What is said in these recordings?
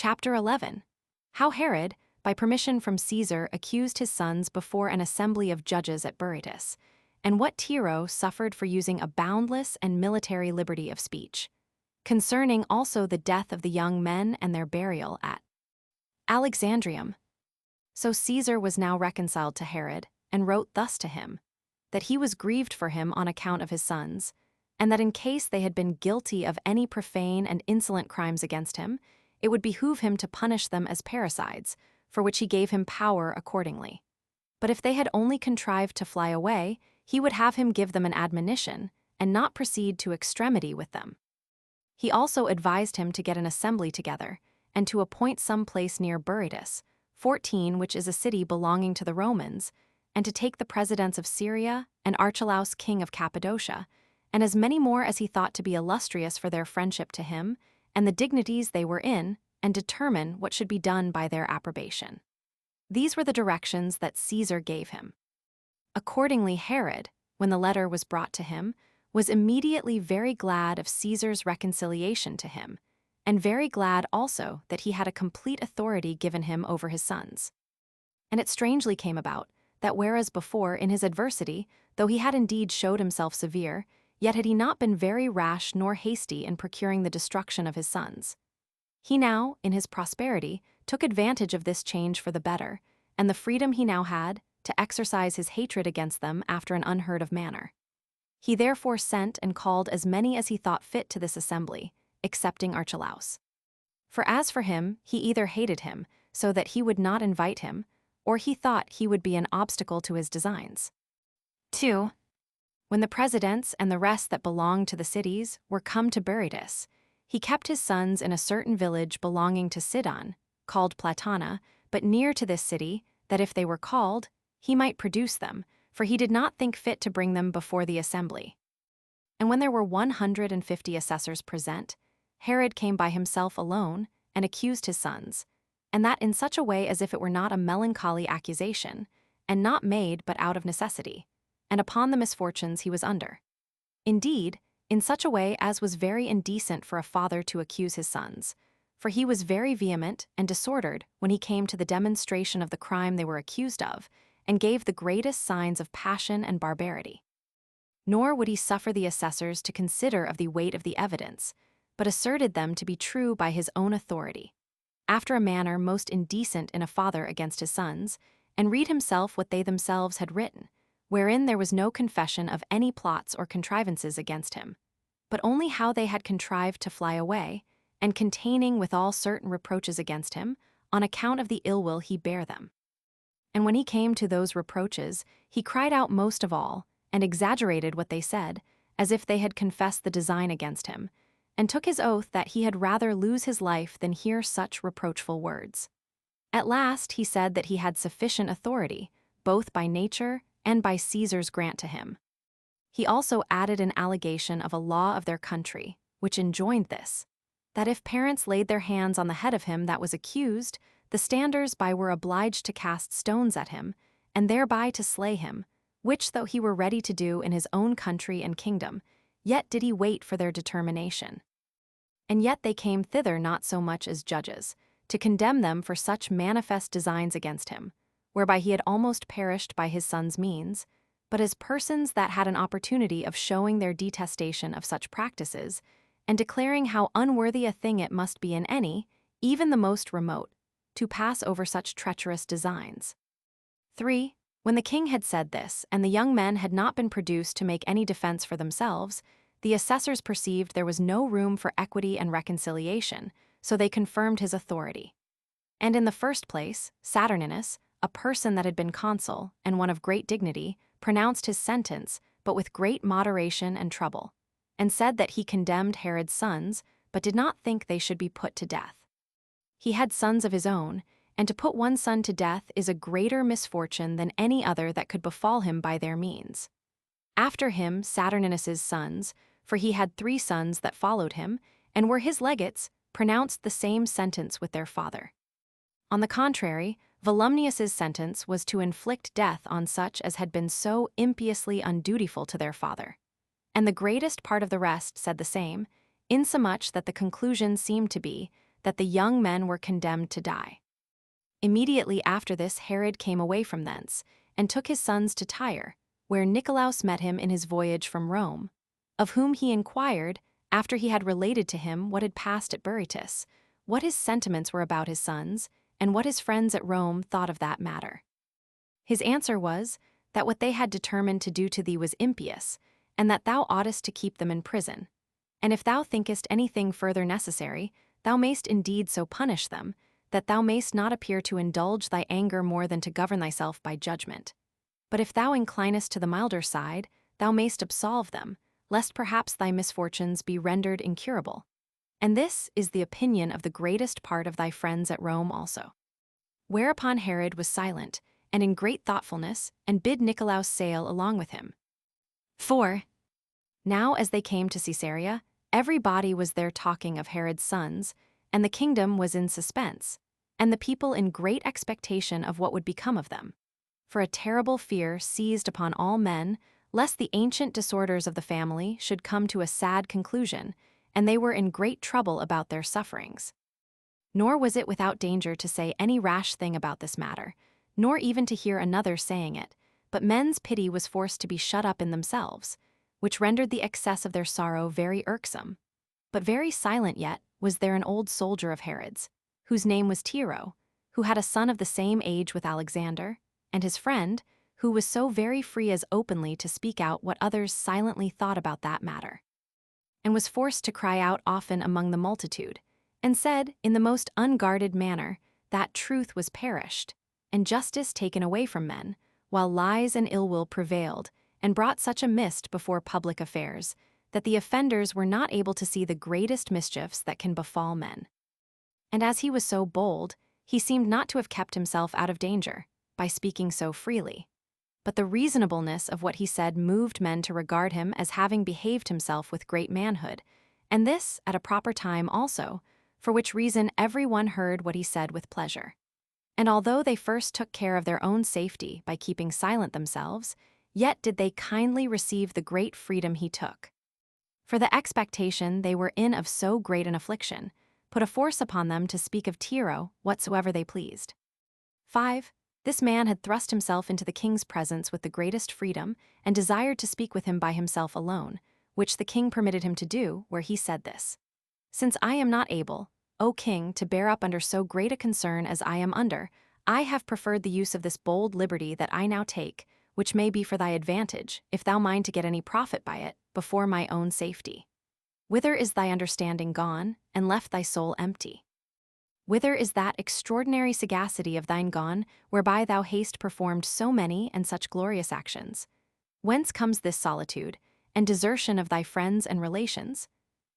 Chapter 11. How Herod, by permission from Caesar, accused his sons before an assembly of judges at Berytus, and what Tiro suffered for using a boundless and military liberty of speech. Concerning also the death of the young men and their burial at Alexandrium. So Caesar was now reconciled to Herod, and wrote thus to him, that he was grieved for him on account of his sons, and that in case they had been guilty of any profane and insolent crimes against him, it would behoove him to punish them as parricides, for which he gave him power accordingly. But if they had only contrived to fly away, he would have him give them an admonition, and not proceed to extremity with them. He also advised him to get an assembly together, and to appoint some place near Berytus, 14, which is a city belonging to the Romans, and to take the presidents of Syria and Archelaus king of Cappadocia, and as many more as he thought to be illustrious for their friendship to him, and the dignities they were in, and determine what should be done by their approbation. These were the directions that Caesar gave him. Accordingly Herod, when the letter was brought to him, was immediately very glad of Caesar's reconciliation to him, and very glad also that he had a complete authority given him over his sons. And it strangely came about, that whereas before in his adversity, though he had indeed showed himself severe, yet had he not been very rash nor hasty in procuring the destruction of his sons. He now, in his prosperity, took advantage of this change for the better, and the freedom he now had, to exercise his hatred against them after an unheard of manner. He therefore sent and called as many as he thought fit to this assembly, excepting Archelaus. For as for him, he either hated him, so that he would not invite him, or he thought he would be an obstacle to his designs. 2. When the presidents and the rest that belonged to the cities were come to Berytus, he kept his sons in a certain village belonging to Sidon, called Platana, but near to this city, that if they were called, he might produce them, for he did not think fit to bring them before the assembly. And when there were 150 assessors present, Herod came by himself alone, and accused his sons, and that in such a way as if it were not a melancholy accusation, and not made but out of necessity, and upon the misfortunes he was under. Indeed, in such a way as was very indecent for a father to accuse his sons, for he was very vehement and disordered when he came to the demonstration of the crime they were accused of, and gave the greatest signs of passion and barbarity. Nor would he suffer the assessors to consider of the weight of the evidence, but asserted them to be true by his own authority, after a manner most indecent in a father against his sons, and read himself what they themselves had written, wherein there was no confession of any plots or contrivances against him, but only how they had contrived to fly away, and containing withal certain reproaches against him, on account of the ill will he bare them. And when he came to those reproaches, he cried out most of all, and exaggerated what they said, as if they had confessed the design against him, and took his oath that he had rather lose his life than hear such reproachful words. At last he said that he had sufficient authority, both by nature and by Caesar's grant to him. He also added an allegation of a law of their country, which enjoined this, that if parents laid their hands on the head of him that was accused, the standers by were obliged to cast stones at him, and thereby to slay him, which though he were ready to do in his own country and kingdom, yet did he wait for their determination. And yet they came thither not so much as judges, to condemn them for such manifest designs against him, whereby he had almost perished by his sons' means, but as persons that had an opportunity of showing their detestation of such practices, and declaring how unworthy a thing it must be in any, even the most remote, to pass over such treacherous designs. 3. When the king had said this, and the young men had not been produced to make any defense for themselves, the assessors perceived there was no room for equity and reconciliation, so they confirmed his authority. And in the first place, Saturninus, a person that had been consul, and one of great dignity, pronounced his sentence, but with great moderation and trouble, and said that he condemned Herod's sons, but did not think they should be put to death. He had sons of his own, and to put one son to death is a greater misfortune than any other that could befall him by their means. After him Saturninus's sons, for he had 3 sons that followed him, and were his legates, pronounced the same sentence with their father. On the contrary, Volumnius's sentence was to inflict death on such as had been so impiously undutiful to their father. And the greatest part of the rest said the same, insomuch that the conclusion seemed to be that the young men were condemned to die. Immediately after this Herod came away from thence, and took his sons to Tyre, where Nicolaus met him in his voyage from Rome, of whom he inquired, after he had related to him what had passed at Berytus, what his sentiments were about his sons, and what his friends at Rome thought of that matter. His answer was, that what they had determined to do to thee was impious, and that thou oughtest to keep them in prison. And if thou thinkest anything further necessary, thou mayst indeed so punish them, that thou mayst not appear to indulge thy anger more than to govern thyself by judgment. But if thou inclinest to the milder side, thou mayst absolve them, lest perhaps thy misfortunes be rendered incurable. And this is the opinion of the greatest part of thy friends at Rome also. Whereupon Herod was silent, and in great thoughtfulness, and bid Nicolaus sail along with him. 4. Now as they came to Caesarea, every body was there talking of Herod's sons, and the kingdom was in suspense, and the people in great expectation of what would become of them. For a terrible fear seized upon all men, lest the ancient disorders of the family should come to a sad conclusion, and they were in great trouble about their sufferings. Nor was it without danger to say any rash thing about this matter, nor even to hear another saying it, but men's pity was forced to be shut up in themselves, which rendered the excess of their sorrow very irksome. But very silent yet was there an old soldier of Herod's, whose name was Tiro, who had a son of the same age with Alexander, and his friend, who was so very free as openly to speak out what others silently thought about that matter, and was forced to cry out often among the multitude, and said, in the most unguarded manner, that truth was perished, and justice taken away from men, while lies and ill will prevailed, and brought such a mist before public affairs, that the offenders were not able to see the greatest mischiefs that can befall men. And as he was so bold, he seemed not to have kept himself out of danger, by speaking so freely. But the reasonableness of what he said moved men to regard him as having behaved himself with great manhood, and this at a proper time also, for which reason every one heard what he said with pleasure. And although they first took care of their own safety by keeping silent themselves, yet did they kindly receive the great freedom he took. For the expectation they were in of so great an affliction put a force upon them to speak of Tiro whatsoever they pleased. 5. This man had thrust himself into the king's presence with the greatest freedom, and desired to speak with him by himself alone, which the king permitted him to do, where he said this: Since I am not able, O king, to bear up under so great a concern as I am under, I have preferred the use of this bold liberty that I now take, which may be for thy advantage, if thou mind to get any profit by it, before my own safety. Whither is thy understanding gone, and left thy soul empty? Whither is that extraordinary sagacity of thine gone, whereby thou hast performed so many and such glorious actions? Whence comes this solitude, and desertion of thy friends and relations?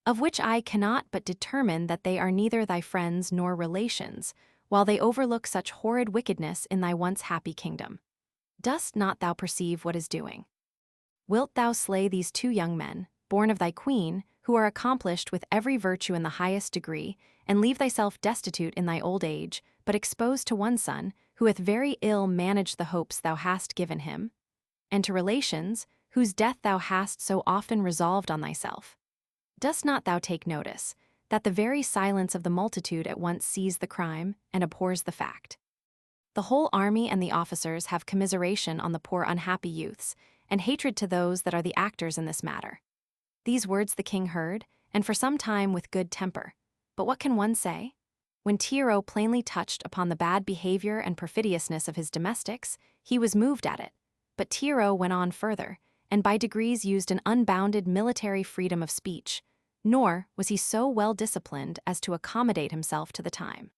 Of which I cannot but determine that they are neither thy friends nor relations, while they overlook such horrid wickedness in thy once happy kingdom. Dost not thou perceive what is doing? Wilt thou slay these 2 young men, born of thy queen, who are accomplished with every virtue in the highest degree, and leave thyself destitute in thy old age, but exposed to one son, who hath very ill managed the hopes thou hast given him, and to relations, whose death thou hast so often resolved on thyself? Dost not thou take notice, that the very silence of the multitude at once sees the crime, and abhors the fact? The whole army and the officers have commiseration on the poor unhappy youths, and hatred to those that are the actors in this matter. These words the king heard, and for some time with good temper. But what can one say? When Tiro plainly touched upon the bad behavior and perfidiousness of his domestics, he was moved at it. But Tiro went on further, and by degrees used an unbounded military freedom of speech, nor was he so well disciplined as to accommodate himself to the time.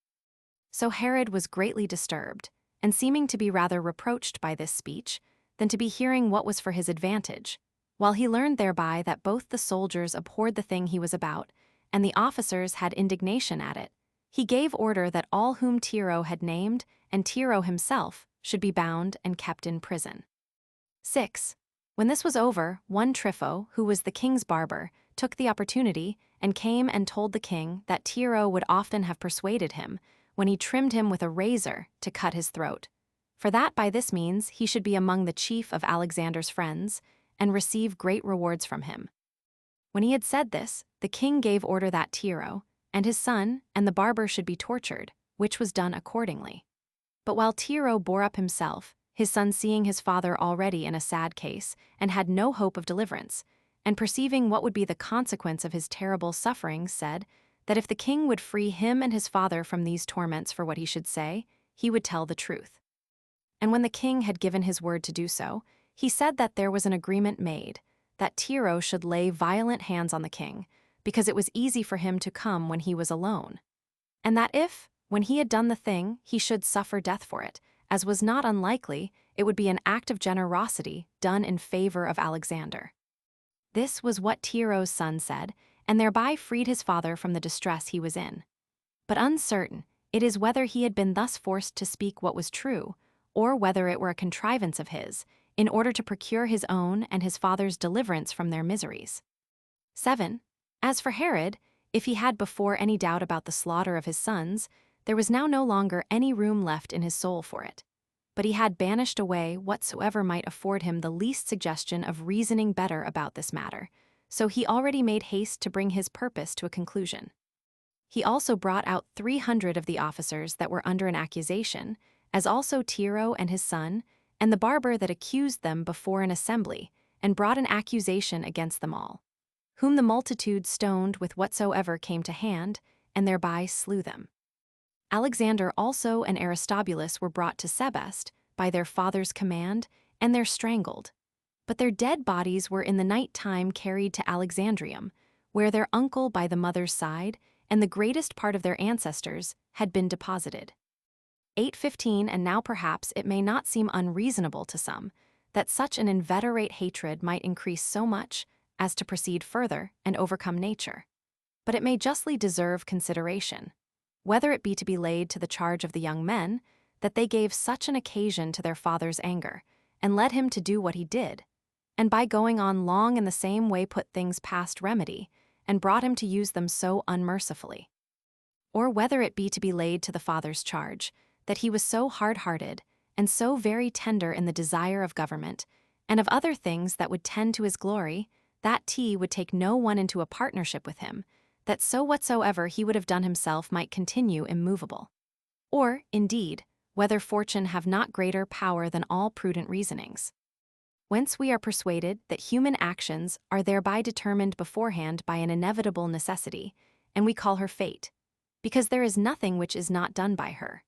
So Herod was greatly disturbed, and seeming to be rather reproached by this speech, than to be hearing what was for his advantage, while he learned thereby that both the soldiers abhorred the thing he was about, and the officers had indignation at it, he gave order that all whom Tiro had named, and Tiro himself, should be bound and kept in prison. 6. When this was over, one Trypho, who was the king's barber, took the opportunity, and came and told the king that Tiro would often have persuaded him, when he trimmed him with a razor, to cut his throat, for that by this means he should be among the chief of Alexander's friends, and receive great rewards from him. When he had said this, the king gave order that Tiro, and his son and the barber should be tortured, which was done accordingly. But while Tiro bore up himself, his son, seeing his father already in a sad case and had no hope of deliverance, and perceiving what would be the consequence of his terrible sufferings, said that if the king would free him and his father from these torments for what he should say, he would tell the truth. And when the king had given his word to do so, he said that there was an agreement made, that Tiro should lay violent hands on the king, because it was easy for him to come when he was alone, and that if, when he had done the thing, he should suffer death for it, as was not unlikely, it would be an act of generosity done in favor of Alexander. This was what Tiro's son said, and thereby freed his father from the distress he was in. But uncertain it is whether he had been thus forced to speak what was true, or whether it were a contrivance of his, in order to procure his own and his father's deliverance from their miseries. 7. As for Herod, if he had before any doubt about the slaughter of his sons, there was now no longer any room left in his soul for it. But he had banished away whatsoever might afford him the least suggestion of reasoning better about this matter, so he already made haste to bring his purpose to a conclusion. He also brought out 300 of the officers that were under an accusation, as also Tiro and his son, and the barber that accused them before an assembly, and brought an accusation against them all, whom the multitude stoned with whatsoever came to hand, and thereby slew them. Alexander also and Aristobulus were brought to Sebaste by their father's command, and they're strangled. But their dead bodies were in the night time carried to Alexandrium, where their uncle by the mother's side and the greatest part of their ancestors had been deposited. 8:15. And now perhaps it may not seem unreasonable to some that such an inveterate hatred might increase so much as to proceed further and overcome nature. But it may justly deserve consideration, whether it be to be laid to the charge of the young men, that they gave such an occasion to their father's anger, and led him to do what he did, and by going on long in the same way put things past remedy, and brought him to use them so unmercifully. Or whether it be to be laid to the father's charge, that he was so hard-hearted, and so very tender in the desire of government, and of other things that would tend to his glory, that he would take no one into a partnership with him, that so whatsoever he would have done himself might continue immovable. Or, indeed, whether fortune have not greater power than all prudent reasonings. Whence we are persuaded that human actions are thereby determined beforehand by an inevitable necessity, and we call her fate, because there is nothing which is not done by her.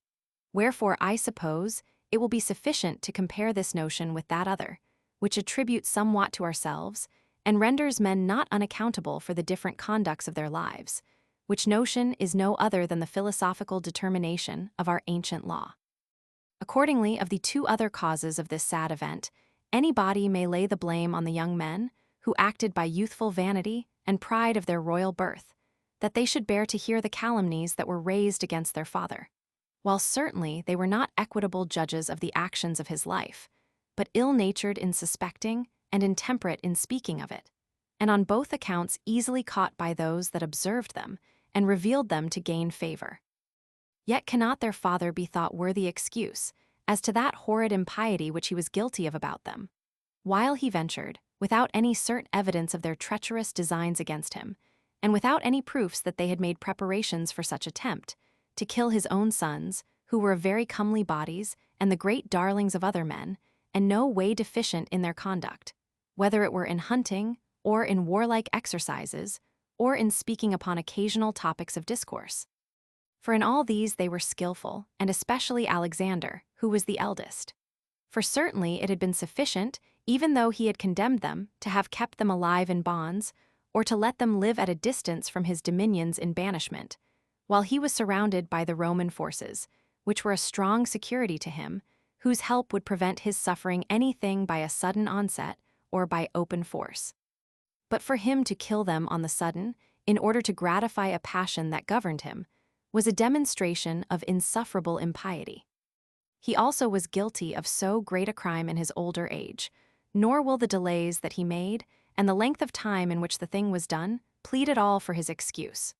Wherefore I suppose it will be sufficient to compare this notion with that other, which attributes somewhat to ourselves, and renders men not unaccountable for the different conducts of their lives, which notion is no other than the philosophical determination of our ancient law. Accordingly, of the two other causes of this sad event, any body may lay the blame on the young men, who acted by youthful vanity and pride of their royal birth, that they should bear to hear the calumnies that were raised against their father, while certainly they were not equitable judges of the actions of his life, but ill-natured in suspecting and intemperate in speaking of it, and on both accounts easily caught by those that observed them and revealed them to gain favor. Yet cannot their father be thought worthy excuse as to that horrid impiety which he was guilty of about them, while he ventured, without any certain evidence of their treacherous designs against him, and without any proofs that they had made preparations for such attempt, to kill his own sons, who were of very comely bodies and the great darlings of other men, and no way deficient in their conduct, whether it were in hunting, or in warlike exercises, or in speaking upon occasional topics of discourse. For in all these they were skillful, and especially Alexander, who was the eldest. For certainly it had been sufficient, even though he had condemned them, to have kept them alive in bonds, or to let them live at a distance from his dominions in banishment, while he was surrounded by the Roman forces, which were a strong security to him, whose help would prevent his suffering anything by a sudden onset or by open force. But for him to kill them on the sudden, in order to gratify a passion that governed him, was a demonstration of insufferable impiety. He also was guilty of so great a crime in his older age, nor will the delays that he made, and the length of time in which the thing was done, plead at all for his excuse.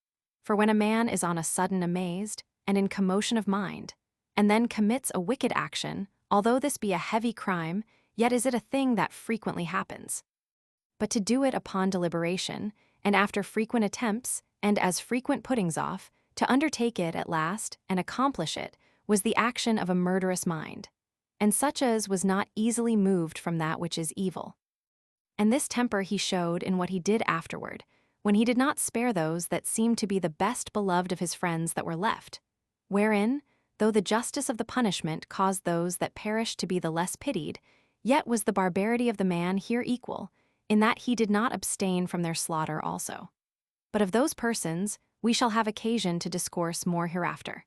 For when a man is on a sudden amazed, and in commotion of mind, and then commits a wicked action, although this be a heavy crime, yet is it a thing that frequently happens. But to do it upon deliberation, and after frequent attempts, and as frequent puttings off, to undertake it at last and accomplish it was the action of a murderous mind, and such as was not easily moved from that which is evil. And this temper he showed in what he did afterward, when he did not spare those that seemed to be the best beloved of his friends that were left, wherein, though the justice of the punishment caused those that perished to be the less pitied, yet was the barbarity of the man here equal, in that he did not abstain from their slaughter also. But of those persons we shall have occasion to discourse more hereafter.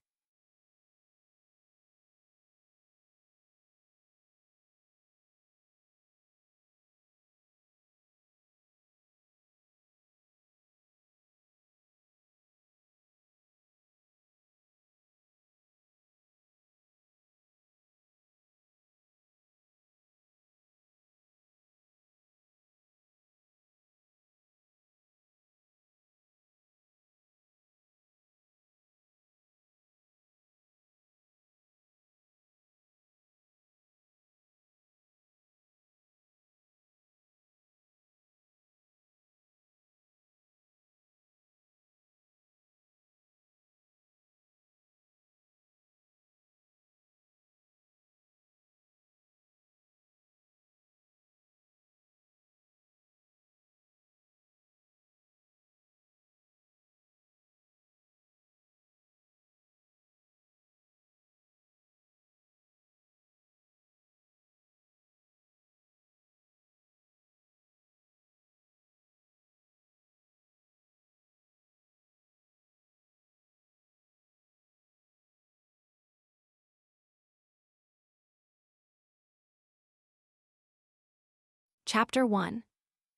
Chapter 1.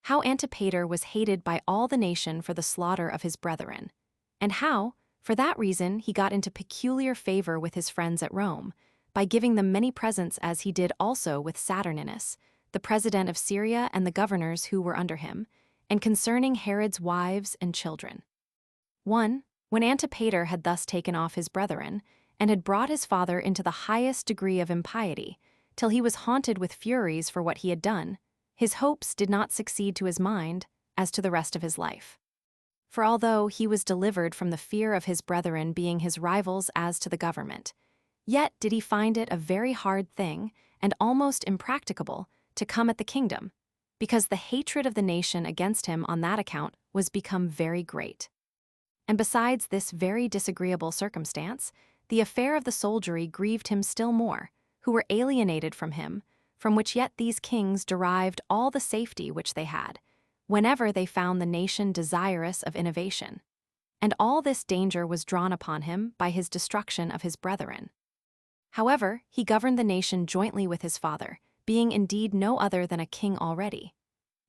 How Antipater was hated by all the nation for the slaughter of his brethren, and how, for that reason, he got into peculiar favor with his friends at Rome, by giving them many presents as he did also with Saturninus, the president of Syria and the governors who were under him, and concerning Herod's wives and children. 1. When Antipater had thus taken off his brethren, and had brought his father into the highest degree of impiety, till he was haunted with furies for what he had done, his hopes did not succeed to his mind as to the rest of his life. For although he was delivered from the fear of his brethren being his rivals as to the government, yet did he find it a very hard thing, and almost impracticable, to come at the kingdom, because the hatred of the nation against him on that account was become very great. And besides this very disagreeable circumstance, the affair of the soldiery grieved him still more, who were alienated from him, from which yet these kings derived all the safety which they had, whenever they found the nation desirous of innovation. And all this danger was drawn upon him by his destruction of his brethren. However, he governed the nation jointly with his father, being indeed no other than a king already.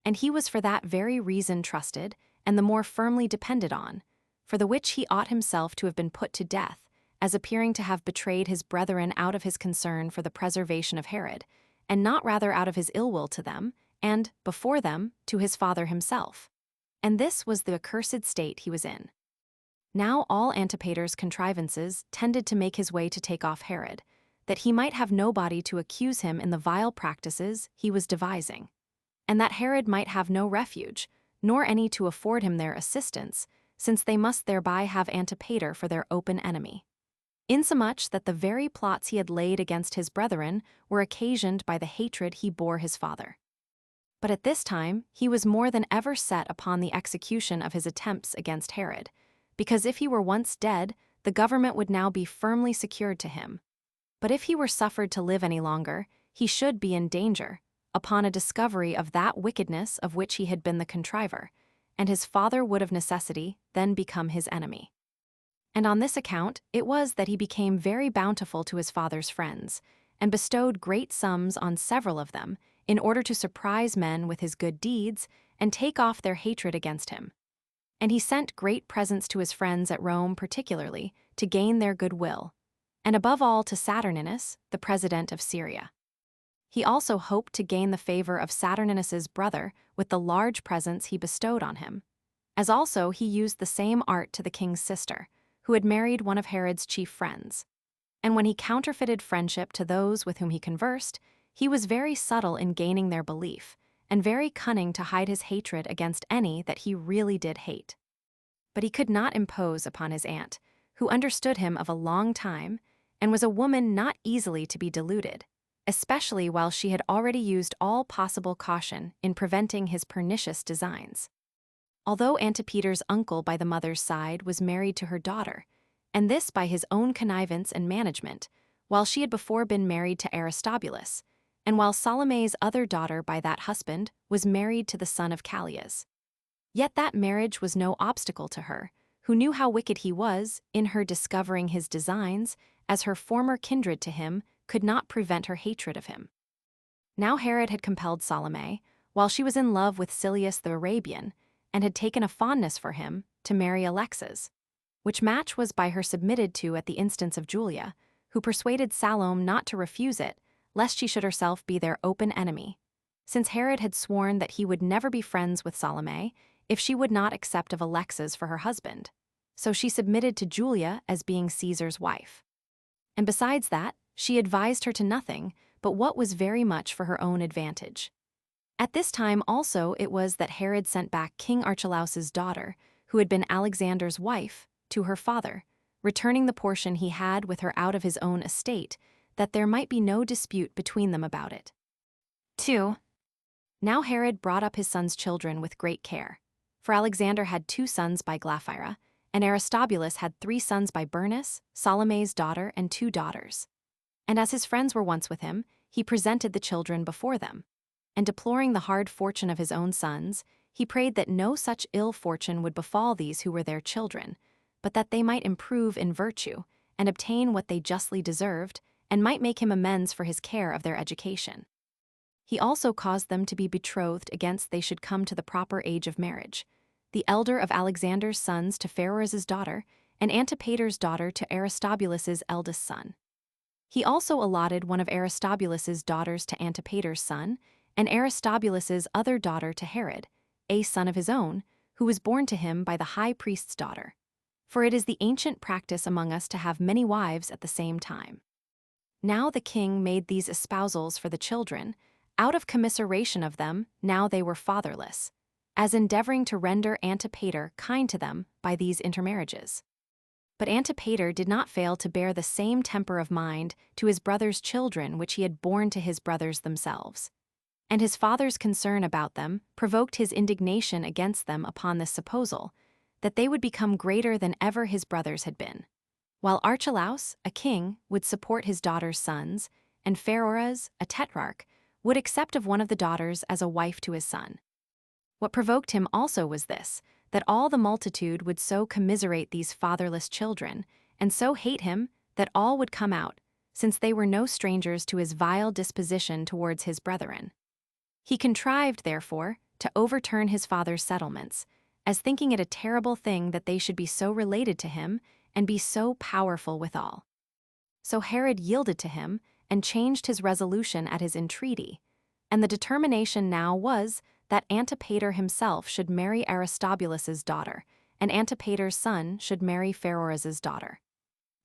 And he was for that very reason trusted, and the more firmly depended on, for the which he ought himself to have been put to death, as appearing to have betrayed his brethren out of his concern for the preservation of Herod, and not rather out of his ill will to them, and, before them, to his father himself. And this was the accursed state he was in. Now all Antipater's contrivances tended to make his way to take off Herod, that he might have nobody to accuse him in the vile practices he was devising, and that Herod might have no refuge, nor any to afford him their assistance, since they must thereby have Antipater for their open enemy. Insomuch that the very plots he had laid against his brethren were occasioned by the hatred he bore his father. But at this time he was more than ever set upon the execution of his attempts against Herod, because if he were once dead, the government would now be firmly secured to him. But if he were suffered to live any longer, he should be in danger, upon a discovery of that wickedness of which he had been the contriver, and his father would of necessity then become his enemy. And on this account it was that he became very bountiful to his father's friends, and bestowed great sums on several of them, in order to surprise men with his good deeds, and take off their hatred against him. And he sent great presents to his friends at Rome particularly, to gain their good will, and above all to Saturninus, the president of Syria. He also hoped to gain the favor of Saturninus's brother with the large presents he bestowed on him, as also he used the same art to the king's sister, who had married one of Herod's chief friends. And when he counterfeited friendship to those with whom he conversed, he was very subtle in gaining their belief, and very cunning to hide his hatred against any that he really did hate. but he could not impose upon his aunt, who understood him of a long time and was a woman not easily to be deluded, especially while she had already used all possible caution in preventing his pernicious designs. Although Antipater's uncle by the mother's side was married to her daughter, and this by his own connivance and management, while she had before been married to Aristobulus, and while Salome's other daughter by that husband was married to the son of Callias. Yet that marriage was no obstacle to her, who knew how wicked he was in her discovering his designs, as her former kindred to him could not prevent her hatred of him. Now Herod had compelled Salome, while she was in love with Silius the Arabian, and had taken a fondness for him, to marry Alexas, which match was by her submitted to at the instance of Julia, who persuaded Salome not to refuse it, lest she should herself be their open enemy, since Herod had sworn that he would never be friends with Salome if she would not accept of Alexas for her husband. So she submitted to Julia as being Caesar's wife. And besides that, she advised her to nothing but what was very much for her own advantage. At this time also it was that Herod sent back King Archelaus's daughter, who had been Alexander's wife, to her father, returning the portion he had with her out of his own estate, that there might be no dispute between them about it. 2. Now Herod brought up his son's children with great care. For Alexander had 2 sons by Glaphyra, and Aristobulus had 3 sons by Bernice, Salome's daughter, and 2 daughters. And as his friends were once with him, he presented the children before them. And deploring the hard fortune of his own sons, he prayed that no such ill fortune would befall these who were their children, but that they might improve in virtue, and obtain what they justly deserved, and might make him amends for his care of their education. He also caused them to be betrothed against they should come to the proper age of marriage, the elder of Alexander's sons to Pharoras's daughter, and Antipater's daughter to Aristobulus's eldest son. He also allotted one of Aristobulus's daughters to Antipater's son, and Aristobulus's other daughter to Herod, a son of his own, who was born to him by the high priest's daughter. For it is the ancient practice among us to have many wives at the same time. Now the king made these espousals for the children, out of commiseration of them, now they were fatherless, as endeavoring to render Antipater kind to them by these intermarriages. But Antipater did not fail to bear the same temper of mind to his brother's children which he had borne to his brothers themselves. And his father's concern about them provoked his indignation against them upon this supposal, that they would become greater than ever his brothers had been. While Archelaus, a king, would support his daughter's sons, and Pharoras, a tetrarch, would accept of one of the daughters as a wife to his son. What provoked him also was this, that all the multitude would so commiserate these fatherless children, and so hate him, that all would come out, since they were no strangers to his vile disposition towards his brethren. He contrived, therefore, to overturn his father's settlements, as thinking it a terrible thing that they should be so related to him and be so powerful withal. So Herod yielded to him, and changed his resolution at his entreaty, and the determination now was that Antipater himself should marry Aristobulus's daughter, and Antipater's son should marry Pharoras's daughter.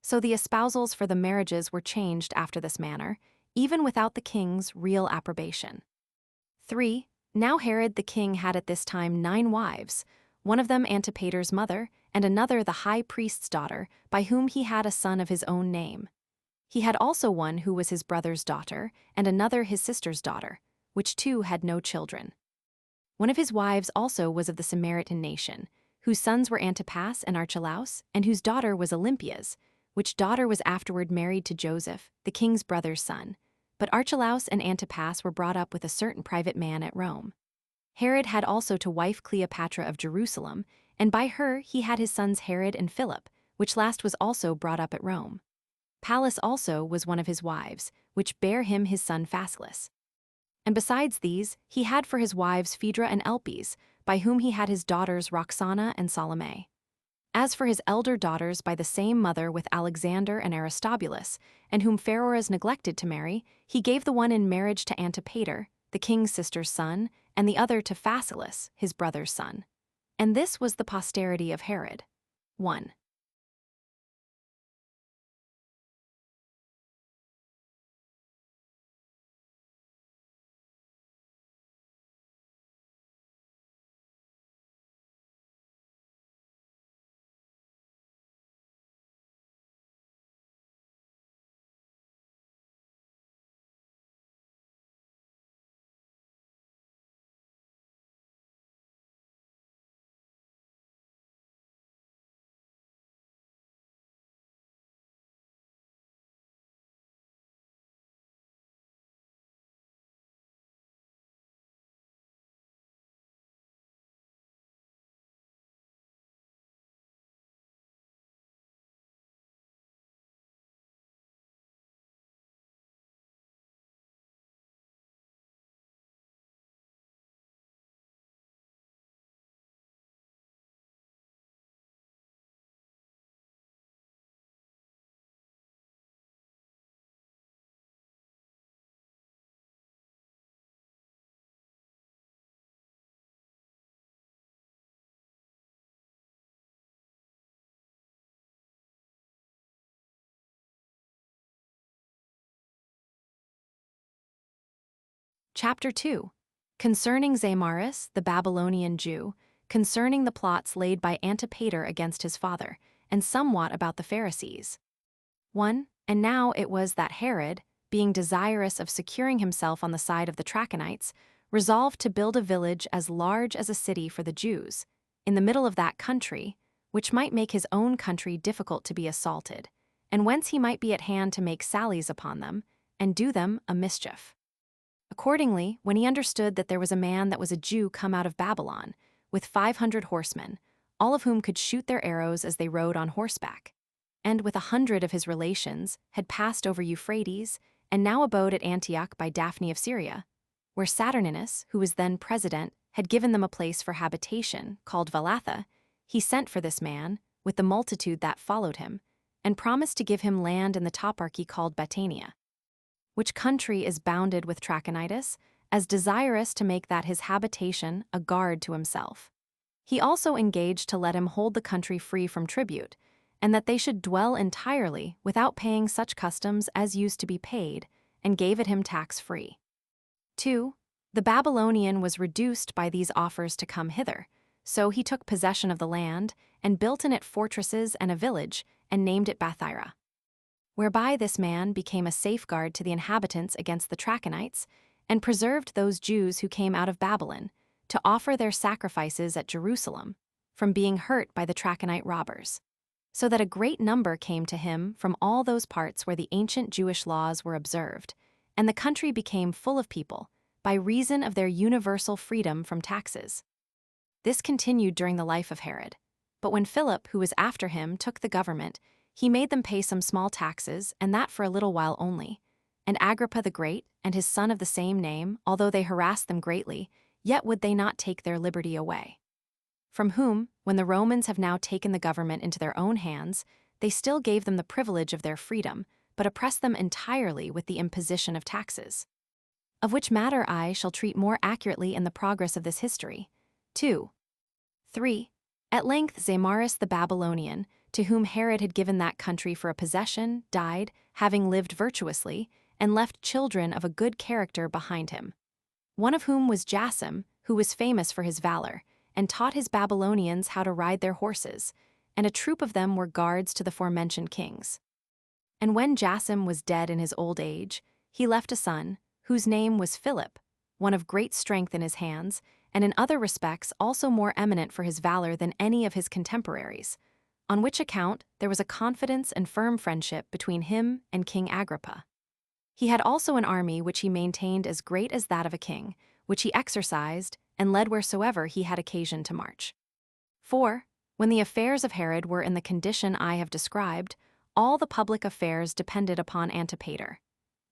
So the espousals for the marriages were changed after this manner, even without the king's real approbation. 3. Now Herod the king had at this time 9 wives, one of them Antipater's mother, and another the high priest's daughter, by whom he had a son of his own name. He had also one who was his brother's daughter, and another his sister's daughter, which 2 had no children. One of his wives also was of the Samaritan nation, whose sons were Antipas and Archelaus, and whose daughter was Olympias, which daughter was afterward married to Joseph, the king's brother's son. But Archelaus and Antipas were brought up with a certain private man at Rome. Herod had also to wife Cleopatra of Jerusalem, and by her he had his sons Herod and Philip, which last was also brought up at Rome. Pallas also was one of his wives, which bare him his son Phasaelus. And besides these, he had for his wives Phaedra and Elpis, by whom he had his daughters Roxana and Salome. As for his elder daughters by the same mother with Alexander and Aristobulus, and whom Pharoras neglected to marry, he gave the one in marriage to Antipater, the king's sister's son, and the other to Phasaelus, his brother's son. And this was the posterity of Herod. 1. Chapter 2. Concerning Zamaris, the Babylonian Jew, concerning the plots laid by Antipater against his father, and somewhat about the Pharisees. 1. And now it was that Herod, being desirous of securing himself on the side of the Trachonites, resolved to build a village as large as a city for the Jews, in the middle of that country, which might make his own country difficult to be assaulted, and whence he might be at hand to make sallies upon them, and do them a mischief. Accordingly, when he understood that there was a man that was a Jew come out of Babylon, with 500 horsemen, all of whom could shoot their arrows as they rode on horseback, and with 100 of his relations, had passed over Euphrates, and now abode at Antioch by Daphne of Syria, where Saturninus, who was then president, had given them a place for habitation, called Valatha, he sent for this man, with the multitude that followed him, and promised to give him land in the toparchy called Batanea, which country is bounded with Trachonitis, as desirous to make that his habitation a guard to himself. He also engaged to let him hold the country free from tribute, and that they should dwell entirely without paying such customs as used to be paid, and gave it him tax-free. 2. The Babylonian was reduced by these offers to come hither, so he took possession of the land, and built in it fortresses and a village, and named it Bathira, whereby this man became a safeguard to the inhabitants against the Trachonites, and preserved those Jews who came out of Babylon, to offer their sacrifices at Jerusalem, from being hurt by the Trachonite robbers, so that a great number came to him from all those parts where the ancient Jewish laws were observed, and the country became full of people, by reason of their universal freedom from taxes. This continued during the life of Herod. But when Philip, who was after him, took the government, he made them pay some small taxes, and that for a little while only. And Agrippa the Great, and his son of the same name, although they harassed them greatly, yet would they not take their liberty away. From whom, when the Romans have now taken the government into their own hands, they still gave them the privilege of their freedom, but oppressed them entirely with the imposition of taxes. Of which matter I shall treat more accurately in the progress of this history. 2. 3. At length Zamaris the Babylonian, to whom Herod had given that country for a possession, died, having lived virtuously, and left children of a good character behind him. One of whom was Jasim, who was famous for his valor, and taught his Babylonians how to ride their horses, and a troop of them were guards to the forementioned kings. And when Jasim was dead in his old age, he left a son, whose name was Philip, one of great strength in his hands, and in other respects also more eminent for his valor than any of his contemporaries, on which account there was a confidence and firm friendship between him and King Agrippa. He had also an army which he maintained as great as that of a king, which he exercised and led wheresoever he had occasion to march. 4. When the affairs of Herod were in the condition I have described, all the public affairs depended upon Antipater,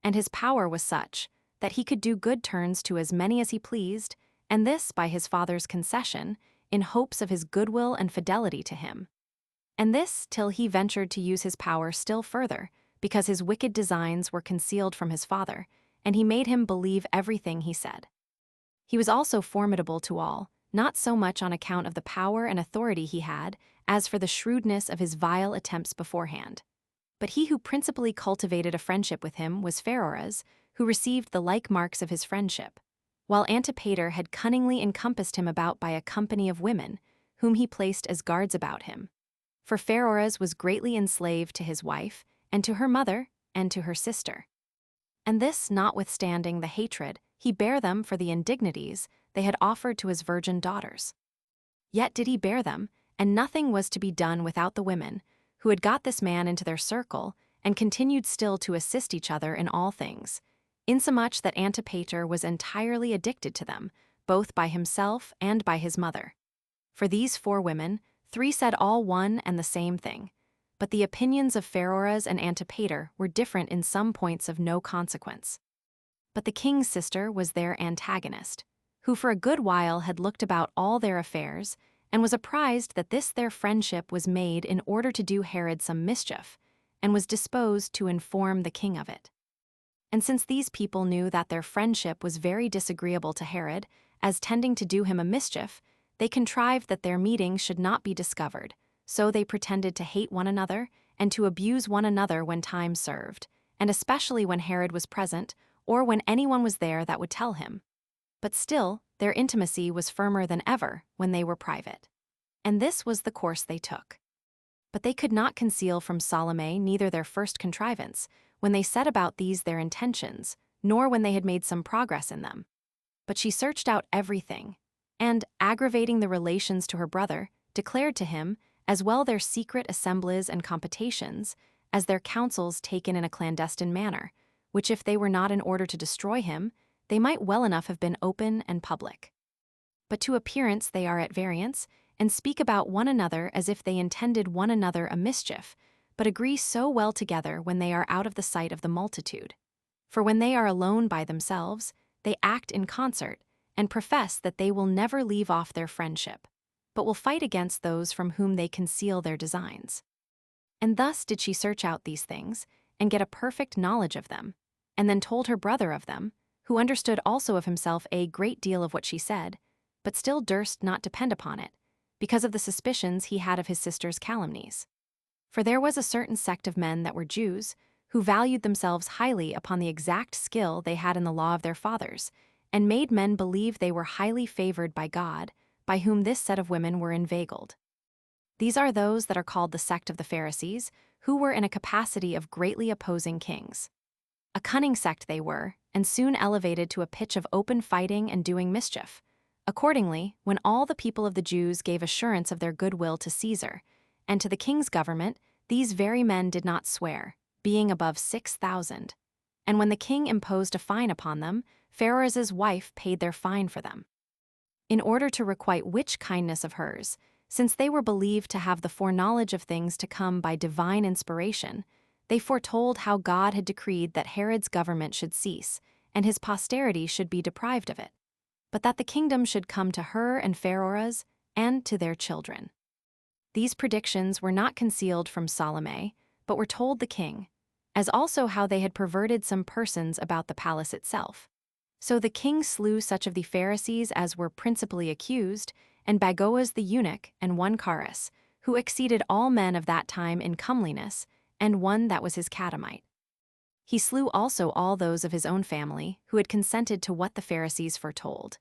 and his power was such that he could do good turns to as many as he pleased, and this by his father's concession, in hopes of his goodwill and fidelity to him. And this till he ventured to use his power still further, because his wicked designs were concealed from his father, and he made him believe everything he said. He was also formidable to all, not so much on account of the power and authority he had, as for the shrewdness of his vile attempts beforehand. But he who principally cultivated a friendship with him was Pheroras, who received the like marks of his friendship, while Antipater had cunningly encompassed him about by a company of women, whom he placed as guards about him. For Pheroras was greatly enslaved to his wife, and to her mother, and to her sister. And this notwithstanding the hatred he bare them for the indignities they had offered to his virgin daughters. Yet did he bear them, and nothing was to be done without the women, who had got this man into their circle, and continued still to assist each other in all things, insomuch that Antipater was entirely addicted to them, both by himself and by his mother. For these 4 women, 3 said all one and the same thing, but the opinions of Pheroras and Antipater were different in some points of no consequence. But the king's sister was their antagonist, who for a good while had looked about all their affairs, and was apprised that this their friendship was made in order to do Herod some mischief, and was disposed to inform the king of it. And since these people knew that their friendship was very disagreeable to Herod, as tending to do him a mischief, they contrived that their meeting should not be discovered, so they pretended to hate one another, and to abuse one another when time served, and especially when Herod was present, or when anyone was there that would tell him. But still, their intimacy was firmer than ever when they were private. And this was the course they took. But they could not conceal from Salome neither their first contrivance, when they set about these their intentions, nor when they had made some progress in them. But she searched out everything, and, aggravating the relations to her brother, declared to him, as well their secret assemblies and computations, as their counsels taken in a clandestine manner, which if they were not in order to destroy him, they might well enough have been open and public. But to appearance they are at variance, and speak about one another as if they intended one another a mischief, but agree so well together when they are out of the sight of the multitude. For when they are alone by themselves, they act in concert, and profess that they will never leave off their friendship, but will fight against those from whom they conceal their designs. And thus did she search out these things, and get a perfect knowledge of them, and then told her brother of them, who understood also of himself a great deal of what she said, but still durst not depend upon it, because of the suspicions he had of his sister's calumnies. For there was a certain sect of men that were Jews, who valued themselves highly upon the exact skill they had in the law of their fathers, and made men believe they were highly favored by God, by whom this set of women were inveigled. These are those that are called the sect of the Pharisees, who were in a capacity of greatly opposing kings. A cunning sect they were, and soon elevated to a pitch of open fighting and doing mischief. Accordingly, when all the people of the Jews gave assurance of their goodwill to Caesar, and to the king's government, these very men did not swear, being above 6,000. And when the king imposed a fine upon them, Pharoz's wife paid their fine for them, in order to requite which kindness of hers, since they were believed to have the foreknowledge of things to come by divine inspiration, they foretold how God had decreed that Herod's government should cease, and his posterity should be deprived of it, but that the kingdom should come to her and Pharoah's, and to their children. These predictions were not concealed from Salome, but were told the king, as also how they had perverted some persons about the palace itself. So the king slew such of the Pharisees as were principally accused, and Bagoas the eunuch, and one Charis, who exceeded all men of that time in comeliness, and one that was his catamite. He slew also all those of his own family, who had consented to what the Pharisees foretold.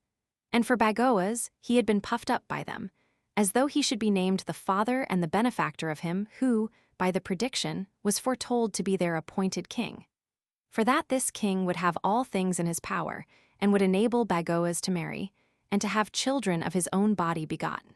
And for Bagoas, he had been puffed up by them, as though he should be named the father and the benefactor of him who, by the prediction, was foretold to be their appointed king. For that this king would have all things in his power, and would enable Bagoas to marry, and to have children of his own body begotten.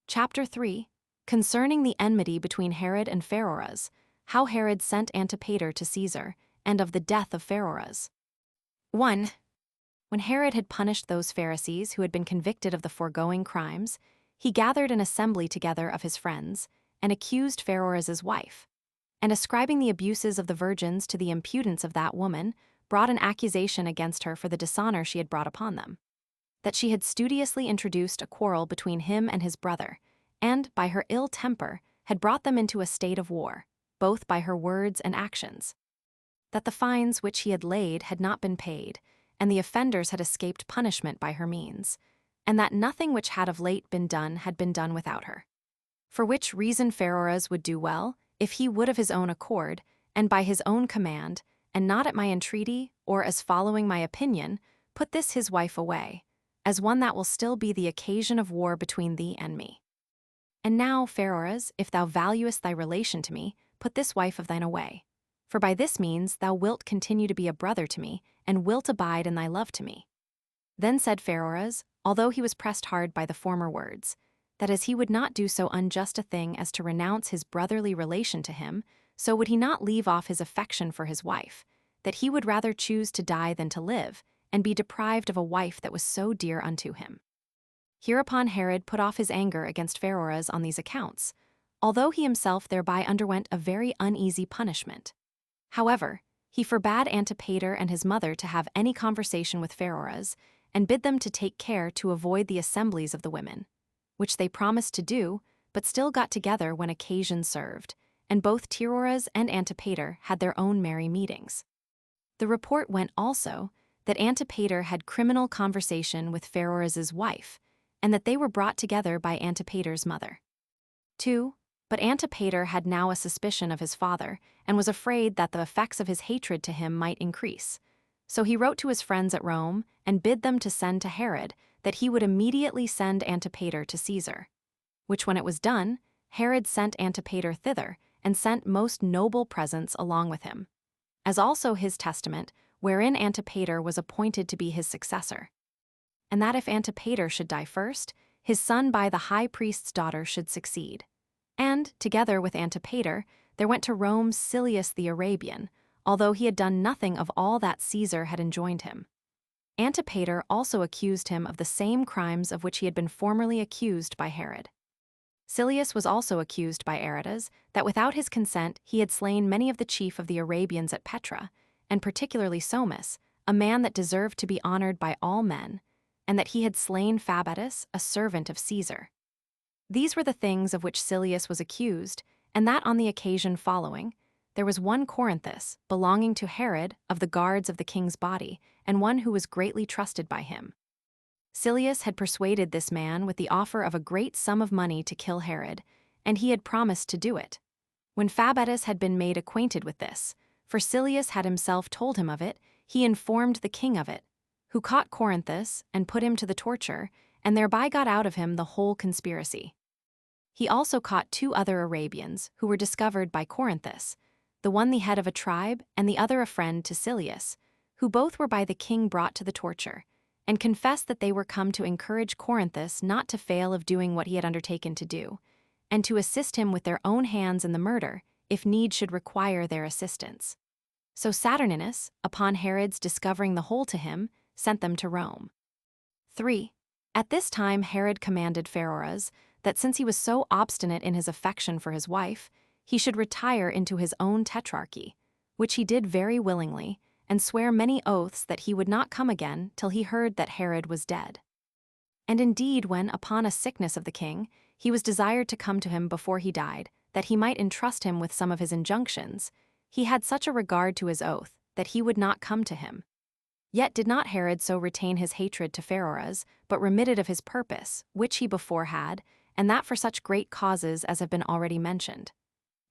Chapter 3. Concerning the enmity between Herod and Pharoah's, how Herod sent Antipater to Caesar, and of the death of Pharoah's. 1. When Herod had punished those Pharisees who had been convicted of the foregoing crimes, he gathered an assembly together of his friends, and accused Pharoah's wife, and ascribing the abuses of the virgins to the impudence of that woman, brought an accusation against her for the dishonor she had brought upon them, that she had studiously introduced a quarrel between him and his brother, and, by her ill temper, had brought them into a state of war, both by her words and actions, that the fines which he had laid had not been paid, and the offenders had escaped punishment by her means, and that nothing which had of late been done had been done without her. For which reason Pharoah's would do well, if he would of his own accord, and by his own command, and not at my entreaty, or as following my opinion, put this his wife away, as one that will still be the occasion of war between thee and me. And now, Pharoah's, if thou valuest thy relation to me, put this wife of thine away. For by this means thou wilt continue to be a brother to me, and wilt abide in thy love to me. Then said Pharoah's, although he was pressed hard by the former words, that as he would not do so unjust a thing as to renounce his brotherly relation to him, so would he not leave off his affection for his wife, that he would rather choose to die than to live, and be deprived of a wife that was so dear unto him. Hereupon Herod put off his anger against Pharoah's on these accounts, although he himself thereby underwent a very uneasy punishment. However, he forbade Antipater and his mother to have any conversation with Pharoah's, and bid them to take care to avoid the assemblies of the women, which they promised to do, but still got together when occasion served, and both Pharoah's and Antipater had their own merry meetings. The report went also that Antipater had criminal conversation with Pharoah's wife, and that they were brought together by Antipater's mother. 2. But Antipater had now a suspicion of his father, and was afraid that the effects of his hatred to him might increase. So he wrote to his friends at Rome, and bid them to send to Herod, that he would immediately send Antipater to Caesar. Which when it was done, Herod sent Antipater thither, and sent most noble presents along with him, as also his testament, wherein Antipater was appointed to be his successor. And that if Antipater should die first, his son by the high priest's daughter should succeed. And, together with Antipater, there went to Rome Silius the Arabian, although he had done nothing of all that Caesar had enjoined him. Antipater also accused him of the same crimes of which he had been formerly accused by Herod. Silius was also accused by Aretas that without his consent he had slain many of the chief of the Arabians at Petra, and particularly Somus, a man that deserved to be honored by all men, and that he had slain Fabatus, a servant of Caesar. These were the things of which Silius was accused, and that on the occasion following, there was one Corinthus, belonging to Herod, of the guards of the king's body, and one who was greatly trusted by him. Silius had persuaded this man with the offer of a great sum of money to kill Herod, and he had promised to do it. When Fabatus had been made acquainted with this, for Silius had himself told him of it, he informed the king of it, who caught Corinthus and put him to the torture, and thereby got out of him the whole conspiracy. He also caught 2 other Arabians, who were discovered by Corinthus, the one the head of a tribe, and the other a friend to Silius, who both were by the king brought to the torture, and confessed that they were come to encourage Corinthus not to fail of doing what he had undertaken to do, and to assist him with their own hands in the murder, if need should require their assistance. So Saturninus, upon Herod's discovering the whole to him, sent them to Rome. 3. At this time Herod commanded Pharoah's that since he was so obstinate in his affection for his wife, he should retire into his own tetrarchy, which he did very willingly, and swear many oaths that he would not come again till he heard that Herod was dead. And indeed, when, upon a sickness of the king, he was desired to come to him before he died, that he might entrust him with some of his injunctions, he had such a regard to his oath that he would not come to him. Yet did not Herod so retain his hatred to Pharoah's, but remitted of his purpose, which he before had, and that for such great causes as have been already mentioned.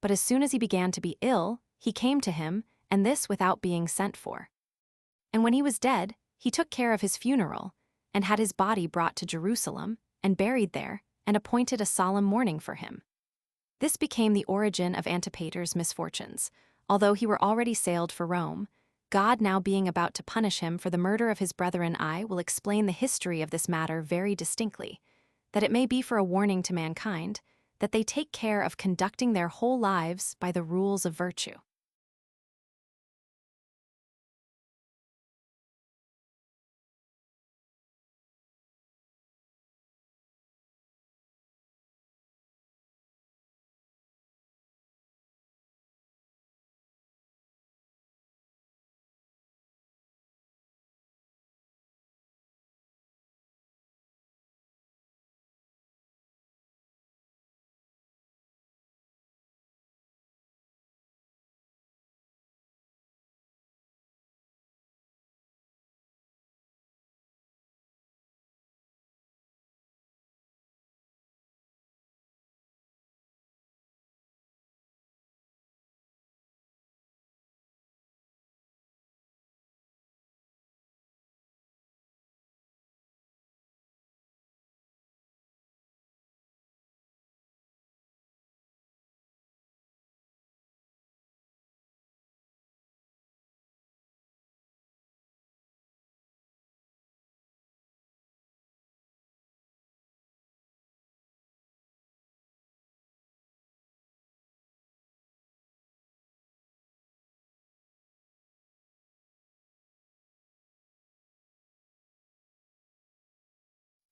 But as soon as he began to be ill, he came to him, and this without being sent for. And when he was dead, he took care of his funeral, and had his body brought to Jerusalem, and buried there, and appointed a solemn mourning for him. This became the origin of Antipater's misfortunes, although he were already sailed for Rome. God now being about to punish him for the murder of his brethren, I will explain the history of this matter very distinctly, that it may be for a warning to mankind, that they take care of conducting their whole lives by the rules of virtue.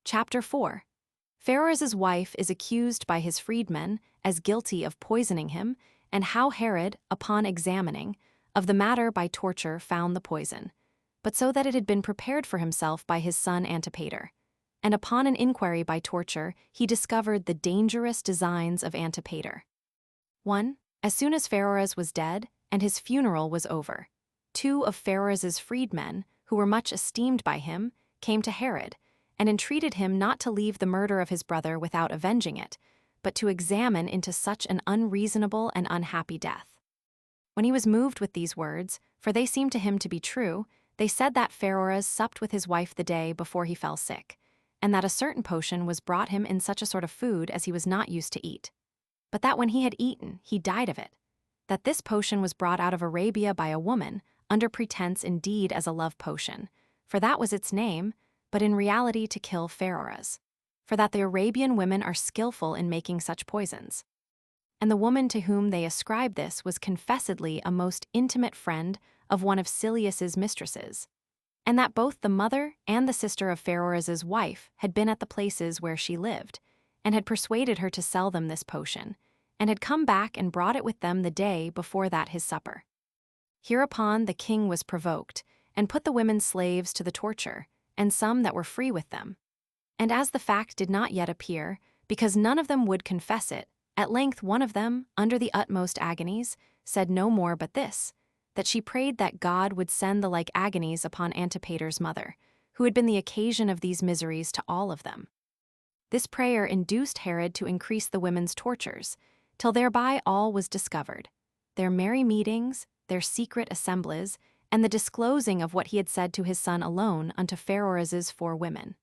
Chapter 4. Pharoah's wife is accused by his freedmen as guilty of poisoning him, and how Herod, upon examining of the matter by torture, found the poison, but so that it had been prepared for himself by his son Antipater. And upon an inquiry by torture, he discovered the dangerous designs of Antipater. 1. As soon as Pharoah was dead, and his funeral was over, 2 of Pharoah's freedmen, who were much esteemed by him, came to Herod, and entreated him not to leave the murder of his brother without avenging it, but to examine into such an unreasonable and unhappy death. When he was moved with these words, for they seemed to him to be true, they said that Pharoah supped with his wife the day before he fell sick, and that a certain potion was brought him in such a sort of food as he was not used to eat, but that when he had eaten, he died of it, that this potion was brought out of Arabia by a woman, under pretense indeed as a love potion, for that was its name, but in reality to kill Pharoahs, for that the Arabian women are skillful in making such poisons. And the woman to whom they ascribed this was confessedly a most intimate friend of one of Silius's mistresses, and that both the mother and the sister of Pharoah's wife had been at the places where she lived, and had persuaded her to sell them this potion, and had come back and brought it with them the day before that his supper. Hereupon the king was provoked, and put the women slaves to the torture, and some that were free with them. And as the fact did not yet appear, because none of them would confess it, at length one of them, under the utmost agonies, said no more but this, that she prayed that God would send the like agonies upon Antipater's mother, who had been the occasion of these miseries to all of them. This prayer induced Herod to increase the women's tortures, till thereby all was discovered, their merry meetings, their secret assemblies, and the disclosing of what he had said to his son alone unto Pharoah's 4 women.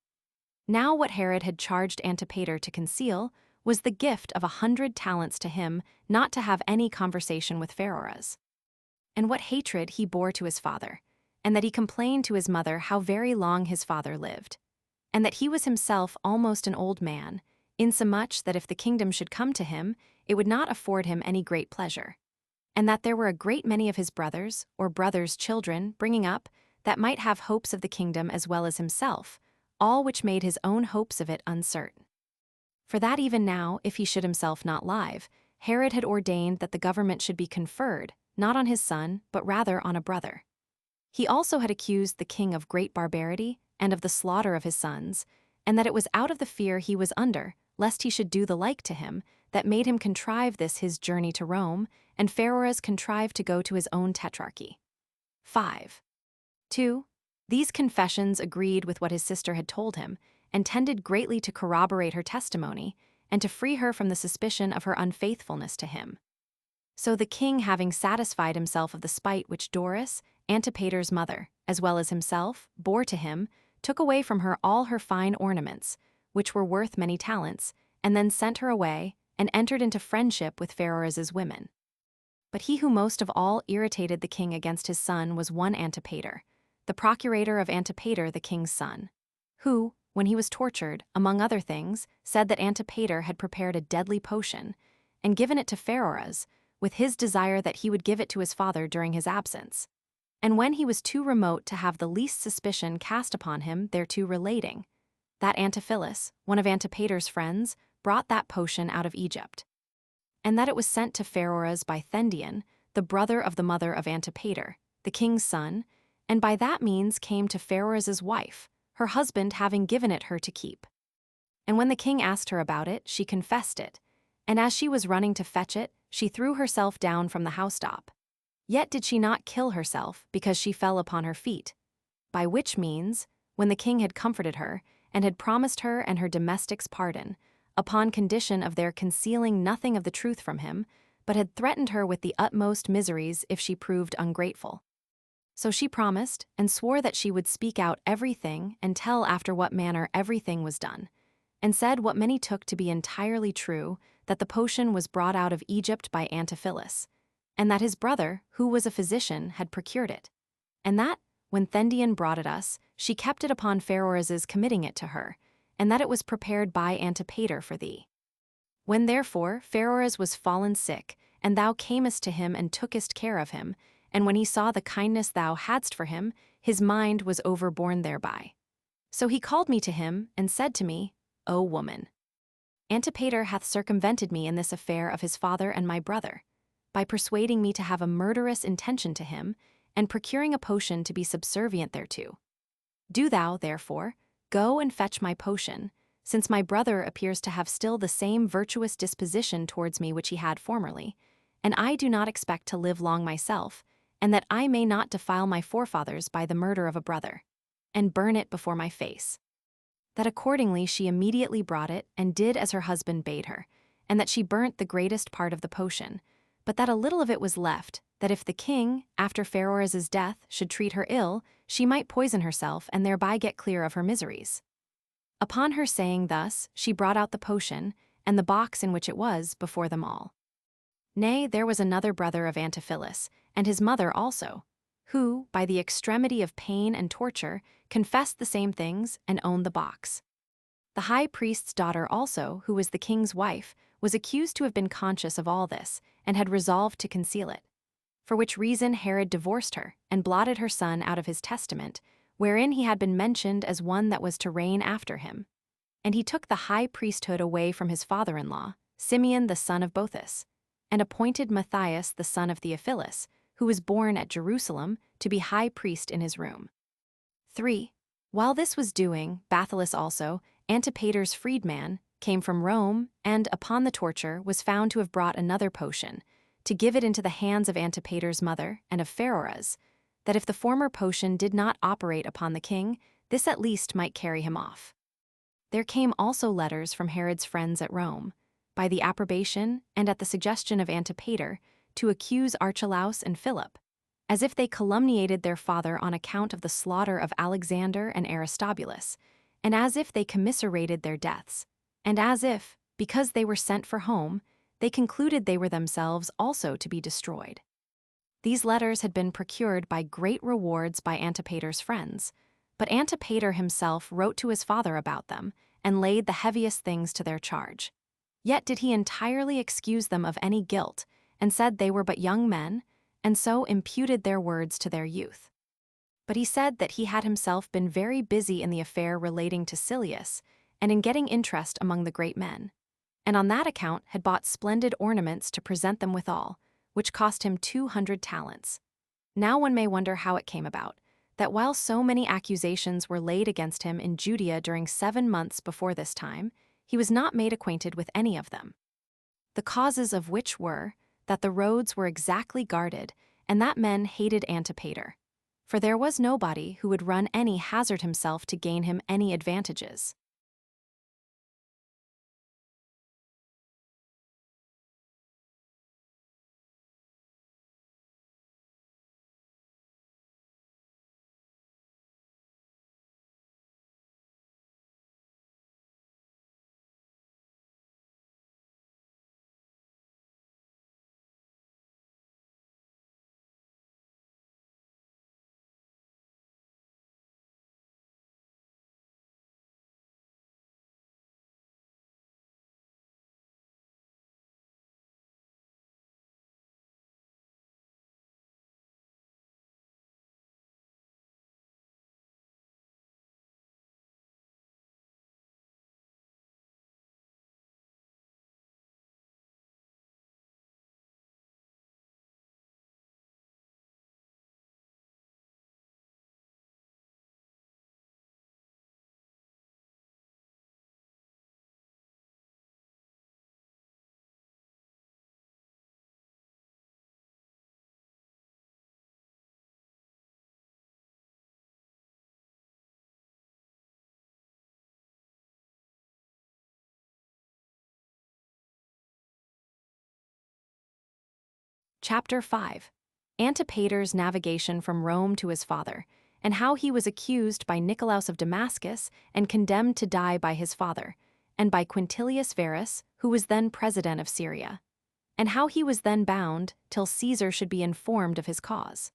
Now what Herod had charged Antipater to conceal was the gift of 100 talents to him not to have any conversation with Pharoah's. And what hatred he bore to his father, and that he complained to his mother how very long his father lived, and that he was himself almost an old man, insomuch that if the kingdom should come to him, it would not afford him any great pleasure, and that there were a great many of his brothers, or brothers' children, bringing up, that might have hopes of the kingdom as well as himself, all which made his own hopes of it uncertain. For that even now, if he should himself not live, Herod had ordained that the government should be conferred, not on his son, but rather on a brother. He also had accused the king of great barbarity, and of the slaughter of his sons, and that it was out of the fear he was under, lest he should do the like to him, that made him contrive this his journey to Rome, and Pharoah's contrived to go to his own tetrarchy. 5. 2. These confessions agreed with what his sister had told him, and tended greatly to corroborate her testimony, and to free her from the suspicion of her unfaithfulness to him. So the king, having satisfied himself of the spite which Doris, Antipater's mother, as well as himself, bore to him, took away from her all her fine ornaments, which were worth many talents, and then sent her away, and entered into friendship with Pharoah's women. But he who most of all irritated the king against his son was one Antipater, the procurator of Antipater the king's son, who, when he was tortured, among other things, said that Antipater had prepared a deadly potion, and given it to Pharoah's, with his desire that he would give it to his father during his absence, and when he was too remote to have the least suspicion cast upon him thereto relating, that Antiphilus, one of Antipater's friends, brought that potion out of Egypt, and that it was sent to Pharoah's by Thendion, the brother of the mother of Antipater, the king's son, and by that means came to Pharoah's wife, her husband having given it her to keep. And when the king asked her about it, she confessed it, and as she was running to fetch it, she threw herself down from the housetop. Yet did she not kill herself, because she fell upon her feet, by which means, when the king had comforted her, and had promised her and her domestics pardon, upon condition of their concealing nothing of the truth from him, but had threatened her with the utmost miseries if she proved ungrateful. So she promised, and swore that she would speak out everything and tell after what manner everything was done, and said what many took to be entirely true, that the potion was brought out of Egypt by Antiphilus, and that his brother, who was a physician, had procured it, and that, when Thendion brought it us, she kept it upon Pharoah's committing it to her, and that it was prepared by Antipater for thee. When therefore Pharoah's was fallen sick, and thou camest to him and tookest care of him, and when he saw the kindness thou hadst for him, his mind was overborne thereby. So he called me to him, and said to me, O woman, Antipater hath circumvented me in this affair of his father and my brother, by persuading me to have a murderous intention to him, and procuring a potion to be subservient thereto. Do thou, therefore, go and fetch my potion, since my brother appears to have still the same virtuous disposition towards me which he had formerly, and I do not expect to live long myself, and that I may not defile my forefathers by the murder of a brother, and burn it before my face. That accordingly she immediately brought it, and did as her husband bade her, and that she burnt the greatest part of the potion, but that a little of it was left, that if the king, after Pheroras's death, should treat her ill, she might poison herself and thereby get clear of her miseries. Upon her saying thus, she brought out the potion, and the box in which it was, before them all. Nay, there was another brother of Antiphilus, and his mother also, who, by the extremity of pain and torture, confessed the same things and owned the box. The high priest's daughter also, who was the king's wife, was accused to have been conscious of all this, and had resolved to conceal it. For which reason Herod divorced her, and blotted her son out of his testament, wherein he had been mentioned as one that was to reign after him. And he took the high priesthood away from his father-in-law, Simeon the son of Boethus, and appointed Matthias the son of Theophilus, who was born at Jerusalem, to be high priest in his room. 3. While this was doing, Bathyllus also, Antipater's freedman, came from Rome, and, upon the torture, was found to have brought another potion, to give it into the hands of Antipater's mother and of Pheroras, that if the former potion did not operate upon the king, this at least might carry him off. There came also letters from Herod's friends at Rome, by the approbation and at the suggestion of Antipater, to accuse Archelaus and Philip, as if they calumniated their father on account of the slaughter of Alexander and Aristobulus, and as if they commiserated their deaths, and as if, because they were sent for home, they concluded they were themselves also to be destroyed. These letters had been procured by great rewards by Antipater's friends, but Antipater himself wrote to his father about them, and laid the heaviest things to their charge. Yet did he entirely excuse them of any guilt, and said they were but young men, and so imputed their words to their youth. But he said that he had himself been very busy in the affair relating to Silius, and in getting interest among the great men, and on that account had bought splendid ornaments to present them withal, which cost him 200 talents. Now one may wonder how it came about, that while so many accusations were laid against him in Judea during 7 months before this time, he was not made acquainted with any of them. The causes of which were, that the roads were exactly guarded, and that men hated Antipater. For there was nobody who would run any hazard himself to gain him any advantages. Chapter 5. Antipater's navigation from Rome to his father, and how he was accused by Nicolaus of Damascus and condemned to die by his father, and by Quintilius Varus, who was then president of Syria, and how he was then bound till Caesar should be informed of his cause.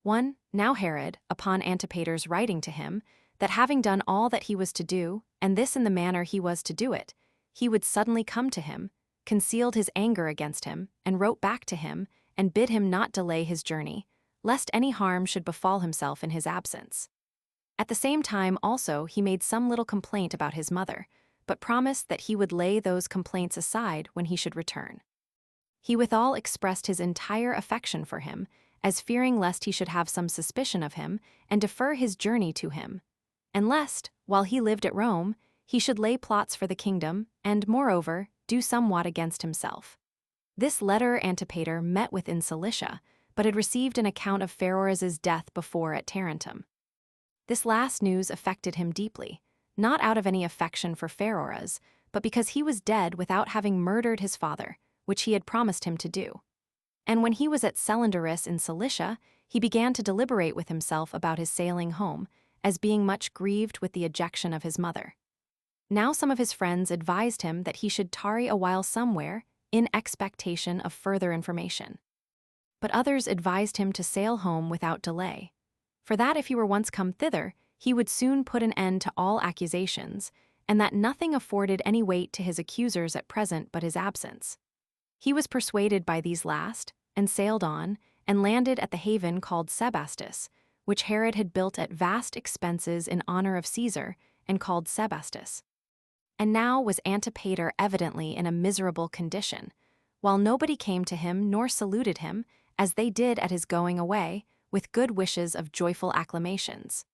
1. Now Herod, upon Antipater's writing to him, that having done all that he was to do, and this in the manner he was to do it, he would suddenly come to him, concealed his anger against him, and wrote back to him, and bid him not delay his journey, lest any harm should befall himself in his absence. At the same time also he made some little complaint about his mother, but promised that he would lay those complaints aside when he should return. He withal expressed his entire affection for him, as fearing lest he should have some suspicion of him and defer his journey to him, and lest, while he lived at Rome, he should lay plots for the kingdom and, moreover, do somewhat against himself. This letter Antipater met with in Cilicia, but had received an account of Pheroras's death before at Tarentum. This last news affected him deeply, not out of any affection for Pheroras, but because he was dead without having murdered his father, which he had promised him to do. And when he was at Celenderis in Cilicia, he began to deliberate with himself about his sailing home, as being much grieved with the ejection of his mother. Now some of his friends advised him that he should tarry a while somewhere, in expectation of further information. But others advised him to sail home without delay, for that if he were once come thither, he would soon put an end to all accusations, and that nothing afforded any weight to his accusers at present but his absence. He was persuaded by these last, and sailed on, and landed at the haven called Sebastus, which Herod had built at vast expenses in honor of Caesar, and called Sebastus. And now was Antipater evidently in a miserable condition, while nobody came to him nor saluted him, as they did at his going away, with good wishes of joyful acclamations.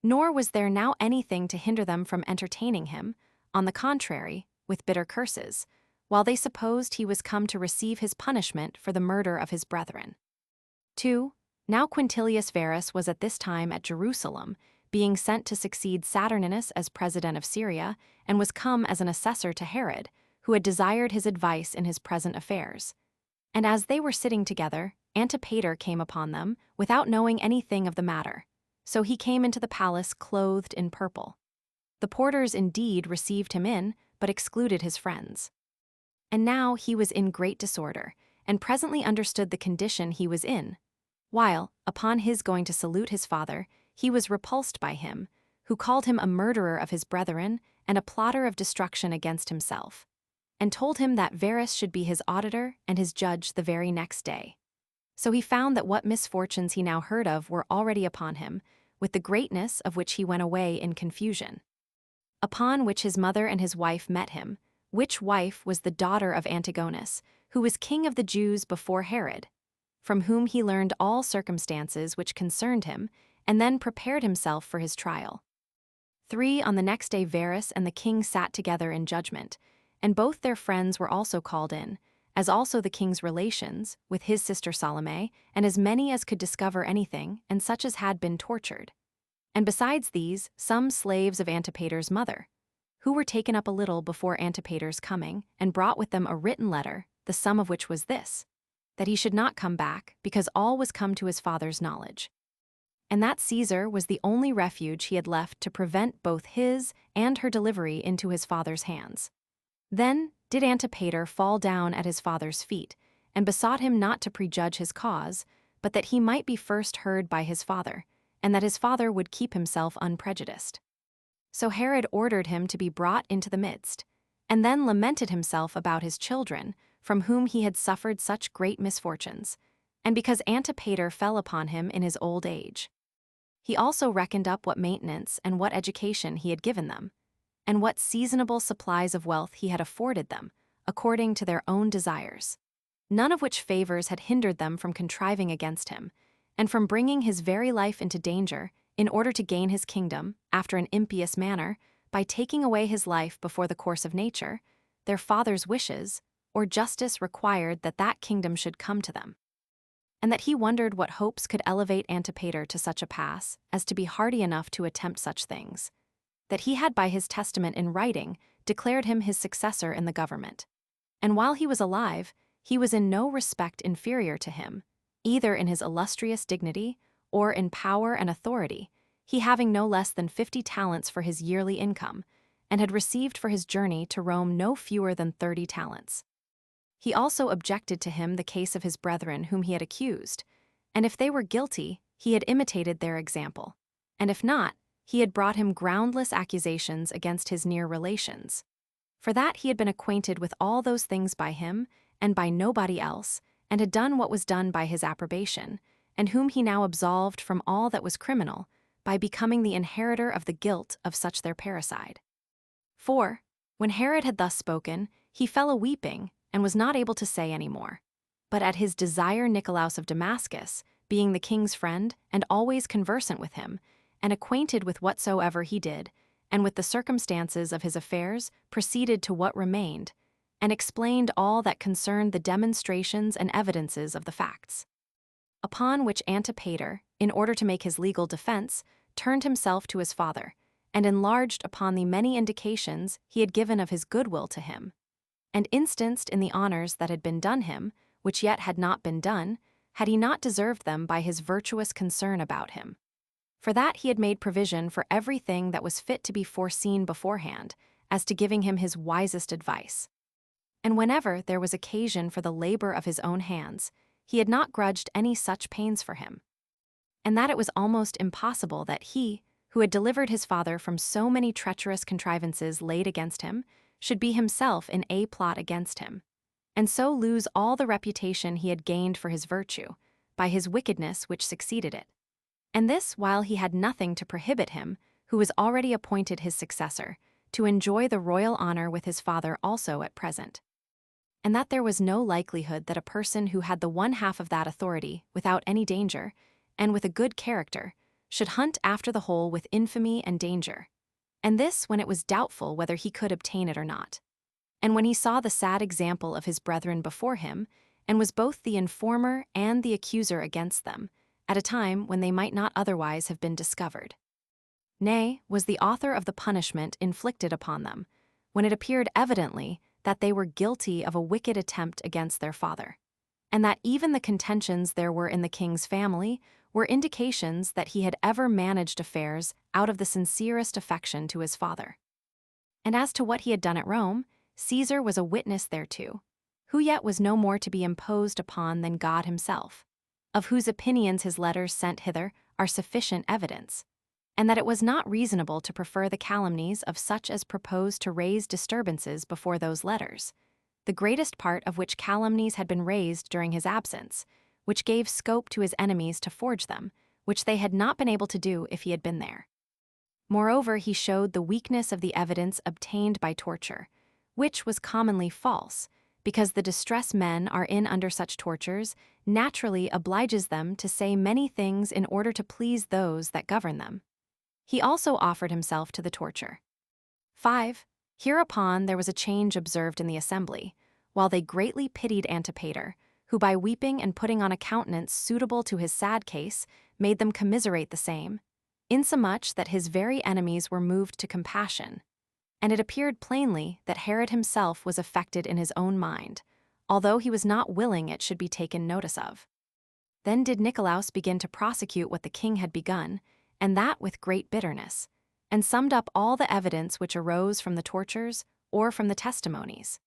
Nor was there now anything to hinder them from entertaining him, on the contrary, with bitter curses, while they supposed he was come to receive his punishment for the murder of his brethren. 2. Now Quintilius Varus was at this time at Jerusalem, being sent to succeed Saturninus as president of Syria, and was come as an assessor to Herod, who had desired his advice in his present affairs. And as they were sitting together, Antipater came upon them, without knowing anything of the matter. So he came into the palace clothed in purple. The porters indeed received him in, but excluded his friends. And now he was in great disorder, and presently understood the condition he was in, while, upon his going to salute his father, he was repulsed by him, who called him a murderer of his brethren and a plotter of destruction against himself, and told him that Varus should be his auditor and his judge the very next day. So he found that what misfortunes he now heard of were already upon him, with the greatness of which he went away in confusion. Upon which his mother and his wife met him, which wife was the daughter of Antigonus, who was king of the Jews before Herod, from whom he learned all circumstances which concerned him, and then prepared himself for his trial. 3. On the next day Varus and the king sat together in judgment, and both their friends were also called in, as also the king's relations, with his sister Salome, and as many as could discover anything, and such as had been tortured. And besides these, some slaves of Antipater's mother, who were taken up a little before Antipater's coming, and brought with them a written letter, the sum of which was this, that he should not come back, because all was come to his father's knowledge, and that Caesar was the only refuge he had left to prevent both his and her delivery into his father's hands. Then did Antipater fall down at his father's feet, and besought him not to prejudge his cause, but that he might be first heard by his father, and that his father would keep himself unprejudiced. So Herod ordered him to be brought into the midst, and then lamented himself about his children, from whom he had suffered such great misfortunes, and because Antipater fell upon him in his old age. He also reckoned up what maintenance and what education he had given them, and what seasonable supplies of wealth he had afforded them, according to their own desires, none of which favors had hindered them from contriving against him, and from bringing his very life into danger, in order to gain his kingdom, after an impious manner, by taking away his life before the course of nature, their father's wishes, or justice required that that kingdom should come to them. And that he wondered what hopes could elevate Antipater to such a pass as to be hardy enough to attempt such things, that he had by his testament in writing declared him his successor in the government. And while he was alive, he was in no respect inferior to him, either in his illustrious dignity or in power and authority, he having no less than 50 talents for his yearly income, and had received for his journey to Rome no fewer than 30 talents. He also objected to him the case of his brethren whom he had accused, and if they were guilty, he had imitated their example, and if not, he had brought him groundless accusations against his near relations. For that he had been acquainted with all those things by him, and by nobody else, and had done what was done by his approbation, and whom he now absolved from all that was criminal, by becoming the inheritor of the guilt of such their parricide. 4. When Herod had thus spoken, he fell a-weeping, and was not able to say any more. But at his desire Nicolaus of Damascus, being the king's friend, and always conversant with him, and acquainted with whatsoever he did, and with the circumstances of his affairs, proceeded to what remained, and explained all that concerned the demonstrations and evidences of the facts. Upon which Antipater, in order to make his legal defense, turned himself to his father, and enlarged upon the many indications he had given of his goodwill to him, and instanced in the honors that had been done him, which yet had not been done, had he not deserved them by his virtuous concern about him. For that he had made provision for everything that was fit to be foreseen beforehand, as to giving him his wisest advice. And whenever there was occasion for the labor of his own hands, he had not grudged any such pains for him. And that it was almost impossible that he, who had delivered his father from so many treacherous contrivances laid against him, should be himself in a plot against him, and so lose all the reputation he had gained for his virtue, by his wickedness which succeeded it. And this while he had nothing to prohibit him, who was already appointed his successor, to enjoy the royal honor with his father also at present. And that there was no likelihood that a person who had the one half of that authority, without any danger, and with a good character, should hunt after the whole with infamy and danger. And this when it was doubtful whether he could obtain it or not. And when he saw the sad example of his brethren before him, and was both the informer and the accuser against them, at a time when they might not otherwise have been discovered. Nay, was the author of the punishment inflicted upon them, when it appeared evidently that they were guilty of a wicked attempt against their father, and that even the contentions there were in the king's family were indications that he had ever managed affairs out of the sincerest affection to his father. And as to what he had done at Rome, Caesar was a witness thereto, who yet was no more to be imposed upon than God himself, of whose opinions his letters sent hither are sufficient evidence, and that it was not reasonable to prefer the calumnies of such as proposed to raise disturbances before those letters, the greatest part of which calumnies had been raised during his absence, which gave scope to his enemies to forge them, which they had not been able to do if he had been there. Moreover, he showed the weakness of the evidence obtained by torture, which was commonly false, because the distress men are in under such tortures naturally obliges them to say many things in order to please those that govern them. He also offered himself to the torture. 5. Hereupon there was a change observed in the assembly, while they greatly pitied Antipater, who by weeping and putting on a countenance suitable to his sad case made them commiserate the same, insomuch that his very enemies were moved to compassion. And it appeared plainly that Herod himself was affected in his own mind, although he was not willing it should be taken notice of. Then did Nicolaus begin to prosecute what the king had begun, and that with great bitterness, and summed up all the evidence which arose from the tortures or from the testimonies.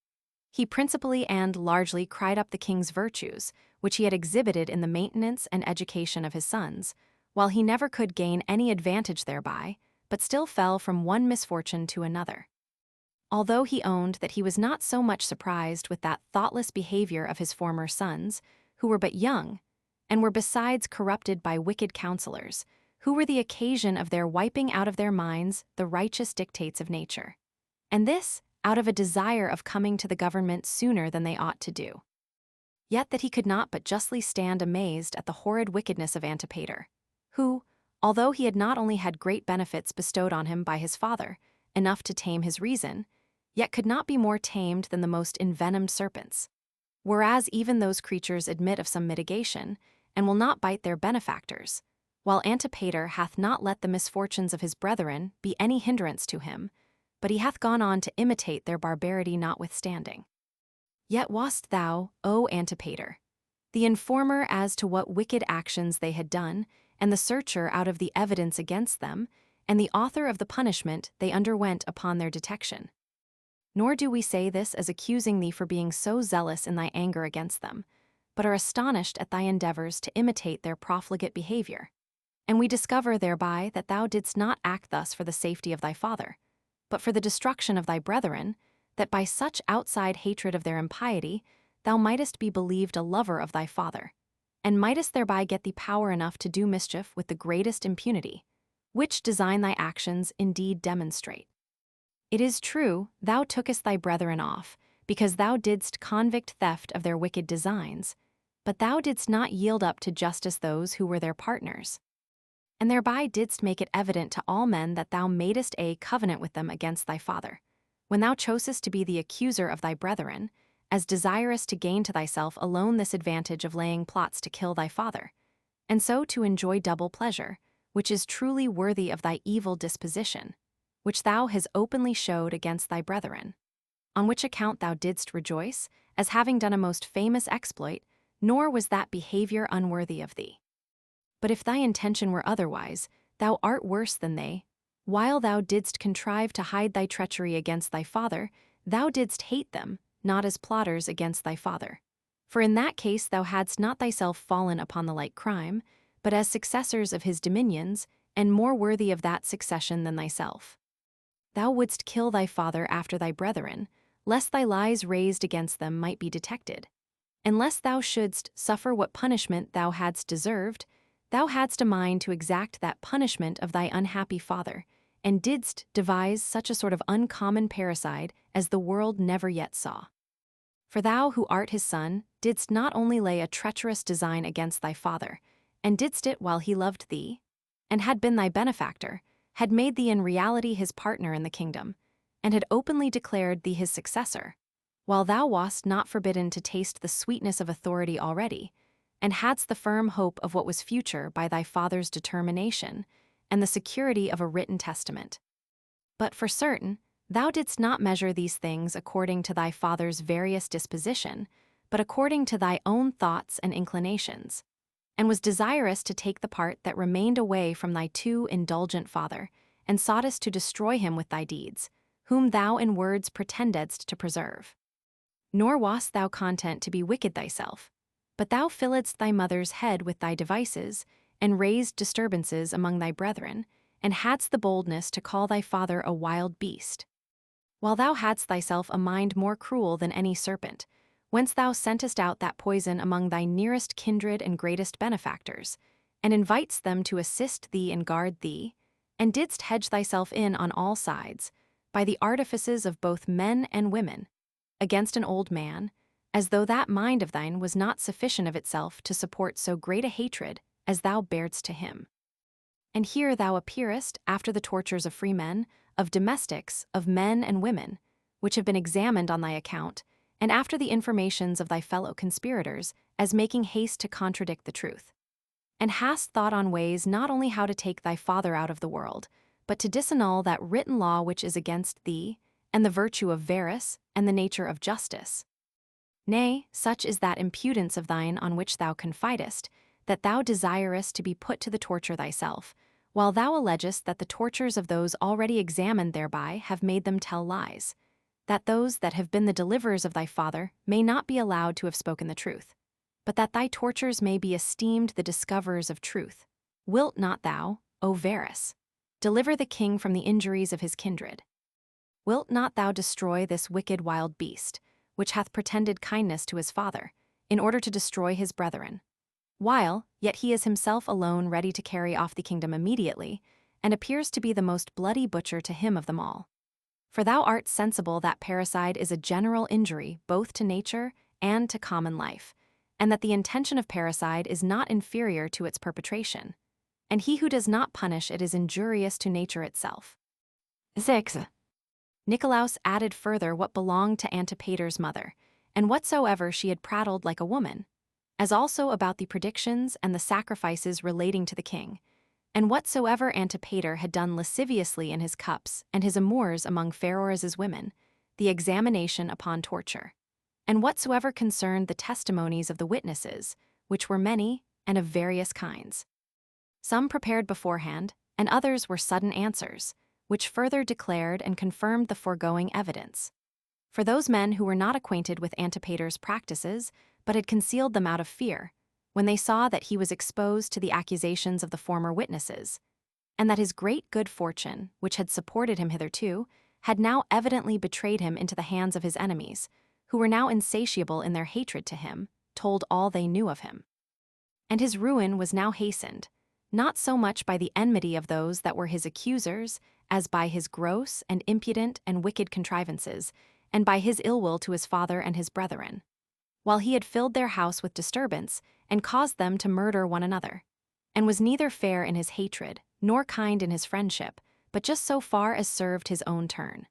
He principally and largely cried up the king's virtues, which he had exhibited in the maintenance and education of his sons, while he never could gain any advantage thereby, but still fell from one misfortune to another. Although he owned that he was not so much surprised with that thoughtless behavior of his former sons, who were but young, and were besides corrupted by wicked counselors, who were the occasion of their wiping out of their minds the righteous dictates of nature, and this out of a desire of coming to the government sooner than they ought to do. Yet that he could not but justly stand amazed at the horrid wickedness of Antipater, who, although he had not only had great benefits bestowed on him by his father, enough to tame his reason, yet could not be more tamed than the most envenomed serpents, whereas even those creatures admit of some mitigation, and will not bite their benefactors, while Antipater hath not let the misfortunes of his brethren be any hindrance to him, but he hath gone on to imitate their barbarity notwithstanding. Yet wast thou, O Antipater, the informer as to what wicked actions they had done, and the searcher out of the evidence against them, and the author of the punishment they underwent upon their detection. Nor do we say this as accusing thee for being so zealous in thy anger against them, but are astonished at thy endeavors to imitate their profligate behavior. And we discover thereby that thou didst not act thus for the safety of thy father, but for the destruction of thy brethren, that by such outside hatred of their impiety thou mightest be believed a lover of thy father, and mightest thereby get thee power enough to do mischief with the greatest impunity, which design thy actions indeed demonstrate. It is true, thou tookest thy brethren off, because thou didst convict theft of their wicked designs, but thou didst not yield up to justice those who were their partners. And thereby didst make it evident to all men that thou madest a covenant with them against thy father, when thou chosest to be the accuser of thy brethren, as desirous to gain to thyself alone this advantage of laying plots to kill thy father, and so to enjoy double pleasure, which is truly worthy of thy evil disposition, which thou hast openly showed against thy brethren. On which account thou didst rejoice, as having done a most famous exploit, nor was that behavior unworthy of thee. But if thy intention were otherwise, thou art worse than they. While thou didst contrive to hide thy treachery against thy father, thou didst hate them, not as plotters against thy father. For in that case thou hadst not thyself fallen upon the like crime, but as successors of his dominions, and more worthy of that succession than thyself. Thou wouldst kill thy father after thy brethren, lest thy lies raised against them might be detected. And lest thou shouldst suffer what punishment thou hadst deserved, thou hadst a mind to exact that punishment of thy unhappy father, and didst devise such a sort of uncommon parricide as the world never yet saw. For thou, who art his son, didst not only lay a treacherous design against thy father, and didst it while he loved thee, and had been thy benefactor, had made thee in reality his partner in the kingdom, and had openly declared thee his successor, while thou wast not forbidden to taste the sweetness of authority already, and hadst the firm hope of what was future by thy father's determination, and the security of a written testament. But for certain, thou didst not measure these things according to thy father's various disposition, but according to thy own thoughts and inclinations, and was desirous to take the part that remained away from thy too indulgent father, and soughtest to destroy him with thy deeds, whom thou in words pretendedst to preserve. Nor wast thou content to be wicked thyself, but thou filledst thy mother's head with thy devices, and raised disturbances among thy brethren, and hadst the boldness to call thy father a wild beast. While thou hadst thyself a mind more cruel than any serpent, whence thou sentest out that poison among thy nearest kindred and greatest benefactors, and invitest them to assist thee and guard thee, and didst hedge thyself in on all sides, by the artifices of both men and women, against an old man, as though that mind of thine was not sufficient of itself to support so great a hatred as thou baredst to him. And here thou appearest, after the tortures of free men, of domestics, of men and women, which have been examined on thy account, and after the informations of thy fellow conspirators, as making haste to contradict the truth. And hast thought on ways not only how to take thy father out of the world, but to disannul that written law which is against thee, and the virtue of Verus, and the nature of justice. Nay, such is that impudence of thine on which thou confidest, that thou desirest to be put to the torture thyself, while thou allegest that the tortures of those already examined thereby have made them tell lies, that those that have been the deliverers of thy father may not be allowed to have spoken the truth, but that thy tortures may be esteemed the discoverers of truth. Wilt not thou, O Verus, deliver the king from the injuries of his kindred? Wilt not thou destroy this wicked wild beast, which hath pretended kindness to his father, in order to destroy his brethren? While, yet he is himself alone ready to carry off the kingdom immediately, and appears to be the most bloody butcher to him of them all. For thou art sensible that parricide is a general injury both to nature and to common life, and that the intention of parricide is not inferior to its perpetration, and he who does not punish it is injurious to nature itself. 6. Nicolaus added further what belonged to Antipater's mother, and whatsoever she had prattled like a woman, as also about the predictions and the sacrifices relating to the king, and whatsoever Antipater had done lasciviously in his cups and his amours among Pharoras's women, the examination upon torture, and whatsoever concerned the testimonies of the witnesses, which were many and of various kinds. Some prepared beforehand, and others were sudden answers, which further declared and confirmed the foregoing evidence. For those men who were not acquainted with Antipater's practices, but had concealed them out of fear, when they saw that he was exposed to the accusations of the former witnesses, and that his great good fortune, which had supported him hitherto, had now evidently betrayed him into the hands of his enemies, who were now insatiable in their hatred to him, told all they knew of him. And his ruin was now hastened, not so much by the enmity of those that were his accusers, as by his gross and impudent and wicked contrivances, and by his ill will to his father and his brethren, while he had filled their house with disturbance, and caused them to murder one another, and was neither fair in his hatred, nor kind in his friendship, but just so far as served his own turn.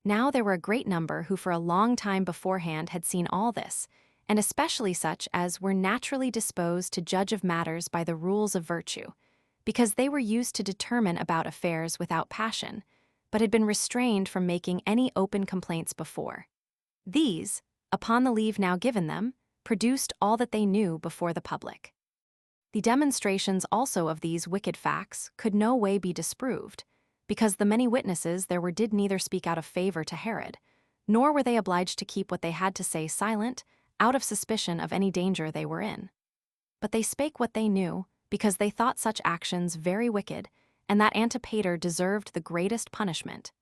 Now there were a great number who for a long time beforehand had seen all this, and especially such as were naturally disposed to judge of matters by the rules of virtue, because they were used to determine about affairs without passion, but had been restrained from making any open complaints before. These, upon the leave now given them, produced all that they knew before the public. The demonstrations also of these wicked facts could no way be disproved, because the many witnesses there were did neither speak out of favor to Herod, nor were they obliged to keep what they had to say silent, out of suspicion of any danger they were in. But they spake what they knew, because they thought such actions very wicked, and that Antipater deserved the greatest punishment,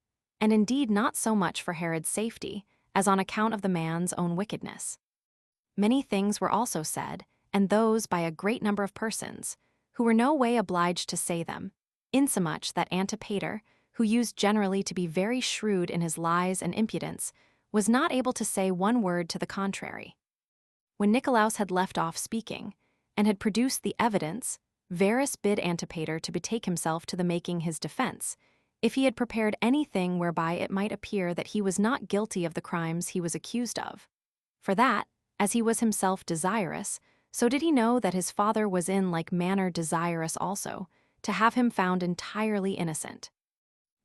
and indeed not so much for Herod's safety, as on account of the man's own wickedness. Many things were also said, and those by a great number of persons, who were no way obliged to say them, insomuch that Antipater, who used generally to be very shrewd in his lies and impudence, was not able to say one word to the contrary. When Nicolaus had left off speaking, and had produced the evidence, Verus bid Antipater to betake himself to the making his defense, if he had prepared anything whereby it might appear that he was not guilty of the crimes he was accused of. For that, as he was himself desirous, so did he know that his father was in like manner desirous also, to have him found entirely innocent.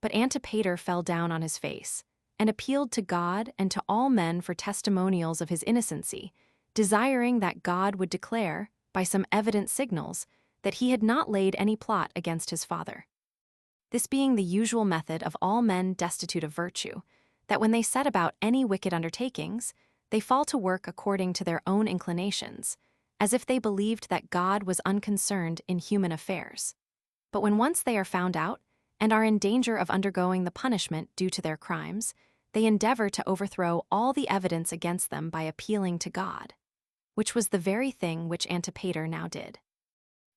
But Antipater fell down on his face, and appealed to God and to all men for testimonials of his innocency, desiring that God would declare, by some evident signals, that he had not laid any plot against his father. This being the usual method of all men destitute of virtue, that when they set about any wicked undertakings, they fall to work according to their own inclinations, as if they believed that God was unconcerned in human affairs. But when once they are found out, and are in danger of undergoing the punishment due to their crimes, they endeavor to overthrow all the evidence against them by appealing to God, which was the very thing which Antipater now did.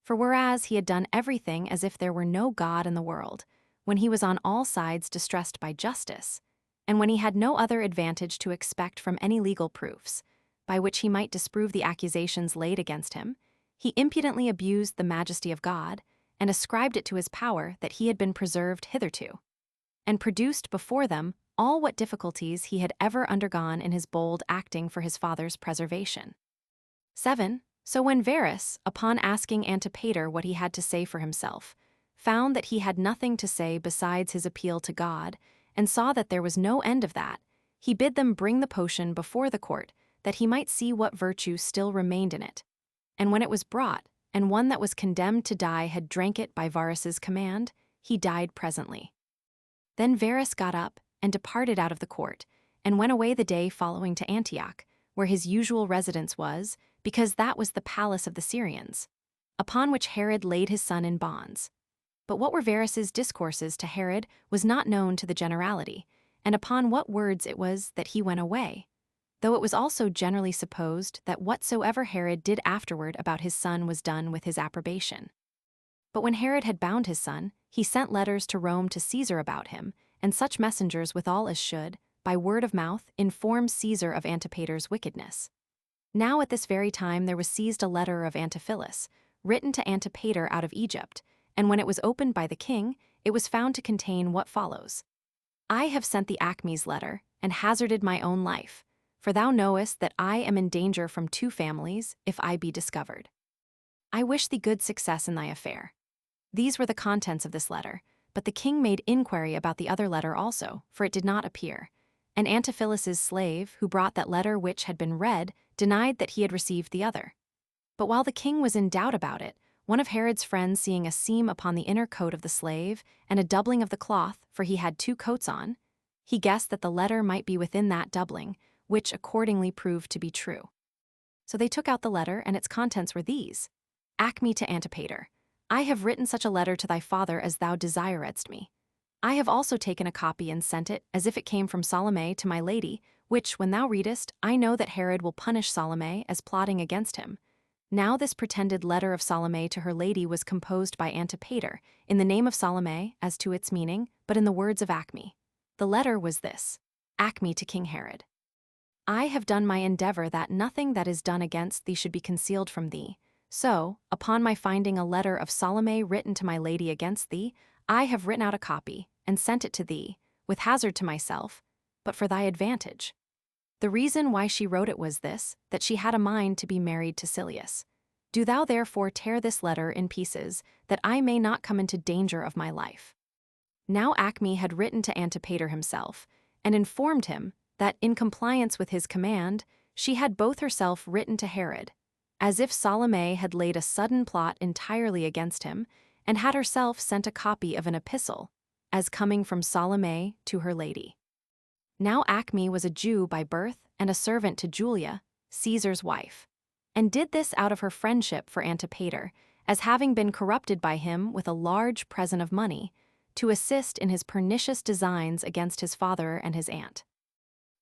For whereas he had done everything as if there were no God in the world, when he was on all sides distressed by justice, and when he had no other advantage to expect from any legal proofs, by which he might disprove the accusations laid against him, he impudently abused the majesty of God, and ascribed it to his power that he had been preserved hitherto, and produced before them all what difficulties he had ever undergone in his bold acting for his father's preservation. 7. So when Verus, upon asking Antipater what he had to say for himself, found that he had nothing to say besides his appeal to God, and saw that there was no end of that, he bid them bring the potion before the court, that he might see what virtue still remained in it. And when it was brought, and one that was condemned to die had drank it by Varus's command, he died presently. Then Verus got up and departed out of the court, and went away the day following to Antioch, where his usual residence was, because that was the palace of the Syrians, upon which Herod laid his son in bonds. But what were Verus's discourses to Herod was not known to the generality, and upon what words it was that he went away, though it was also generally supposed that whatsoever Herod did afterward about his son was done with his approbation. But when Herod had bound his son, he sent letters to Rome to Caesar about him, and such messengers withal as should, by word of mouth, inform Caesar of Antipater's wickedness. Now at this very time there was seized a letter of Antiphilus, written to Antipater out of Egypt, and when it was opened by the king, it was found to contain what follows. I have sent the Acme's letter, and hazarded my own life, for thou knowest that I am in danger from 2 families, if I be discovered. I wish thee good success in thy affair. These were the contents of this letter, but the king made inquiry about the other letter also, for it did not appear. And Antiphilus's slave, who brought that letter which had been read, denied that he had received the other. But while the king was in doubt about it, one of Herod's friends, seeing a seam upon the inner coat of the slave, and a doubling of the cloth, for he had 2 coats on, he guessed that the letter might be within that doubling, which accordingly proved to be true. So they took out the letter, and its contents were these. Acme to Antipater. I have written such a letter to thy father as thou desiredst me. I have also taken a copy and sent it, as if it came from Salome to my lady, which, when thou readest, I know that Herod will punish Salome as plotting against him. Now this pretended letter of Salome to her lady was composed by Antipater, in the name of Salome as to its meaning, but in the words of Acme. The letter was this: Acme to King Herod. I have done my endeavor that nothing that is done against thee should be concealed from thee. So, upon my finding a letter of Salome written to my lady against thee, I have written out a copy, and sent it to thee, with hazard to myself, but for thy advantage. The reason why she wrote it was this, that she had a mind to be married to Silius. Do thou therefore tear this letter in pieces, that I may not come into danger of my life. Now Acme had written to Antipater himself, and informed him that, in compliance with his command, she had both herself written to Herod, as if Salome had laid a sudden plot entirely against him, and had herself sent a copy of an epistle, as coming from Salome to her lady. Now Acme was a Jew by birth and a servant to Julia, Caesar's wife, and did this out of her friendship for Antipater, as having been corrupted by him with a large present of money, to assist in his pernicious designs against his father and his aunt.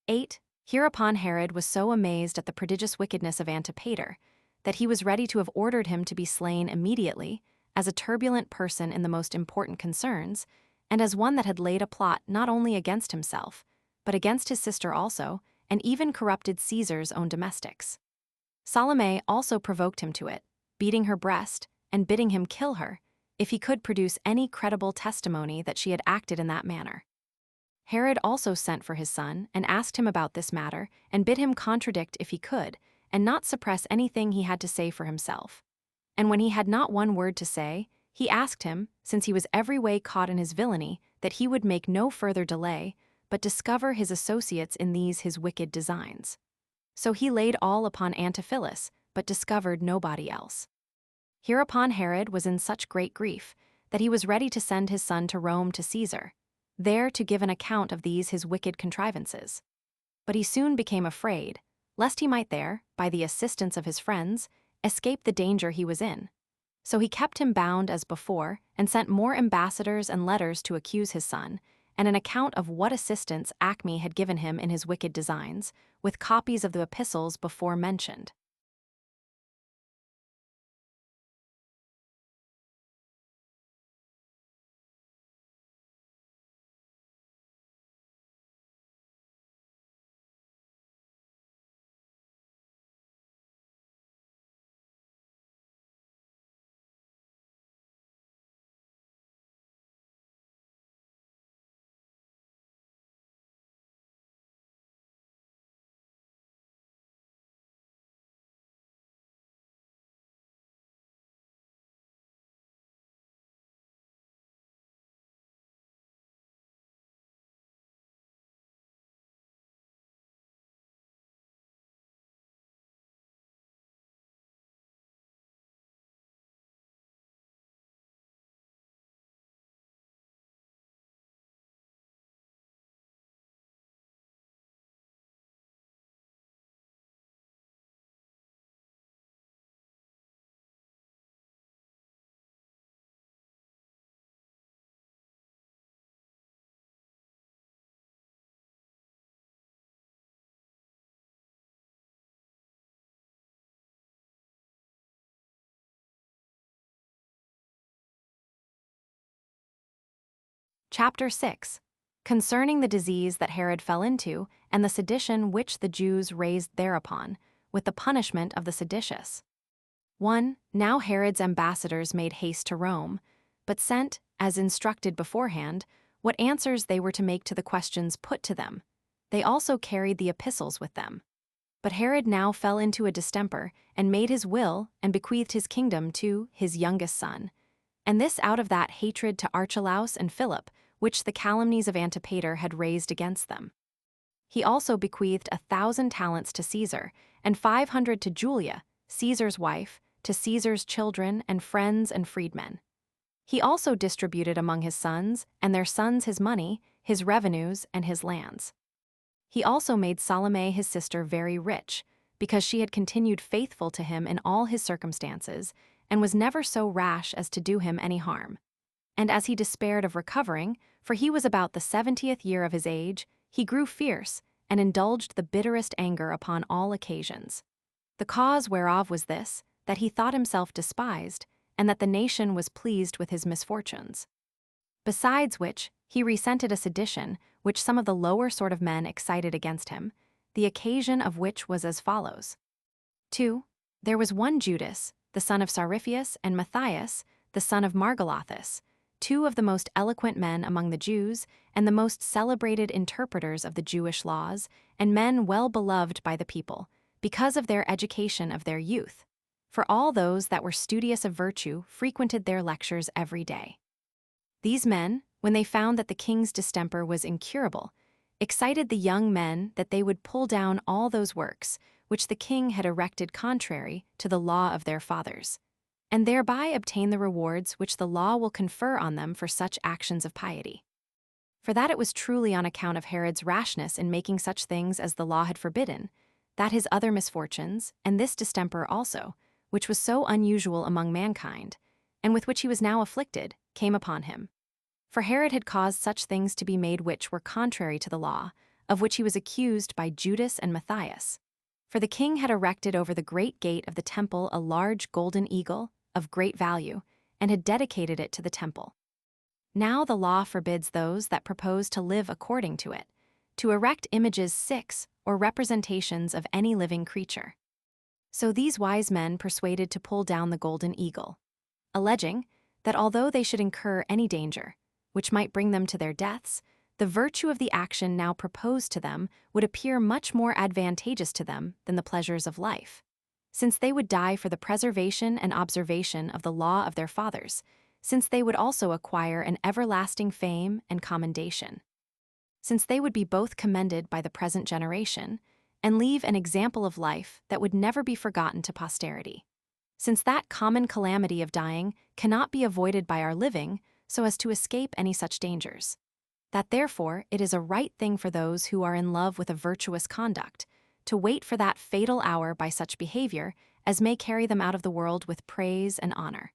8. Hereupon Herod was so amazed at the prodigious wickedness of Antipater, that he was ready to have ordered him to be slain immediately, as a turbulent person in the most important concerns, and as one that had laid a plot not only against himself, but against his sister also, and even corrupted Caesar's own domestics. Salome also provoked him to it, beating her breast, and bidding him kill her, if he could produce any credible testimony that she had acted in that manner. Herod also sent for his son, and asked him about this matter, and bid him contradict if he could, and not suppress anything he had to say for himself. And when he had not one word to say, he asked him, since he was every way caught in his villainy, that he would make no further delay, but discover his associates in these his wicked designs. So he laid all upon Antiphilus, but discovered nobody else. Hereupon Herod was in such great grief, that he was ready to send his son to Rome to Caesar, there to give an account of these his wicked contrivances. But he soon became afraid, lest he might there, by the assistance of his friends, escape the danger he was in. So he kept him bound as before, and sent more ambassadors and letters to accuse his son, and an account of what assistance Acme had given him in his wicked designs, with copies of the epistles before mentioned. Chapter 6. Concerning the disease that Herod fell into, and the sedition which the Jews raised thereupon, with the punishment of the seditious. 1. Now Herod's ambassadors made haste to Rome, but sent, as instructed beforehand, what answers they were to make to the questions put to them. They also carried the epistles with them. But Herod now fell into a distemper, and made his will, and bequeathed his kingdom to his youngest son. And this out of that hatred to Archelaus and Philip, which the calumnies of Antipater had raised against them. He also bequeathed 1,000 talents to Caesar, and 500 to Julia, Caesar's wife, to Caesar's children and friends and freedmen. He also distributed among his sons, and their sons his money, his revenues, and his lands. He also made Salome his sister very rich, because she had continued faithful to him in all his circumstances, and was never so rash as to do him any harm. And as he despaired of recovering, for he was about the 70th year of his age, he grew fierce, and indulged the bitterest anger upon all occasions. The cause whereof was this, that he thought himself despised, and that the nation was pleased with his misfortunes. Besides which, he resented a sedition which some of the lower sort of men excited against him, the occasion of which was as follows. 2. There was one Judas, the son of Saryphius, and Matthias, the son of Margalathus, two of the most eloquent men among the Jews, and the most celebrated interpreters of the Jewish laws, and men well beloved by the people, because of their education of their youth. For all those that were studious of virtue frequented their lectures every day. These men, when they found that the king's distemper was incurable, excited the young men that they would pull down all those works which the king had erected contrary to the law of their fathers, and thereby obtain the rewards which the law will confer on them for such actions of piety. For that it was truly on account of Herod's rashness in making such things as the law had forbidden, that his other misfortunes, and this distemper also, which was so unusual among mankind, and with which he was now afflicted, came upon him. For Herod had caused such things to be made which were contrary to the law, of which he was accused by Judas and Matthias. For the king had erected over the great gate of the temple a large golden eagle, of great value, and had dedicated it to the temple. Now the law forbids those that propose to live according to it, to erect images 6 or representations of any living creature. So these wise men persuaded to pull down the golden eagle, alleging that although they should incur any danger, which might bring them to their deaths, the virtue of the action now proposed to them would appear much more advantageous to them than the pleasures of life, since they would die for the preservation and observation of the law of their fathers, since they would also acquire an everlasting fame and commendation, since they would be both commended by the present generation, and leave an example of life that would never be forgotten to posterity, since that common calamity of dying cannot be avoided by our living so as to escape any such dangers. That therefore it is a right thing for those who are in love with a virtuous conduct to wait for that fatal hour by such behavior as may carry them out of the world with praise and honor.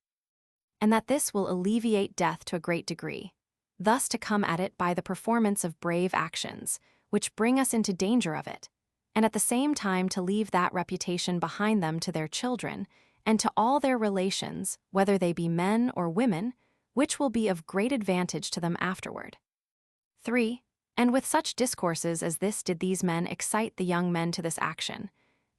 And that this will alleviate death to a great degree, thus to come at it by the performance of brave actions, which bring us into danger of it, and at the same time to leave that reputation behind them to their children, and to all their relations, whether they be men or women, which will be of great advantage to them afterward. 3. And with such discourses as this did these men excite the young men to this action,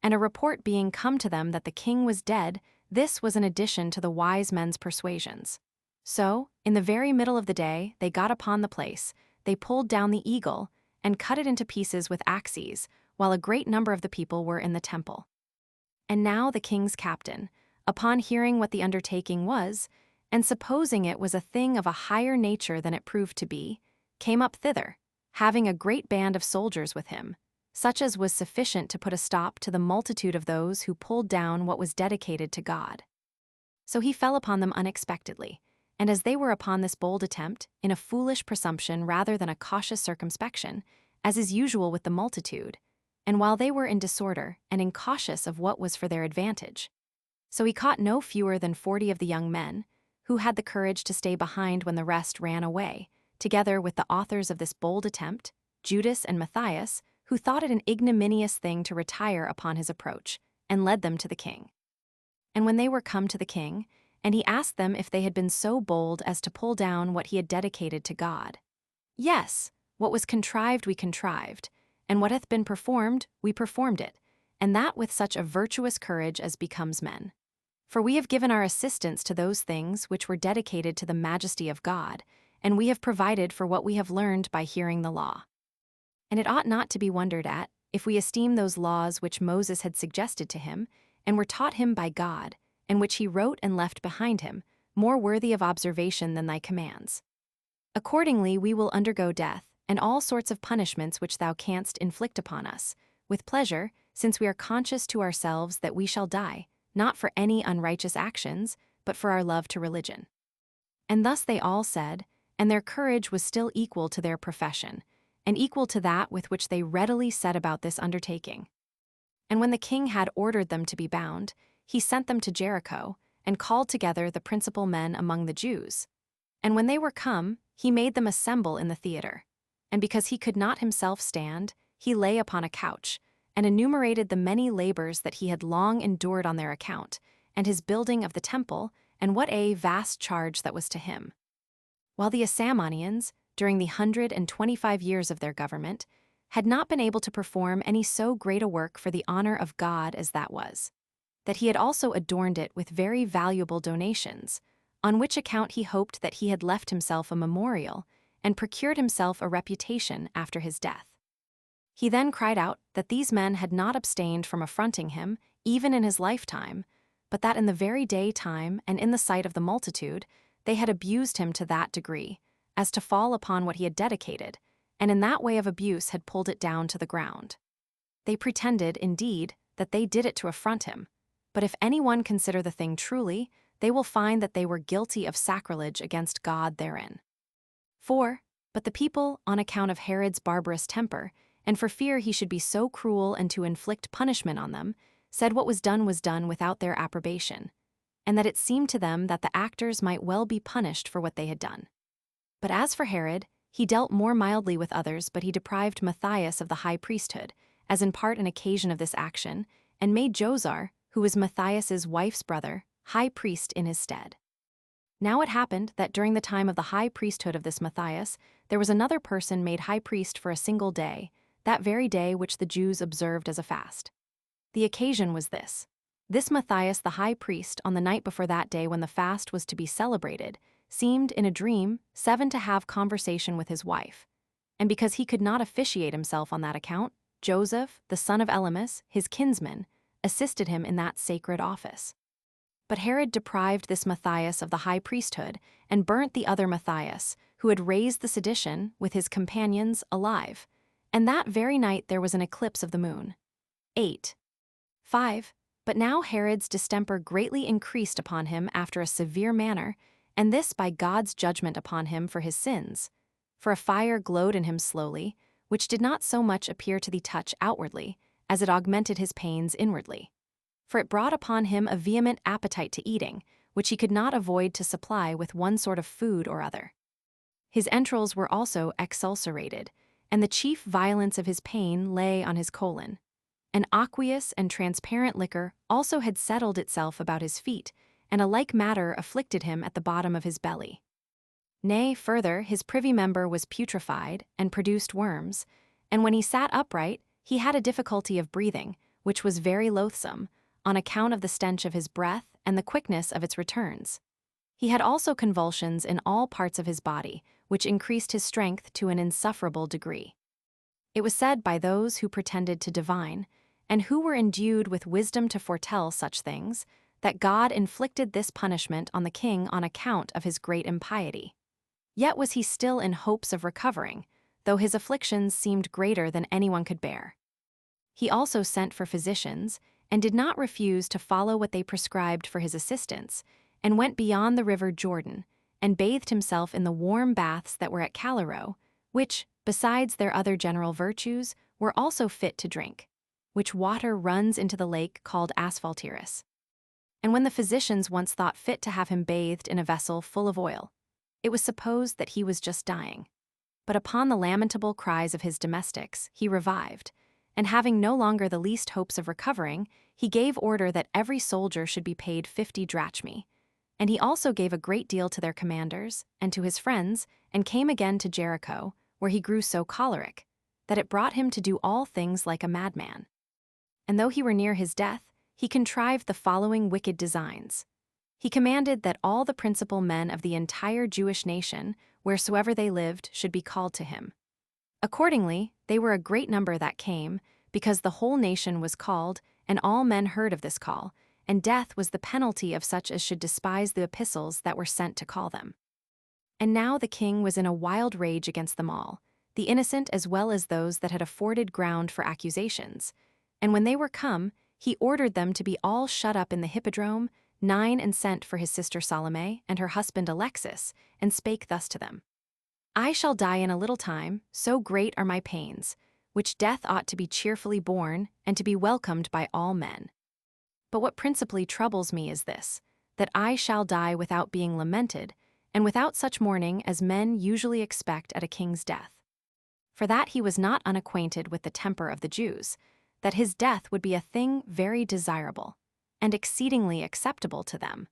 and a report being come to them that the king was dead, this was an addition to the wise men's persuasions. So, in the very middle of the day, they got upon the place, they pulled down the eagle, and cut it into pieces with axes, while a great number of the people were in the temple. And now the king's captain, upon hearing what the undertaking was, and supposing it was a thing of a higher nature than it proved to be, came up thither, having a great band of soldiers with him, such as was sufficient to put a stop to the multitude of those who pulled down what was dedicated to God. So he fell upon them unexpectedly, and as they were upon this bold attempt, in a foolish presumption rather than a cautious circumspection, as is usual with the multitude, and while they were in disorder and incautious of what was for their advantage. So he caught no fewer than 40 of the young men, who had the courage to stay behind when the rest ran away, together with the authors of this bold attempt, Judas and Matthias, who thought it an ignominious thing to retire upon his approach, and led them to the king. And when they were come to the king, and he asked them if they had been so bold as to pull down what he had dedicated to God. Yes, what was contrived we contrived, and what hath been performed we performed it, and that with such a virtuous courage as becomes men. For we have given our assistance to those things which were dedicated to the majesty of God, and we have provided for what we have learned by hearing the law. And it ought not to be wondered at, if we esteem those laws which Moses had suggested to him, and were taught him by God, and which he wrote and left behind him, more worthy of observation than thy commands. Accordingly we will undergo death, and all sorts of punishments which thou canst inflict upon us, with pleasure, since we are conscious to ourselves that we shall die, not for any unrighteous actions, but for our love to religion. And thus they all said, and their courage was still equal to their profession, and equal to that with which they readily set about this undertaking. And when the king had ordered them to be bound, he sent them to Jericho, and called together the principal men among the Jews. And when they were come, he made them assemble in the theater. And because he could not himself stand, he lay upon a couch, and enumerated the many labors that he had long endured on their account, and his building of the temple, and what a vast charge that was to him. While the Asamoneans, during the 125 years of their government, had not been able to perform any so great a work for the honor of God as that was, that he had also adorned it with very valuable donations, on which account he hoped that he had left himself a memorial and procured himself a reputation after his death. He then cried out that these men had not abstained from affronting him, even in his lifetime, but that in the very daytime and in the sight of the multitude, they had abused him to that degree, as to fall upon what he had dedicated, and in that way of abuse had pulled it down to the ground. They pretended, indeed, that they did it to affront him, but if anyone consider the thing truly, they will find that they were guilty of sacrilege against God therein. 4. But the people, on account of Herod's barbarous temper, and for fear he should be so cruel and to inflict punishment on them, said what was done without their approbation, and that it seemed to them that the actors might well be punished for what they had done. But as for Herod, he dealt more mildly with others, but he deprived Matthias of the high priesthood, as in part an occasion of this action, and made Josar, who was Matthias's wife's brother, high priest in his stead. Now it happened that during the time of the high priesthood of this Matthias, there was another person made high priest for a single day, that very day which the Jews observed as a fast. The occasion was this. This Matthias the high priest, on the night before that day when the fast was to be celebrated, seemed in a dream to have conversation with his wife. And because he could not officiate himself on that account, Joseph, the son of Elymas, his kinsman, assisted him in that sacred office. But Herod deprived this Matthias of the high priesthood and burnt the other Matthias, who had raised the sedition, with his companions, alive. And that very night there was an eclipse of the moon. 8. 5. But now Herod's distemper greatly increased upon him after a severe manner, and this by God's judgment upon him for his sins. For a fire glowed in him slowly, which did not so much appear to the touch outwardly, as it augmented his pains inwardly. For it brought upon him a vehement appetite to eating, which he could not avoid to supply with one sort of food or other. His entrails were also exulcerated, and the chief violence of his pain lay on his colon. An aqueous and transparent liquor also had settled itself about his feet, and a like matter afflicted him at the bottom of his belly. Nay, further, his privy member was putrefied and produced worms, and when he sat upright, he had a difficulty of breathing, which was very loathsome, on account of the stench of his breath and the quickness of its returns. He had also convulsions in all parts of his body, which increased his strength to an insufferable degree. It was said by those who pretended to divine, and who were endued with wisdom to foretell such things, that God inflicted this punishment on the king on account of his great impiety. Yet was he still in hopes of recovering, though his afflictions seemed greater than anyone could bear. He also sent for physicians, and did not refuse to follow what they prescribed for his assistance, and went beyond the river Jordan, and bathed himself in the warm baths that were at Caliro, which, besides their other general virtues, were also fit to drink, which water runs into the lake called Asphaltiris. And when the physicians once thought fit to have him bathed in a vessel full of oil, it was supposed that he was just dying. But upon the lamentable cries of his domestics, he revived, and having no longer the least hopes of recovering, he gave order that every soldier should be paid 50 drachmae. And he also gave a great deal to their commanders and to his friends, and came again to Jericho, where he grew so choleric, that it brought him to do all things like a madman. And though he were near his death, he contrived the following wicked designs. He commanded that all the principal men of the entire Jewish nation, wheresoever they lived, should be called to him. Accordingly, they were a great number that came, because the whole nation was called, and all men heard of this call, and death was the penalty of such as should despise the epistles that were sent to call them. And now the king was in a wild rage against them all, the innocent as well as those that had afforded ground for accusations. And when they were come, he ordered them to be all shut up in the hippodrome, 9, and sent for his sister Salome and her husband Alexis, and spake thus to them: I shall die in a little time, so great are my pains, which death ought to be cheerfully borne, and to be welcomed by all men. But what principally troubles me is this, that I shall die without being lamented, and without such mourning as men usually expect at a king's death. For that he was not unacquainted with the temper of the Jews, that his death would be a thing very desirable, and exceedingly acceptable to them,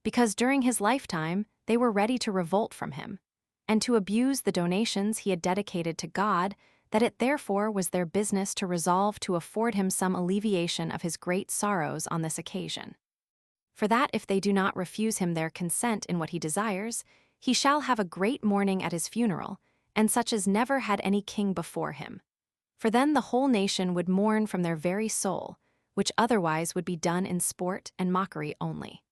because during his lifetime they were ready to revolt from him, and to abuse the donations he had dedicated to God, that it therefore was their business to resolve to afford him some alleviation of his great sorrows on this occasion. For that if they do not refuse him their consent in what he desires, he shall have a great mourning at his funeral, and such as never had any king before him. For then the whole nation would mourn from their very soul, which otherwise would be done in sport and mockery only.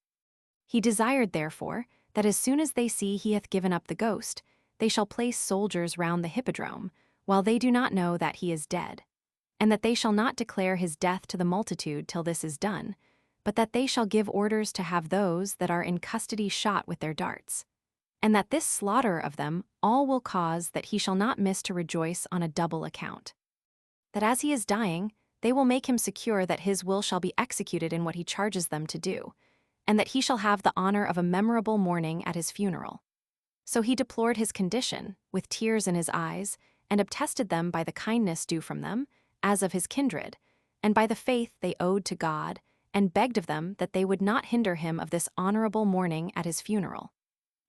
He desired, therefore, that as soon as they see he hath given up the ghost, they shall place soldiers round the hippodrome, while they do not know that he is dead, and that they shall not declare his death to the multitude till this is done, but that they shall give orders to have those that are in custody shot with their darts, and that this slaughter of them all will cause that he shall not miss to rejoice on a double account. That as he is dying, they will make him secure that his will shall be executed in what he charges them to do, and that he shall have the honor of a memorable mourning at his funeral. So he deplored his condition, with tears in his eyes, and attested them by the kindness due from them, as of his kindred, and by the faith they owed to God, and begged of them that they would not hinder him of this honorable mourning at his funeral.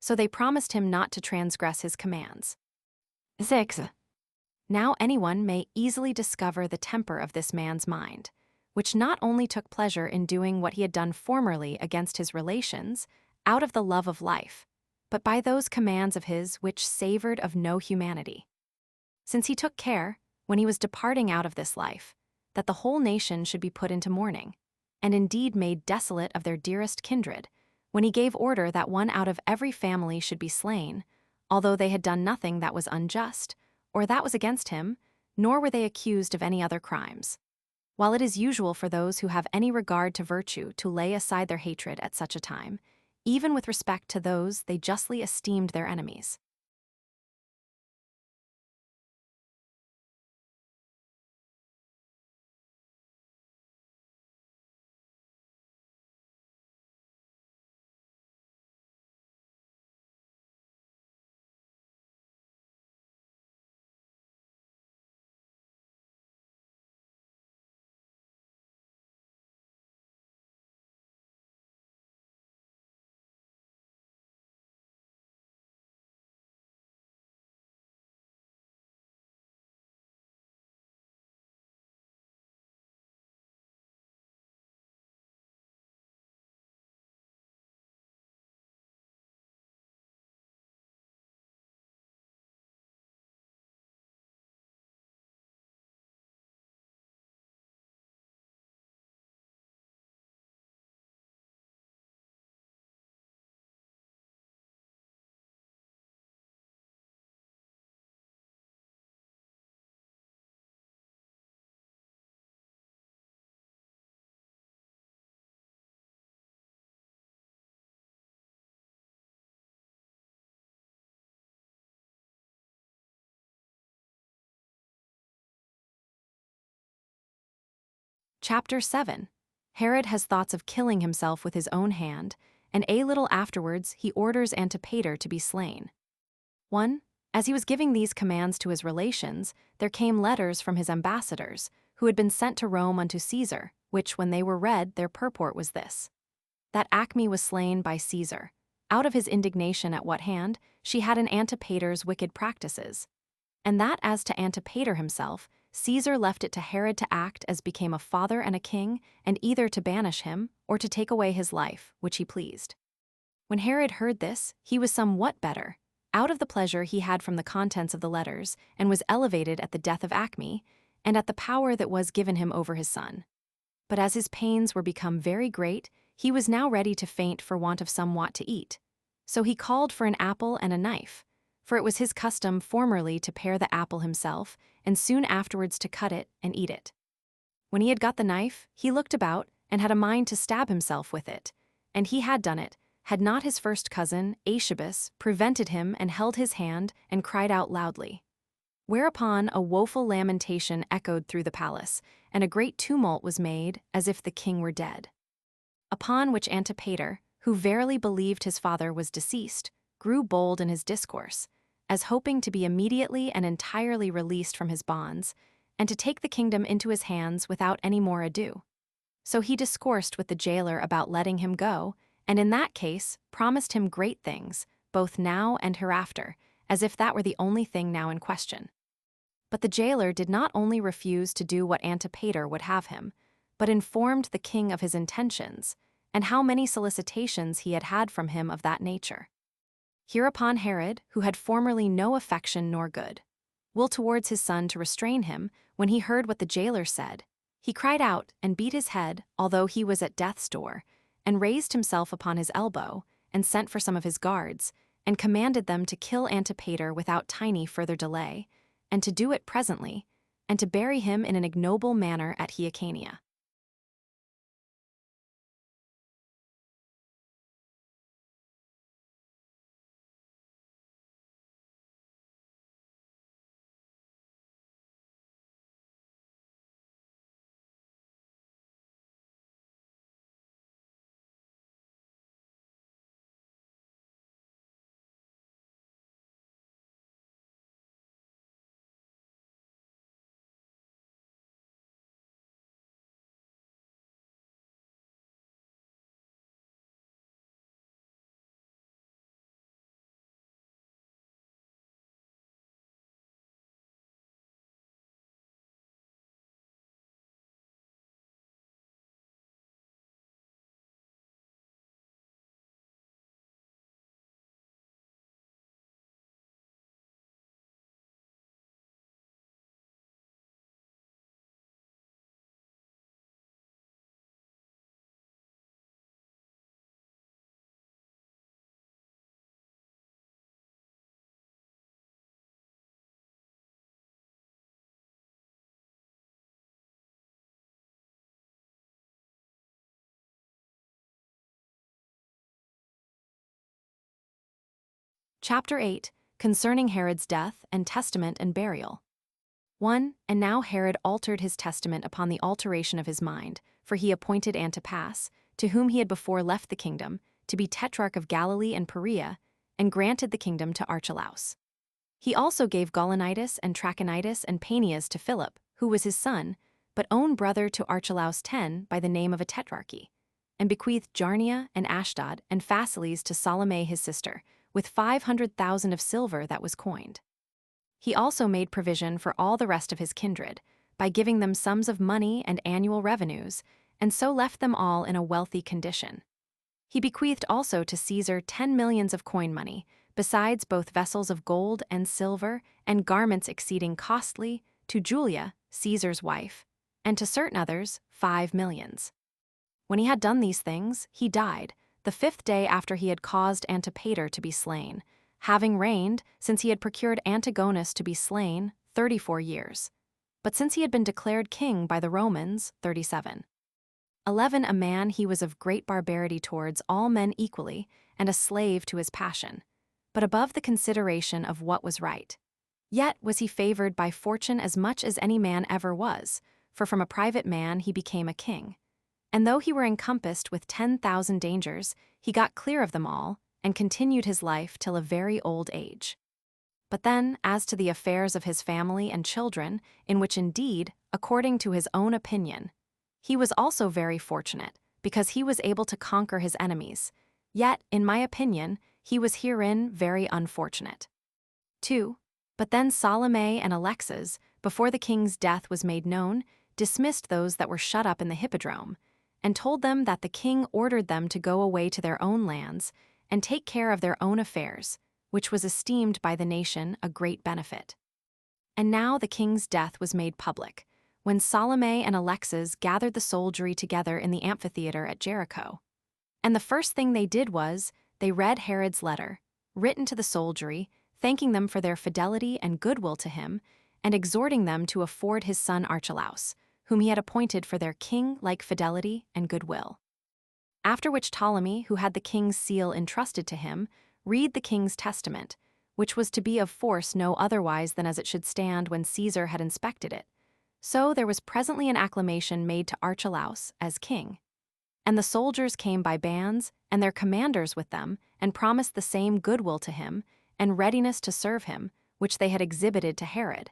So they promised him not to transgress his commands. 6. Now anyone may easily discover the temper of this man's mind, which not only took pleasure in doing what he had done formerly against his relations, out of the love of life, but by those commands of his which savored of no humanity. Since he took care, when he was departing out of this life, that the whole nation should be put into mourning, and indeed made desolate of their dearest kindred, when he gave order that one out of every family should be slain, although they had done nothing that was unjust, or that was against him, nor were they accused of any other crimes. While it is usual for those who have any regard to virtue to lay aside their hatred at such a time, even with respect to those they justly esteemed their enemies. Chapter 7. Herod has thoughts of killing himself with his own hand, and a little afterwards he orders Antipater to be slain. 1. As he was giving these commands to his relations, there came letters from his ambassadors, who had been sent to Rome unto Caesar, which, when they were read, their purport was this: that Acme was slain by Caesar, out of his indignation at what hand she had in Antipater's wicked practices, and that as to Antipater himself, Caesar left it to Herod to act as became a father and a king, and either to banish him, or to take away his life, which he pleased. When Herod heard this, he was somewhat better, out of the pleasure he had from the contents of the letters, and was elevated at the death of Acme, and at the power that was given him over his son. But as his pains were become very great, he was now ready to faint for want of somewhat to eat. So he called for an apple and a knife, for it was his custom formerly to pare the apple himself, and soon afterwards to cut it and eat it. When he had got the knife, he looked about, and had a mind to stab himself with it, and he had done it, had not his first cousin, Agabus, prevented him and held his hand, and cried out loudly. Whereupon a woeful lamentation echoed through the palace, and a great tumult was made, as if the king were dead. Upon which Antipater, who verily believed his father was deceased, grew bold in his discourse, as hoping to be immediately and entirely released from his bonds, and to take the kingdom into his hands without any more ado. So he discoursed with the jailer about letting him go, and in that case promised him great things, both now and hereafter, as if that were the only thing now in question. But the jailer did not only refuse to do what Antipater would have him, but informed the king of his intentions, and how many solicitations he had had from him of that nature. Hereupon Herod, who had formerly no affection nor good will towards his son to restrain him, when he heard what the jailer said, he cried out and beat his head, although he was at death's door, and raised himself upon his elbow, and sent for some of his guards, and commanded them to kill Antipater without tiny further delay, and to do it presently, and to bury him in an ignoble manner at Hyrcania. Chapter 8, Concerning Herod's Death and Testament and Burial. 1. And now Herod altered his testament upon the alteration of his mind, for he appointed Antipas, to whom he had before left the kingdom, to be tetrarch of Galilee and Perea, and granted the kingdom to Archelaus. He also gave Gaulonitis and Trachonitis and Paneas to Philip, who was his son, but own brother to Archelaus 10 by the name of a tetrarchy, and bequeathed Jarnia and Ashdod and Phasaelis to Salome his sister, with 500,000 of silver that was coined. He also made provision for all the rest of his kindred, by giving them sums of money and annual revenues, and so left them all in a wealthy condition. He bequeathed also to Caesar 10 millions of coin money, besides both vessels of gold and silver, and garments exceeding costly, to Julia, Caesar's wife, and to certain others 5 millions. When he had done these things, he died, the 5th day after he had caused Antipater to be slain, having reigned, since he had procured Antigonus to be slain, 34 years. But since he had been declared king by the Romans, 37. 11. A man he was of great barbarity towards all men equally, and a slave to his passion, but above the consideration of what was right. Yet was he favored by fortune as much as any man ever was, for from a private man he became a king. And though he were encompassed with 10,000 dangers, he got clear of them all, and continued his life till a very old age. But then, as to the affairs of his family and children, in which indeed, according to his own opinion, he was also very fortunate, because he was able to conquer his enemies, yet, in my opinion, he was herein very unfortunate. 2. But then Salome and Alexas, before the king's death was made known, dismissed those that were shut up in the hippodrome, and told them that the king ordered them to go away to their own lands, and take care of their own affairs, which was esteemed by the nation a great benefit. And now the king's death was made public, when Salome and Alexas gathered the soldiery together in the amphitheater at Jericho. And the first thing they did was, they read Herod's letter, written to the soldiery, thanking them for their fidelity and goodwill to him, and exhorting them to afford his son Archelaus, whom he had appointed for their king-like fidelity and goodwill. After which Ptolemy, who had the king's seal entrusted to him, read the king's testament, which was to be of force no otherwise than as it should stand when Caesar had inspected it. So there was presently an acclamation made to Archelaus as king. And the soldiers came by bands, and their commanders with them, and promised the same goodwill to him, and readiness to serve him, which they had exhibited to Herod.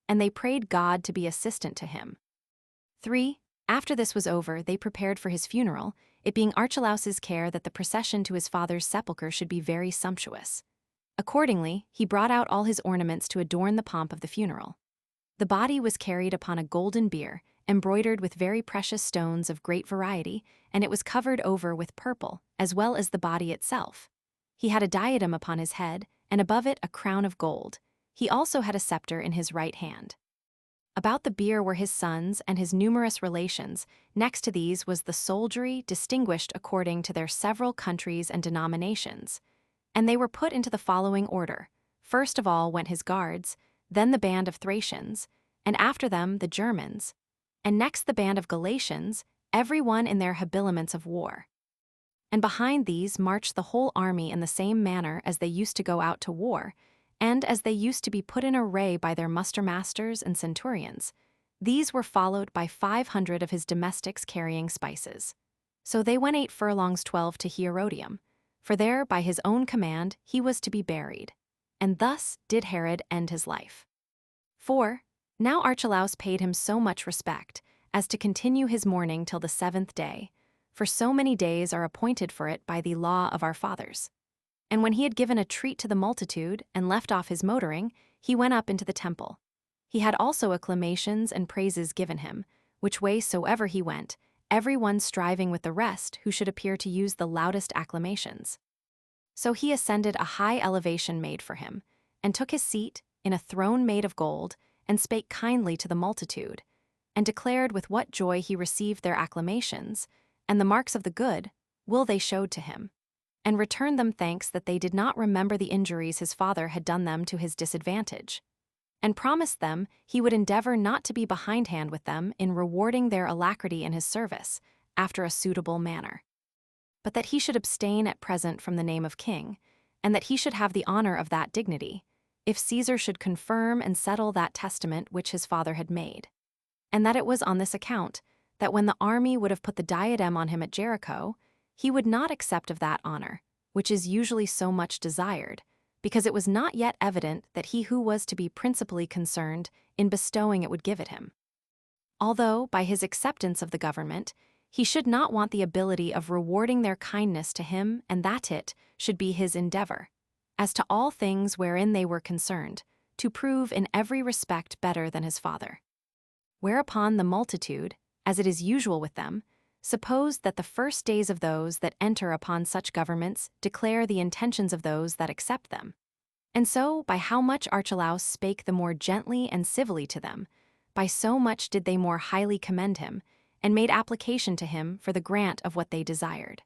And they prayed God to be assistant to him. 3. After this was over, they prepared for his funeral, it being Archelaus's care that the procession to his father's sepulchre should be very sumptuous. Accordingly, he brought out all his ornaments to adorn the pomp of the funeral. The body was carried upon a golden bier, embroidered with very precious stones of great variety, and it was covered over with purple, as well as the body itself. He had a diadem upon his head, and above it a crown of gold. He also had a scepter in his right hand. About the bier were his sons and his numerous relations. Next to these was the soldiery, distinguished according to their several countries and denominations. And they were put into the following order. First of all went his guards, then the band of Thracians, and after them the Germans, and next the band of Galatians, every one in their habiliments of war. And behind these marched the whole army in the same manner as they used to go out to war, and as they used to be put in array by their muster-masters and centurions. These were followed by 500 of his domestics carrying spices. So they went 8 furlongs 12 to Herodium, for there, by his own command, he was to be buried. And thus did Herod end his life. 4. Now Archelaus paid him so much respect, as to continue his mourning till the 7th day, for so many days are appointed for it by the law of our fathers. And when he had given a treat to the multitude, and left off his motoring, he went up into the temple. He had also acclamations and praises given him, which way soever he went, every one striving with the rest who should appear to use the loudest acclamations. So he ascended a high elevation made for him, and took his seat in a throne made of gold, and spake kindly to the multitude, and declared with what joy he received their acclamations, and the marks of the good will they showed to him, and returned them thanks that they did not remember the injuries his father had done them to his disadvantage, and promised them he would endeavor not to be behindhand with them in rewarding their alacrity in his service, after a suitable manner, but that he should abstain at present from the name of king, and that he should have the honor of that dignity, if Caesar should confirm and settle that testament which his father had made. And that it was on this account, that when the army would have put the diadem on him at Jericho, he would not accept of that honor, which is usually so much desired, because it was not yet evident that he who was to be principally concerned in bestowing it would give it him. Although, by his acceptance of the government, he should not want the ability of rewarding their kindness to him, and that it should be his endeavor, as to all things wherein they were concerned, to prove in every respect better than his father. Whereupon the multitude, as it is usual with them, supposed that the first days of those that enter upon such governments declare the intentions of those that accept them. And so, by how much Archelaus spake the more gently and civilly to them, by so much did they more highly commend him, and made application to him for the grant of what they desired.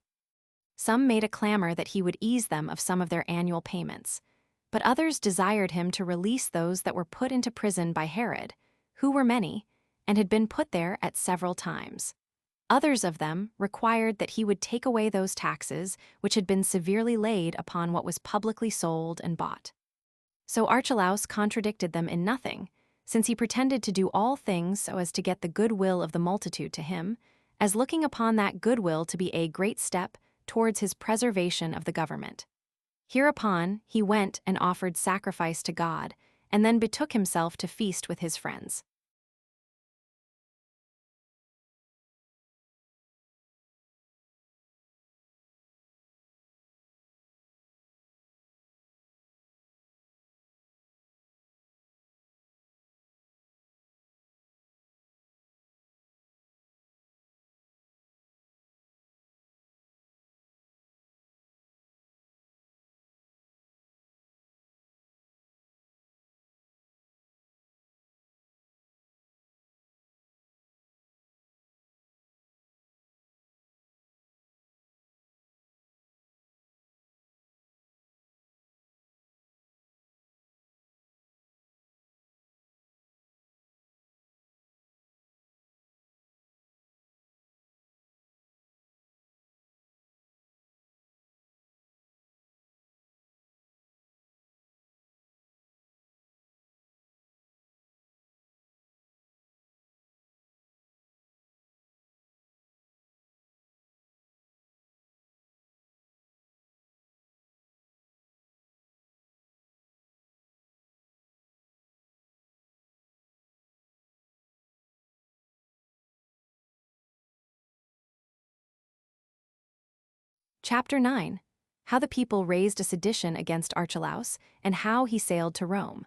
Some made a clamor that he would ease them of some of their annual payments, but others desired him to release those that were put into prison by Herod, who were many, and had been put there at several times. Others of them required that he would take away those taxes which had been severely laid upon what was publicly sold and bought. So Archelaus contradicted them in nothing, since he pretended to do all things so as to get the goodwill of the multitude to him, as looking upon that goodwill to be a great step towards his preservation of the government. Hereupon he went and offered sacrifice to God, and then betook himself to feast with his friends. Chapter 9. How the people raised a sedition against Archelaus, and how he sailed to Rome.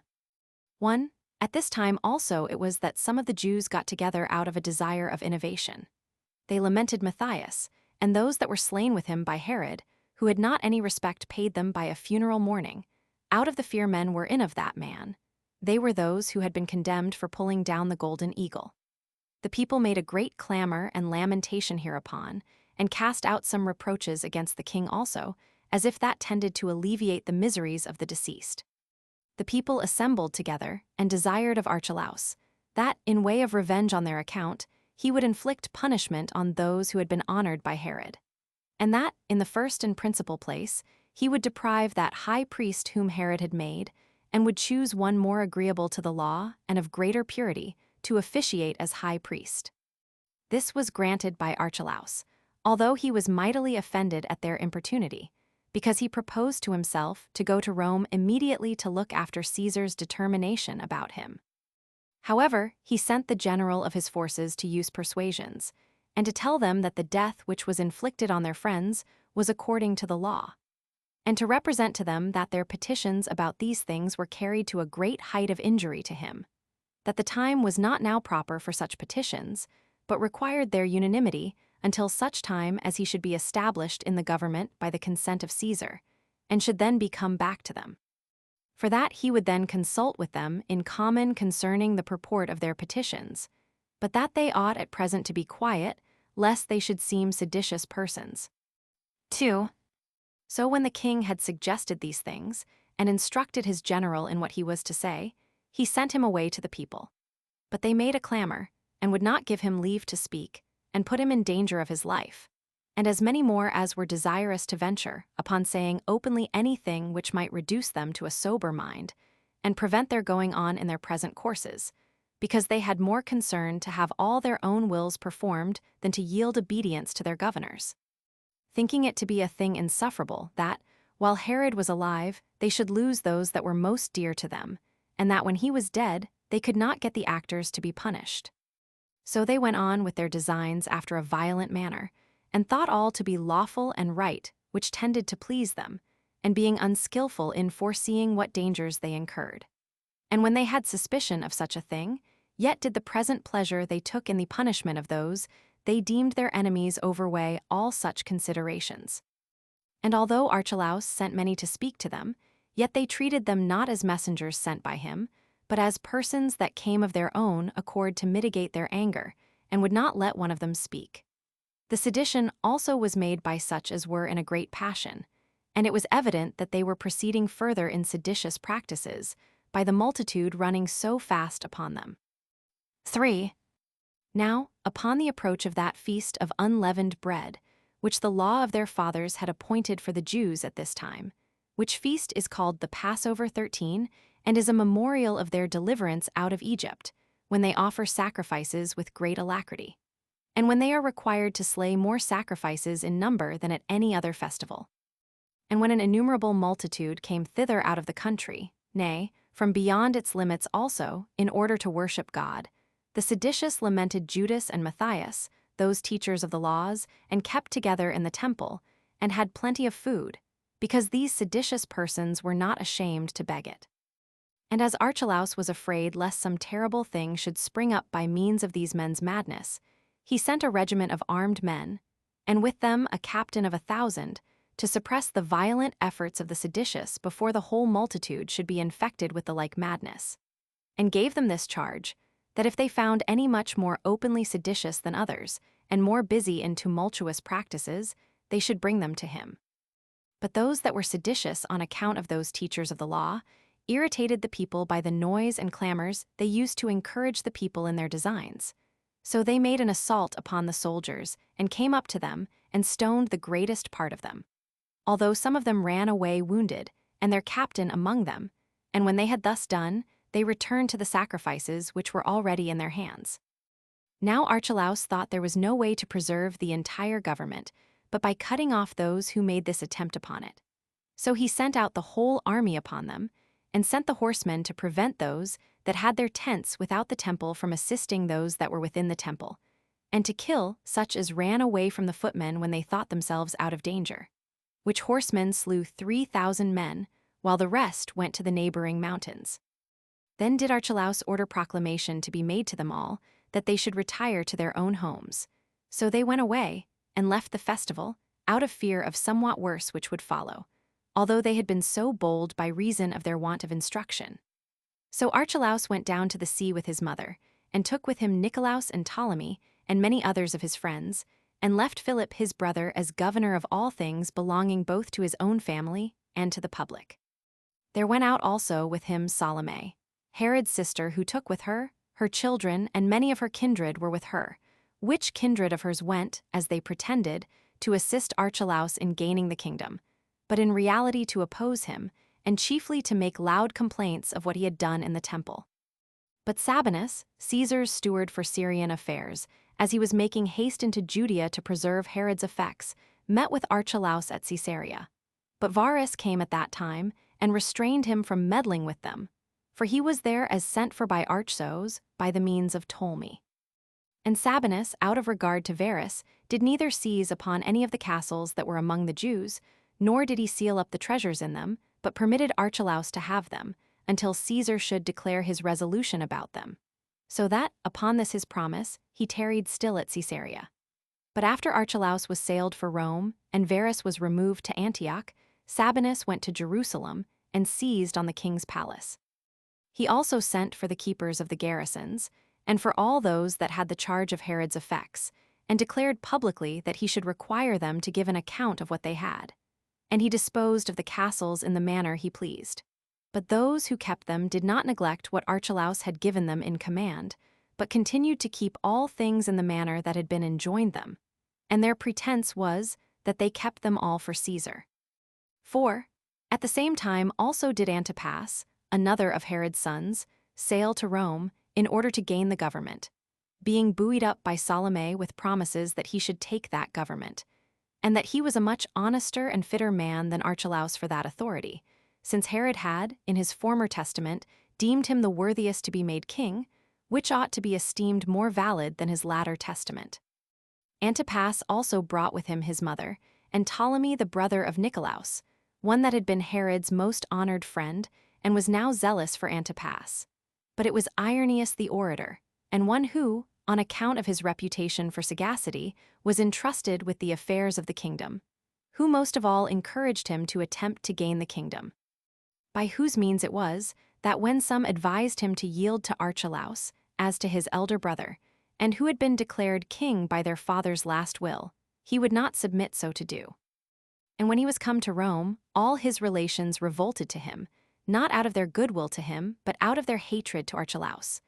1. At this time also it was that some of the Jews got together out of a desire of innovation. They lamented Matthias, and those that were slain with him by Herod, who had not any respect paid them by a funeral mourning, out of the fear men were in of that man. They were those who had been condemned for pulling down the golden eagle. The people made a great clamor and lamentation hereupon, and cast out some reproaches against the king also, as if that tended to alleviate the miseries of the deceased. The people assembled together and desired of Archelaus, that, in way of revenge on their account, he would inflict punishment on those who had been honored by Herod, and that, in the first and principal place, he would deprive that high priest whom Herod had made, and would choose one more agreeable to the law and of greater purity to officiate as high priest. This was granted by Archelaus, although he was mightily offended at their importunity, because he proposed to himself to go to Rome immediately to look after Caesar's determination about him. However, he sent the general of his forces to use persuasions, and to tell them that the death which was inflicted on their friends was according to the law, and to represent to them that their petitions about these things were carried to a great height of injury to him, that the time was not now proper for such petitions, but required their unanimity until such time as he should be established in the government by the consent of Caesar, and should then be come back to them. For that he would then consult with them in common concerning the purport of their petitions, but that they ought at present to be quiet, lest they should seem seditious persons. 2. So when the king had suggested these things, and instructed his general in what he was to say, he sent him away to the people. But they made a clamor, and would not give him leave to speak, and put him in danger of his life. And as many more as were desirous to venture, upon saying openly anything which might reduce them to a sober mind, and prevent their going on in their present courses, because they had more concern to have all their own wills performed than to yield obedience to their governors. Thinking it to be a thing insufferable that, while Herod was alive, they should lose those that were most dear to them, and that when he was dead, they could not get the actors to be punished. So they went on with their designs after a violent manner, and thought all to be lawful and right, which tended to please them, and being unskillful in foreseeing what dangers they incurred. And when they had suspicion of such a thing, yet did the present pleasure they took in the punishment of those, they deemed their enemies overweigh all such considerations. And although Archelaus sent many to speak to them, yet they treated them not as messengers sent by him, but as persons that came of their own accord to mitigate their anger, and would not let one of them speak. The sedition also was made by such as were in a great passion, and it was evident that they were proceeding further in seditious practices, by the multitude running so fast upon them. 3. Now, upon the approach of that feast of unleavened bread, which the law of their fathers had appointed for the Jews at this time, which feast is called the Passover 13, and is a memorial of their deliverance out of Egypt, when they offer sacrifices with great alacrity, and when they are required to slay more sacrifices in number than at any other festival. And when an innumerable multitude came thither out of the country, nay, from beyond its limits also, in order to worship God, the seditious lamented Judas and Matthias, those teachers of the laws, and kept together in the temple, and had plenty of food, because these seditious persons were not ashamed to beg it. And as Archelaus was afraid lest some terrible thing should spring up by means of these men's madness, he sent a regiment of armed men, and with them a captain of 1,000, to suppress the violent efforts of the seditious before the whole multitude should be infected with the like madness, and gave them this charge, that if they found any much more openly seditious than others, and more busy in tumultuous practices, they should bring them to him. But those that were seditious on account of those teachers of the law irritated the people by the noise and clamors they used to encourage the people in their designs. So they made an assault upon the soldiers, and came up to them, and stoned the greatest part of them, although some of them ran away wounded, and their captain among them, and when they had thus done, they returned to the sacrifices which were already in their hands. Now Archelaus thought there was no way to preserve the entire government, but by cutting off those who made this attempt upon it. So he sent out the whole army upon them, and sent the horsemen to prevent those that had their tents without the temple from assisting those that were within the temple, and to kill such as ran away from the footmen when they thought themselves out of danger. which horsemen slew 3,000 men, while the rest went to the neighboring mountains. Then did Archelaus order proclamation to be made to them all, that they should retire to their own homes. So they went away, and left the festival, out of fear of somewhat worse which would follow, although they had been so bold by reason of their want of instruction. So Archelaus went down to the sea with his mother, and took with him Nicolaus and Ptolemy, and many others of his friends, and left Philip his brother as governor of all things belonging both to his own family and to the public. There went out also with him Salome, Herod's sister, who took with her children, and many of her kindred were with her, which kindred of hers went, as they pretended, to assist Archelaus in gaining the kingdom, but in reality to oppose him, and chiefly to make loud complaints of what he had done in the temple. But Sabinus, Caesar's steward for Syrian affairs, as he was making haste into Judea to preserve Herod's effects, met with Archelaus at Caesarea. But Varus came at that time, and restrained him from meddling with them, for he was there as sent for by Archelaus by the means of Ptolemy. And Sabinus, out of regard to Varus, did neither seize upon any of the castles that were among the Jews, nor did he seal up the treasures in them, but permitted Archelaus to have them, until Caesar should declare his resolution about them. So that, upon this his promise, he tarried still at Caesarea. But after Archelaus was sailed for Rome, and Varus was removed to Antioch, Sabinus went to Jerusalem, and seized on the king's palace. He also sent for the keepers of the garrisons, and for all those that had the charge of Herod's effects, and declared publicly that he should require them to give an account of what they had. And he disposed of the castles in the manner he pleased. But those who kept them did not neglect what Archelaus had given them in command, but continued to keep all things in the manner that had been enjoined them. And their pretense was that they kept them all for Caesar. For, at the same time also did Antipas, another of Herod's sons, sail to Rome in order to gain the government, being buoyed up by Salome with promises that he should take that government, and that he was a much honester and fitter man than Archelaus for that authority, since Herod had, in his former testament, deemed him the worthiest to be made king, which ought to be esteemed more valid than his latter testament. Antipas also brought with him his mother, and Ptolemy the brother of Nicolaus, one that had been Herod's most honored friend, and was now zealous for Antipas. But it was Irenaeus the orator, and one who, on account of his reputation for sagacity, was entrusted with the affairs of the kingdom, who most of all encouraged him to attempt to gain the kingdom. By whose means it was, that when some advised him to yield to Archelaus, as to his elder brother, and who had been declared king by their father's last will, he would not submit so to do. And when he was come to Rome, all his relations revolted to him, not out of their goodwill to him, but out of their hatred to Archelaus,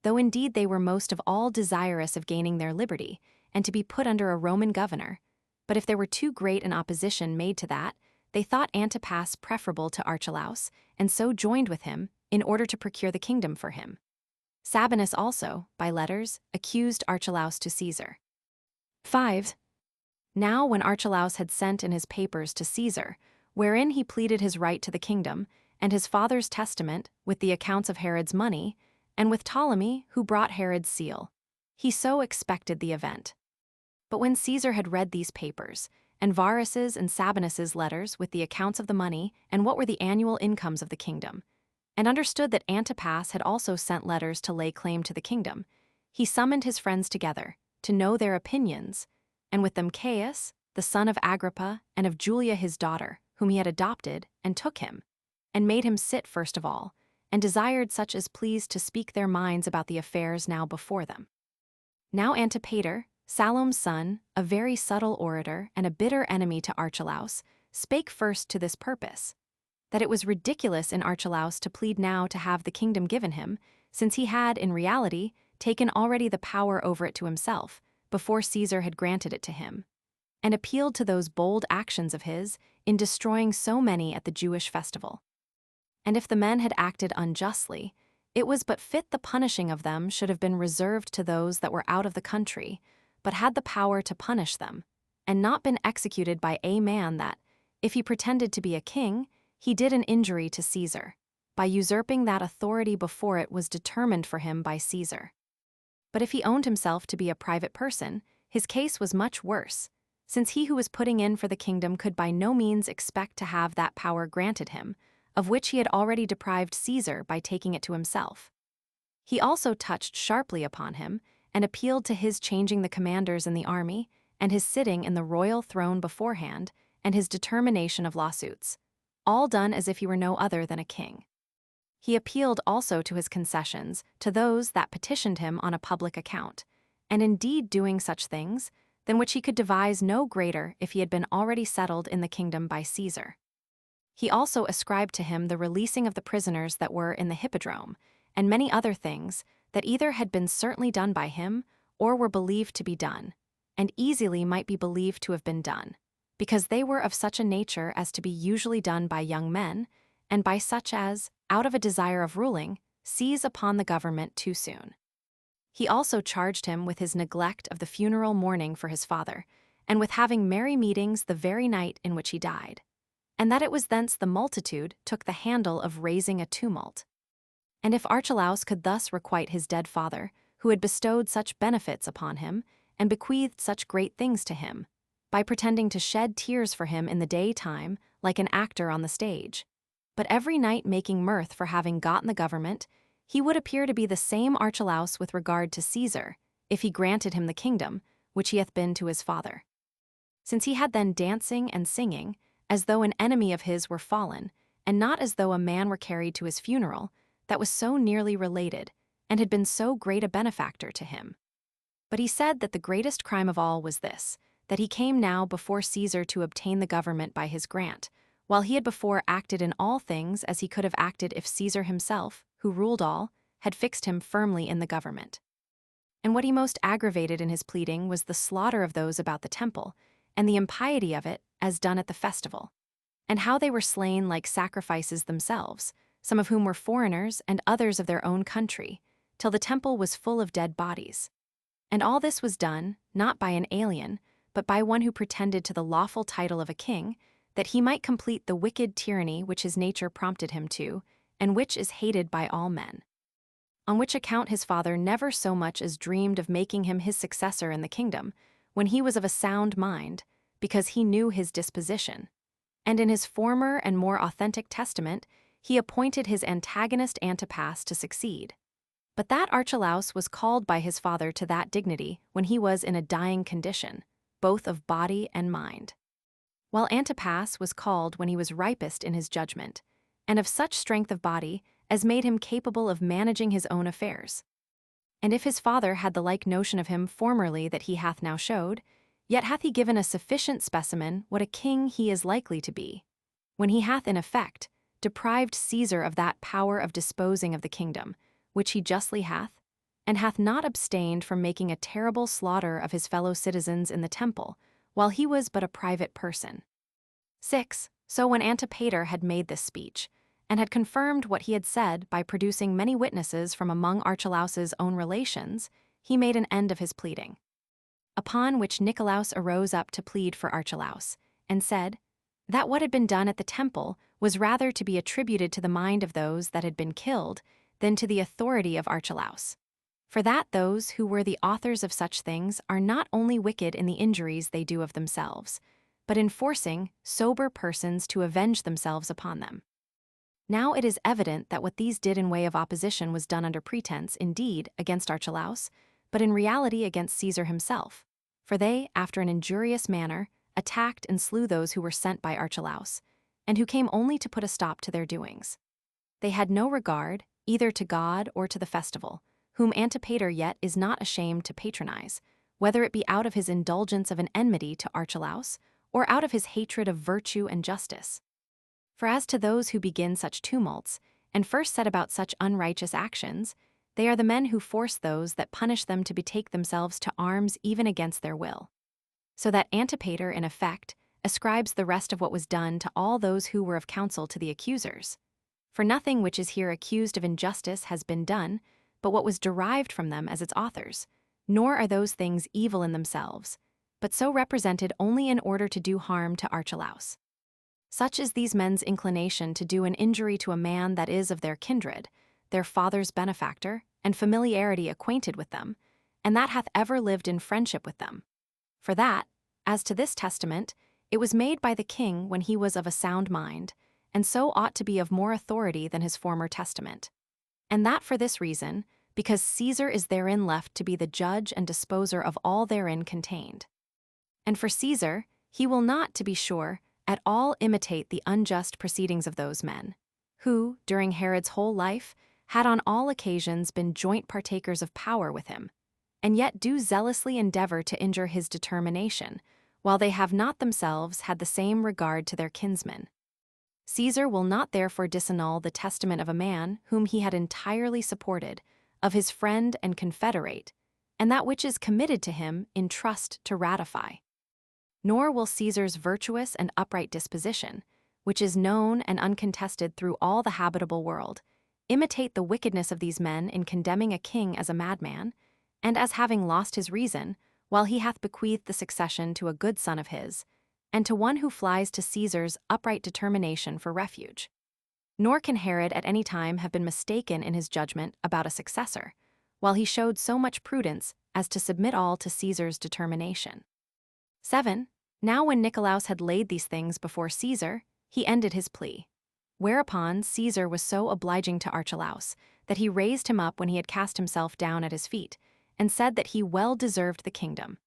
though indeed they were most of all desirous of gaining their liberty, and to be put under a Roman governor. But if there were too great an opposition made to that, they thought Antipas preferable to Archelaus, and so joined with him, in order to procure the kingdom for him. Sabinus also, by letters, accused Archelaus to Caesar. 5. Now when Archelaus had sent in his papers to Caesar, wherein he pleaded his right to the kingdom, and his father's testament, with the accounts of Herod's money, and with Ptolemy, who brought Herod's seal, he so expected the event. But when Caesar had read these papers, and Varus's and Sabinus's letters with the accounts of the money and what were the annual incomes of the kingdom, and understood that Antipas had also sent letters to lay claim to the kingdom, he summoned his friends together, to know their opinions, and with them Caius, the son of Agrippa, and of Julia his daughter, whom he had adopted, and took him, and made him sit first of all, and desired such as pleased to speak their minds about the affairs now before them. Now Antipater, Salome's son, a very subtle orator and a bitter enemy to Archelaus, spake first to this purpose, that it was ridiculous in Archelaus to plead now to have the kingdom given him, since he had, in reality, taken already the power over it to himself, before Caesar had granted it to him, and appealed to those bold actions of his in destroying so many at the Jewish festival. And if the men had acted unjustly, it was but fit the punishing of them should have been reserved to those that were out of the country, but had the power to punish them, and not been executed by a man that, if he pretended to be a king, he did an injury to Caesar, by usurping that authority before it was determined for him by Caesar. But if he owned himself to be a private person, his case was much worse, since he who was putting in for the kingdom could by no means expect to have that power granted him, of which he had already deprived Caesar by taking it to himself. He also touched sharply upon him, and appealed to his changing the commanders in the army, and his sitting in the royal throne beforehand, and his determination of lawsuits, all done as if he were no other than a king. He appealed also to his concessions, to those that petitioned him on a public account, and indeed doing such things, than which he could devise no greater if he had been already settled in the kingdom by Caesar. He also ascribed to him the releasing of the prisoners that were in the hippodrome, and many other things that either had been certainly done by him, or were believed to be done, and easily might be believed to have been done, because they were of such a nature as to be usually done by young men, and by such as, out of a desire of ruling, seize upon the government too soon. He also charged him with his neglect of the funeral mourning for his father, and with having merry meetings the very night in which he died, and that it was thence the multitude took the handle of raising a tumult. And if Archelaus could thus requite his dead father, who had bestowed such benefits upon him, and bequeathed such great things to him, by pretending to shed tears for him in the daytime, like an actor on the stage, but every night making mirth for having gotten the government, he would appear to be the same Archelaus with regard to Caesar, if he granted him the kingdom, which he hath been to his father. Since he had then dancing and singing, as though an enemy of his were fallen, and not as though a man were carried to his funeral, that was so nearly related, and had been so great a benefactor to him. But he said that the greatest crime of all was this, that he came now before Caesar to obtain the government by his grant, while he had before acted in all things as he could have acted if Caesar himself, who ruled all, had fixed him firmly in the government. And what he most aggravated in his pleading was the slaughter of those about the temple, and the impiety of it as done at the festival, and how they were slain like sacrifices themselves, some of whom were foreigners and others of their own country, till the temple was full of dead bodies. And all this was done, not by an alien, but by one who pretended to the lawful title of a king, that he might complete the wicked tyranny which his nature prompted him to, and which is hated by all men. On which account his father never so much as dreamed of making him his successor in the kingdom, when he was of a sound mind, because he knew his disposition. And in his former and more authentic testament, he appointed his antagonist Antipas to succeed. But that Archelaus was called by his father to that dignity when he was in a dying condition, both of body and mind, while Antipas was called when he was ripest in his judgment, and of such strength of body as made him capable of managing his own affairs. And if his father had the like notion of him formerly that he hath now showed, yet hath he given a sufficient specimen what a king he is likely to be, when he hath in effect deprived Caesar of that power of disposing of the kingdom, which he justly hath, and hath not abstained from making a terrible slaughter of his fellow citizens in the temple, while he was but a private person. 6. So when Antipater had made this speech, and had confirmed what he had said by producing many witnesses from among Archelaus's own relations, he made an end of his pleading. Upon which Nicolaus arose up to plead for Archelaus, and said, that what had been done at the temple was rather to be attributed to the mind of those that had been killed than to the authority of Archelaus. For that those who were the authors of such things are not only wicked in the injuries they do of themselves, but in forcing sober persons to avenge themselves upon them. Now it is evident that what these did in way of opposition was done under pretense, indeed, against Archelaus, but in reality against Caesar himself. For they, after an injurious manner, attacked and slew those who were sent by Archelaus, and who came only to put a stop to their doings. They had no regard, either to God or to the festival, whom Antipater yet is not ashamed to patronize, whether it be out of his indulgence of an enmity to Archelaus, or out of his hatred of virtue and justice. For as to those who begin such tumults, and first set about such unrighteous actions, they are the men who force those that punish them to betake themselves to arms even against their will. So that Antipater, in effect, ascribes the rest of what was done to all those who were of counsel to the accusers. For nothing which is here accused of injustice has been done, but what was derived from them as its authors, nor are those things evil in themselves, but so represented only in order to do harm to Archelaus. Such is these men's inclination to do an injury to a man that is of their kindred, their father's benefactor, and familiarity acquainted with them, and that hath ever lived in friendship with them. For that, As to this testament, it was made by the king when he was of a sound mind, and so ought to be of more authority than his former testament. And that for this reason, because Caesar is therein left to be the judge and disposer of all therein contained. And for Caesar, he will not, to be sure, at all imitate the unjust proceedings of those men, who, during Herod's whole life, had on all occasions been joint partakers of power with him, and yet do zealously endeavor to injure his determination, while they have not themselves had the same regard to their kinsmen. Caesar will not therefore disannul the testament of a man whom he had entirely supported, of his friend and confederate, and that which is committed to him in trust to ratify. Nor will Caesar's virtuous and upright disposition, which is known and uncontested through all the habitable world, imitate the wickedness of these men in condemning a king as a madman, and as having lost his reason, while he hath bequeathed the succession to a good son of his, and to one who flies to Caesar's upright determination for refuge. Nor can Herod at any time have been mistaken in his judgment about a successor, while he showed so much prudence as to submit all to Caesar's determination. 7. Now when Nicolaus had laid these things before Caesar, he ended his plea. Whereupon Caesar was so obliging to Archelaus that he raised him up when he had cast himself down at his feet, and said that he well deserved the kingdom.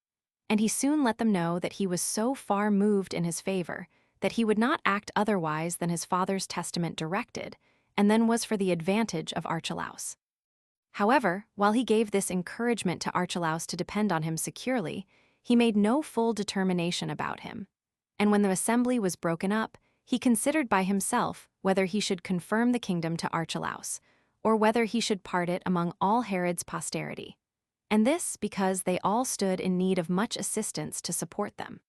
And he soon let them know that he was so far moved in his favor that he would not act otherwise than his father's testament directed, and then was for the advantage of Archelaus. However, while he gave this encouragement to Archelaus to depend on him securely, he made no full determination about him. And when the assembly was broken up, he considered by himself whether he should confirm the kingdom to Archelaus, or whether he should part it among all Herod's posterity. And this because they all stood in need of much assistance to support them.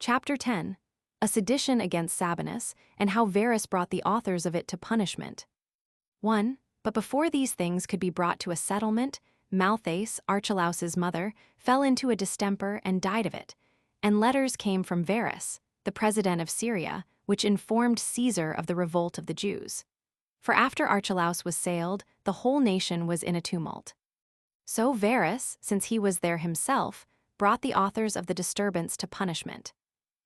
Chapter 10. A sedition against Sabinus, and how Varus brought the authors of it to punishment. 1. But before these things could be brought to a settlement, Malthace, Archelaus's mother, fell into a distemper and died of it, and letters came from Varus, the president of Syria, which informed Caesar of the revolt of the Jews. For after Archelaus was sailed, the whole nation was in a tumult. So Varus, since he was there himself, brought the authors of the disturbance to punishment.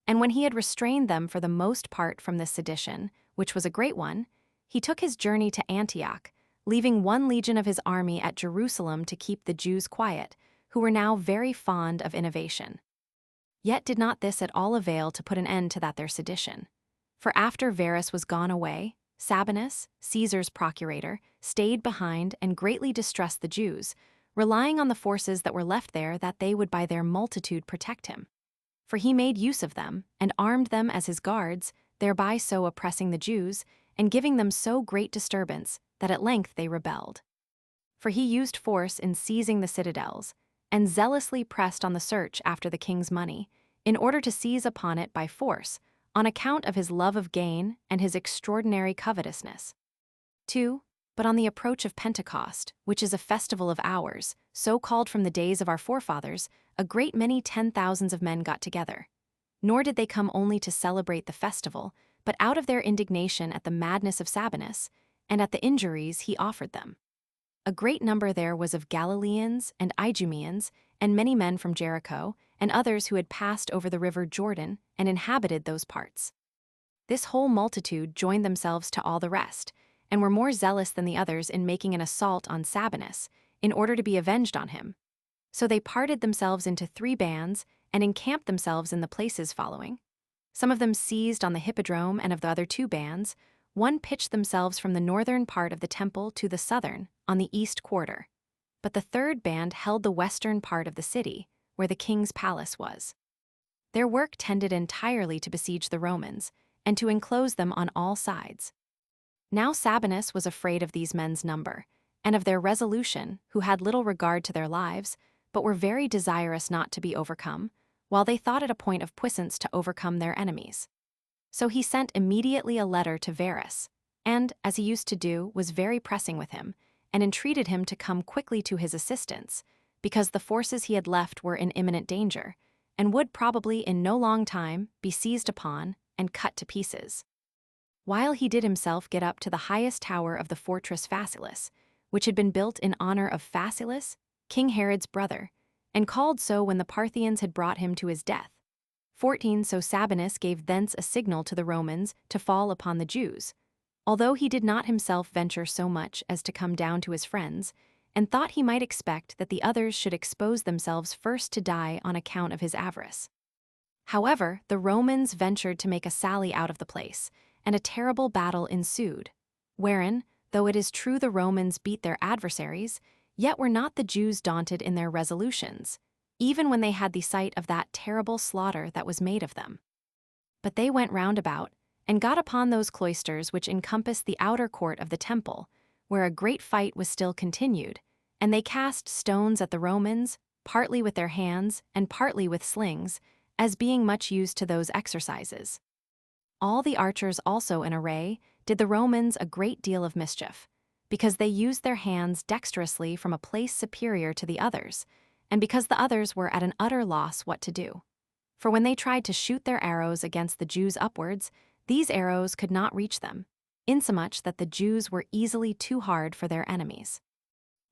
And when he had restrained them for the most part from this sedition, which was a great one, he took his journey to Antioch, leaving 1 legion of his army at Jerusalem to keep the Jews quiet, who were now very fond of innovation. Yet did not this at all avail to put an end to that their sedition. For after Varus was gone away, Sabinus, Caesar's procurator, stayed behind and greatly distressed the Jews, relying on the forces that were left there that they would by their multitude protect him. For he made use of them, and armed them as his guards, thereby so oppressing the Jews, and giving them so great disturbance, that at length they rebelled. For he used force in seizing the citadels, and zealously pressed on the search after the king's money, in order to seize upon it by force, on account of his love of gain and his extraordinary covetousness. 2. But on the approach of Pentecost, which is a festival of ours, so called from the days of our forefathers, a great many 10,000s of men got together. Nor did they come only to celebrate the festival, but out of their indignation at the madness of Sabinus, and at the injuries he offered them. A great number there was of Galileans and Idumeans, and many men from Jericho, and others who had passed over the river Jordan and inhabited those parts. This whole multitude joined themselves to all the rest, and were more zealous than the others in making an assault on Sabinus, in order to be avenged on him. So they parted themselves into 3 bands, and encamped themselves in the places following. Some of them seized on the hippodrome, and of the other 2 bands, one pitched themselves from the northern part of the temple to the southern, on the east quarter. But the 3rd band held the western part of the city, where the king's palace was. Their work tended entirely to besiege the Romans, and to enclose them on all sides. Now Sabinus was afraid of these men's number, and of their resolution, who had little regard to their lives, but were very desirous not to be overcome, while they thought it a point of puissance to overcome their enemies. So he sent immediately a letter to Varus, and, as he used to do, was very pressing with him, and entreated him to come quickly to his assistance, because the forces he had left were in imminent danger, and would probably in no long time be seized upon and cut to pieces. While he did himself get up to the highest tower of the fortress Phasaelus, which had been built in honor of Phasaelus, King Herod's brother, and called so when the Parthians had brought him to his death. 14 So Sabinus gave thence a signal to the Romans to fall upon the Jews, although he did not himself venture so much as to come down to his friends, and thought he might expect that the others should expose themselves first to die on account of his avarice. However, the Romans ventured to make a sally out of the place, and a terrible battle ensued, wherein, though it is true the Romans beat their adversaries, yet were not the Jews daunted in their resolutions, even when they had the sight of that terrible slaughter that was made of them. But they went round about, and got upon those cloisters which encompassed the outer court of the temple, where a great fight was still continued, and they cast stones at the Romans, partly with their hands and partly with slings, as being much used to those exercises. All the archers also in array did the Romans a great deal of mischief, because they used their hands dexterously from a place superior to the others, and because the others were at an utter loss what to do. For when they tried to shoot their arrows against the Jews upwards, these arrows could not reach them, insomuch that the Jews were easily too hard for their enemies.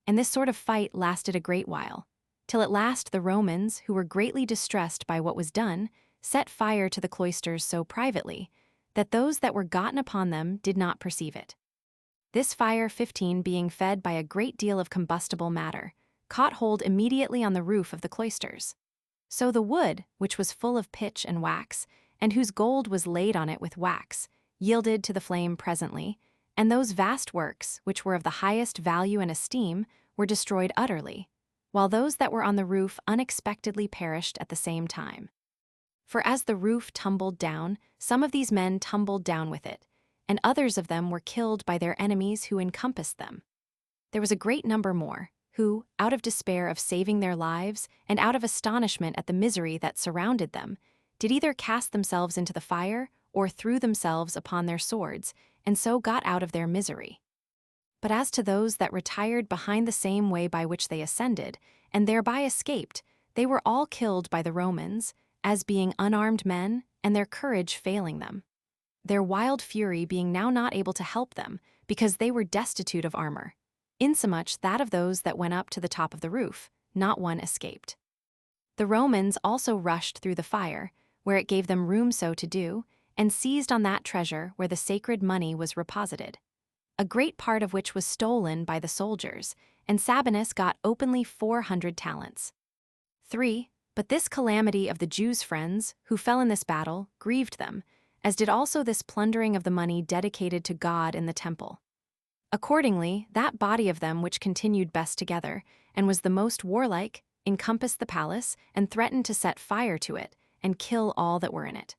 And this sort of fight lasted a great while, till at last the Romans, who were greatly distressed by what was done, set fire to the cloisters so privately, that those that were gotten upon them did not perceive it. This fire 15 being fed by a great deal of combustible matter, caught hold immediately on the roof of the cloisters. So the wood, which was full of pitch and wax, and whose gold was laid on it with wax, yielded to the flame presently, and those vast works, which were of the highest value and esteem, were destroyed utterly, while those that were on the roof unexpectedly perished at the same time. For as the roof tumbled down, some of these men tumbled down with it, and others of them were killed by their enemies who encompassed them. There was a great number more, who, out of despair of saving their lives, and out of astonishment at the misery that surrounded them, did either cast themselves into the fire, or threw themselves upon their swords, and so got out of their misery. But as to those that retired behind the same way by which they ascended, and thereby escaped, they were all killed by the Romans, as being unarmed men, and their courage failing them. Their wild fury being now not able to help them, because they were destitute of armor, insomuch that of those that went up to the top of the roof, not one escaped. The Romans also rushed through the fire, where it gave them room so to do, and seized on that treasure where the sacred money was reposited, a great part of which was stolen by the soldiers, and Sabinus got openly 400 talents. 3. But this calamity of the Jews' friends, who fell in this battle, grieved them, as did also this plundering of the money dedicated to God in the temple. Accordingly, that body of them which continued best together, and was the most warlike, encompassed the palace, and threatened to set fire to it, and kill all that were in it.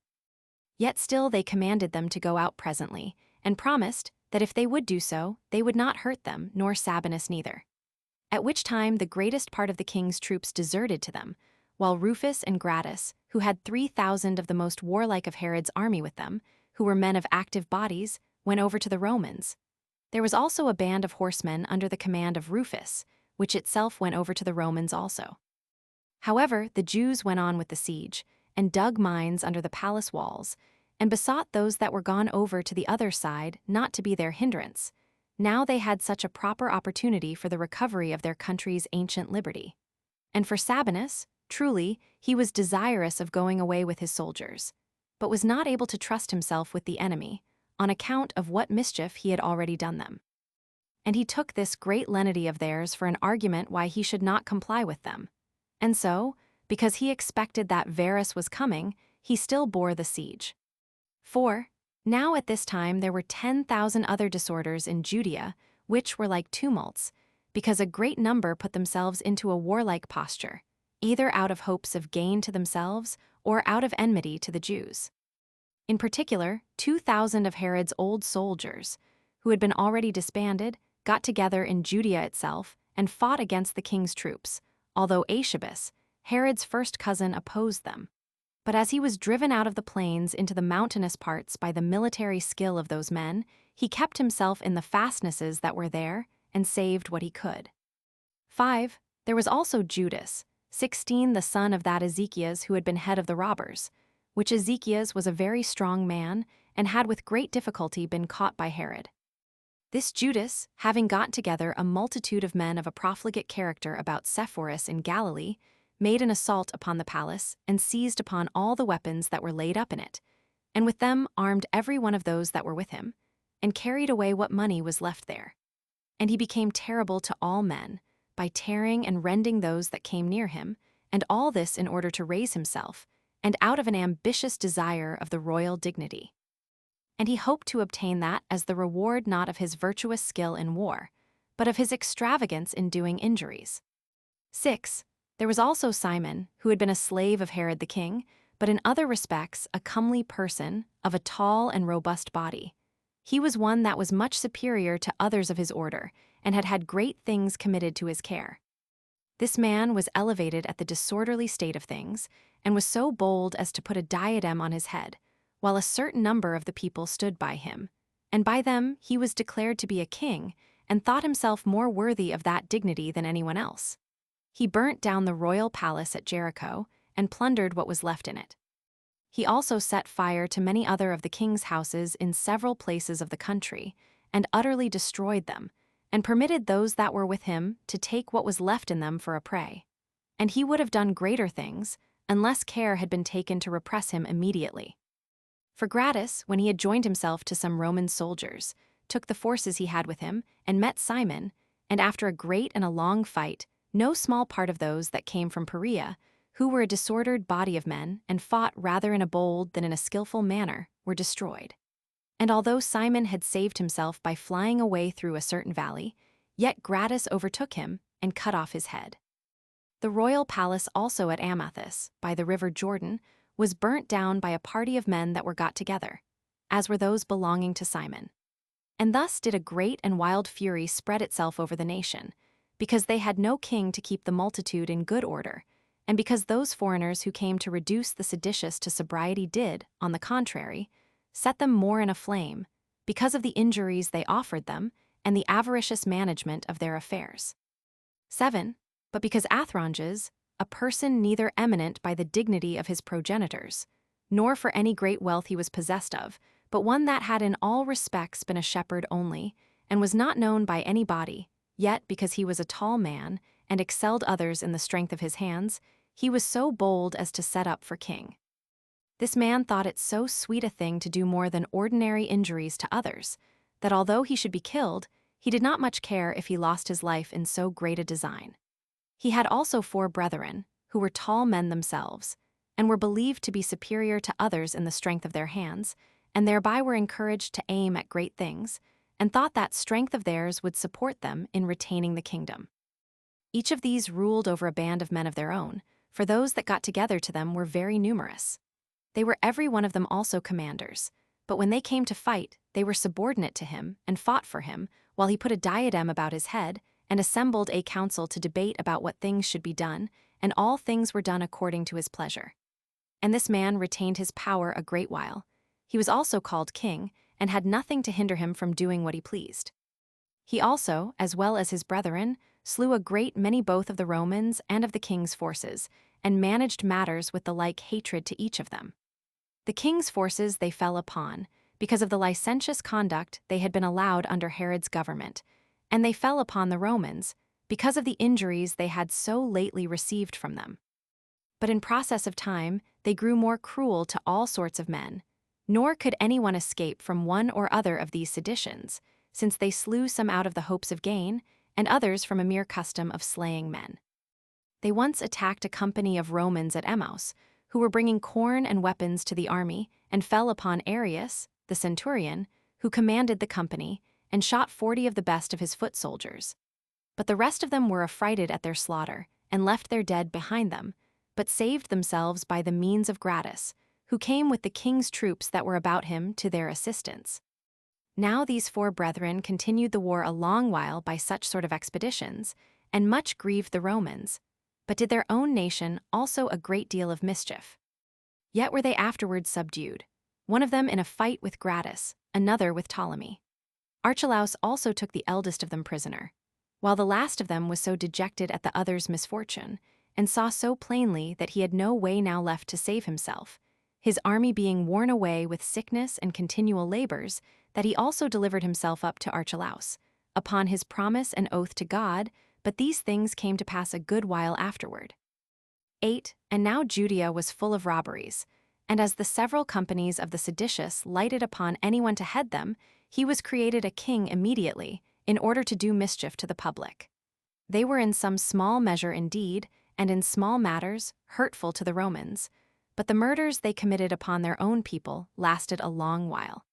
Yet still they commanded them to go out presently, and promised that if they would do so, they would not hurt them, nor Sabinus neither. At which time the greatest part of the king's troops deserted to them, while Rufus and Gratus, who had 3,000 of the most warlike of Herod's army with them, who were men of active bodies, went over to the Romans. There was also a band of horsemen under the command of Rufus, which itself went over to the Romans also. However, the Jews went on with the siege, and dug mines under the palace walls, and besought those that were gone over to the other side not to be their hindrance, now they had such a proper opportunity for the recovery of their country's ancient liberty. And for Sabinus, truly, he was desirous of going away with his soldiers, but was not able to trust himself with the enemy, on account of what mischief he had already done them. And he took this great lenity of theirs for an argument why he should not comply with them. And so, because he expected that Varus was coming, he still bore the siege. 4. Now at this time there were 10,000 other disorders in Judea, which were like tumults, because a great number put themselves into a warlike posture, either out of hopes of gain to themselves or out of enmity to the Jews. In particular, 2,000 of Herod's old soldiers, who had been already disbanded, got together in Judea itself and fought against the king's troops, although Agabus, Herod's first cousin, opposed them. But as he was driven out of the plains into the mountainous parts by the military skill of those men, he kept himself in the fastnesses that were there and saved what he could. 5. There was also Judas, 16, the son of that Ezekias who had been head of the robbers, which Ezekias was a very strong man and had with great difficulty been caught by Herod. This Judas, having got together a multitude of men of a profligate character about Sepphoris in Galilee, made an assault upon the palace and seized upon all the weapons that were laid up in it, and with them armed every one of those that were with him, and carried away what money was left there. And he became terrible to all men, by tearing and rending those that came near him, and all this in order to raise himself, and out of an ambitious desire of the royal dignity. And he hoped to obtain that as the reward not of his virtuous skill in war, but of his extravagance in doing injuries. 6. There was also Simon, who had been a slave of Herod the king, but in other respects a comely person, of a tall and robust body. He was one that was much superior to others of his order, and had had great things committed to his care. This man was elevated at the disorderly state of things, and was so bold as to put a diadem on his head, while a certain number of the people stood by him, and by them he was declared to be a king, and thought himself more worthy of that dignity than anyone else. He burnt down the royal palace at Jericho, and plundered what was left in it. He also set fire to many other of the king's houses in several places of the country, and utterly destroyed them, and permitted those that were with him to take what was left in them for a prey. And he would have done greater things, unless care had been taken to repress him immediately. For Gratus, when he had joined himself to some Roman soldiers, took the forces he had with him, and met Simon, and after a great and a long fight, no small part of those that came from Perea, who were a disordered body of men, and fought rather in a bold than in a skillful manner, were destroyed. And although Simon had saved himself by flying away through a certain valley, yet Gratus overtook him and cut off his head. The royal palace also at Amathus, by the river Jordan, was burnt down by a party of men that were got together, as were those belonging to Simon. And thus did a great and wild fury spread itself over the nation, because they had no king to keep the multitude in good order, and because those foreigners who came to reduce the seditious to sobriety did, on the contrary, set them more in a flame, because of the injuries they offered them, and the avaricious management of their affairs. 7. But because Athronges, a person neither eminent by the dignity of his progenitors, nor for any great wealth he was possessed of, but one that had in all respects been a shepherd only, and was not known by any body, yet because he was a tall man, and excelled others in the strength of his hands, he was so bold as to set up for king. This man thought it so sweet a thing to do more than ordinary injuries to others, that although he should be killed, he did not much care if he lost his life in so great a design. He had also 4 brethren, who were tall men themselves, and were believed to be superior to others in the strength of their hands, and thereby were encouraged to aim at great things, and thought that strength of theirs would support them in retaining the kingdom. Each of these ruled over a band of men of their own, for those that got together to them were very numerous. They were every one of them also commanders, but when they came to fight, they were subordinate to him and fought for him, while he put a diadem about his head, and assembled a council to debate about what things should be done, and all things were done according to his pleasure. And this man retained his power a great while. He was also called king, and had nothing to hinder him from doing what he pleased. He also, as well as his brethren, slew a great many both of the Romans and of the king's forces, and managed matters with the like hatred to each of them. The king's forces they fell upon, because of the licentious conduct they had been allowed under Herod's government, and they fell upon the Romans because of the injuries they had so lately received from them. But in process of time, they grew more cruel to all sorts of men, nor could anyone escape from one or other of these seditions, since they slew some out of the hopes of gain, and others from a mere custom of slaying men. They once attacked a company of Romans at Emmaus, who were bringing corn and weapons to the army, and fell upon Arius, the centurion, who commanded the company, and shot 40 of the best of his foot soldiers. But the rest of them were affrighted at their slaughter, and left their dead behind them, but saved themselves by the means of Gratus, who came with the king's troops that were about him to their assistance. Now these 4 brethren continued the war a long while by such sort of expeditions, and much grieved the Romans, but did their own nation also a great deal of mischief. Yet were they afterwards subdued, one of them in a fight with Gratus, another with Ptolemy. Archelaus also took the eldest of them prisoner, while the last of them was so dejected at the other's misfortune, and saw so plainly that he had no way now left to save himself, his army being worn away with sickness and continual labors, that he also delivered himself up to Archelaus, upon his promise and oath to God, but these things came to pass a good while afterward. 8. And now Judea was full of robberies, and as the several companies of the seditious lighted upon anyone to head them, he was created a king immediately, in order to do mischief to the public. They were in some small measure indeed, and in small matters, hurtful to the Romans, but the murders they committed upon their own people lasted a long while.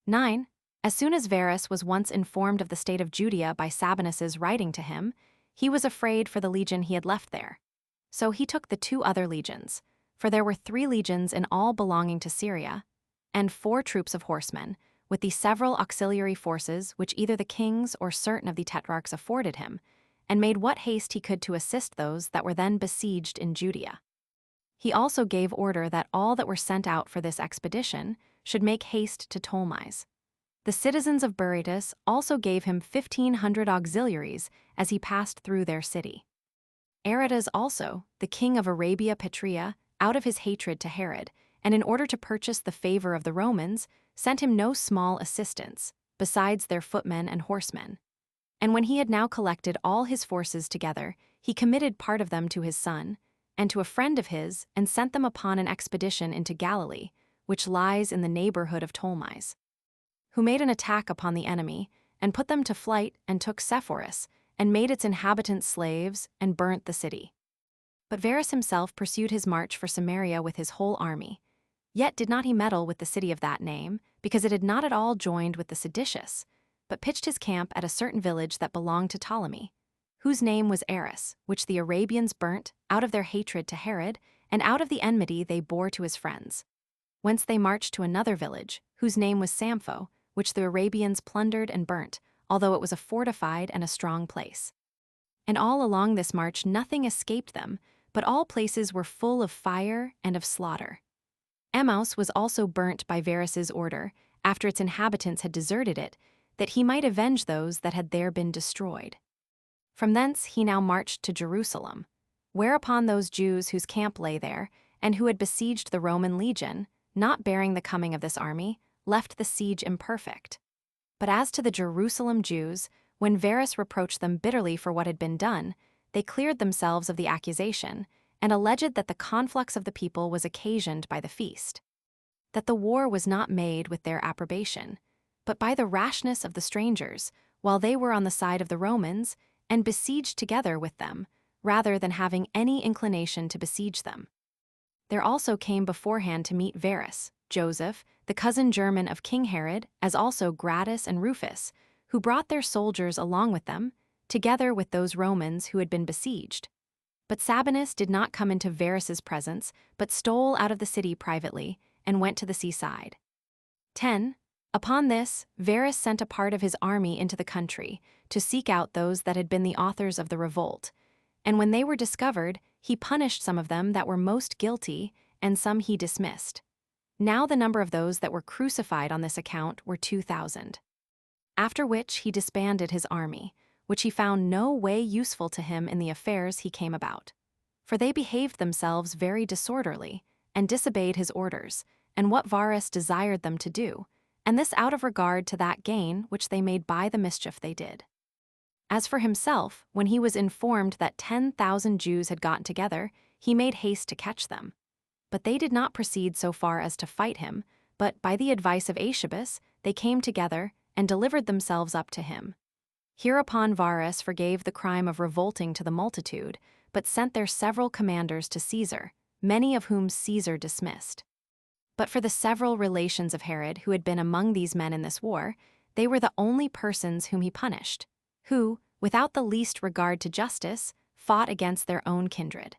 9. As soon as Varus was once informed of the state of Judea by Sabinus's writing to him, he was afraid for the legion he had left there. So he took the 2 other legions, for there were 3 legions in all belonging to Syria, and 4 troops of horsemen, with the several auxiliary forces which either the kings or certain of the tetrarchs afforded him, and made what haste he could to assist those that were then besieged in Judea. He also gave order that all that were sent out for this expedition should make haste to Ptolemais. The citizens of Berytus also gave him 1,500 auxiliaries as he passed through their city. Aretas also, the king of Arabia Petrea, out of his hatred to Herod, and in order to purchase the favor of the Romans, sent him no small assistance, besides their footmen and horsemen. And when he had now collected all his forces together, he committed part of them to his son, and to a friend of his, and sent them upon an expedition into Galilee, which lies in the neighborhood of Ptolemais, who made an attack upon the enemy, and put them to flight, and took Sepphoris, and made its inhabitants slaves, and burnt the city. But Varus himself pursued his march for Samaria with his whole army. Yet did not he meddle with the city of that name, because it had not at all joined with the seditious, but pitched his camp at a certain village that belonged to Ptolemy, whose name was Eris, which the Arabians burnt out of their hatred to Herod, and out of the enmity they bore to his friends. Whence they marched to another village, whose name was Sampho, which the Arabians plundered and burnt, although it was a fortified and a strong place. And all along this march nothing escaped them, but all places were full of fire and of slaughter. Emmaus was also burnt by Varus's order, after its inhabitants had deserted it, that he might avenge those that had there been destroyed. From thence he now marched to Jerusalem, whereupon those Jews whose camp lay there, and who had besieged the Roman legion, not bearing the coming of this army, left the siege imperfect. But as to the Jerusalem Jews, when Varus reproached them bitterly for what had been done, they cleared themselves of the accusation, and alleged that the conflux of the people was occasioned by the feast, that the war was not made with their approbation, but by the rashness of the strangers, while they were on the side of the Romans, and besieged together with them, rather than having any inclination to besiege them. There also came beforehand to meet Varus, Joseph, the cousin german of King Herod, as also Gratus and Rufus, who brought their soldiers along with them, together with those Romans who had been besieged. But Sabinus did not come into Varus's presence, but stole out of the city privately, and went to the seaside. 10. Upon this, Varus sent a part of his army into the country, to seek out those that had been the authors of the revolt, and when they were discovered, he punished some of them that were most guilty, and some he dismissed. Now the number of those that were crucified on this account were 2,000. After which he disbanded his army, which he found no way useful to him in the affairs he came about. For they behaved themselves very disorderly, and disobeyed his orders, and what Varus desired them to do, and this out of regard to that gain which they made by the mischief they did. As for himself, when he was informed that 10,000 Jews had gotten together, he made haste to catch them. But they did not proceed so far as to fight him, but by the advice of Agabus, they came together and delivered themselves up to him. Hereupon Varus forgave the crime of revolting to the multitude, but sent their several commanders to Caesar, many of whom Caesar dismissed. But for the several relations of Herod who had been among these men in this war, they were the only persons whom he punished, who, without the least regard to justice, fought against their own kindred.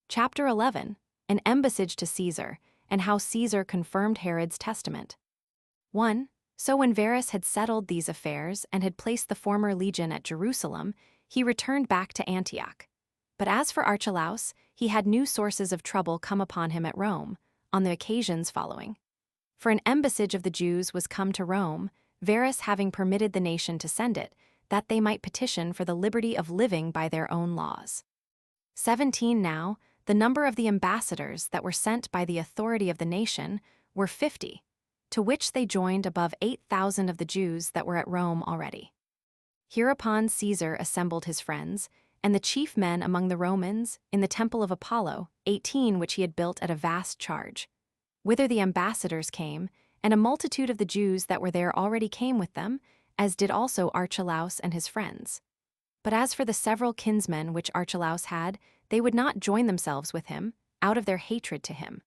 Chapter 11. An embassage to Caesar, and how Caesar confirmed Herod's testament. 1. So when Varus had settled these affairs and had placed the former legion at Jerusalem, he returned back to Antioch. But as for Archelaus, he had new sources of trouble come upon him at Rome, on the occasions following. For an embassage of the Jews was come to Rome, Varus having permitted the nation to send it, that they might petition for the liberty of living by their own laws. 17. Now, the number of the ambassadors that were sent by the authority of the nation were 50, to which they joined above 8,000 of the Jews that were at Rome already. Hereupon Caesar assembled his friends, and the chief men among the Romans, in the temple of Apollo, 18 which he had built at a vast charge, whither the ambassadors came, and a multitude of the Jews that were there already came with them, as did also Archelaus and his friends. But as for the several kinsmen which Archelaus had, they would not join themselves with him, out of their hatred to him.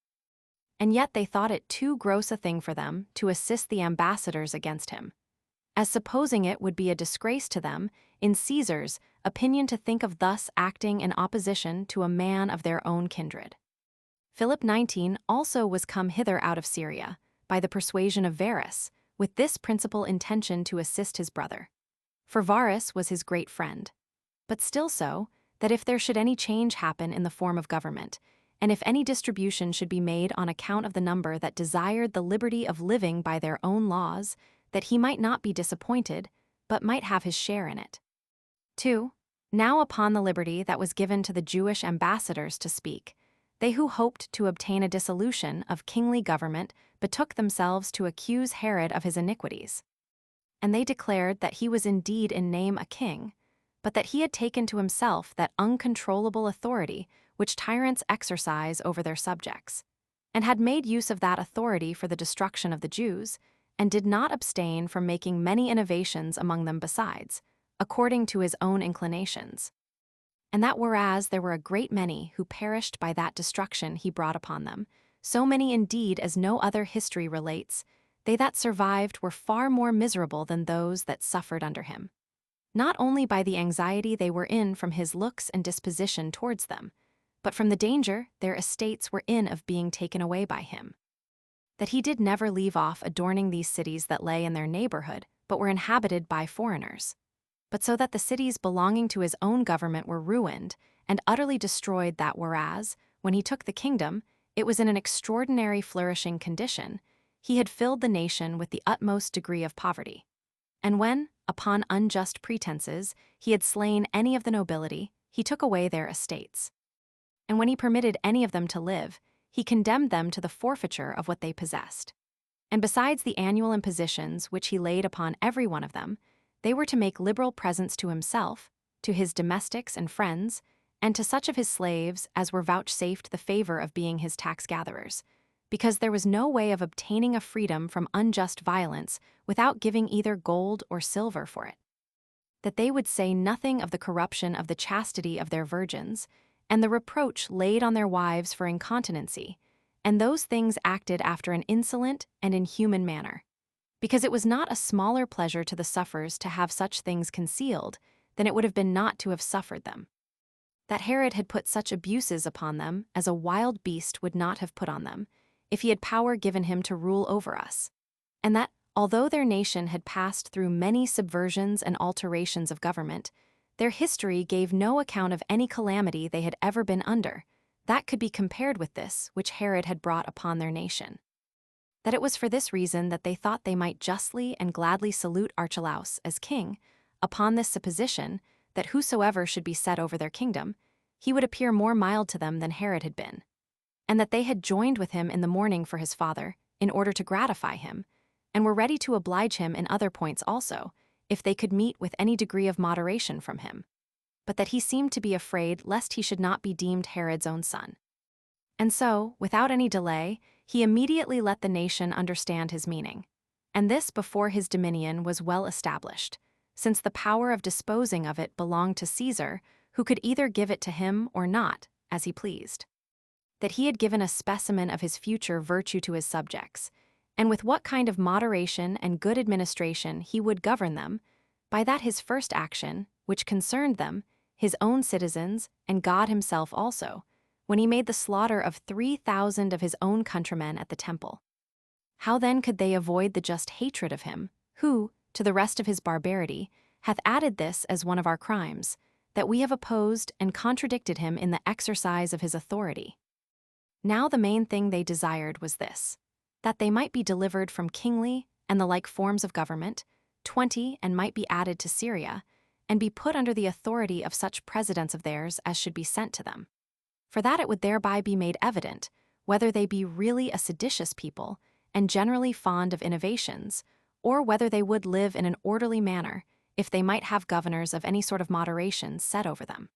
And yet they thought it too gross a thing for them to assist the ambassadors against him, as supposing it would be a disgrace to them, in Caesar's opinion, to think of thus acting in opposition to a man of their own kindred. Philip 19 also was come hither out of Syria, by the persuasion of Varus, with this principal intention to assist his brother. For Varus was his great friend. But still so, that if there should any change happen in the form of government, and if any distribution should be made on account of the number that desired the liberty of living by their own laws, that he might not be disappointed, but might have his share in it. 2. Now upon the liberty that was given to the Jewish ambassadors to speak, they who hoped to obtain a dissolution of kingly government betook themselves to accuse Herod of his iniquities. And they declared that he was indeed in name a king, but that he had taken to himself that uncontrollable authority which tyrants exercise over their subjects, and had made use of that authority for the destruction of the Jews, and did not abstain from making many innovations among them besides, according to his own inclinations. And that whereas there were a great many who perished by that destruction he brought upon them, so many indeed as no other history relates, they that survived were far more miserable than those that suffered under him, not only by the anxiety they were in from his looks and disposition towards them, but from the danger their estates were in of being taken away by him. That he did never leave off adorning these cities that lay in their neighborhood, but were inhabited by foreigners. But so that the cities belonging to his own government were ruined, and utterly destroyed, that whereas, when he took the kingdom, it was in an extraordinary flourishing condition, he had filled the nation with the utmost degree of poverty. And when, upon unjust pretenses, he had slain any of the nobility, he took away their estates. and when he permitted any of them to live, he condemned them to the forfeiture of what they possessed. And besides the annual impositions which he laid upon every one of them, they were to make liberal presents to himself, to his domestics and friends, and to such of his slaves as were vouchsafed the favor of being his tax-gatherers, because there was no way of obtaining a freedom from unjust violence without giving either gold or silver for it. That they would say nothing of the corruption of the chastity of their virgins, and the reproach laid on their wives for incontinency, and those things acted after an insolent and inhuman manner, because it was not a smaller pleasure to the sufferers to have such things concealed than it would have been not to have suffered them. That Herod had put such abuses upon them as a wild beast would not have put on them, if he had power given him to rule over us, and that, although their nation had passed through many subversions and alterations of government, their history gave no account of any calamity they had ever been under that could be compared with this which Herod had brought upon their nation. That it was for this reason that they thought they might justly and gladly salute Archelaus as king, upon this supposition that whosoever should be set over their kingdom, he would appear more mild to them than Herod had been, and that they had joined with him in the mourning for his father, in order to gratify him, and were ready to oblige him in other points also, if they could meet with any degree of moderation from him, but that he seemed to be afraid lest he should not be deemed Herod's own son. And so, without any delay, he immediately let the nation understand his meaning, and this before his dominion was well established, since the power of disposing of it belonged to Caesar, who could either give it to him or not, as he pleased. That he had given a specimen of his future virtue to his subjects, and with what kind of moderation and good administration he would govern them, by that his first action, which concerned them, his own citizens, and God himself also, when he made the slaughter of 3,000 of his own countrymen at the temple. How then could they avoid the just hatred of him, who, to the rest of his barbarity, hath added this as one of our crimes, that we have opposed and contradicted him in the exercise of his authority? Now the main thing they desired was this, that they might be delivered from kingly and the like forms of government, 20 and might be added to Syria, and be put under the authority of such presidents of theirs as should be sent to them. For that it would thereby be made evident whether they be really a seditious people and generally fond of innovations, or whether they would live in an orderly manner if they might have governors of any sort of moderation set over them.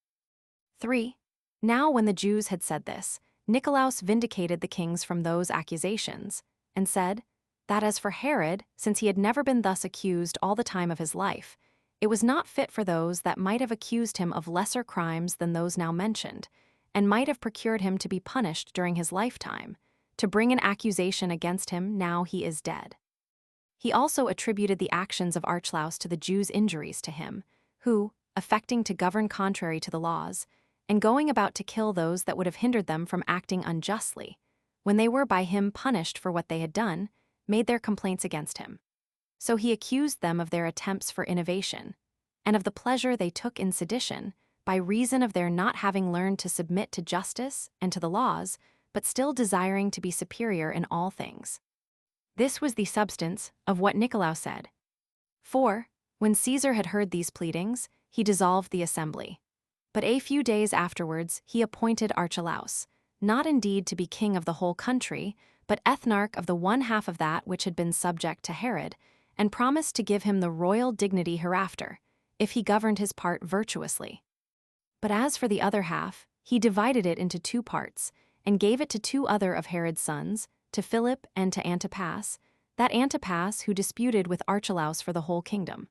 3. Now when the Jews had said this, Nicolaus vindicated the kings from those accusations, and said, that as for Herod, since he had never been thus accused all the time of his life, it was not fit for those that might have accused him of lesser crimes than those now mentioned, and might have procured him to be punished during his lifetime, to bring an accusation against him now he is dead. He also attributed the actions of Archelaus to the Jews' injuries to him, who, affecting to govern contrary to the laws, and going about to kill those that would have hindered them from acting unjustly, when they were by him punished for what they had done, made their complaints against him. So he accused them of their attempts for innovation, and of the pleasure they took in sedition, by reason of their not having learned to submit to justice and to the laws, but still desiring to be superior in all things. This was the substance of what Nicolaus said. 4. When Caesar had heard these pleadings, he dissolved the assembly. But a few days afterwards he appointed Archelaus, not indeed to be king of the whole country, but ethnarch of the one half of that which had been subject to Herod, and promised to give him the royal dignity hereafter, if he governed his part virtuously. But as for the other half, he divided it into 2 parts, and gave it to 2 other of Herod's sons, to Philip and to Antipas, that Antipas who disputed with Archelaus for the whole kingdom.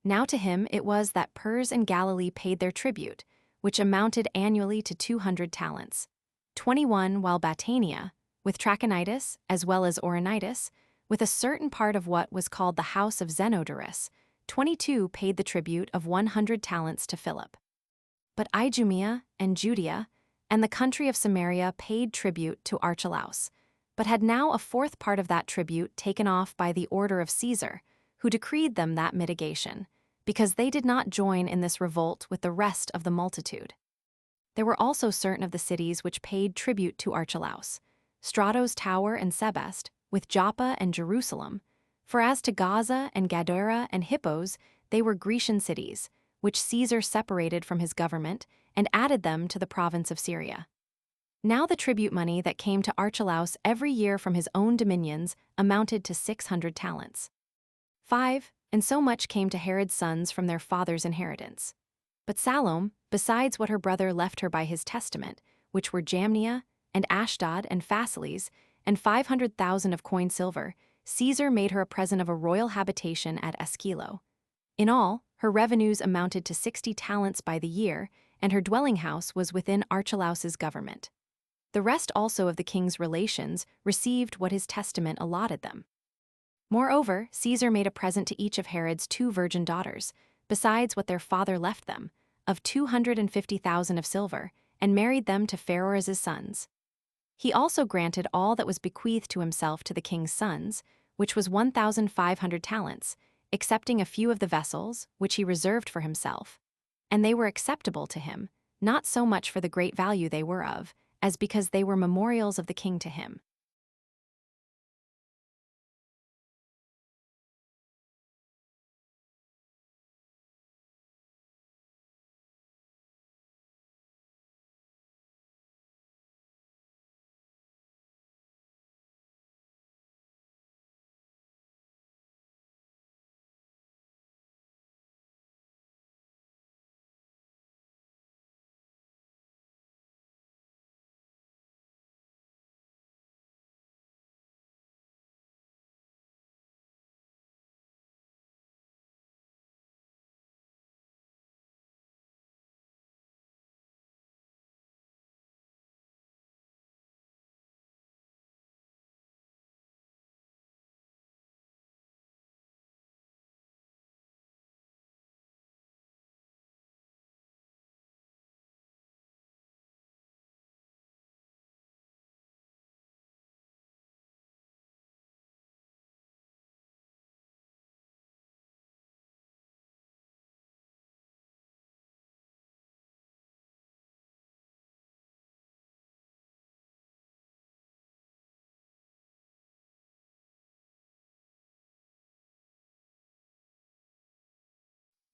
Now to him it was that Purs and Galilee paid their tribute, which amounted annually to 200 talents, 21 while Batanea, with Trachonitis as well as Auranitis, with a certain part of what was called the house of Zenodorus, 22 paid the tribute of 100 talents to Philip. But Idumea and Judea and the country of Samaria paid tribute to Archelaus, but had now a 4th part of that tribute taken off by the order of Caesar, who decreed them that mitigation, because they did not join in this revolt with the rest of the multitude. There were also certain of the cities which paid tribute to Archelaus, Strato's Tower and Sebest, with Joppa and Jerusalem, for as to Gaza and Gadara and Hippos, they were Grecian cities, which Caesar separated from his government and added them to the province of Syria. Now the tribute money that came to Archelaus every year from his own dominions amounted to 600 talents. 5. And so much came to Herod's sons from their father's inheritance. But Salome, besides what her brother left her by his testament, which were Jamnia, and Ashdod, and Phasaelis, and 500,000 of coined silver, Caesar made her a present of a royal habitation at Askelo. In all, her revenues amounted to 60 talents by the year, and her dwelling house was within Archelaus's government. The rest also of the king's relations received what his testament allotted them. Moreover, Caesar made a present to each of Herod's 2 virgin daughters, besides what their father left them, of 250,000 of silver, and married them to Pharoras's sons. He also granted all that was bequeathed to himself to the king's sons, which was 1,500 talents, excepting a few of the vessels, which he reserved for himself. And they were acceptable to him, not so much for the great value they were of, as because they were memorials of the king to him.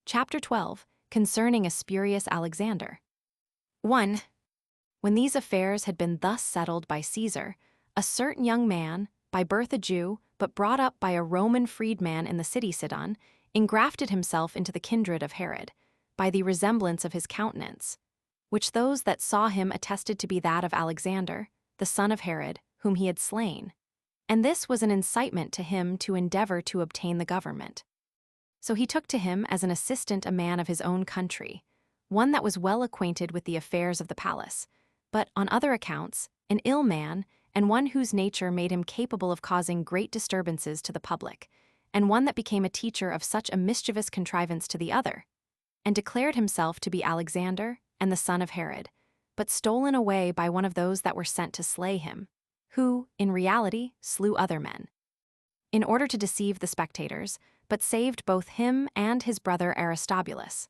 Chapter 12, concerning a spurious Alexander. 1. When these affairs had been thus settled by Caesar, a certain young man, by birth a Jew, but brought up by a Roman freedman in the city Sidon, engrafted himself into the kindred of Herod, by the resemblance of his countenance, which those that saw him attested to be that of Alexander, the son of Herod, whom he had slain. And this was an incitement to him to endeavor to obtain the government. So he took to him as an assistant a man of his own country, one that was well acquainted with the affairs of the palace, but on other accounts, an ill man, and one whose nature made him capable of causing great disturbances to the public, and one that became a teacher of such a mischievous contrivance to the other, and declared himself to be Alexander and the son of Herod, but stolen away by one of those that were sent to slay him, who, in reality, slew other men, in order to deceive the spectators, but saved both him and his brother Aristobulus.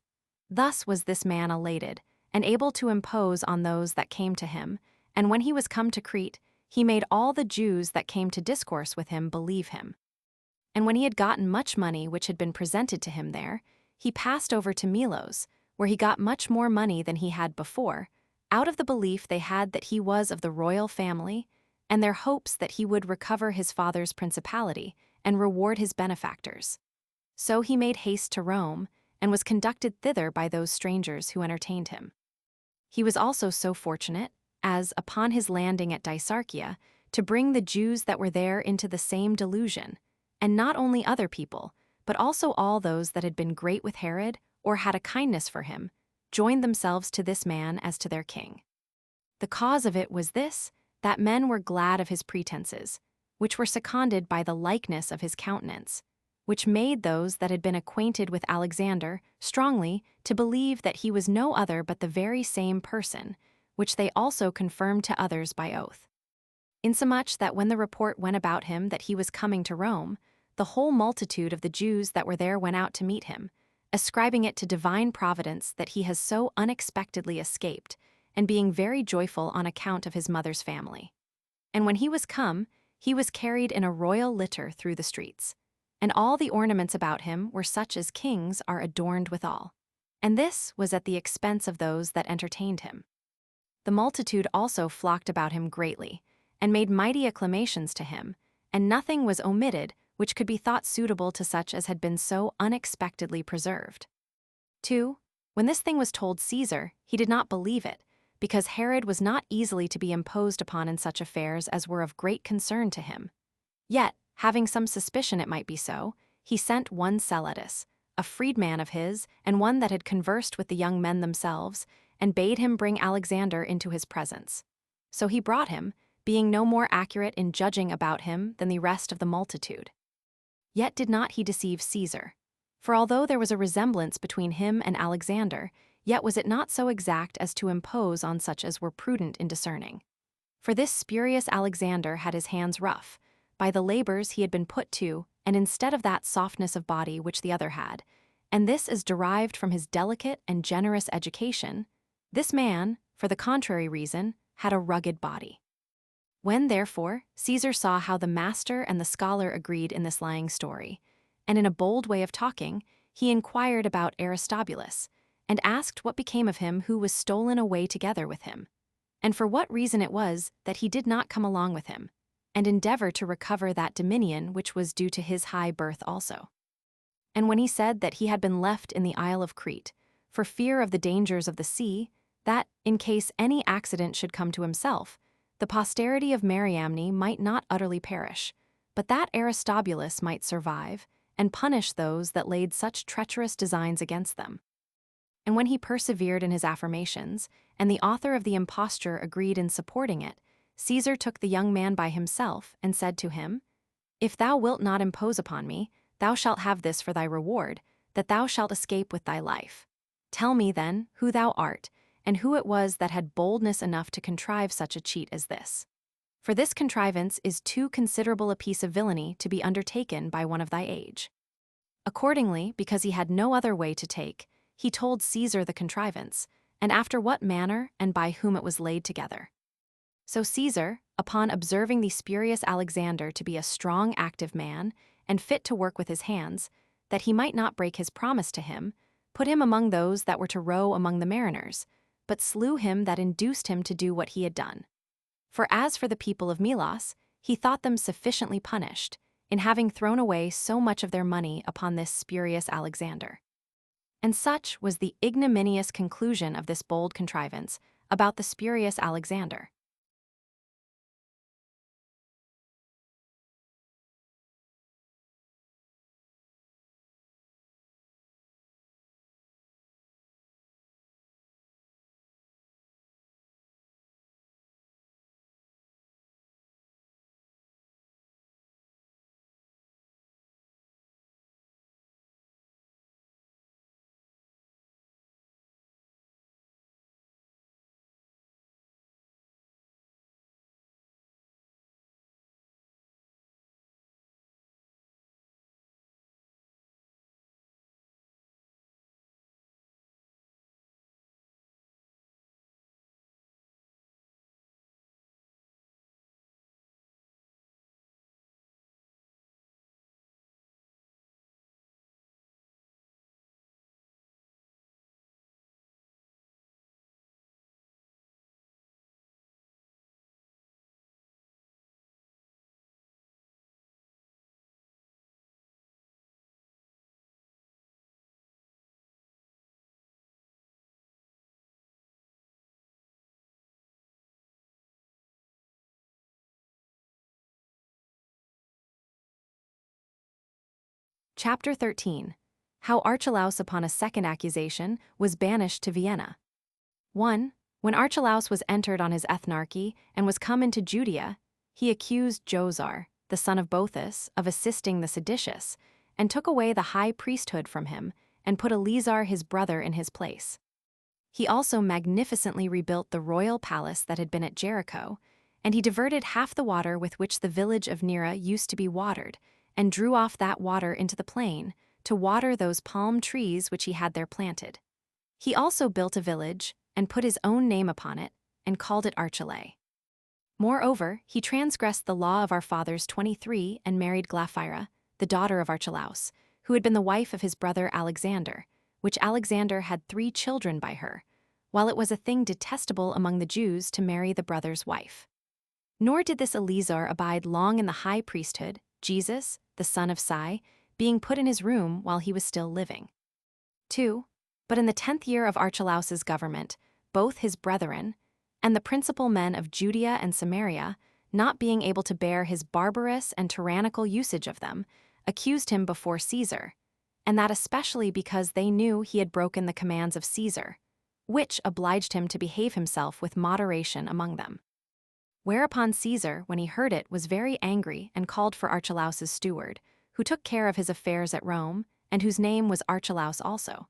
Thus was this man elated, and able to impose on those that came to him, and when he was come to Crete, he made all the Jews that came to discourse with him believe him. And when he had gotten much money which had been presented to him there, he passed over to Melos, where he got much more money than he had before, out of the belief they had that he was of the royal family, and their hopes that he would recover his father's principality and reward his benefactors. So he made haste to Rome, and was conducted thither by those strangers who entertained him. He was also so fortunate, as, upon his landing at Dicearchia, to bring the Jews that were there into the same delusion, and not only other people, but also all those that had been great with Herod, or had a kindness for him, joined themselves to this man as to their king. The cause of it was this, that men were glad of his pretenses, which were seconded by the likeness of his countenance, which made those that had been acquainted with Alexander strongly to believe that he was no other but the very same person, which they also confirmed to others by oath. Insomuch that when the report went about him that he was coming to Rome, the whole multitude of the Jews that were there went out to meet him, ascribing it to divine providence that he has so unexpectedly escaped, and being very joyful on account of his mother's family. And when he was come, he was carried in a royal litter through the streets, and all the ornaments about him were such as kings are adorned withal. And this was at the expense of those that entertained him. The multitude also flocked about him greatly, and made mighty acclamations to him, and nothing was omitted which could be thought suitable to such as had been so unexpectedly preserved. 2. When this thing was told Caesar, he did not believe it, because Herod was not easily to be imposed upon in such affairs as were of great concern to him. Yet, having some suspicion it might be so, he sent one Celadus, a freedman of his, and one that had conversed with the young men themselves, and bade him bring Alexander into his presence. So he brought him, being no more accurate in judging about him than the rest of the multitude. Yet did not he deceive Caesar. For although there was a resemblance between him and Alexander, yet was it not so exact as to impose on such as were prudent in discerning. For this spurious Alexander had his hands rough, by the labors he had been put to, and instead of that softness of body which the other had, and this is derived from his delicate and generous education, this man, for the contrary reason, had a rugged body. When, therefore, Caesar saw how the master and the scholar agreed in this lying story, and in a bold way of talking, he inquired about Aristobulus, and asked what became of him who was stolen away together with him, and for what reason it was that he did not come along with him, and endeavor to recover that dominion which was due to his high birth also. And when he said that he had been left in the Isle of Crete, for fear of the dangers of the sea, that, in case any accident should come to himself, the posterity of Mariamne might not utterly perish, but that Aristobulus might survive, and punish those that laid such treacherous designs against them. And when he persevered in his affirmations, and the author of the imposture agreed in supporting it, Caesar took the young man by himself, and said to him, If thou wilt not impose upon me, thou shalt have this for thy reward, that thou shalt escape with thy life. Tell me, then, who thou art, and who it was that had boldness enough to contrive such a cheat as this. For this contrivance is too considerable a piece of villainy to be undertaken by one of thy age. Accordingly, because he had no other way to take, he told Caesar the contrivance, and after what manner and by whom it was laid together. So Caesar, upon observing the spurious Alexander to be a strong active man, and fit to work with his hands, that he might not break his promise to him, put him among those that were to row among the mariners, but slew him that induced him to do what he had done. For as for the people of Melos, he thought them sufficiently punished, in having thrown away so much of their money upon this spurious Alexander. And such was the ignominious conclusion of this bold contrivance about the spurious Alexander. Chapter 13. How Archelaus upon a second accusation was banished to Vienna. 1. When Archelaus was entered on his ethnarchy and was come into Judea, he accused Josar, the son of Boethus, of assisting the seditious, and took away the high priesthood from him, and put Eleazar his brother in his place. He also magnificently rebuilt the royal palace that had been at Jericho, and he diverted half the water with which the village of Nera used to be watered, and drew off that water into the plain, to water those palm trees which he had there planted. He also built a village, and put his own name upon it, and called it Archelae. Moreover, he transgressed the law of our fathers 23, and married Glaphyra, the daughter of Archelaus, who had been the wife of his brother Alexander, which Alexander had 3 children by her, while it was a thing detestable among the Jews to marry the brother's wife. Nor did this Eleazar abide long in the high priesthood, Jesus, the son of Si, being put in his room while he was still living. 2. But in the 10th year of Archelaus's government, both his brethren, and the principal men of Judea and Samaria, not being able to bear his barbarous and tyrannical usage of them, accused him before Caesar, and that especially because they knew he had broken the commands of Caesar, which obliged him to behave himself with moderation among them. Whereupon Caesar, when he heard it, was very angry and called for Archelaus's steward, who took care of his affairs at Rome, and whose name was Archelaus also.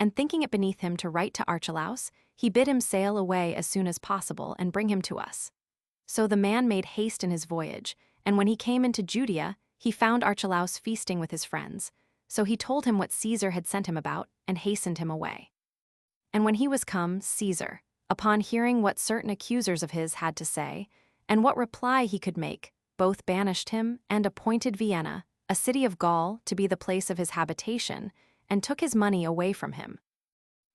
And thinking it beneath him to write to Archelaus, he bid him sail away as soon as possible and bring him to us. So the man made haste in his voyage, and when he came into Judea, he found Archelaus feasting with his friends. So he told him what Caesar had sent him about, and hastened him away. And when he was come, Caesar, upon hearing what certain accusers of his had to say, and what reply he could make, both banished him and appointed Vienna, a city of Gaul, to be the place of his habitation, and took his money away from him.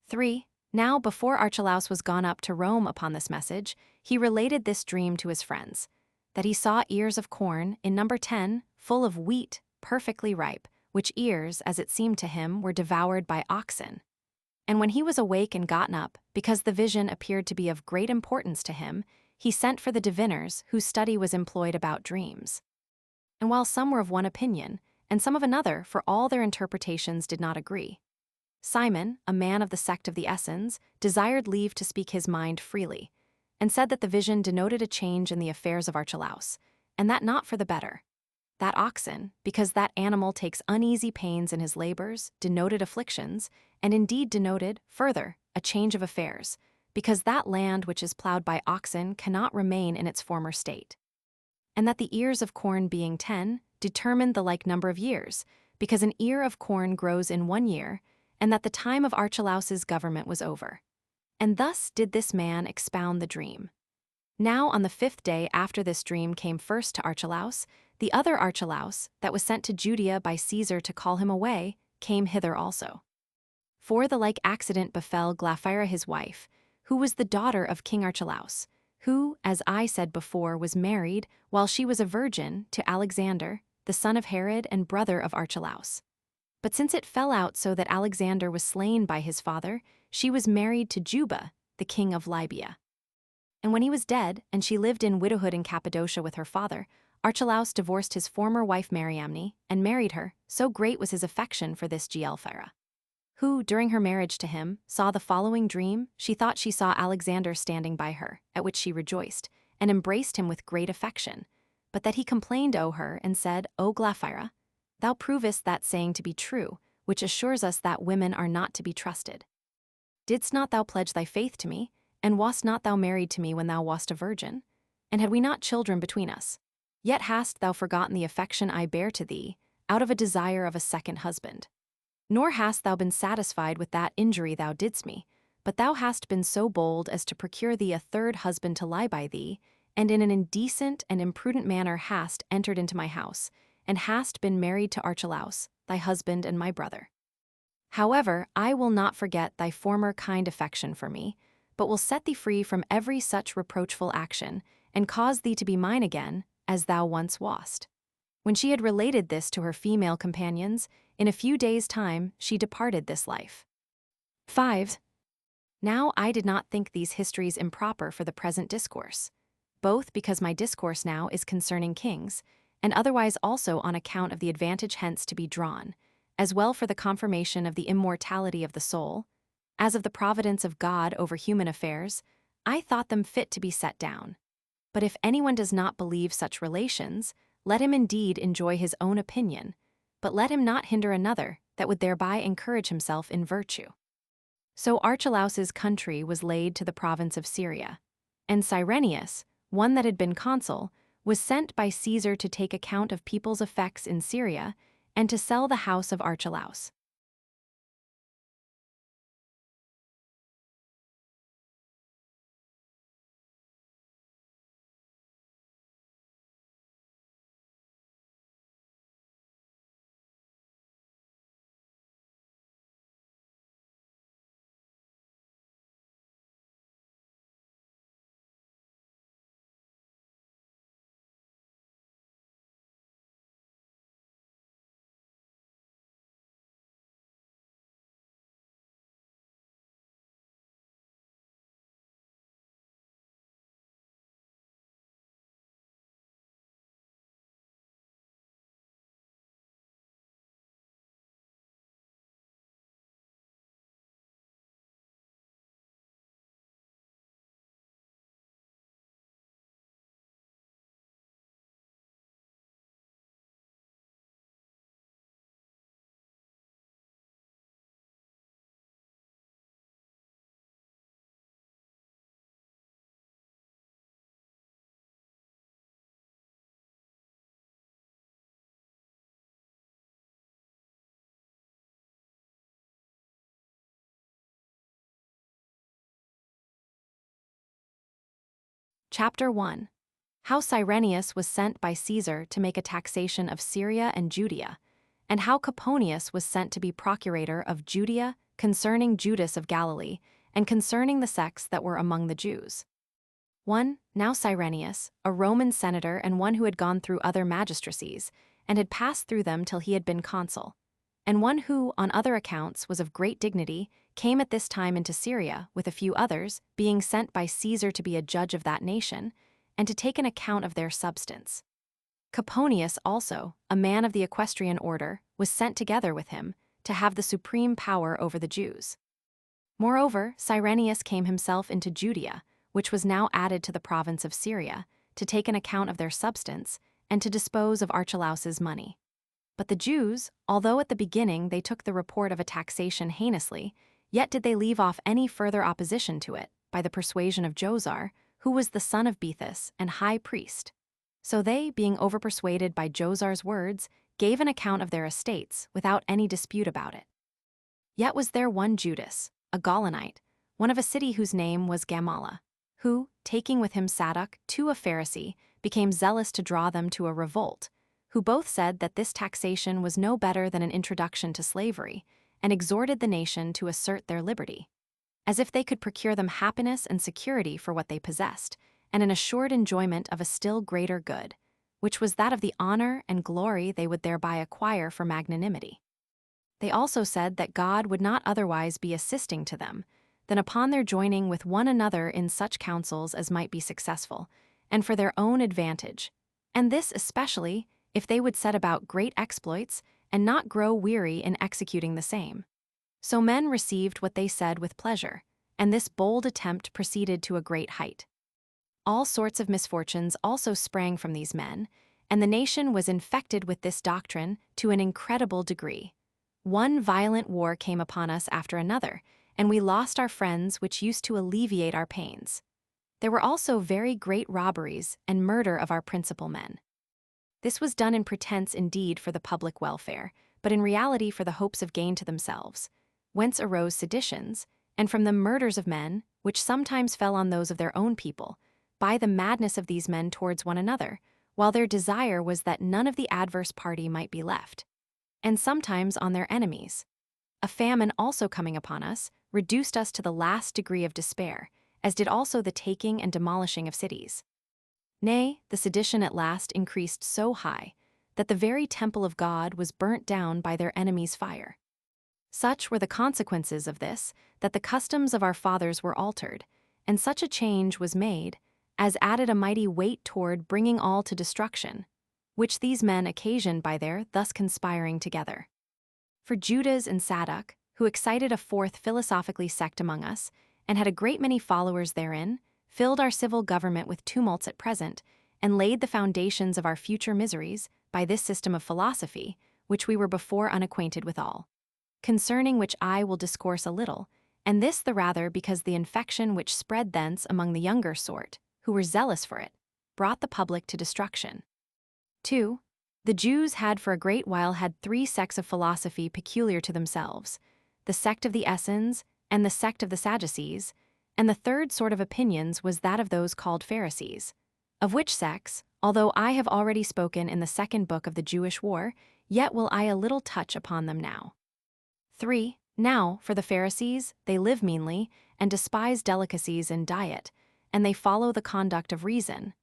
3. Now before Archelaus was gone up to Rome upon this message, he related this dream to his friends, that he saw ears of corn, in number 10, full of wheat, perfectly ripe, which ears, as it seemed to him, were devoured by oxen. And when he was awake and gotten up, because the vision appeared to be of great importance to him, he sent for the diviners, whose study was employed about dreams. And while some were of one opinion, and some of another, for all their interpretations did not agree, Simon, a man of the sect of the Essens, desired leave to speak his mind freely, and said that the vision denoted a change in the affairs of Archelaus, and that not for the better. That oxen, because that animal takes uneasy pains in his labors, denoted afflictions, and indeed denoted, further, a change of affairs, because that land which is plowed by oxen cannot remain in its former state. And that the ears of corn being 10, determined the like number of years, because an ear of corn grows in 1 year, and that the time of Archelaus's government was over. And thus did this man expound the dream. Now on the 5th day after this dream came first to Archelaus, the other Archelaus, that was sent to Judea by Caesar to call him away, came hither also. For the like accident befell Glaphyra his wife, who was the daughter of King Archelaus, who, as I said before, was married, while she was a virgin, to Alexander, the son of Herod and brother of Archelaus. But since it fell out so that Alexander was slain by his father, she was married to Juba, the king of Libya. And when he was dead, and she lived in widowhood in Cappadocia with her father, Archelaus divorced his former wife Mariamne, and married her, so great was his affection for this Glaphyra, who, during her marriage to him, saw the following dream. She thought she saw Alexander standing by her, at which she rejoiced, and embraced him with great affection, but that he complained o her, and said, O Glaphyra, thou provest that saying to be true, which assures us that women are not to be trusted. Didst not thou pledge thy faith to me, and wast not thou married to me when thou wast a virgin? And had we not children between us? Yet hast thou forgotten the affection I bear to thee, out of a desire of a second husband. Nor hast thou been satisfied with that injury thou didst me, but thou hast been so bold as to procure thee a third husband to lie by thee, and in an indecent and imprudent manner hast entered into my house, and hast been married to Archelaus, thy husband and my brother. However, I will not forget thy former kind affection for me, but will set thee free from every such reproachful action, and cause thee to be mine again, as thou once wast. When she had related this to her female companions, in a few days' time she departed this life. 5. Now I did not think these histories improper for the present discourse, both because my discourse now is concerning kings, and otherwise also on account of the advantage hence to be drawn, as well for the confirmation of the immortality of the soul, as of the providence of God over human affairs. I thought them fit to be set down. But if anyone does not believe such relations, let him indeed enjoy his own opinion, but let him not hinder another that would thereby encourage himself in virtue. So Archelaus's country was laid to the province of Syria, and Cyrenius, one that had been consul, was sent by Caesar to take account of people's effects in Syria, and to sell the house of Archelaus. Chapter 1. How Cyrenius was sent by Caesar to make a taxation of Syria and Judea, and how Coponius was sent to be procurator of Judea concerning Judas of Galilee, and concerning the sects that were among the Jews. 1. Now Cyrenius, a Roman senator and one who had gone through other magistracies, and had passed through them till he had been consul, and one who, on other accounts, was of great dignity, came at this time into Syria, with a few others, being sent by Caesar to be a judge of that nation, and to take an account of their substance. Coponius also, a man of the equestrian order, was sent together with him, to have the supreme power over the Jews. Moreover, Cyrenius came himself into Judea, which was now added to the province of Syria, to take an account of their substance, and to dispose of Archelaus's money. But the Jews, although at the beginning they took the report of a taxation heinously, yet did they leave off any further opposition to it, by the persuasion of Josar, who was the son of Bethus and high priest. So they, being overpersuaded by Josar's words, gave an account of their estates, without any dispute about it. Yet was there one Judas, a Gaulonite, one of a city whose name was Gamala, who, taking with him Sadok, too a Pharisee, became zealous to draw them to a revolt, who both said that this taxation was no better than an introduction to slavery, and exhorted the nation to assert their liberty, as if they could procure them happiness and security for what they possessed, and an assured enjoyment of a still greater good, which was that of the honor and glory they would thereby acquire for magnanimity. They also said that God would not otherwise be assisting to them, than upon their joining with one another in such counsels as might be successful, and for their own advantage, and this especially if they would set about great exploits, and not grow weary in executing the same. So men received what they said with pleasure, and this bold attempt proceeded to a great height. All sorts of misfortunes also sprang from these men, and the nation was infected with this doctrine to an incredible degree. One violent war came upon us after another, and we lost our friends which used to alleviate our pains. There were also very great robberies and murder of our principal men. This was done in pretense indeed for the public welfare, but in reality for the hopes of gain to themselves, whence arose seditions, and from the murders of men, which sometimes fell on those of their own people, by the madness of these men towards one another, while their desire was that none of the adverse party might be left, and sometimes on their enemies. A famine also coming upon us, reduced us to the last degree of despair, as did also the taking and demolishing of cities. Nay, the sedition at last increased so high, that the very temple of God was burnt down by their enemies' fire. Such were the consequences of this, that the customs of our fathers were altered, and such a change was made, as added a mighty weight toward bringing all to destruction, which these men occasioned by their thus conspiring together. For Judas and Sadok, who excited a fourth philosophically sect among us, and had a great many followers therein, filled our civil government with tumults at present, and laid the foundations of our future miseries by this system of philosophy, which we were before unacquainted withal. Concerning which I will discourse a little, and this the rather because the infection which spread thence among the younger sort, who were zealous for it, brought the public to destruction. 2. The Jews had for a great while had 3 sects of philosophy peculiar to themselves, the sect of the Essenes, and the sect of the Sadducees, and the third sort of opinions was that of those called Pharisees, of which sects, although I have already spoken in the 2nd book of the Jewish War, yet will I a little touch upon them now. 3. Now, for the Pharisees, they live meanly, and despise delicacies in diet, and they follow the conduct of reason,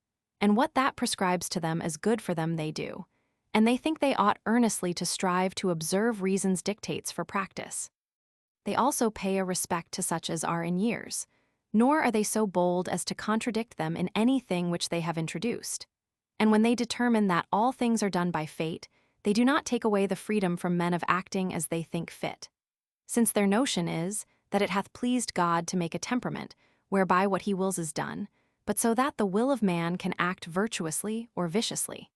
and what that prescribes to them as good for them they do, and they think they ought earnestly to strive to observe reason's dictates for practice. They also pay a respect to such as are in years, nor are they so bold as to contradict them in anything which they have introduced. And when they determine that all things are done by fate, they do not take away the freedom from men of acting as they think fit, since their notion is that it hath pleased God to make a temperament, whereby what he wills is done, but so that the will of man can act virtuously or viciously.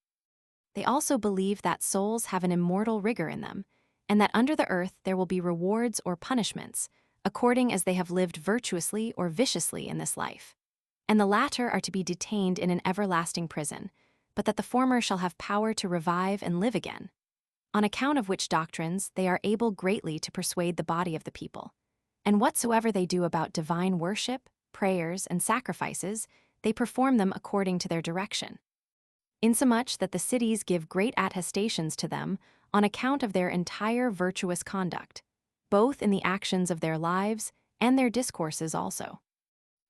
They also believe that souls have an immortal rigor in them, and that under the earth there will be rewards or punishments, according as they have lived virtuously or viciously in this life. And the latter are to be detained in an everlasting prison, but that the former shall have power to revive and live again. On account of which doctrines they are able greatly to persuade the body of the people. And whatsoever they do about divine worship, prayers, and sacrifices, they perform them according to their direction, insomuch that the cities give great attestations to them on account of their entire virtuous conduct, both in the actions of their lives and their discourses also.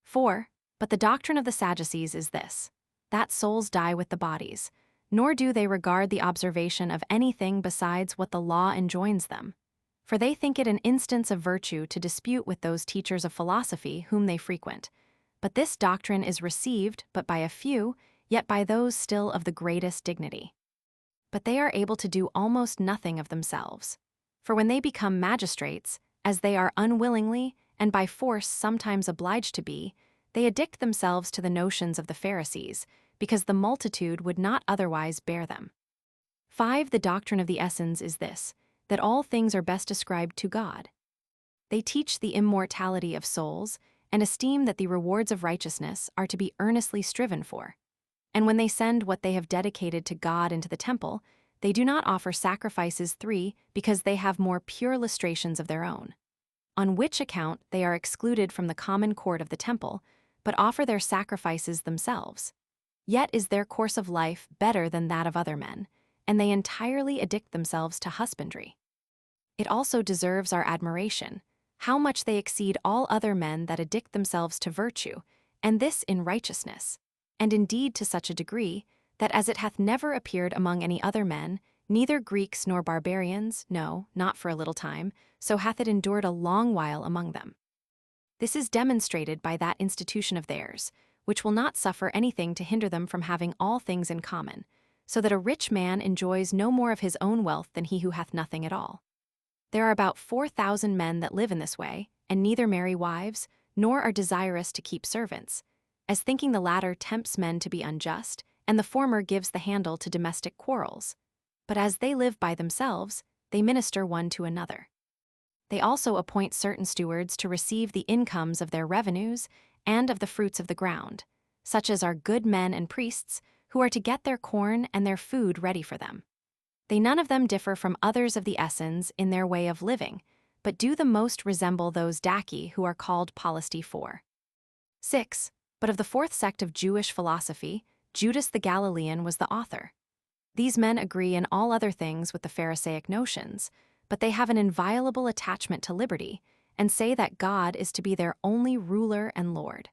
4. But the doctrine of the Sadducees is this, that souls die with the bodies, nor do they regard the observation of anything besides what the law enjoins them. For they think it an instance of virtue to dispute with those teachers of philosophy whom they frequent. But this doctrine is received but by a few, yet by those still of the greatest dignity. But they are able to do almost nothing of themselves. For when they become magistrates, as they are unwillingly and by force sometimes obliged to be, they addict themselves to the notions of the Pharisees, because the multitude would not otherwise bear them. 5. The doctrine of the Essenes is this, that all things are best ascribed to God. They teach the immortality of souls, and esteem that the rewards of righteousness are to be earnestly striven for. And when they send what they have dedicated to God into the temple, they do not offer sacrifices 3 because they have more pure lustrations of their own, on which account they are excluded from the common court of the temple, but offer their sacrifices themselves. Yet is their course of life better than that of other men, and they entirely addict themselves to husbandry. It also deserves our admiration, how much they exceed all other men that addict themselves to virtue, and this in righteousness, and indeed to such a degree, that as it hath never appeared among any other men, neither Greeks nor barbarians, no, not for a little time, so hath it endured a long while among them. This is demonstrated by that institution of theirs, which will not suffer anything to hinder them from having all things in common, so that a rich man enjoys no more of his own wealth than he who hath nothing at all. There are about 4,000 men that live in this way, and neither marry wives, nor are desirous to keep servants, as thinking the latter tempts men to be unjust, and the former gives the handle to domestic quarrels. But as they live by themselves, they minister one to another. They also appoint certain stewards to receive the incomes of their revenues and of the fruits of the ground, such as are good men and priests, who are to get their corn and their food ready for them. They none of them differ from others of the Essenes in their way of living, but do the most resemble those Daci who are called Polisti 4. 6. But of the fourth sect of Jewish philosophy, Judas the Galilean was the author. These men agree in all other things with the Pharisaic notions, but they have an inviolable attachment to liberty, and say that God is to be their only ruler and Lord.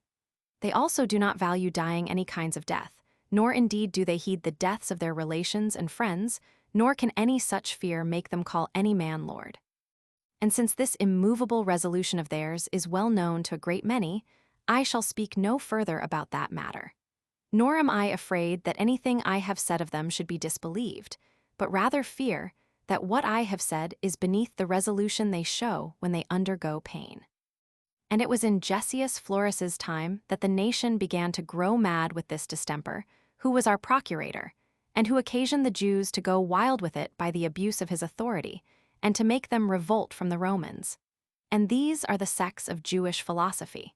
They also do not value dying any kinds of death, nor indeed do they heed the deaths of their relations and friends, nor can any such fear make them call any man Lord. And since this immovable resolution of theirs is well known to a great many, I shall speak no further about that matter. Nor am I afraid that anything I have said of them should be disbelieved, but rather fear that what I have said is beneath the resolution they show when they undergo pain. And it was in Gessius Florus's time that the nation began to grow mad with this distemper, who was our procurator, and who occasioned the Jews to go wild with it by the abuse of his authority, and to make them revolt from the Romans. And these are the sects of Jewish philosophy.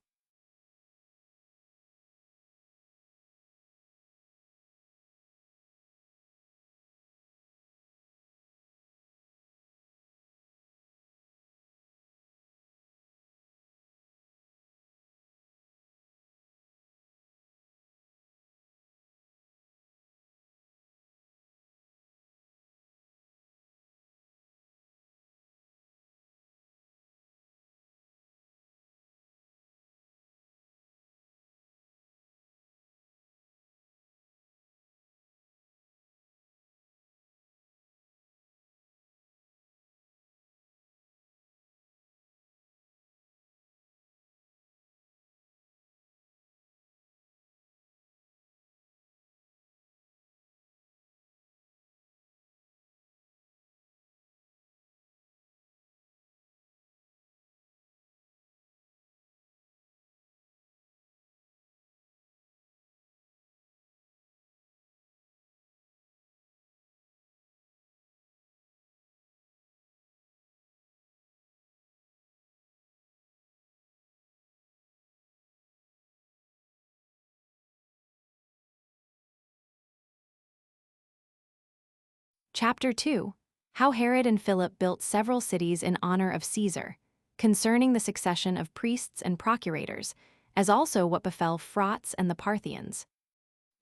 Chapter 2. How Herod and Philip built several cities in honor of Caesar, concerning the succession of priests and procurators, as also what befell Phraates and the Parthians.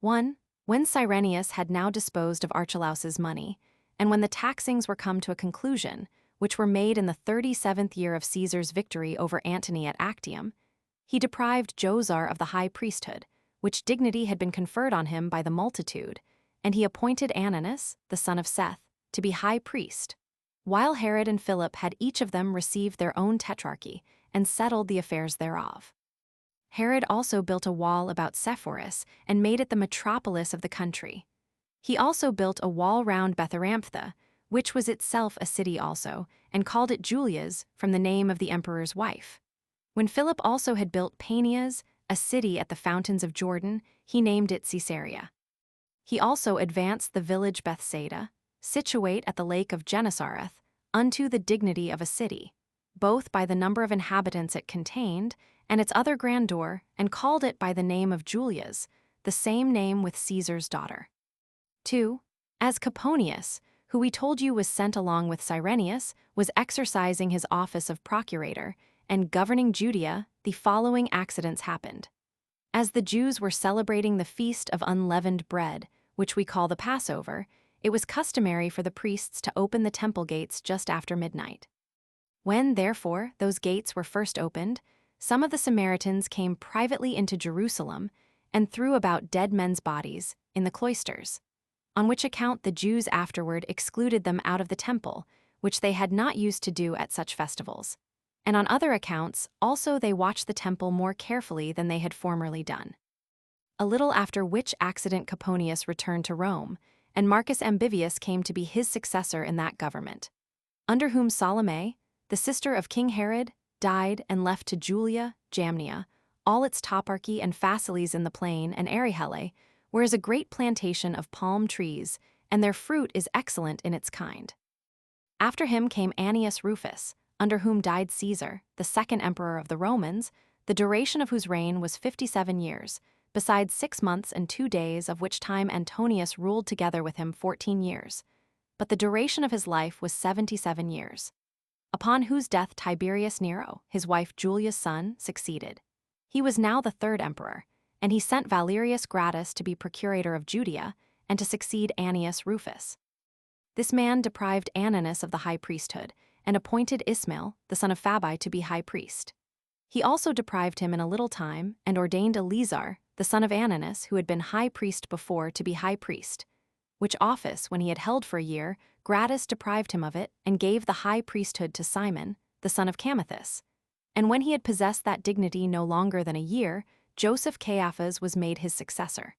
1. When Cyrenius had now disposed of Archelaus's money, and when the taxings were come to a conclusion, which were made in the 37th year of Caesar's victory over Antony at Actium, he deprived Josar of the high priesthood, which dignity had been conferred on him by the multitude, and he appointed Ananus, the son of Seth, to be high priest, while Herod and Philip had each of them received their own tetrarchy and settled the affairs thereof. Herod also built a wall about Sepphoris and made it the metropolis of the country. He also built a wall round Betharamphtha, which was itself a city also, and called it Julia's from the name of the emperor's wife. When Philip also had built Paneas, a city at the fountains of Jordan, he named it Caesarea. He also advanced the village Bethsaida, situate at the lake of Gennesareth, unto the dignity of a city, both by the number of inhabitants it contained, and its other grandeur, and called it by the name of Julia's, the same name with Caesar's daughter. 2. As Coponius, who we told you was sent along with Cyrenius, was exercising his office of procurator, and governing Judea, the following accidents happened. As the Jews were celebrating the feast of unleavened bread, which we call the Passover, it was customary for the priests to open the temple gates just after midnight. When, therefore, those gates were first opened, some of the Samaritans came privately into Jerusalem and threw about dead men's bodies in the cloisters, on which account the Jews afterward excluded them out of the temple, which they had not used to do at such festivals. And on other accounts also they watched the temple more carefully than they had formerly done. A little after which accident Coponius returned to Rome, and Marcus Ambivius came to be his successor in that government, under whom Salome, the sister of King Herod, died and left to Julia, Jamnia, all its toparchy and faciles in the plain and Arihele, where is a great plantation of palm trees, and their fruit is excellent in its kind. After him came Annius Rufus, under whom died Caesar, the second emperor of the Romans, the duration of whose reign was 57 years, besides 6 months and 2 days, of which time Antonius ruled together with him 14 years. But the duration of his life was 77 years. Upon whose death Tiberius Nero, his wife Julia's son, succeeded. He was now the third emperor, and he sent Valerius Gratus to be procurator of Judea and to succeed Annius Rufus. This man deprived Ananus of the high priesthood and appointed Ismail, the son of Fabi, to be high priest. He also deprived him in a little time and ordained Eleazar, the son of Ananus, who had been high priest before, to be high priest, which office, when he had held for a year, Gratus deprived him of it and gave the high priesthood to Simon, the son of Camathus. And when he had possessed that dignity no longer than a year, Joseph Caiaphas was made his successor.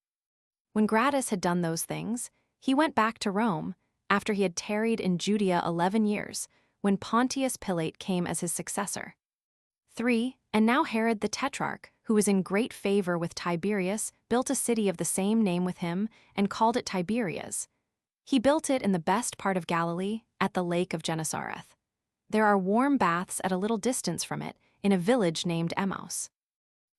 When Gratus had done those things, he went back to Rome, after he had tarried in Judea 11 years, when Pontius Pilate came as his successor. 3. And now Herod the Tetrarch, who was in great favor with Tiberius, built a city of the same name with him, and called it Tiberias. He built it in the best part of Galilee, at the lake of Gennesareth. There are warm baths at a little distance from it, in a village named Emmaus.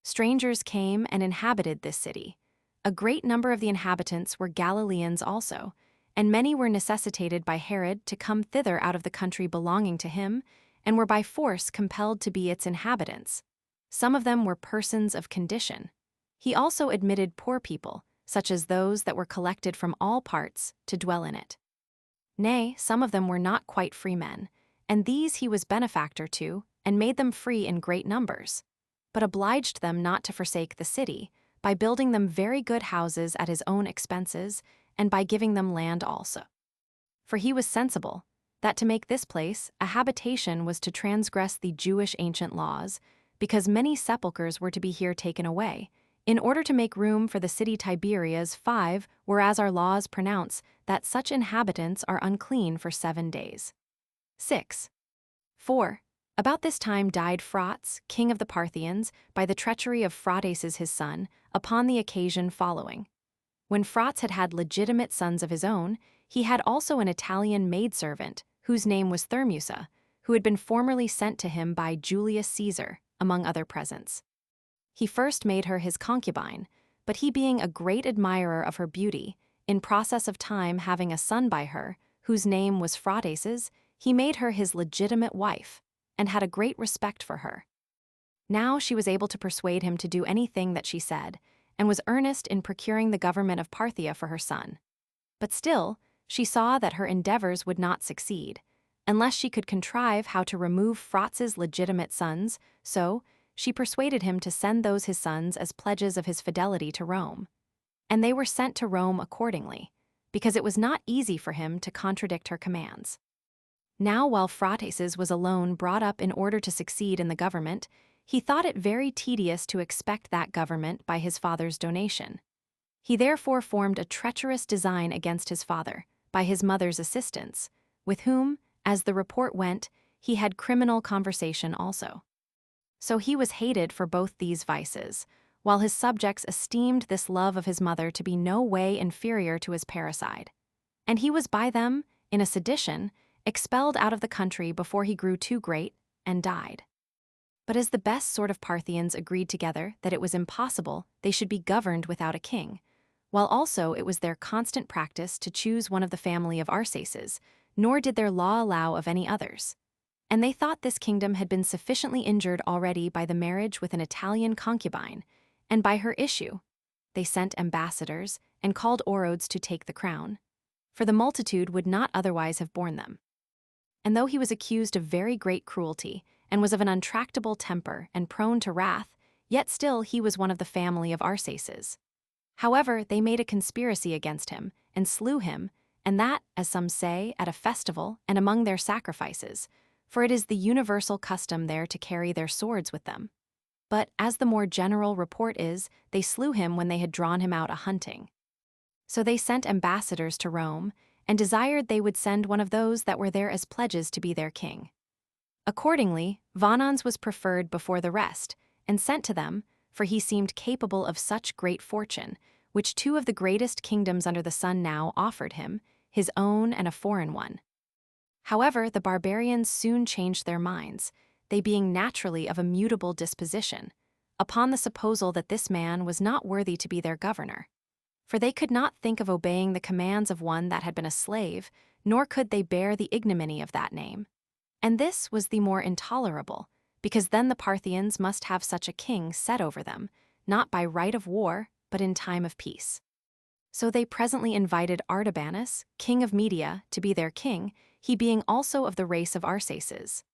Strangers came and inhabited this city. A great number of the inhabitants were Galileans also, and many were necessitated by Herod to come thither out of the country belonging to him, and were by force compelled to be its inhabitants. Some of them were persons of condition. He also admitted poor people, such as those that were collected from all parts, to dwell in it. Nay, some of them were not quite free men, and these he was benefactor to, and made them free in great numbers, but obliged them not to forsake the city, by building them very good houses at his own expenses, and by giving them land also. For he was sensible that to make this place a habitation was to transgress the Jewish ancient laws, because many sepulchres were to be here taken away, in order to make room for the city Tiberias 5, whereas our laws pronounce that such inhabitants are unclean for 7 days. 6. 4. About this time died Phraates, king of the Parthians, by the treachery of Phraates his son, upon the occasion following. When Phraates had had legitimate sons of his own, he had also an Italian maidservant, whose name was Thermusa, who had been formerly sent to him by Julius Caesar, among other presents. He first made her his concubine, but he being a great admirer of her beauty, in process of time having a son by her, whose name was Phraates, he made her his legitimate wife, and had a great respect for her. Now she was able to persuade him to do anything that she said, and was earnest in procuring the government of Parthia for her son. But still, she saw that her endeavors would not succeed, unless she could contrive how to remove Phraates's legitimate sons, so she persuaded him to send those his sons as pledges of his fidelity to Rome. And they were sent to Rome accordingly, because it was not easy for him to contradict her commands. Now while Phraates's was alone brought up in order to succeed in the government, he thought it very tedious to expect that government by his father's donation. He therefore formed a treacherous design against his father, by his mother's assistance, with whom, as the report went, he had criminal conversation also. So he was hated for both these vices, while his subjects esteemed this love of his mother to be no way inferior to his parricide. And he was by them, in a sedition, expelled out of the country before he grew too great, and died. But as the best sort of Parthians agreed together that it was impossible they should be governed without a king, while also it was their constant practice to choose one of the family of Arsaces, nor did their law allow of any others. And they thought this kingdom had been sufficiently injured already by the marriage with an Italian concubine, and by her issue. They sent ambassadors, and called Orodes to take the crown, for the multitude would not otherwise have borne them. And though he was accused of very great cruelty, and was of an untractable temper and prone to wrath, yet still he was one of the family of Arsaces. However, they made a conspiracy against him, and slew him, and that, as some say, at a festival and among their sacrifices, for it is the universal custom there to carry their swords with them. But, as the more general report is, they slew him when they had drawn him out a-hunting. So they sent ambassadors to Rome, and desired they would send one of those that were there as pledges to be their king. Accordingly, Vanans was preferred before the rest, and sent to them, for he seemed capable of such great fortune, which two of the greatest kingdoms under the sun now offered him, his own and a foreign one. However, the barbarians soon changed their minds, they being naturally of a mutable disposition, upon the supposal that this man was not worthy to be their governor. For they could not think of obeying the commands of one that had been a slave, nor could they bear the ignominy of that name. And this was the more intolerable, because then the Parthians must have such a king set over them, not by right of war, but in time of peace. So they presently invited Artabanus, king of Media, to be their king, he being also of the race of Arsaces.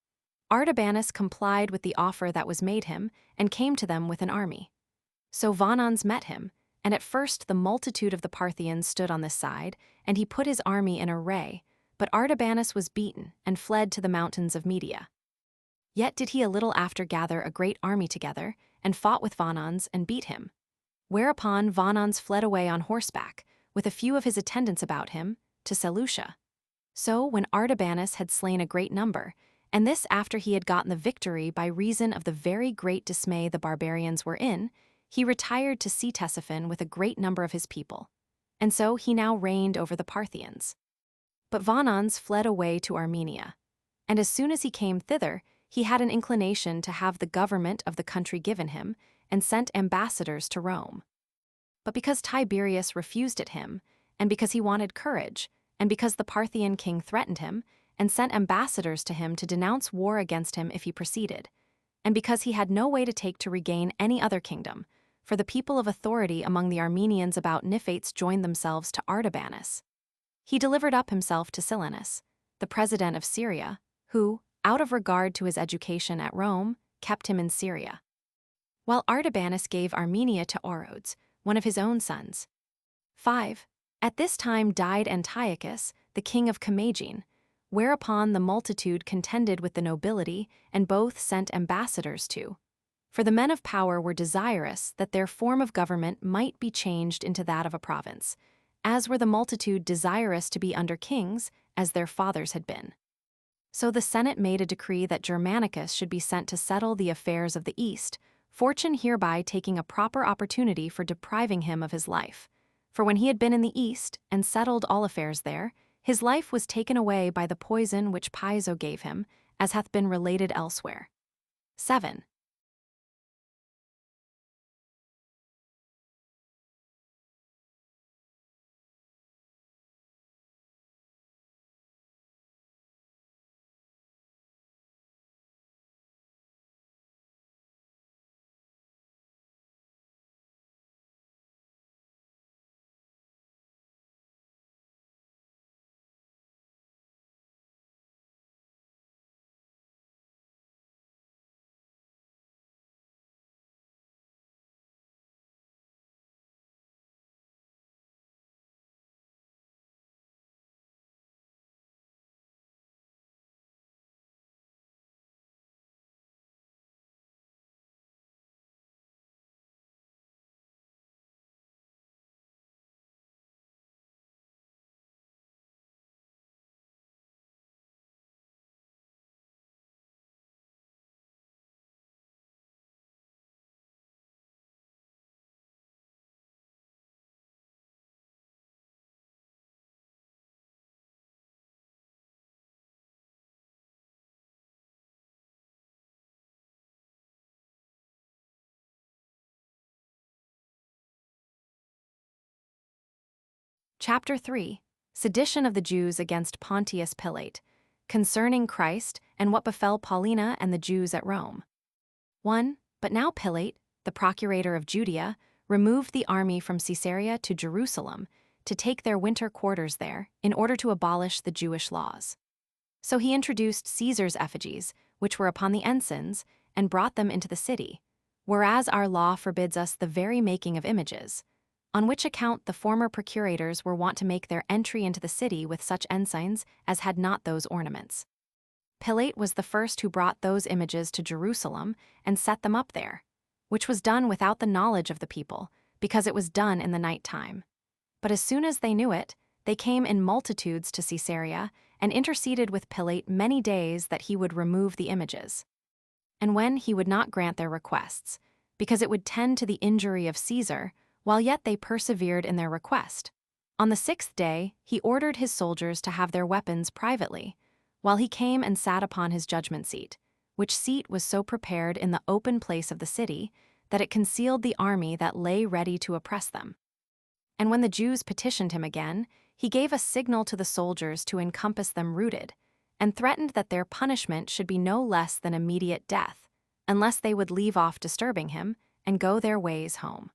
Artabanus complied with the offer that was made him, and came to them with an army. So Vanans met him, and at first the multitude of the Parthians stood on this side, and he put his army in array, but Artabanus was beaten, and fled to the mountains of Media. Yet did he a little after gather a great army together, and fought with Vanans, and beat him. Whereupon Vanans fled away on horseback, with a few of his attendants about him, to Seleucia. So when Artabanus had slain a great number, and this after he had gotten the victory by reason of the very great dismay the barbarians were in, he retired to Ctesiphon with a great number of his people. And so he now reigned over the Parthians. But Vanans fled away to Armenia, and as soon as he came thither, he had an inclination to have the government of the country given him, and sent ambassadors to Rome. But because Tiberius refused it him, and because he wanted courage, and because the Parthian king threatened him, and sent ambassadors to him to denounce war against him if he proceeded, and because he had no way to take to regain any other kingdom, for the people of authority among the Armenians about Niphates joined themselves to Artabanus, he delivered up himself to Silanus, the president of Syria, who, out of regard to his education at Rome, kept him in Syria, while Artabanus gave Armenia to Orodes, one of his own sons. 5. At this time died Antiochus, the king of Commagene, whereupon the multitude contended with the nobility, and both sent ambassadors to. For the men of power were desirous that their form of government might be changed into that of a province, as were the multitude desirous to be under kings, as their fathers had been. So the Senate made a decree that Germanicus should be sent to settle the affairs of the East, fortune hereby taking a proper opportunity for depriving him of his life. For when he had been in the East, and settled all affairs there, his life was taken away by the poison which Piso gave him, as hath been related elsewhere. 7. Chapter 3. Sedition of the Jews against Pontius Pilate, concerning Christ and what befell Paulina and the Jews at Rome. 1. But now Pilate, the procurator of Judea, removed the army from Caesarea to Jerusalem to take their winter quarters there in order to abolish the Jewish laws. So he introduced Caesar's effigies, which were upon the ensigns, and brought them into the city, whereas our law forbids us the very making of images, on which account the former procurators were wont to make their entry into the city with such ensigns as had not those ornaments. Pilate was the first who brought those images to Jerusalem and set them up there, which was done without the knowledge of the people, because it was done in the night time. But as soon as they knew it, they came in multitudes to Caesarea and interceded with Pilate many days that he would remove the images. And when he would not grant their requests, because it would tend to the injury of Caesar, while yet they persevered in their request, on the 6th day he ordered his soldiers to have their weapons privately, while he came and sat upon his judgment seat, which seat was so prepared in the open place of the city that it concealed the army that lay ready to oppress them. And when the Jews petitioned him again, he gave a signal to the soldiers to encompass them rooted, and threatened that their punishment should be no less than immediate death, unless they would leave off disturbing him and go their ways home.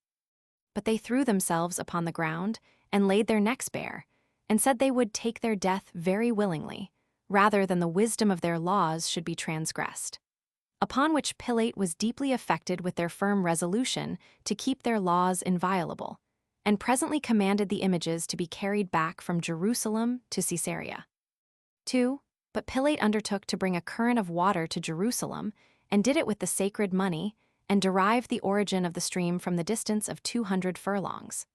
But they threw themselves upon the ground and laid their necks bare, and said they would take their death very willingly, rather than the wisdom of their laws should be transgressed. Upon which Pilate was deeply affected with their firm resolution to keep their laws inviolable, and presently commanded the images to be carried back from Jerusalem to Caesarea. 2. But Pilate undertook to bring a current of water to Jerusalem, and did it with the sacred money, and derived the origin of the stream from the distance of 200 furlongs.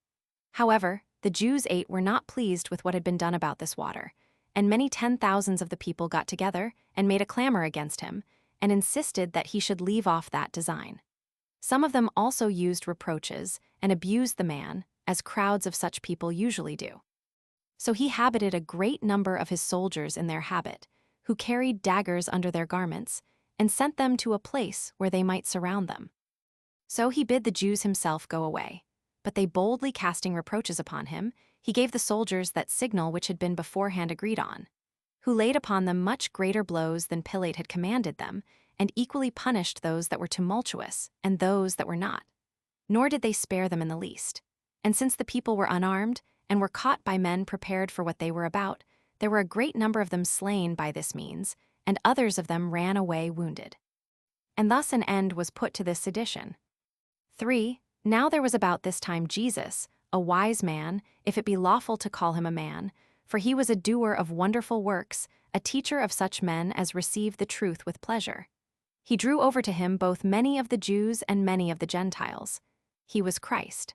However, the Jews 8 were not pleased with what had been done about this water, and many 10,000s of the people got together and made a clamor against him, and insisted that he should leave off that design. Some of them also used reproaches and abused the man, as crowds of such people usually do. So he habited a great number of his soldiers in their habit, who carried daggers under their garments, and sent them to a place where they might surround them. So he bid the Jews himself go away, but they boldly casting reproaches upon him, he gave the soldiers that signal which had been beforehand agreed on, who laid upon them much greater blows than Pilate had commanded them, and equally punished those that were tumultuous and those that were not. Nor did they spare them in the least. And since the people were unarmed, and were caught by men prepared for what they were about, there were a great number of them slain by this means, and others of them ran away wounded. And thus an end was put to this sedition. 3. Now there was about this time Jesus, a wise man, if it be lawful to call him a man, for he was a doer of wonderful works, a teacher of such men as received the truth with pleasure. He drew over to him both many of the Jews and many of the Gentiles. He was Christ.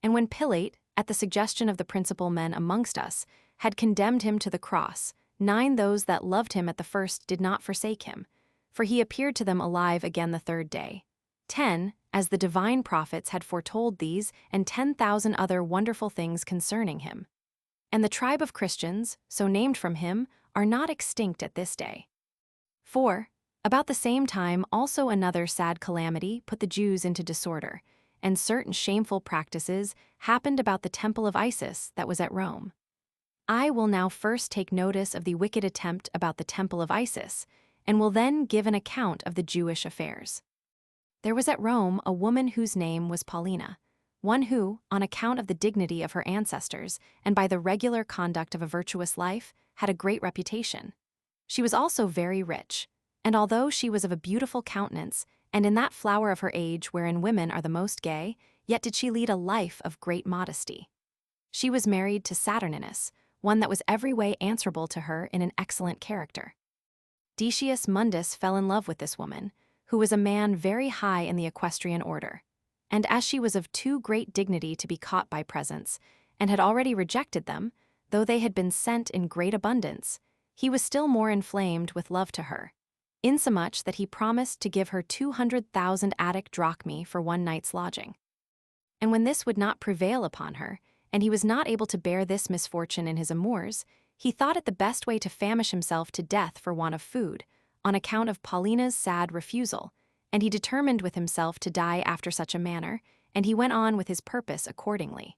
And when Pilate, at the suggestion of the principal men amongst us, had condemned him to the cross, 9 those that loved him at the first did not forsake him, for he appeared to them alive again the 3rd day. 10, as the divine prophets had foretold these and 10,000 other wonderful things concerning him. And the tribe of Christians, so named from him, are not extinct at this day. 4. About the same time also another sad calamity put the Jews into disorder, and certain shameful practices happened about the temple of Isis that was at Rome. I will now first take notice of the wicked attempt about the temple of Isis, and will then give an account of the Jewish affairs. There was at Rome a woman whose name was Paulina, one who, on account of the dignity of her ancestors and by the regular conduct of a virtuous life, had a great reputation. She was also very rich, and although she was of a beautiful countenance, and in that flower of her age wherein women are the most gay, yet did she lead a life of great modesty. She was married to Saturninus, one that was every way answerable to her in an excellent character. Decius Mundus fell in love with this woman, who was a man very high in the equestrian order, and as she was of too great dignity to be caught by presents, and had already rejected them, though they had been sent in great abundance, he was still more inflamed with love to her, insomuch that he promised to give her 200,000 Attic drachmae for one night's lodging. And when this would not prevail upon her, and he was not able to bear this misfortune in his amours, he thought it the best way to famish himself to death for want of food, on account of Paulina's sad refusal, and he determined with himself to die after such a manner, and he went on with his purpose accordingly.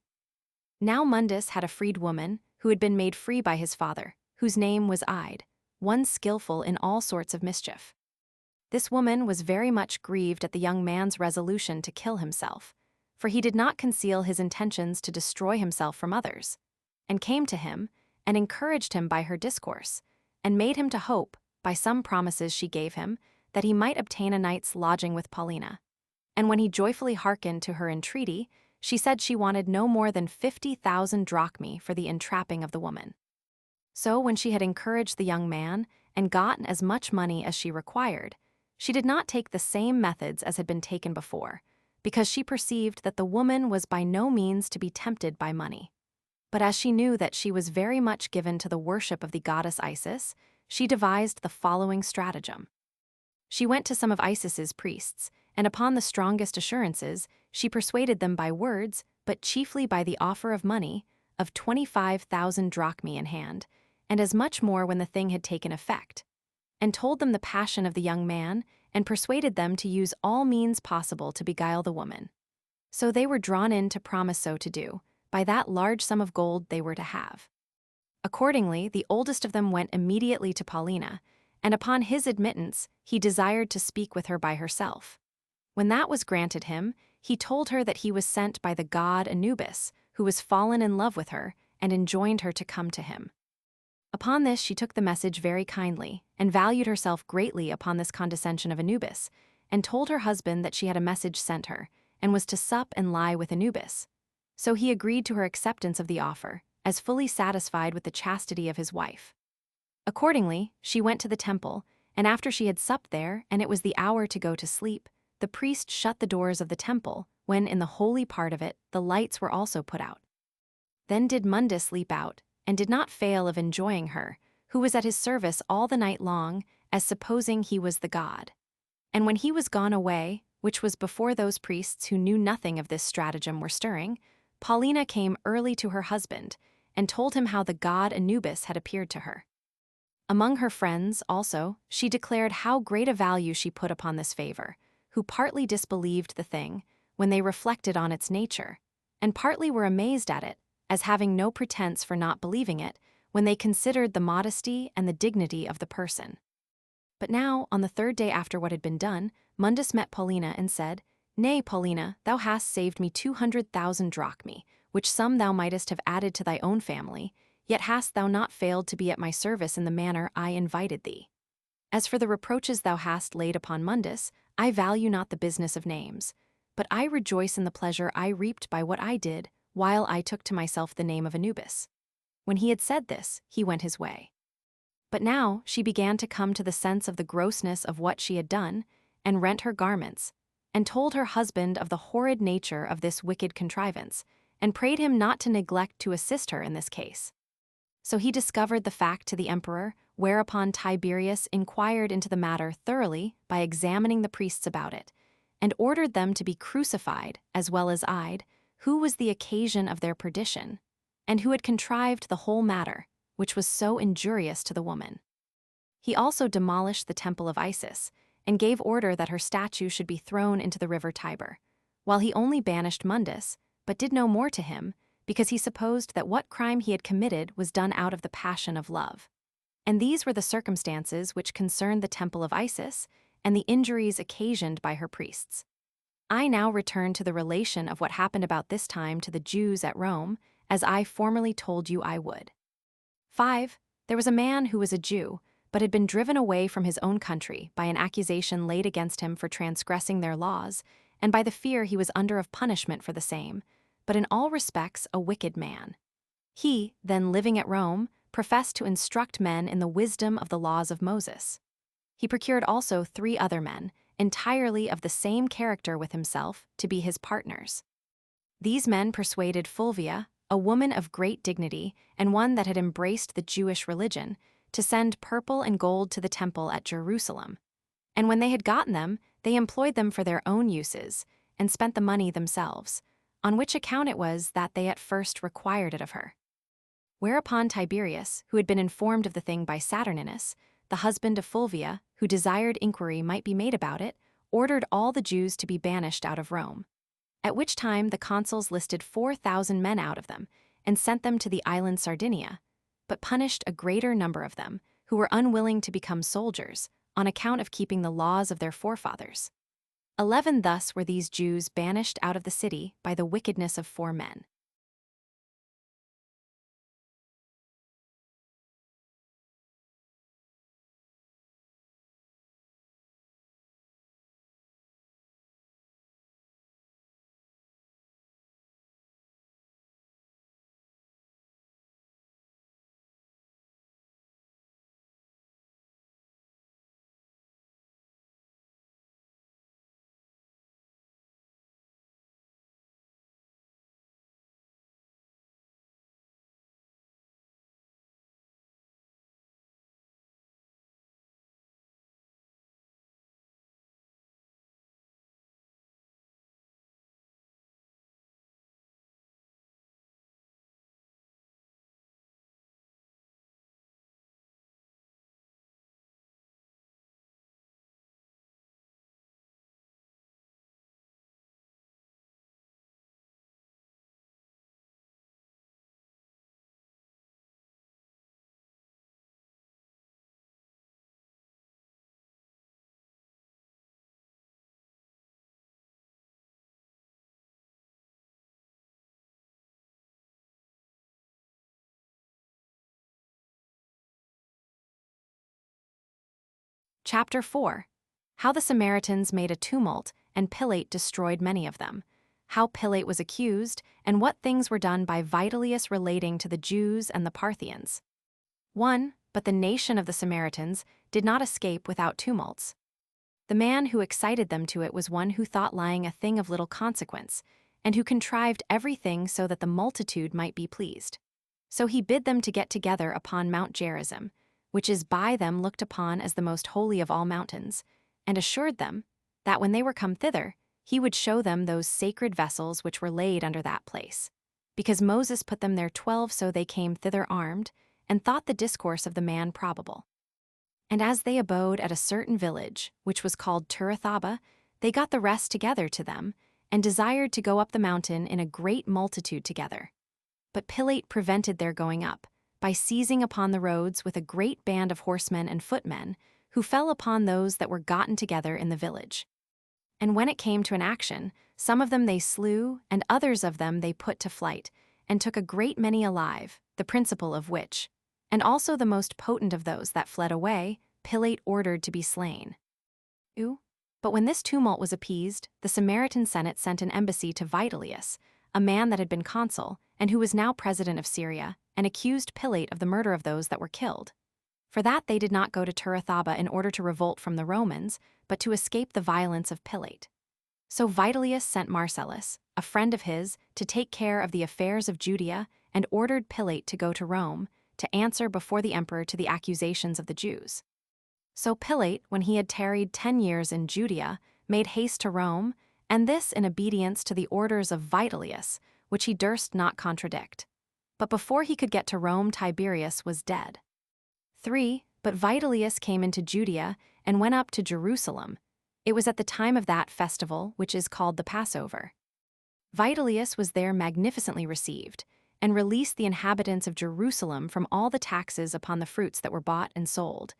Now Mundus had a freed woman who had been made free by his father, whose name was Ide, one skillful in all sorts of mischief. This woman was very much grieved at the young man's resolution to kill himself, for he did not conceal his intentions to destroy himself from others, and came to him, and encouraged him by her discourse, and made him to hope, by some promises she gave him, that he might obtain a night's lodging with Paulina. And when he joyfully hearkened to her entreaty, she said she wanted no more than 50,000 drachmae for the entrapping of the woman. So when she had encouraged the young man, and gotten as much money as she required, she did not take the same methods as had been taken before, because she perceived that the woman was by no means to be tempted by money. But as she knew that she was very much given to the worship of the goddess Isis, she devised the following stratagem. She went to some of Isis's priests, and upon the strongest assurances, she persuaded them by words, but chiefly by the offer of money, of 25,000 drachmae in hand, and as much more when the thing had taken effect, and told them the passion of the young man, and persuaded them to use all means possible to beguile the woman. So they were drawn in to promise so to do, by that large sum of gold they were to have. Accordingly, the oldest of them went immediately to Paulina, and upon his admittance, he desired to speak with her by herself. When that was granted him, he told her that he was sent by the god Anubis, who was fallen in love with her, and enjoined her to come to him. Upon this she took the message very kindly, and valued herself greatly upon this condescension of Anubis, and told her husband that she had a message sent her, and was to sup and lie with Anubis. So he agreed to her acceptance of the offer, as fully satisfied with the chastity of his wife. Accordingly, she went to the temple, and after she had supped there, and it was the hour to go to sleep, the priest shut the doors of the temple, when in the holy part of it the lights were also put out. Then did Mundus leap out, and did not fail of enjoying her, who was at his service all the night long, as supposing he was the god. And when he was gone away, which was before those priests who knew nothing of this stratagem were stirring, Paulina came early to her husband, and told him how the god Anubis had appeared to her. Among her friends, also, she declared how great a value she put upon this favor, who partly disbelieved the thing, when they reflected on its nature, and partly were amazed at it, as having no pretense for not believing it, when they considered the modesty and the dignity of the person. But now, on the third day after what had been done, Mundus met Paulina and said, "Nay, Paulina, thou hast saved me 200,000 drachmae, which sum thou mightest have added to thy own family, yet hast thou not failed to be at my service in the manner I invited thee. As for the reproaches thou hast laid upon Mundus, I value not the business of names, but I rejoice in the pleasure I reaped by what I did, while I took to myself the name of Anubis." When he had said this, he went his way. But now she began to come to the sense of the grossness of what she had done, and rent her garments, and told her husband of the horrid nature of this wicked contrivance, and prayed him not to neglect to assist her in this case. So he discovered the fact to the emperor, whereupon Tiberius inquired into the matter thoroughly by examining the priests about it, and ordered them to be crucified, as well as Ide, who was the occasion of their perdition, and who had contrived the whole matter, which was so injurious to the woman. He also demolished the temple of Isis, and gave order that her statue should be thrown into the river Tiber, while he only banished Mundus, but did no more to him, because he supposed that what crime he had committed was done out of the passion of love. And these were the circumstances which concerned the temple of Isis, and the injuries occasioned by her priests. I now return to the relation of what happened about this time to the Jews at Rome, as I formerly told you I would. 5. There was a man who was a Jew, but had been driven away from his own country by an accusation laid against him for transgressing their laws, and by the fear he was under of punishment for the same, but in all respects a wicked man. He, then living at Rome, professed to instruct men in the wisdom of the laws of Moses. He procured also 3 other men, entirely of the same character with himself, to be his partners. These men persuaded Fulvia, a woman of great dignity, and one that had embraced the Jewish religion, to send purple and gold to the temple at Jerusalem. And when they had gotten them, they employed them for their own uses, and spent the money themselves, on which account it was that they at first required it of her. Whereupon Tiberius, who had been informed of the thing by Saturninus, the husband of Fulvia, who desired inquiry might be made about it, ordered all the Jews to be banished out of Rome. At which time the consuls listed 4,000 men out of them, and sent them to the island Sardinia, but punished a greater number of them, who were unwilling to become soldiers, on account of keeping the laws of their forefathers. 11 Thus were these Jews banished out of the city by the wickedness of 4 men. Chapter 4. How the Samaritans made a tumult, and Pilate destroyed many of them. How Pilate was accused, and what things were done by Vitalius relating to the Jews and the Parthians. 1. But the nation of the Samaritans did not escape without tumults. The man who excited them to it was one who thought lying a thing of little consequence, and who contrived everything so that the multitude might be pleased. So he bid them to get together upon Mount Gerizim, which is by them looked upon as the most holy of all mountains, and assured them that when they were come thither, he would show them those sacred vessels which were laid under that place. Because Moses put them there 12, so they came thither armed, and thought the discourse of the man probable. And as they abode at a certain village, which was called Turathaba, they got the rest together to them, and desired to go up the mountain in a great multitude together. But Pilate prevented their going up, by seizing upon the roads with a great band of horsemen and footmen, who fell upon those that were gotten together in the village. And when it came to an action, some of them they slew, and others of them they put to flight, and took a great many alive, the principal of which, and also the most potent of those that fled away, Pilate ordered to be slain. 2. But when this tumult was appeased, the Samaritan Senate sent an embassy to Vitalius, a man that had been consul, and who was now president of Syria, and accused Pilate of the murder of those that were killed. For that they did not go to Turathaba in order to revolt from the Romans, but to escape the violence of Pilate. So Vitalius sent Marcellus, a friend of his, to take care of the affairs of Judea, and ordered Pilate to go to Rome, to answer before the emperor to the accusations of the Jews. So Pilate, when he had tarried 10 years in Judea, made haste to Rome, and this in obedience to the orders of Vitalius, which he durst not contradict. But before he could get to Rome, Tiberius was dead. 3. But Vitalius came into Judea, and went up to Jerusalem. It was at the time of that festival, which is called the Passover. Vitalius was there magnificently received, and released the inhabitants of Jerusalem from all the taxes upon the fruits that were bought and sold,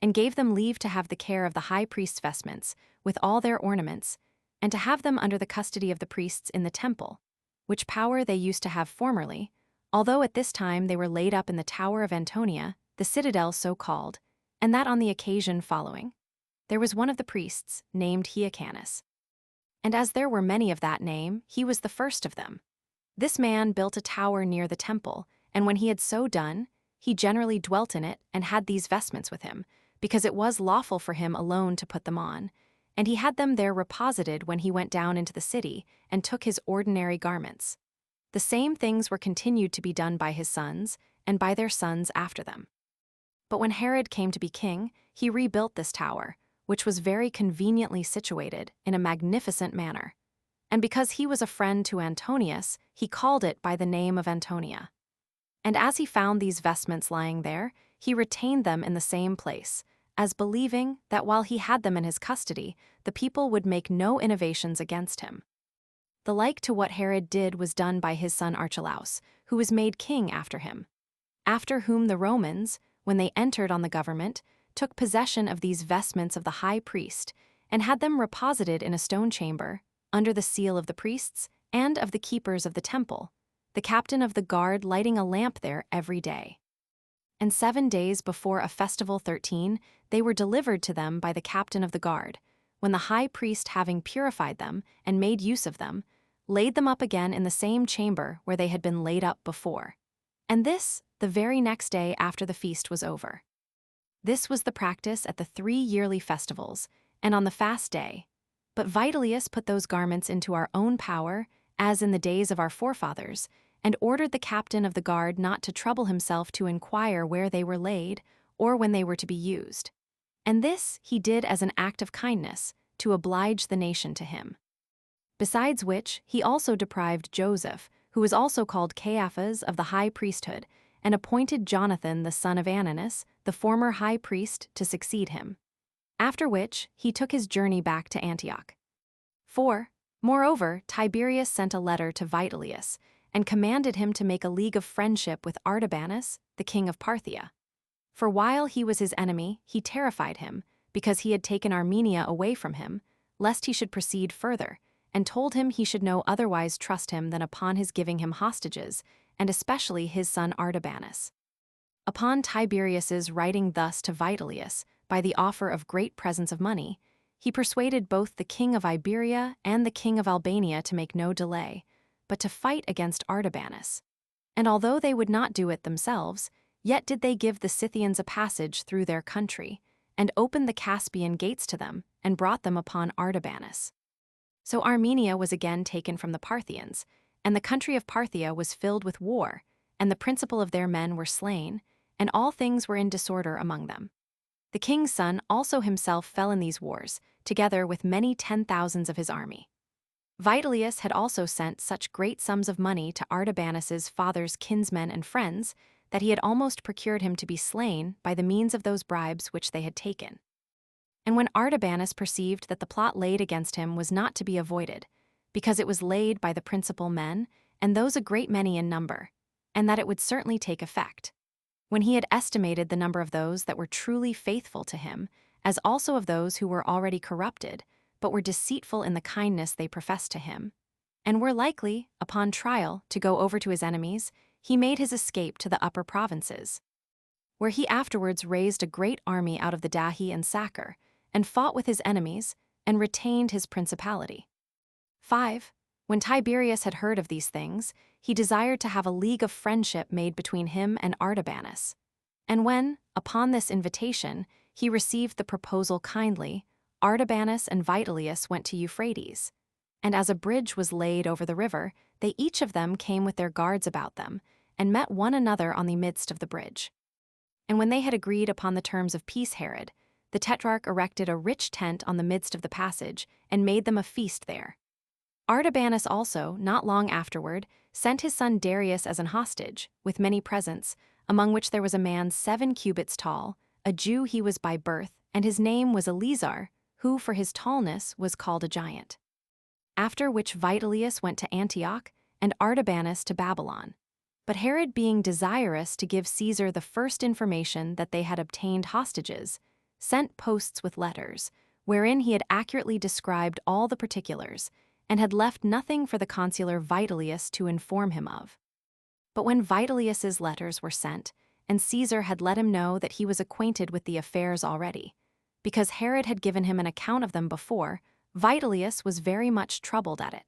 and gave them leave to have the care of the high priest's vestments, with all their ornaments, and to have them under the custody of the priests in the temple, which power they used to have formerly, although at this time they were laid up in the Tower of Antonia, the citadel so called, and that on the occasion following, there was one of the priests, named Hyrcanus. And as there were many of that name, he was the first of them. This man built a tower near the temple, and when he had so done, he generally dwelt in it, and had these vestments with him, because it was lawful for him alone to put them on, and he had them there reposited when he went down into the city, and took his ordinary garments. The same things were continued to be done by his sons, and by their sons after them. But when Herod came to be king, he rebuilt this tower, which was very conveniently situated, in a magnificent manner. And because he was a friend to Antonius, he called it by the name of Antonia. And as he found these vestments lying there, he retained them in the same place, as believing that while he had them in his custody, the people would make no innovations against him. The like to what Herod did was done by his son Archelaus, who was made king after him. After whom the Romans, when they entered on the government, took possession of these vestments of the high priest, and had them reposited in a stone chamber, under the seal of the priests and of the keepers of the temple, the captain of the guard lighting a lamp there every day. And 7 days before a festival 13, they were delivered to them by the captain of the guard, when the high priest, having purified them and made use of them, laid them up again in the same chamber where they had been laid up before. And this the very next day after the feast was over. This was the practice at the 3 yearly festivals, and on the fast day. But Vitalius put those garments into our own power, as in the days of our forefathers, and ordered the captain of the guard not to trouble himself to inquire where they were laid, or when they were to be used. And this he did as an act of kindness, to oblige the nation to him. Besides which, he also deprived Joseph, who was also called Caiaphas, of the high priesthood, and appointed Jonathan the son of Ananus, the former high priest, to succeed him. After which, he took his journey back to Antioch. 4. Moreover, Tiberius sent a letter to Vitalius, and commanded him to make a league of friendship with Artabanus, the king of Parthia. For while he was his enemy, he terrified him, because he had taken Armenia away from him, lest he should proceed further, and told him he should no otherwise trust him than upon his giving him hostages, and especially his son Artabanus. Upon Tiberius's writing thus to Vitalius, by the offer of great presents of money, he persuaded both the king of Iberia and the king of Albania to make no delay, but to fight against Artabanus. And although they would not do it themselves, yet did they give the Scythians a passage through their country, and opened the Caspian gates to them, and brought them upon Artabanus. So Armenia was again taken from the Parthians, and the country of Parthia was filled with war, and the principal of their men were slain, and all things were in disorder among them. The king's son also himself fell in these wars, together with many 10,000s of his army. Vitalius had also sent such great sums of money to Artabanus's father's kinsmen and friends that he had almost procured him to be slain by the means of those bribes which they had taken. And when Artabanus perceived that the plot laid against him was not to be avoided, because it was laid by the principal men, and those a great many in number, and that it would certainly take effect, when he had estimated the number of those that were truly faithful to him, as also of those who were already corrupted, but were deceitful in the kindness they professed to him, and were likely, upon trial, to go over to his enemies, he made his escape to the upper provinces, where he afterwards raised a great army out of the Dahi and Sacer, and fought with his enemies, and retained his principality. 5. When Tiberius had heard of these things, he desired to have a league of friendship made between him and Artabanus. And when, upon this invitation, he received the proposal kindly, Artabanus and Vitalius went to Euphrates. And as a bridge was laid over the river, they each of them came with their guards about them, and met one another on the midst of the bridge. And when they had agreed upon the terms of peace, Herod, the tetrarch erected a rich tent on the midst of the passage, and made them a feast there. Artabanus also, not long afterward, sent his son Darius as an hostage, with many presents, among which there was a man 7 cubits tall, a Jew he was by birth, and his name was Eleazar, who for his tallness was called a giant. After which Vitalius went to Antioch, and Artabanus to Babylon. But Herod, being desirous to give Caesar the first information that they had obtained hostages, sent posts with letters, wherein he had accurately described all the particulars, and had left nothing for the consular Vitalius to inform him of. But when Vitalius's letters were sent, and Caesar had let him know that he was acquainted with the affairs already, because Herod had given him an account of them before, Vitalius was very much troubled at it.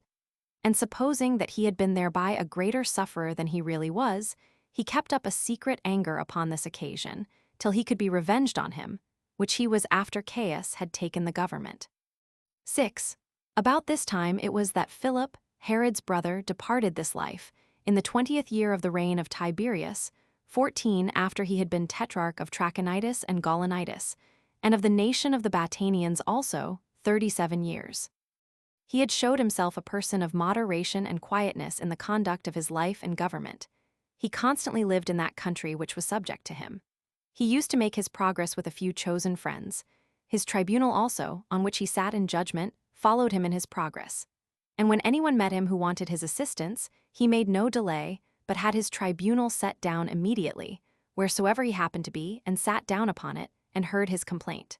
And supposing that he had been thereby a greater sufferer than he really was, he kept up a secret anger upon this occasion, till he could be revenged on him, which he was after Caius had taken the government. 6. About this time it was that Philip, Herod's brother, departed this life, in the 20th year of the reign of Tiberius, 14 after he had been tetrarch of Trachonitis and Gaulonitis, and of the nation of the Batanians also, 37 years. He had showed himself a person of moderation and quietness in the conduct of his life and government. He constantly lived in that country which was subject to him. He used to make his progress with a few chosen friends. His tribunal also, on which he sat in judgment, followed him in his progress. And when anyone met him who wanted his assistance, he made no delay, but had his tribunal set down immediately, wheresoever he happened to be, and sat down upon it, and heard his complaint.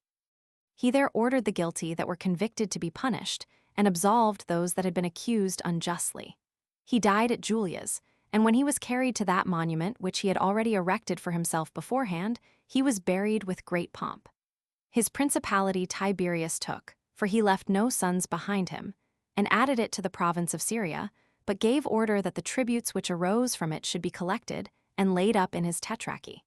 He there ordered the guilty that were convicted to be punished, and absolved those that had been accused unjustly. He died at Julia's, and when he was carried to that monument which he had already erected for himself beforehand, he was buried with great pomp. His principality Tiberius took, for he left no sons behind him, and added it to the province of Syria, but gave order that the tributes which arose from it should be collected and laid up in his tetrarchy.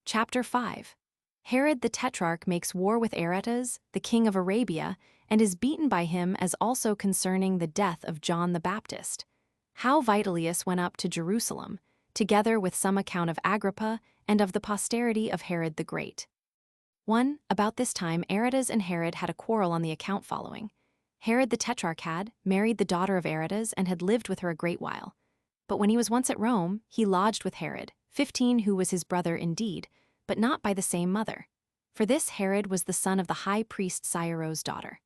Chapter 5. Herod the Tetrarch makes war with Aretas, the king of Arabia, and is beaten by him, as also concerning the death of John the Baptist. How Vitellius went up to Jerusalem, together with some account of Agrippa and of the posterity of Herod the Great. 1. About this time Aretas and Herod had a quarrel on the account following. Herod the Tetrarch had married the daughter of Aretas and had lived with her a great while. But when he was once at Rome, he lodged with Herod, 15, who was his brother indeed, but not by the same mother. For this Herod was the son of the high priest Cyrus' daughter.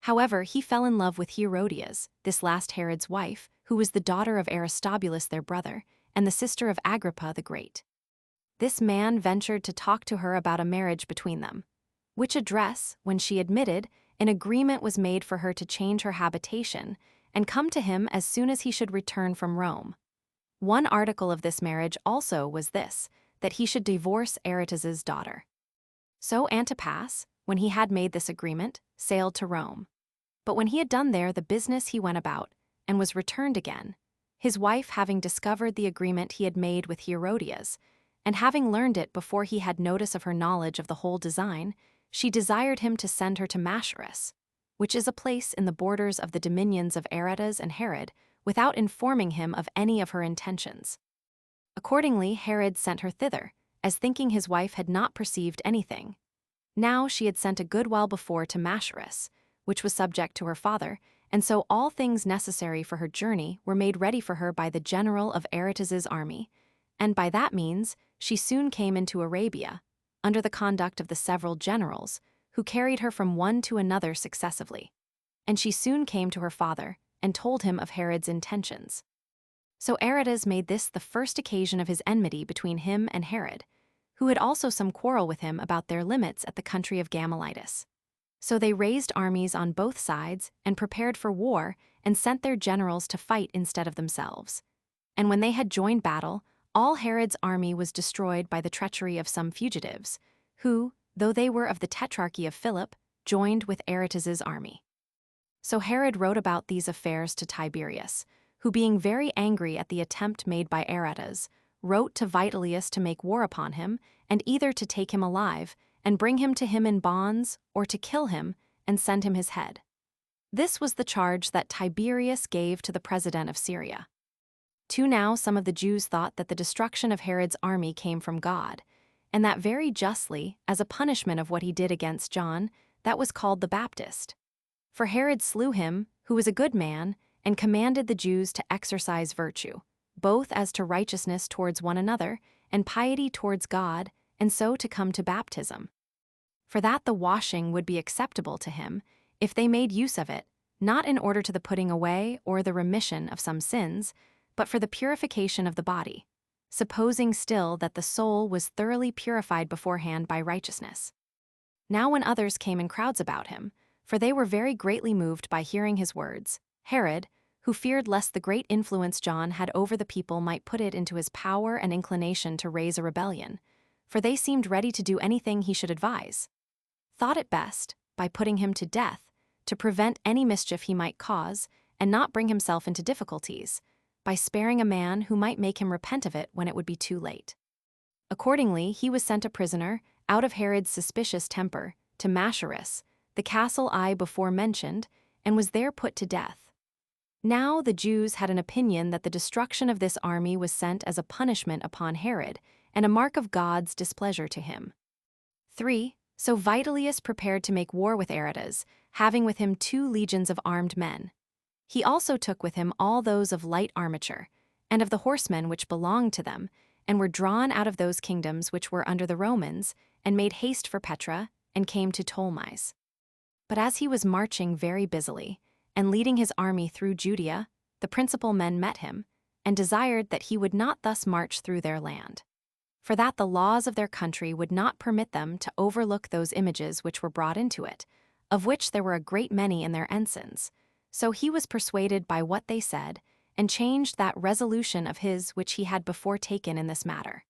However, he fell in love with Herodias, this last Herod's wife, who was the daughter of Aristobulus their brother, and the sister of Agrippa the Great. This man ventured to talk to her about a marriage between them, which address, when she admitted, an agreement was made for her to change her habitation and come to him as soon as he should return from Rome. One article of this marriage also was this, that he should divorce Aretas's daughter. So Antipas, when he had made this agreement, sailed to Rome. But when he had done there the business he went about, and was returned again, his wife having discovered the agreement he had made with Herodias, and having learned it before he had notice of her knowledge of the whole design, she desired him to send her to Machaerus, which is a place in the borders of the dominions of Aretas and Herod, without informing him of any of her intentions. Accordingly, Herod sent her thither, as thinking his wife had not perceived anything. Now she had sent a good while before to Machaerus, which was subject to her father, and so all things necessary for her journey were made ready for her by the general of Aretas's army, and by that means she soon came into Arabia, under the conduct of the several generals, who carried her from one to another successively. And she soon came to her father, and told him of Herod's intentions. So Aretas made this the first occasion of his enmity between him and Herod, who had also some quarrel with him about their limits at the country of Gamalitis. So they raised armies on both sides, and prepared for war, and sent their generals to fight instead of themselves. And when they had joined battle, all Herod's army was destroyed by the treachery of some fugitives, who, though they were of the tetrarchy of Philip, joined with Aretas's army. So Herod wrote about these affairs to Tiberius, who, being very angry at the attempt made by Aretas, wrote to Vitellius to make war upon him, and either to take him alive, and bring him to him in bonds, or to kill him, and send him his head. This was the charge that Tiberius gave to the president of Syria. Now some of the Jews thought that the destruction of Herod's army came from God, and that very justly, as a punishment of what he did against John, that was called the Baptist. For Herod slew him, who was a good man, and commanded the Jews to exercise virtue, both as to righteousness towards one another, and piety towards God, and so to come to baptism. For that the washing would be acceptable to him, if they made use of it, not in order to the putting away or the remission of some sins, but for the purification of the body, supposing still that the soul was thoroughly purified beforehand by righteousness. Now when others came in crowds about him, for they were very greatly moved by hearing his words, Herod, who feared lest the great influence John had over the people might put it into his power and inclination to raise a rebellion, for they seemed ready to do anything he should advise, thought it best, by putting him to death, to prevent any mischief he might cause, and not bring himself into difficulties, by sparing a man who might make him repent of it when it would be too late. Accordingly, he was sent a prisoner, out of Herod's suspicious temper, to Machaerus, the castle I before mentioned, and was there put to death. Now the Jews had an opinion that the destruction of this army was sent as a punishment upon Herod, and a mark of God's displeasure to him. 3. So Vitellius prepared to make war with Aretas, having with him 2 legions of armed men. He also took with him all those of light armature, and of the horsemen which belonged to them, and were drawn out of those kingdoms which were under the Romans, and made haste for Petra, and came to Ptolemais. But as he was marching very busily, and leading his army through Judea, the principal men met him, and desired that he would not thus march through their land, for that the laws of their country would not permit them to overlook those images which were brought into it, of which there were a great many in their ensigns. So he was persuaded by what they said, and changed that resolution of his which he had before taken in this matter.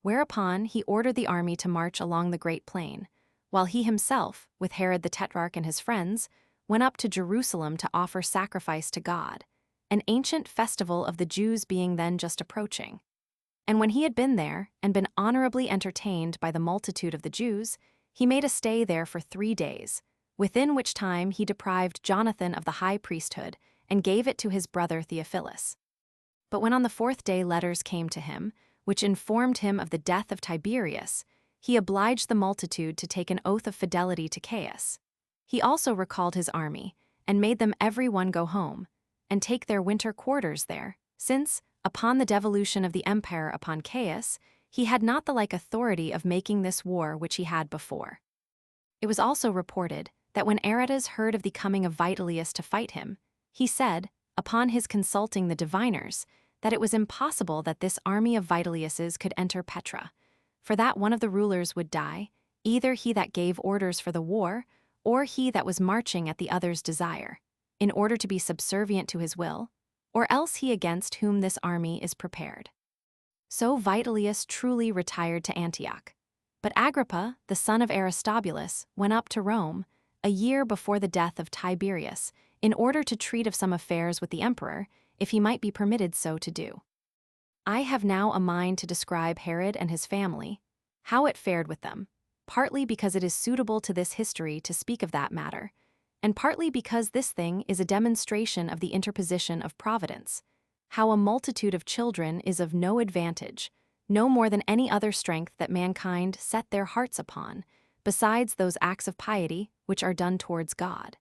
Whereupon he ordered the army to march along the great plain, while he himself, with Herod the Tetrarch and his friends, went up to Jerusalem to offer sacrifice to God, an ancient festival of the Jews being then just approaching. And when he had been there, and been honorably entertained by the multitude of the Jews, he made a stay there for 3 days, within which time he deprived Jonathan of the high priesthood, and gave it to his brother Theophilus. But when on the 4th day letters came to him, which informed him of the death of Tiberius, he obliged the multitude to take an oath of fidelity to Caius. He also recalled his army, and made them every one go home, and take their winter quarters there, since, upon the devolution of the empire upon Caius, he had not the like authority of making this war which he had before. It was also reported that when Aretas heard of the coming of Vitellius to fight him, he said, upon his consulting the diviners, that it was impossible that this army of Vitellius's could enter Petra, for that one of the rulers would die, either he that gave orders for the war, or he that was marching at the other's desire, in order to be subservient to his will, or else he against whom this army is prepared. So Vitellius truly retired to Antioch. But Agrippa, the son of Aristobulus, went up to Rome, a year before the death of Tiberius, in order to treat of some affairs with the emperor, if he might be permitted so to do. I have now a mind to describe Herod and his family, how it fared with them, partly because it is suitable to this history to speak of that matter, and partly because this thing is a demonstration of the interposition of providence, how a multitude of children is of no advantage, no more than any other strength that mankind set their hearts upon, besides those acts of piety which are done towards God.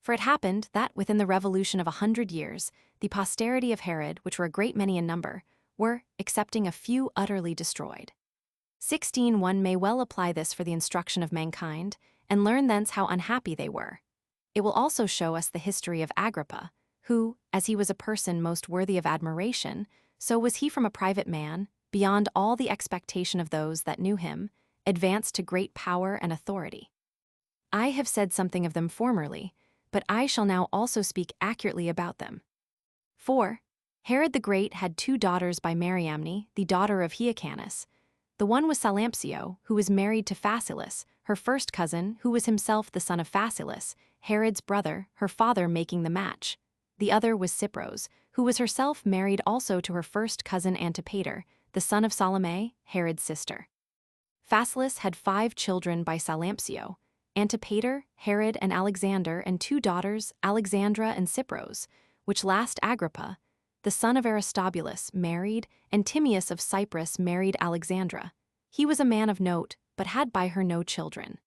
For it happened that within the revolution of 100 years, the posterity of Herod, which were a great many in number, were, excepting a few, utterly destroyed. 16. One may well apply this for the instruction of mankind, and learn thence how unhappy they were. It will also show us the history of Agrippa, who, as he was a person most worthy of admiration, so was he from a private man, beyond all the expectation of those that knew him, advanced to great power and authority. I have said something of them formerly, but I shall now also speak accurately about them. 4. Herod the Great had 2 daughters by Mariamne, the daughter of Hyrcanus. The one was Salampsio, who was married to Phasaelus, her first cousin, who was himself the son of Phasaelus, Herod's brother, her father making the match. The other was Cypros, who was herself married also to her first cousin Antipater, the son of Salome, Herod's sister. Phasaelus had 5 children by Salampsio, Antipater, Herod, and Alexander, and 2 daughters, Alexandra and Cypros, which last Agrippa, the son of Aristobulus, married, and Timaeus of Cyprus married Alexandra. He was a man of note, but had by her no children.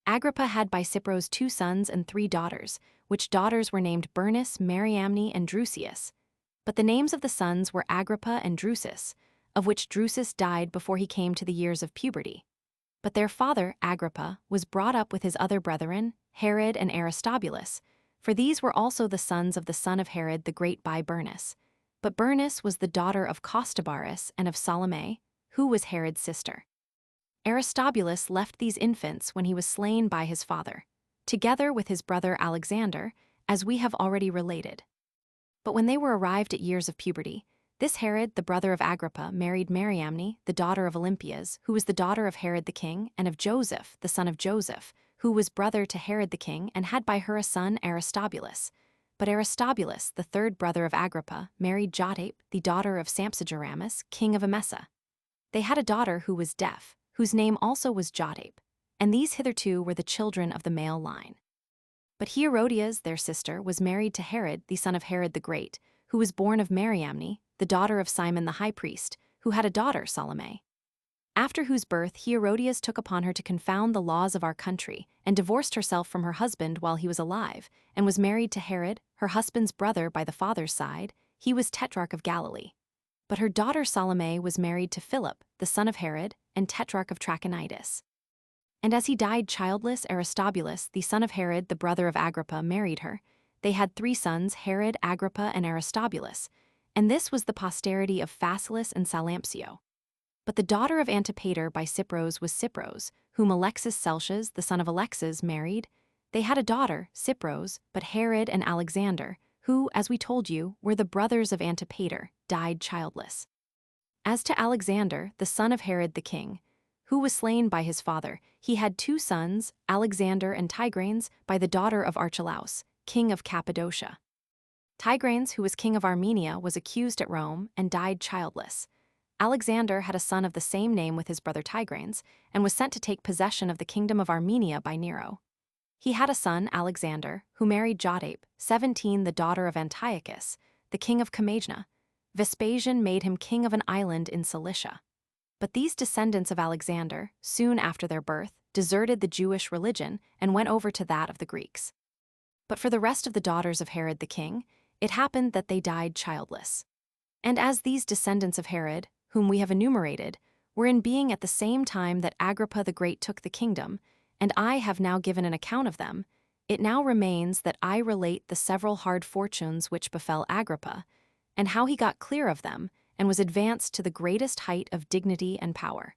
Agrippa had by Cypros 2 sons and 3 daughters, which daughters were named Bernice, Mariamne, and Drusius. But the names of the sons were Agrippa and Drusus, of which Drusus died before he came to the years of puberty. But their father, Agrippa, was brought up with his other brethren, Herod and Aristobulus, for these were also the sons of the son of Herod the Great by Bernice. But Bernice was the daughter of Costobarus and of Salome, who was Herod's sister. Aristobulus left these infants when he was slain by his father, together with his brother Alexander, as we have already related. But when they were arrived at years of puberty, this Herod, the brother of Agrippa, married Mariamne, the daughter of Olympias, who was the daughter of Herod the king, and of Joseph, the son of Joseph, who was brother to Herod the king, and had by her a son, Aristobulus. But Aristobulus, the third brother of Agrippa, married Jotape, the daughter of Sampsigeramus, king of Emesa. They had a daughter who was deaf, whose name also was Jotape, and these hitherto were the children of the male line. But Herodias, their sister, was married to Herod, the son of Herod the Great, who was born of Mariamne, the daughter of Simon the high priest, who had a daughter, Salome. After whose birth Herodias took upon her to confound the laws of our country, and divorced herself from her husband while he was alive, and was married to Herod, her husband's brother by the father's side. He was tetrarch of Galilee. But her daughter Salome was married to Philip, the son of Herod, and tetrarch of Trachonitis. And as he died childless, Aristobulus, the son of Herod, the brother of Agrippa, married her. They had 3 sons, Herod, Agrippa, and Aristobulus, and this was the posterity of Phasaelus and Salampsio. But the daughter of Antipater by Cypros was Cypros, whom Alexis Celsius, the son of Alexis, married. They had a daughter, Cypros, but Herod and Alexander, who, as we told you, were the brothers of Antipater, died childless. As to Alexander, the son of Herod the king, who was slain by his father, he had 2 sons, Alexander and Tigranes, by the daughter of Archelaus, king of Cappadocia. Tigranes, who was king of Armenia, was accused at Rome and died childless. Alexander had a son of the same name with his brother Tigranes, and was sent to take possession of the kingdom of Armenia by Nero. He had a son, Alexander, who married Jotape, 17, the daughter of Antiochus, the king of Comagena. Vespasian made him king of an island in Cilicia. But these descendants of Alexander, soon after their birth, deserted the Jewish religion and went over to that of the Greeks. But for the rest of the daughters of Herod the king, it happened that they died childless. And as these descendants of Herod, whom we have enumerated, were in being at the same time that Agrippa the Great took the kingdom, and I have now given an account of them, it now remains that I relate the several hard fortunes which befell Agrippa, and how he got clear of them, and was advanced to the greatest height of dignity and power.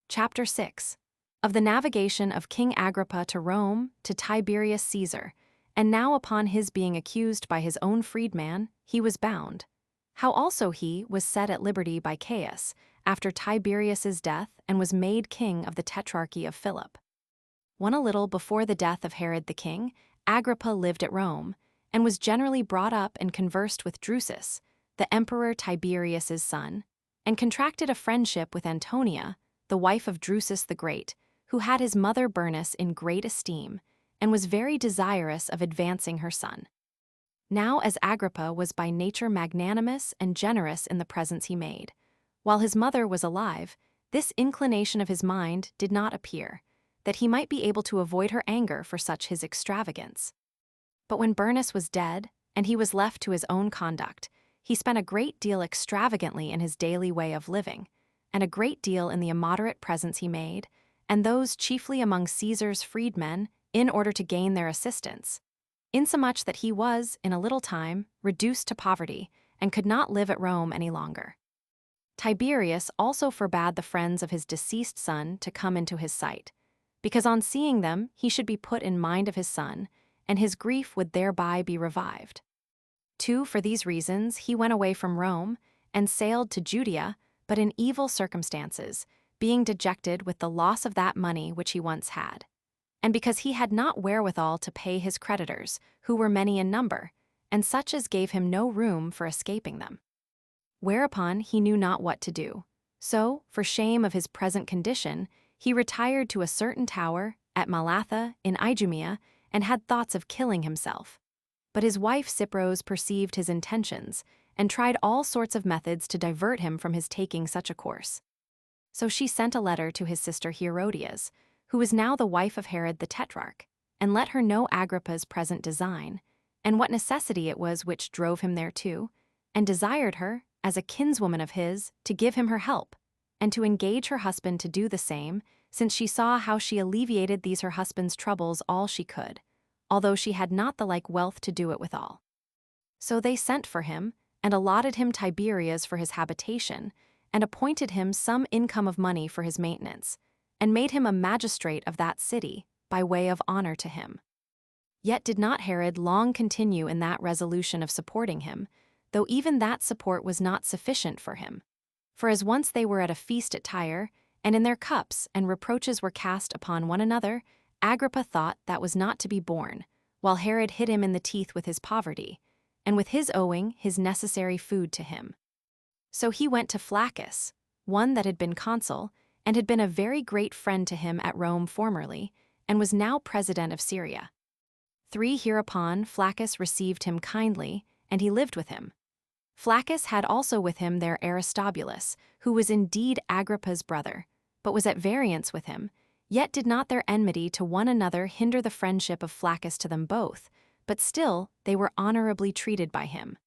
Chapter 6. Of the navigation of King Agrippa to Rome, to Tiberius Caesar, and now upon his being accused by his own freedman, he was bound. How also he was set at liberty by Caius, after Tiberius's death, and was made king of the tetrarchy of Philip. One a little before the death of Herod the king, Agrippa lived at Rome, and was generally brought up and conversed with Drusus, the emperor Tiberius's son, and contracted a friendship with Antonia, the wife of Drusus the Great, who had his mother Bernice in great esteem, and was very desirous of advancing her son. Now as Agrippa was by nature magnanimous and generous in the presents he made, while his mother was alive, this inclination of his mind did not appear, that he might be able to avoid her anger for such his extravagance. But when Bernice was dead, and he was left to his own conduct, he spent a great deal extravagantly in his daily way of living, and a great deal in the immoderate presents he made, and those chiefly among Caesar's freedmen, in order to gain their assistance, insomuch that he was, in a little time, reduced to poverty, and could not live at Rome any longer. Tiberius also forbade the friends of his deceased son to come into his sight, because on seeing them he should be put in mind of his son, and his grief would thereby be revived. 2. For these reasons he went away from Rome, and sailed to Judea, but in evil circumstances, being dejected with the loss of that money which he once had, and because he had not wherewithal to pay his creditors, who were many in number, and such as gave him no room for escaping them. Whereupon he knew not what to do. So, for shame of his present condition, he retired to a certain tower at Malatha in Idumea, and had thoughts of killing himself. But his wife Cypros perceived his intentions, and tried all sorts of methods to divert him from his taking such a course. So she sent a letter to his sister Herodias, who was now the wife of Herod the Tetrarch, and let her know Agrippa's present design, and what necessity it was which drove him thereto, and desired her, as a kinswoman of his, to give him her help, and to engage her husband to do the same, since she saw how she alleviated these her husband's troubles all she could, although she had not the like wealth to do it withal. So they sent for him, and allotted him Tiberias for his habitation, and appointed him some income of money for his maintenance, and made him a magistrate of that city, by way of honor to him. Yet did not Herod long continue in that resolution of supporting him, though even that support was not sufficient for him. For as once they were at a feast at Tyre, and in their cups and reproaches were cast upon one another, Agrippa thought that was not to be borne, while Herod hit him in the teeth with his poverty, and with his owing his necessary food to him. So he went to Flaccus, one that had been consul, and had been a very great friend to him at Rome formerly, and was now president of Syria. 3. Hereupon Flaccus received him kindly, and he lived with him. Flaccus had also with him there Aristobulus, who was indeed Agrippa's brother, but was at variance with him, yet did not their enmity to one another hinder the friendship of Flaccus to them both, but still they were honorably treated by him.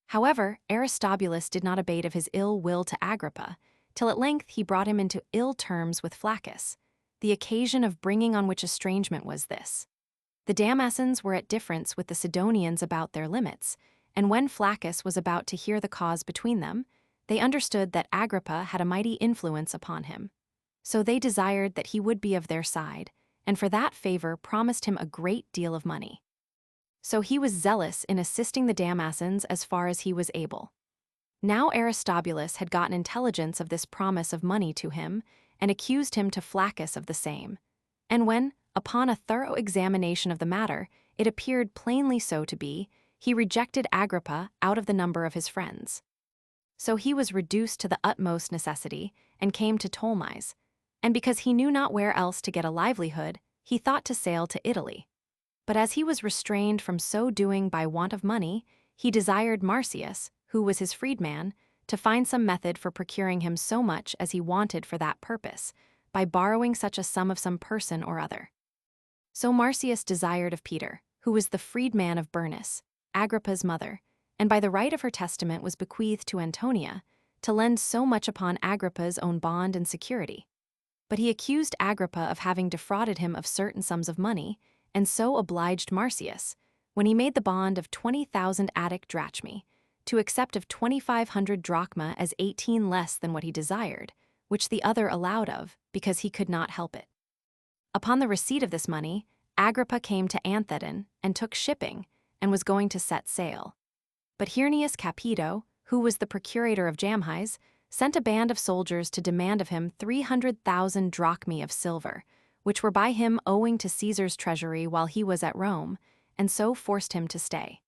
However, Aristobulus did not abate of his ill will to Agrippa, till at length he brought him into ill terms with Flaccus. The occasion of bringing on which estrangement was this. The Damascens were at difference with the Sidonians about their limits, and when Flaccus was about to hear the cause between them, they understood that Agrippa had a mighty influence upon him. So they desired that he would be of their side, and for that favor promised him a great deal of money. So he was zealous in assisting the Damascens as far as he was able. Now Aristobulus had gotten intelligence of this promise of money to him, and accused him to Flaccus of the same. And when, upon a thorough examination of the matter, it appeared plainly so to be, he rejected Agrippa out of the number of his friends. So he was reduced to the utmost necessity, and came to Ptolemais, and because he knew not where else to get a livelihood, he thought to sail to Italy. But as he was restrained from so doing by want of money, he desired Marcius, who was his freedman, to find some method for procuring him so much as he wanted for that purpose, by borrowing such a sum of some person or other. So Marcius desired of Peter, who was the freedman of Bernice, Agrippa's mother, and by the right of her testament was bequeathed to Antonia, to lend so much upon Agrippa's own bond and security. But he accused Agrippa of having defrauded him of certain sums of money, and so obliged Marcius, when he made the bond of 20,000 Attic drachmae, to accept of 2,500 drachma as 18 less than what he desired, which the other allowed of, because he could not help it. Upon the receipt of this money, Agrippa came to Anthedon, and took shipping, and was going to set sail. But Hirnius Capito, who was the procurator of Jamhis, sent a band of soldiers to demand of him 300,000 drachmae of silver, which were by him owing to Caesar's treasury while he was at Rome, and so forced him to stay.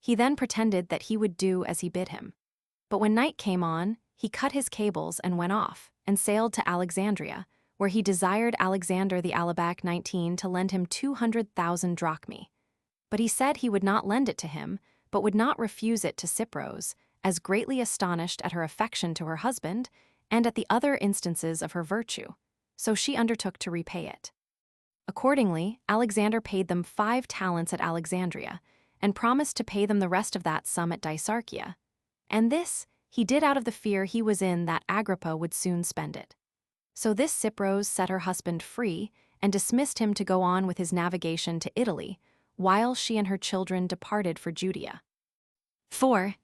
He then pretended that he would do as he bid him. But when night came on, he cut his cables and went off, and sailed to Alexandria, where he desired Alexander the Alabac 19 to lend him 200,000 drachmae. But he said he would not lend it to him, but would not refuse it to Cypros, as greatly astonished at her affection to her husband, and at the other instances of her virtue. So she undertook to repay it. Accordingly, Alexander paid them 5 talents at Alexandria, and promised to pay them the rest of that sum at Dicearchia. And this he did out of the fear he was in that Agrippa would soon spend it. So this Cypros set her husband free and dismissed him to go on with his navigation to Italy, while she and her children departed for Judea. 4.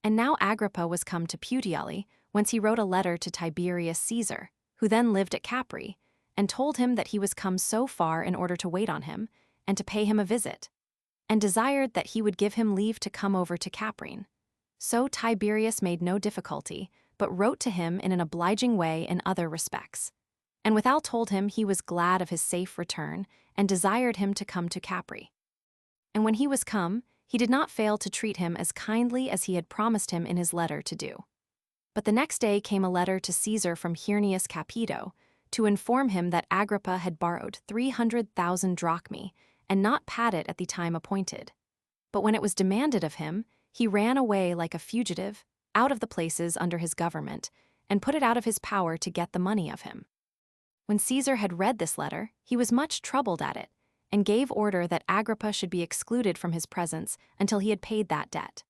And now Agrippa was come to Puteoli, whence he wrote a letter to Tiberius Caesar, who then lived at Capri, and told him that he was come so far in order to wait on him, and to pay him a visit, and desired that he would give him leave to come over to Caprine. So Tiberius made no difficulty, but wrote to him in an obliging way in other respects. And withal told him he was glad of his safe return, and desired him to come to Capri. And when he was come, he did not fail to treat him as kindly as he had promised him in his letter to do. But the next day came a letter to Caesar from Hirnius Capito, to inform him that Agrippa had borrowed 300,000 drachmae, and not paid it at the time appointed. But when it was demanded of him, he ran away like a fugitive, out of the places under his government, and put it out of his power to get the money of him. When Caesar had read this letter, he was much troubled at it, and gave order that Agrippa should be excluded from his presence until he had paid that debt.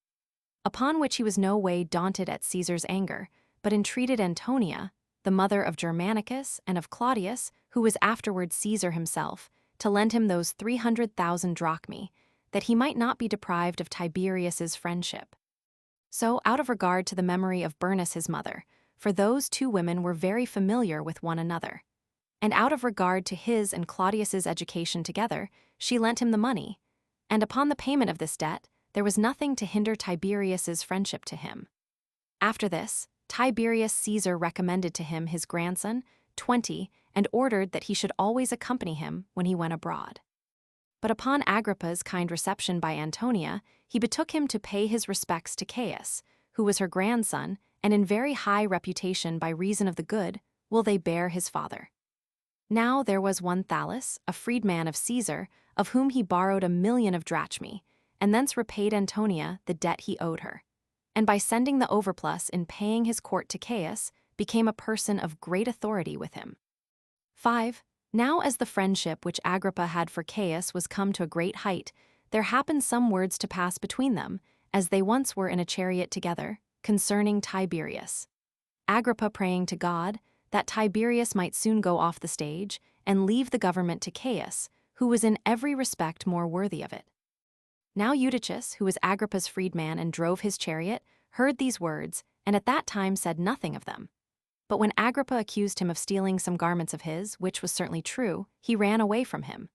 Upon which he was no way daunted at Caesar's anger, but entreated Antonia, the mother of Germanicus and of Claudius, who was afterward Caesar himself, to lend him those 300,000 drachmae, that he might not be deprived of Tiberius's friendship. So, out of regard to the memory of Bernice his mother, for those two women were very familiar with one another, and out of regard to his and Claudius's education together, she lent him the money, and upon the payment of this debt, there was nothing to hinder Tiberius's friendship to him. After this, Tiberius Caesar recommended to him his grandson, 20, and ordered that he should always accompany him when he went abroad. But upon Agrippa's kind reception by Antonia, he betook him to pay his respects to Caius, who was her grandson, and in very high reputation by reason of the good will they bear his father. Now there was one Thallus, a freedman of Caesar, of whom he borrowed 1,000,000 of drachmae, and thence repaid Antonia the debt he owed her, and by sending the overplus in paying his court to Caius, became a person of great authority with him. 5. Now as the friendship which Agrippa had for Caius was come to a great height, there happened some words to pass between them, as they once were in a chariot together, concerning Tiberius. Agrippa praying to God, that Tiberius might soon go off the stage, and leave the government to Caius, who was in every respect more worthy of it. Now Eutychus, who was Agrippa's freedman and drove his chariot, heard these words, and at that time said nothing of them. But when Agrippa accused him of stealing some garments of his, which was certainly true, he ran away from him.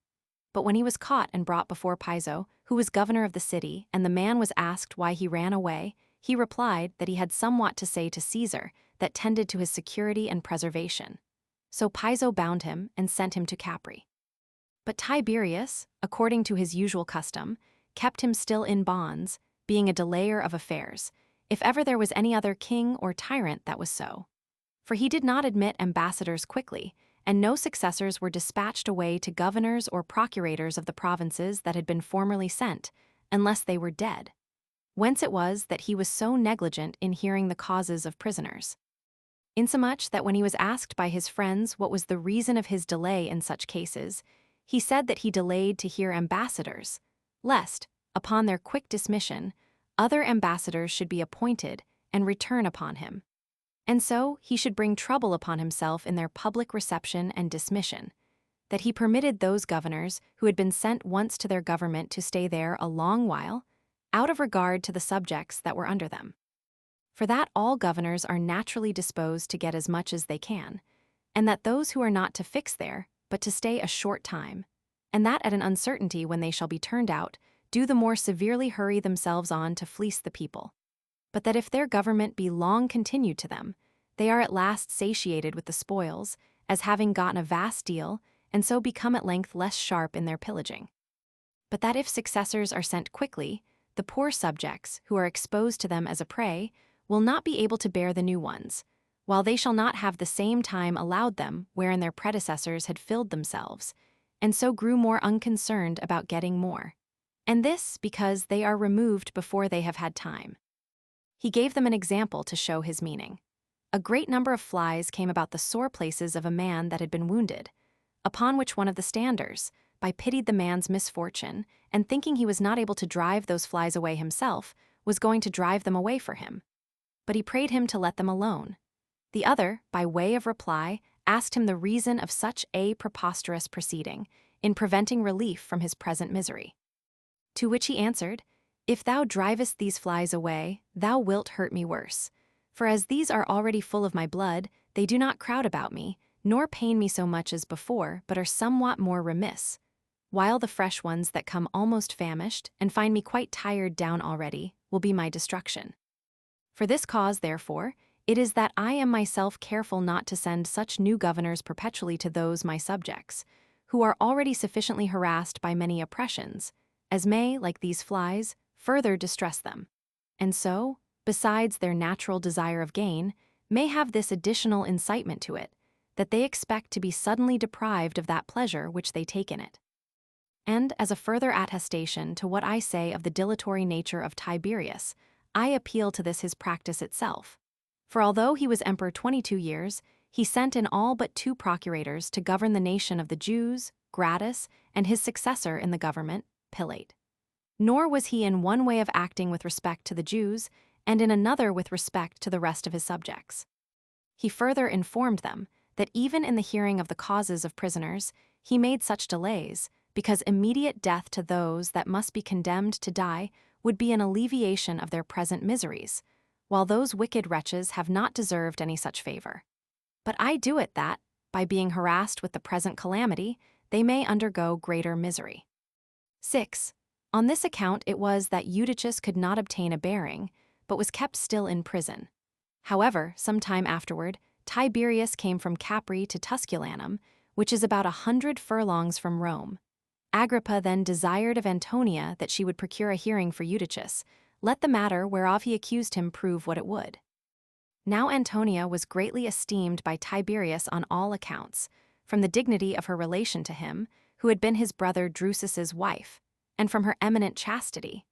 But when he was caught and brought before Piso, who was governor of the city, and the man was asked why he ran away, he replied that he had somewhat to say to Caesar that tended to his security and preservation. So Piso bound him and sent him to Capri. But Tiberius, according to his usual custom, kept him still in bonds, being a delayer of affairs, if ever there was any other king or tyrant that was so. For he did not admit ambassadors quickly, and no successors were dispatched away to governors or procurators of the provinces that had been formerly sent, unless they were dead. Whence it was that he was so negligent in hearing the causes of prisoners. Insomuch that when he was asked by his friends what was the reason of his delay in such cases, he said that he delayed to hear ambassadors, lest, upon their quick dismission, other ambassadors should be appointed and return upon him. And so he should bring trouble upon himself in their public reception and dismission, that he permitted those governors who had been sent once to their government to stay there a long while, out of regard to the subjects that were under them. For that all governors are naturally disposed to get as much as they can, and that those who are not to fix there, but to stay a short time, and that at an uncertainty when they shall be turned out, do the more severely hurry themselves on to fleece the people. But that if their government be long continued to them, they are at last satiated with the spoils, as having gotten a vast deal, and so become at length less sharp in their pillaging. But that if successors are sent quickly, the poor subjects, who are exposed to them as a prey, will not be able to bear the new ones, while they shall not have the same time allowed them wherein their predecessors had filled themselves, and so grew more unconcerned about getting more. And this because they are removed before they have had time. He gave them an example to show his meaning. A great number of flies came about the sore places of a man that had been wounded, upon which one of the standers, by pitied the man's misfortune, and thinking he was not able to drive those flies away himself, was going to drive them away for him. but he prayed him to let them alone. The other, by way of reply, asked him the reason of such a preposterous proceeding, in preventing relief from his present misery. To which he answered, "If thou drivest these flies away, thou wilt hurt me worse. For as these are already full of my blood, they do not crowd about me, nor pain me so much as before, but are somewhat more remiss. While the fresh ones that come almost famished, and find me quite tired down already, will be my destruction. For this cause, therefore, it is that I am myself careful not to send such new governors perpetually to those my subjects, who are already sufficiently harassed by many oppressions, as may, like these flies, further distress them, and so, besides their natural desire of gain, may have this additional incitement to it, that they expect to be suddenly deprived of that pleasure which they take in it. And as a further attestation to what I say of the dilatory nature of Tiberius, I appeal to this his practice itself. For although he was emperor 22 years, he sent in all but 2 procurators to govern the nation of the Jews, Gratus, and his successor in the government, Pilate. Nor was he in one way of acting with respect to the Jews, and in another with respect to the rest of his subjects. He further informed them that even in the hearing of the causes of prisoners, he made such delays, because immediate death to those that must be condemned to die would be an alleviation of their present miseries, while those wicked wretches have not deserved any such favor. But I do it that, by being harassed with the present calamity, they may undergo greater misery. 6. On this account it was that Eutychus could not obtain a bearing, but was kept still in prison. However, some time afterward, Tiberius came from Capri to Tusculanum, which is about 100 furlongs from Rome. Agrippa then desired of Antonia that she would procure a hearing for Eutychus, let the matter whereof he accused him prove what it would. Now Antonia was greatly esteemed by Tiberius on all accounts, from the dignity of her relation to him, who had been his brother Drusus's wife, and from her eminent chastity.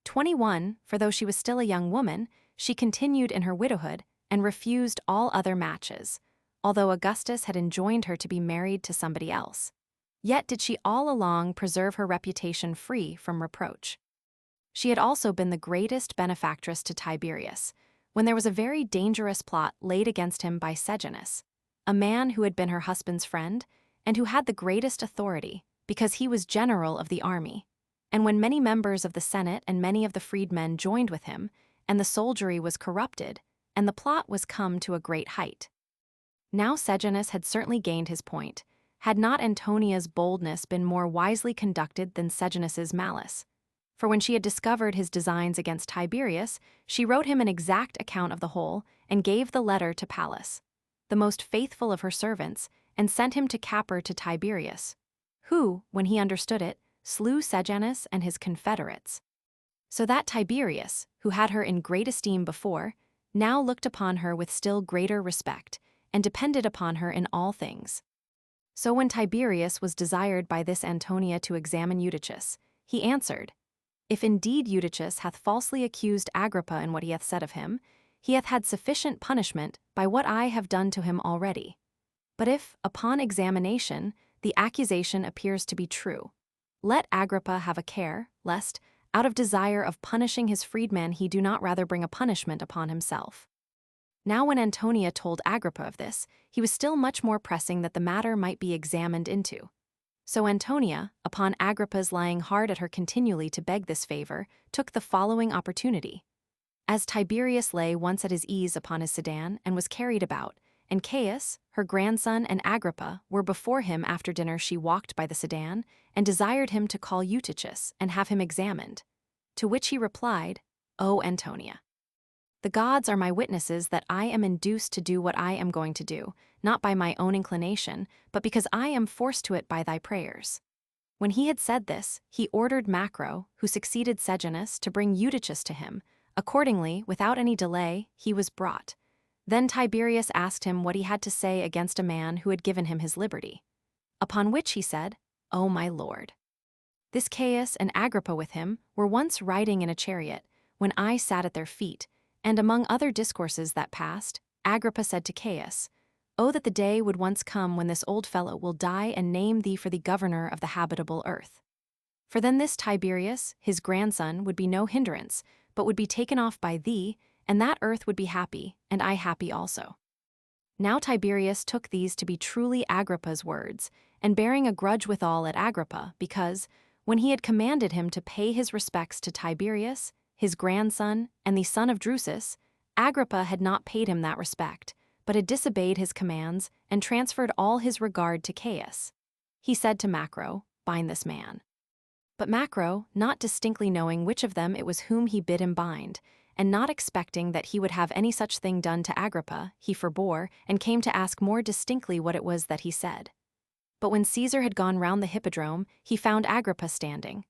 21, for though she was still a young woman, she continued in her widowhood and refused all other matches, although Augustus had enjoined her to be married to somebody else. Yet did she all along preserve her reputation free from reproach. She had also been the greatest benefactress to Tiberius, when there was a very dangerous plot laid against him by Sejanus, a man who had been her husband's friend, and who had the greatest authority, because he was general of the army. And when many members of the Senate and many of the freedmen joined with him, and the soldiery was corrupted, and the plot was come to a great height. Now Sejanus had certainly gained his point, had not Antonia's boldness been more wisely conducted than Sejanus's malice. For when she had discovered his designs against Tiberius, she wrote him an exact account of the whole, and gave the letter to Pallas, the most faithful of her servants, and sent him to Capri to Tiberius, who, when he understood it, slew Sejanus and his confederates. So that Tiberius, who had her in great esteem before, now looked upon her with still greater respect, and depended upon her in all things. So when Tiberius was desired by this Antonia to examine Eutychus, he answered, "If indeed Eutychus hath falsely accused Agrippa in what he hath said of him, he hath had sufficient punishment by what I have done to him already. But if, upon examination, the accusation appears to be true, let Agrippa have a care, lest, out of desire of punishing his freedman, he do not rather bring a punishment upon himself." Now when Antonia told Agrippa of this, he was still much more pressing that the matter might be examined into. So Antonia, upon Agrippa's lying hard at her continually to beg this favor, took the following opportunity. As Tiberius lay once at his ease upon his sedan and was carried about, and Caius, her grandson, and Agrippa were before him after dinner, she walked by the sedan, and desired him to call Eutychus and have him examined. To which he replied, "O Antonia, the gods are my witnesses that I am induced to do what I am going to do, not by my own inclination, but because I am forced to it by thy prayers." When he had said this, he ordered Macro, who succeeded Sejanus, to bring Eutychus to him. Accordingly, without any delay, he was brought. Then Tiberius asked him what he had to say against a man who had given him his liberty. Upon which he said, "O my lord, this Caius and Agrippa with him were once riding in a chariot, when I sat at their feet, and among other discourses that passed, Agrippa said to Caius, 'Oh, that the day would once come when this old fellow will die and name thee for the governor of the habitable earth. For then this Tiberius, his grandson, would be no hindrance, but would be taken off by thee, and that earth would be happy, and I happy also." Now Tiberius took these to be truly Agrippa's words, and bearing a grudge withal at Agrippa, because, when he had commanded him to pay his respects to Tiberius, his grandson, and the son of Drusus, Agrippa had not paid him that respect, but had disobeyed his commands and transferred all his regard to Caius. He said to Macro, "Bind this man." But Macro, not distinctly knowing which of them it was whom he bid him bind, and not expecting that he would have any such thing done to Agrippa, he forbore, and came to ask more distinctly what it was that he said. But when Caesar had gone round the hippodrome, he found Agrippa standing.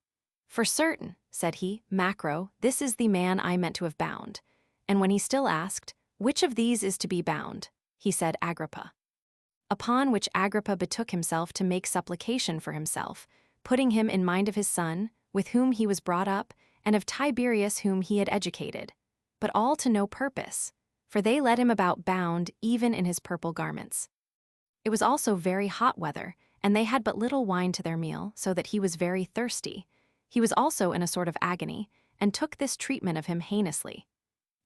"For certain," said he, "Macro, this is the man I meant to have bound." And when he still asked, "Which of these is to be bound?" he said, "Agrippa." Upon which Agrippa betook himself to make supplication for himself, putting him in mind of his son, with whom he was brought up, and of Tiberius whom he had educated, but all to no purpose, for they led him about bound even in his purple garments. It was also very hot weather, and they had but little wine to their meal, so that he was very thirsty. He was also in a sort of agony, and took this treatment of him heinously.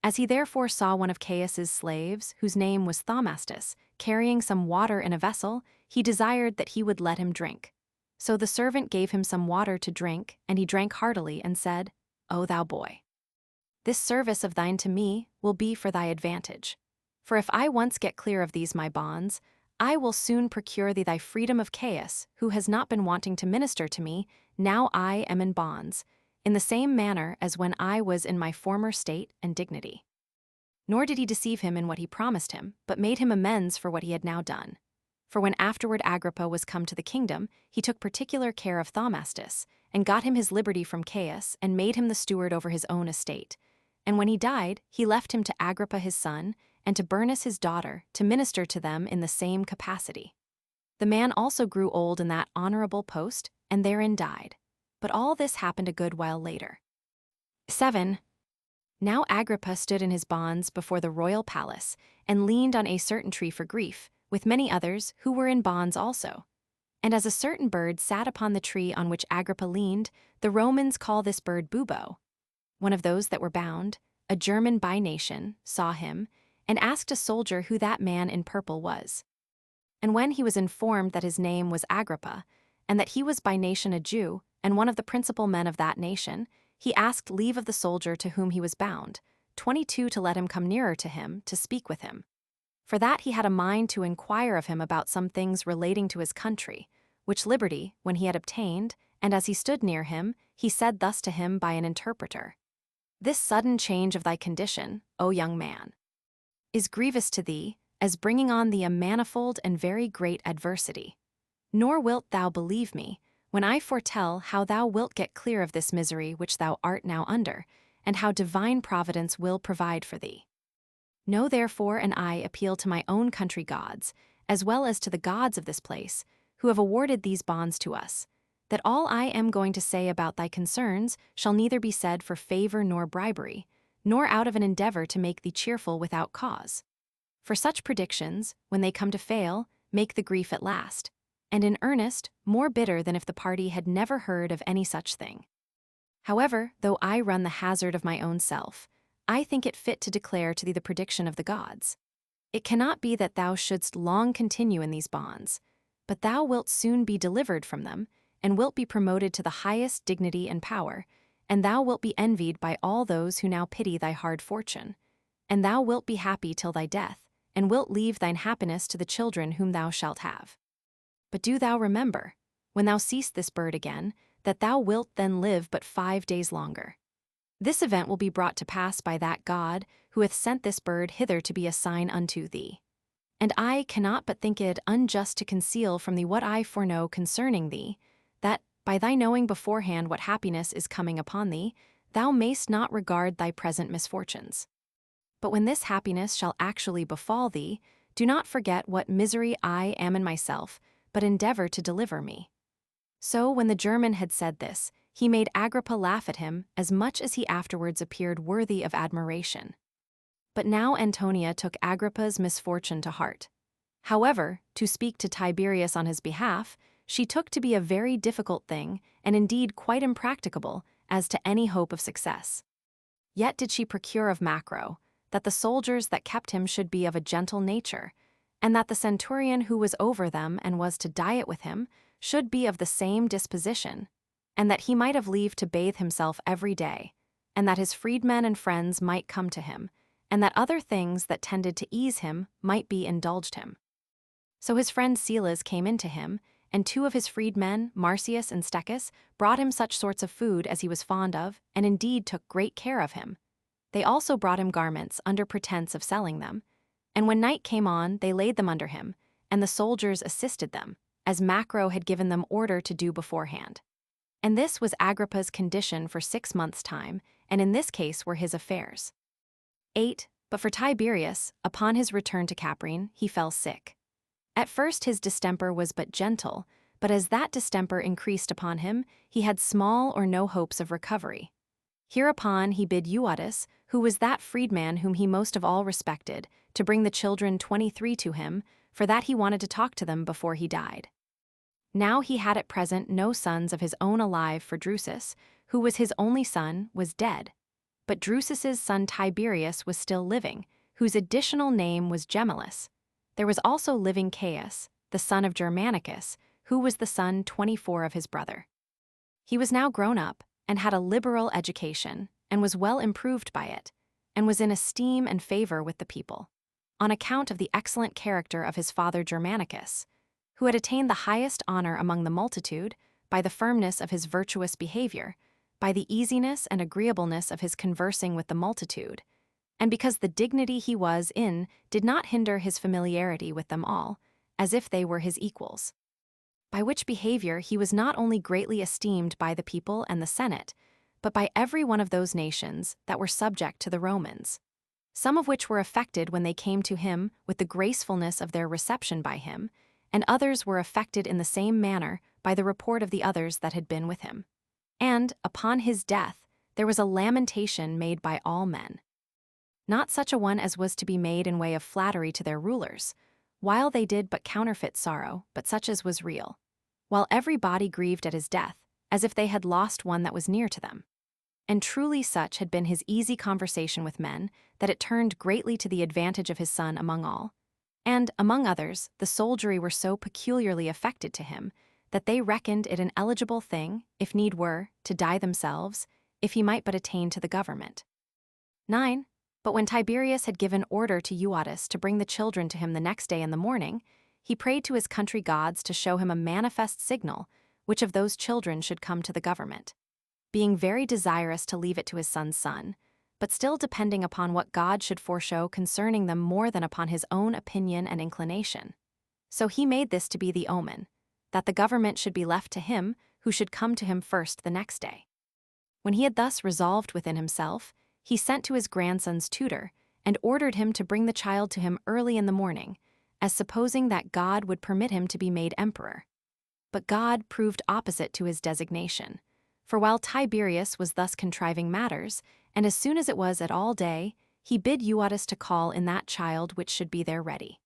As he therefore saw one of Caius's slaves, whose name was Thaumastus, carrying some water in a vessel, he desired that he would let him drink. So the servant gave him some water to drink, and he drank heartily, and said, "O thou boy, this service of thine to me will be for thy advantage. For if I once get clear of these my bonds, I will soon procure thee thy freedom of Caius, who has not been wanting to minister to me, now I am in bonds, in the same manner as when I was in my former state and dignity." Nor did he deceive him in what he promised him, but made him amends for what he had now done. For when afterward Agrippa was come to the kingdom, he took particular care of Thaumastus, and got him his liberty from Caius, and made him the steward over his own estate. And when he died, he left him to Agrippa his son, and to Bernice his daughter, to minister to them in the same capacity. The man also grew old in that honorable post, and therein died. But all this happened a good while later. 7. Now Agrippa stood in his bonds before the royal palace, and leaned on a certain tree for grief, with many others who were in bonds also. And as a certain bird sat upon the tree on which Agrippa leaned, the Romans call this bird Bubo. One of those that were bound, a German by nation, saw him, and asked a soldier who that man in purple was. And when he was informed that his name was Agrippa, and that he was by nation a Jew, and one of the principal men of that nation, he asked leave of the soldier to whom he was bound, 22 to let him come nearer to him, to speak with him. For that he had a mind to inquire of him about some things relating to his country, which liberty, when he had obtained, and as he stood near him, he said thus to him by an interpreter: "This sudden change of thy condition, O young man, is grievous to thee, as bringing on thee a manifold and very great adversity. Nor wilt thou believe me, when I foretell how thou wilt get clear of this misery which thou art now under, and how divine providence will provide for thee. Know therefore, and I appeal to my own country gods, as well as to the gods of this place, who have awarded these bonds to us, that all I am going to say about thy concerns shall neither be said for favor nor bribery, nor out of an endeavor to make thee cheerful without cause. For such predictions, when they come to fail, make the grief at last, and in earnest more bitter than if the party had never heard of any such thing. However, though I run the hazard of my own self, I think it fit to declare to thee the prediction of the gods. It cannot be that thou shouldst long continue in these bonds, but thou wilt soon be delivered from them, and wilt be promoted to the highest dignity and power, and thou wilt be envied by all those who now pity thy hard fortune, and thou wilt be happy till thy death, and wilt leave thine happiness to the children whom thou shalt have. But do thou remember, when thou seest this bird again, that thou wilt then live but 5 days longer. This event will be brought to pass by that God who hath sent this bird hither to be a sign unto thee. And I cannot but think it unjust to conceal from thee what I foreknow concerning thee, that, by thy knowing beforehand what happiness is coming upon thee, thou mayst not regard thy present misfortunes. But when this happiness shall actually befall thee, do not forget what misery I am in myself, but endeavor to deliver me." So when the German had said this, he made Agrippa laugh at him as much as he afterwards appeared worthy of admiration. But now Antonia took Agrippa's misfortune to heart. However, to speak to Tiberius on his behalf, she took to be a very difficult thing, and indeed quite impracticable, as to any hope of success. Yet did she procure of Macro, that the soldiers that kept him should be of a gentle nature, and that the centurion who was over them and was to diet with him should be of the same disposition, and that he might have leave to bathe himself every day, and that his freedmen and friends might come to him, and that other things that tended to ease him might be indulged him. So his friend Silas came in to him, and 2 of his freedmen, Marcius and Stechus, brought him such sorts of food as he was fond of, and indeed took great care of him. They also brought him garments under pretense of selling them, and when night came on they laid them under him, and the soldiers assisted them, as Macro had given them order to do beforehand. And this was Agrippa's condition for 6 months' time, and in this case were his affairs. 8. But for Tiberius, upon his return to Caprine, he fell sick. At first his distemper was but gentle, but as that distemper increased upon him, he had small or no hopes of recovery. Hereupon he bid Euodus, who was that freedman whom he most of all respected, to bring the children 23 to him, for that he wanted to talk to them before he died. Now he had at present no sons of his own alive, for Drusus, who was his only son, was dead. But Drusus's son Tiberius was still living, whose additional name was Gemellus. There was also living Caius, the son of Germanicus, who was the son 24 of his brother. He was now grown up, and had a liberal education, and was well improved by it, and was in esteem and favor with the people, on account of the excellent character of his father Germanicus, who had attained the highest honor among the multitude by the firmness of his virtuous behavior, by the easiness and agreeableness of his conversing with the multitude, and because the dignity he was in did not hinder his familiarity with them all, as if they were his equals. By which behavior he was not only greatly esteemed by the people and the Senate, but by every one of those nations that were subject to the Romans, some of which were affected when they came to him with the gracefulness of their reception by him, and others were affected in the same manner by the report of the others that had been with him. And, upon his death, there was a lamentation made by all men. Not such a one as was to be made in way of flattery to their rulers, while they did but counterfeit sorrow, but such as was real, while every body grieved at his death, as if they had lost one that was near to them. And truly such had been his easy conversation with men, that it turned greatly to the advantage of his son among all. And, among others, the soldiery were so peculiarly affected to him, that they reckoned it an eligible thing, if need were, to die themselves, if he might but attain to the government. 9. But when Tiberius had given order to Euodus to bring the children to him the next day in the morning, he prayed to his country gods to show him a manifest signal which of those children should come to the government, being very desirous to leave it to his son's son, but still depending upon what God should foreshow concerning them more than upon his own opinion and inclination. So he made this to be the omen, that the government should be left to him who should come to him first the next day. When he had thus resolved within himself, he sent to his grandson's tutor, and ordered him to bring the child to him early in the morning, as supposing that God would permit him to be made emperor. But God proved opposite to his designation. For while Tiberius was thus contriving matters, and as soon as it was at all day, he bid Euodus to call in that child which should be there ready.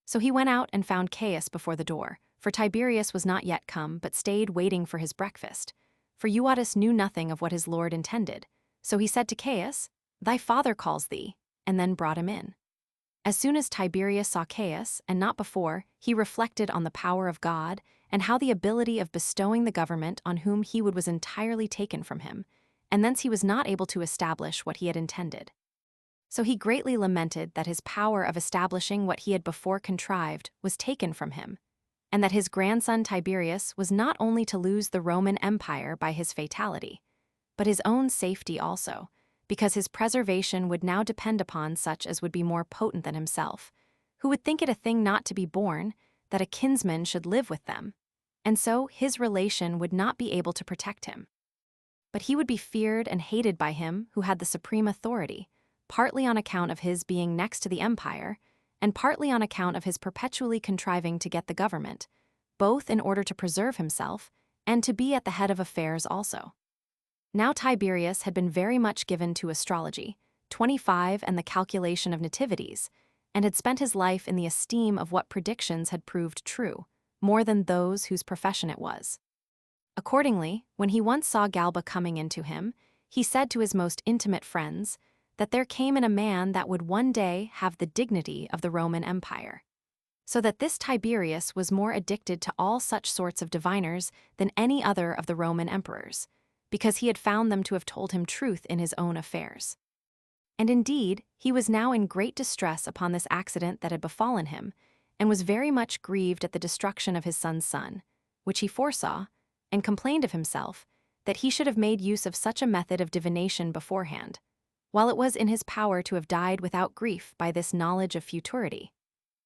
So he went out and found Caius before the door, for Tiberius was not yet come, but stayed waiting for his breakfast. For Euodus knew nothing of what his lord intended. So he said to Caius, "Thy father calls thee," and then brought him in. As soon as Tiberius saw Caius, and not before, he reflected on the power of God, and how the ability of bestowing the government on whom he would was entirely taken from him, and thence he was not able to establish what he had intended. So he greatly lamented that his power of establishing what he had before contrived was taken from him, and that his grandson Tiberius was not only to lose the Roman Empire by his fatality, but his own safety also, because his preservation would now depend upon such as would be more potent than himself, who would think it a thing not to be borne, that a kinsman should live with them, and so his relation would not be able to protect him. But he would be feared and hated by him who had the supreme authority, partly on account of his being next to the empire, and partly on account of his perpetually contriving to get the government, both in order to preserve himself and to be at the head of affairs also. Now Tiberius had been very much given to astrology, 25 and the calculation of nativities, and had spent his life in the esteem of what predictions had proved true, more than those whose profession it was. Accordingly, when he once saw Galba coming in to him, he said to his most intimate friends, that there came in a man that would one day have the dignity of the Roman Empire. So that this Tiberius was more addicted to all such sorts of diviners than any other of the Roman emperors, because he had found them to have told him truth in his own affairs. And indeed, he was now in great distress upon this accident that had befallen him, and was very much grieved at the destruction of his son's son, which he foresaw, and complained of himself, that he should have made use of such a method of divination beforehand, while it was in his power to have died without grief by this knowledge of futurity.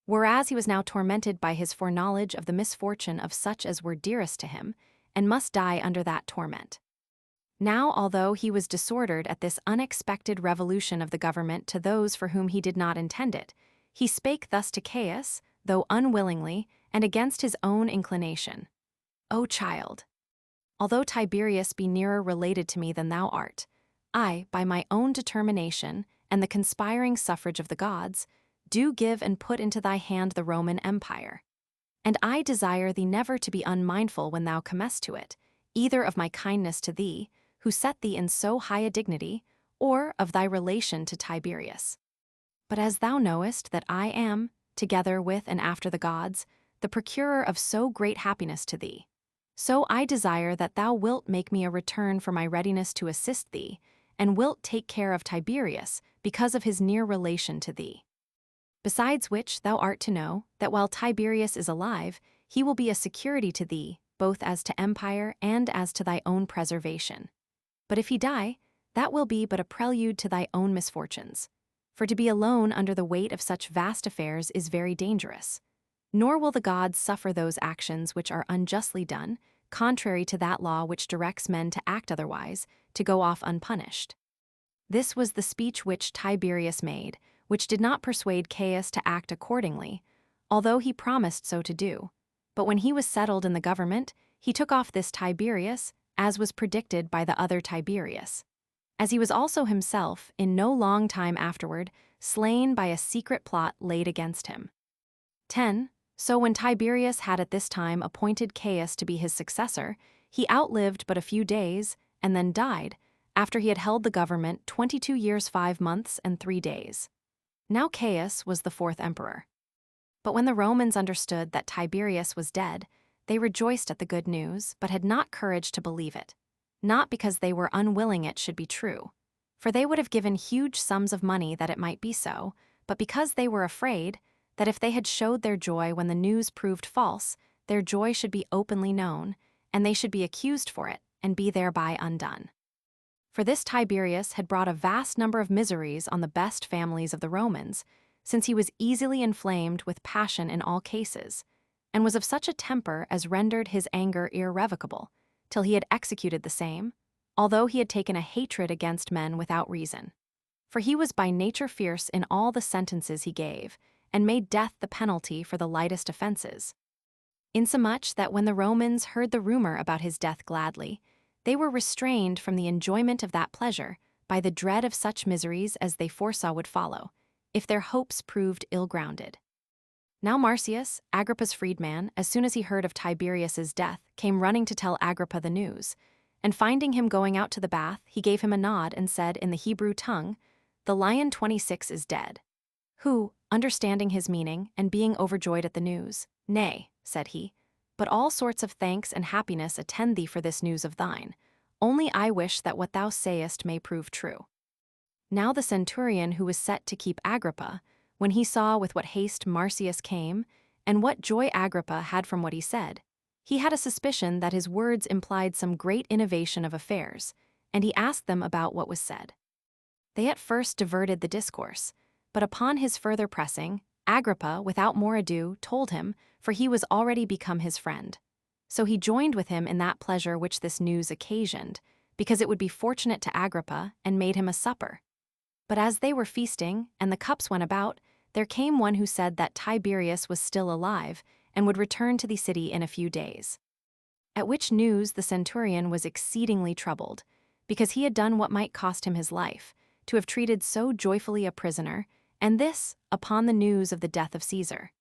Whereas he was now tormented by his foreknowledge of the misfortune of such as were dearest to him, and must die under that torment. Now, although he was disordered at this unexpected revolution of the government to those for whom he did not intend it, he spake thus to Caius, though unwillingly, and against his own inclination. O child, although Tiberius be nearer related to me than thou art, I, by my own determination, and the conspiring suffrage of the gods, do give and put into thy hand the Roman Empire. And I desire thee never to be unmindful when thou comest to it, either of my kindness to thee, who set thee in so high a dignity, or of thy relation to Tiberius. But as thou knowest that I am, together with and after the gods, the procurer of so great happiness to thee, so I desire that thou wilt make me a return for my readiness to assist thee, and wilt take care of Tiberius because of his near relation to thee. Besides which thou art to know, that while Tiberius is alive, he will be a security to thee, both as to empire and as to thy own preservation. But if he die, that will be but a prelude to thy own misfortunes. For to be alone under the weight of such vast affairs is very dangerous. Nor will the gods suffer those actions which are unjustly done, contrary to that law which directs men to act otherwise, to go off unpunished. This was the speech which Tiberius made, which did not persuade Caius to act accordingly, although he promised so to do. But when he was settled in the government, he took off this Tiberius, as was predicted by the other Tiberius, as he was also himself, in no long time afterward, slain by a secret plot laid against him. 10. So when Tiberius had at this time appointed Caius to be his successor, he outlived but a few days, and then died, after he had held the government 22 years 5 months and 3 days. Now Caius was the 4th emperor. But when the Romans understood that Tiberius was dead, they rejoiced at the good news, but had not courage to believe it, not because they were unwilling it should be true, for they would have given huge sums of money that it might be so, but because they were afraid that if they had showed their joy when the news proved false, their joy should be openly known, and they should be accused for it, and be thereby undone. For this Tiberius had brought a vast number of miseries on the best families of the Romans, since he was easily inflamed with passion in all cases, and was of such a temper as rendered his anger irrevocable, till he had executed the same, although he had taken a hatred against men without reason. For he was by nature fierce in all the sentences he gave, and made death the penalty for the lightest offenses. Insomuch that when the Romans heard the rumor about his death gladly, they were restrained from the enjoyment of that pleasure by the dread of such miseries as they foresaw would follow, if their hopes proved ill-grounded. Now Marcius, Agrippa's freedman, as soon as he heard of Tiberius's death, came running to tell Agrippa the news, and finding him going out to the bath, he gave him a nod and said in the Hebrew tongue, "The lion 26 is dead." Who, understanding his meaning, and being overjoyed at the news, "Nay," said he, "but all sorts of thanks and happiness attend thee for this news of thine. Only I wish that what thou sayest may prove true." Now the centurion who was set to keep Agrippa, when he saw with what haste Marcius came, and what joy Agrippa had from what he said, he had a suspicion that his words implied some great innovation of affairs, and he asked them about what was said. They at first diverted the discourse, but upon his further pressing, Agrippa, without more ado, told him, for he was already become his friend. So he joined with him in that pleasure which this news occasioned, because it would be fortunate to Agrippa, and made him a supper. But as they were feasting, and the cups went about, there came one who said that Tiberius was still alive, and would return to the city in a few days. At which news the centurion was exceedingly troubled, because he had done what might cost him his life, to have treated so joyfully a prisoner, and this upon the news of the death of Caesar.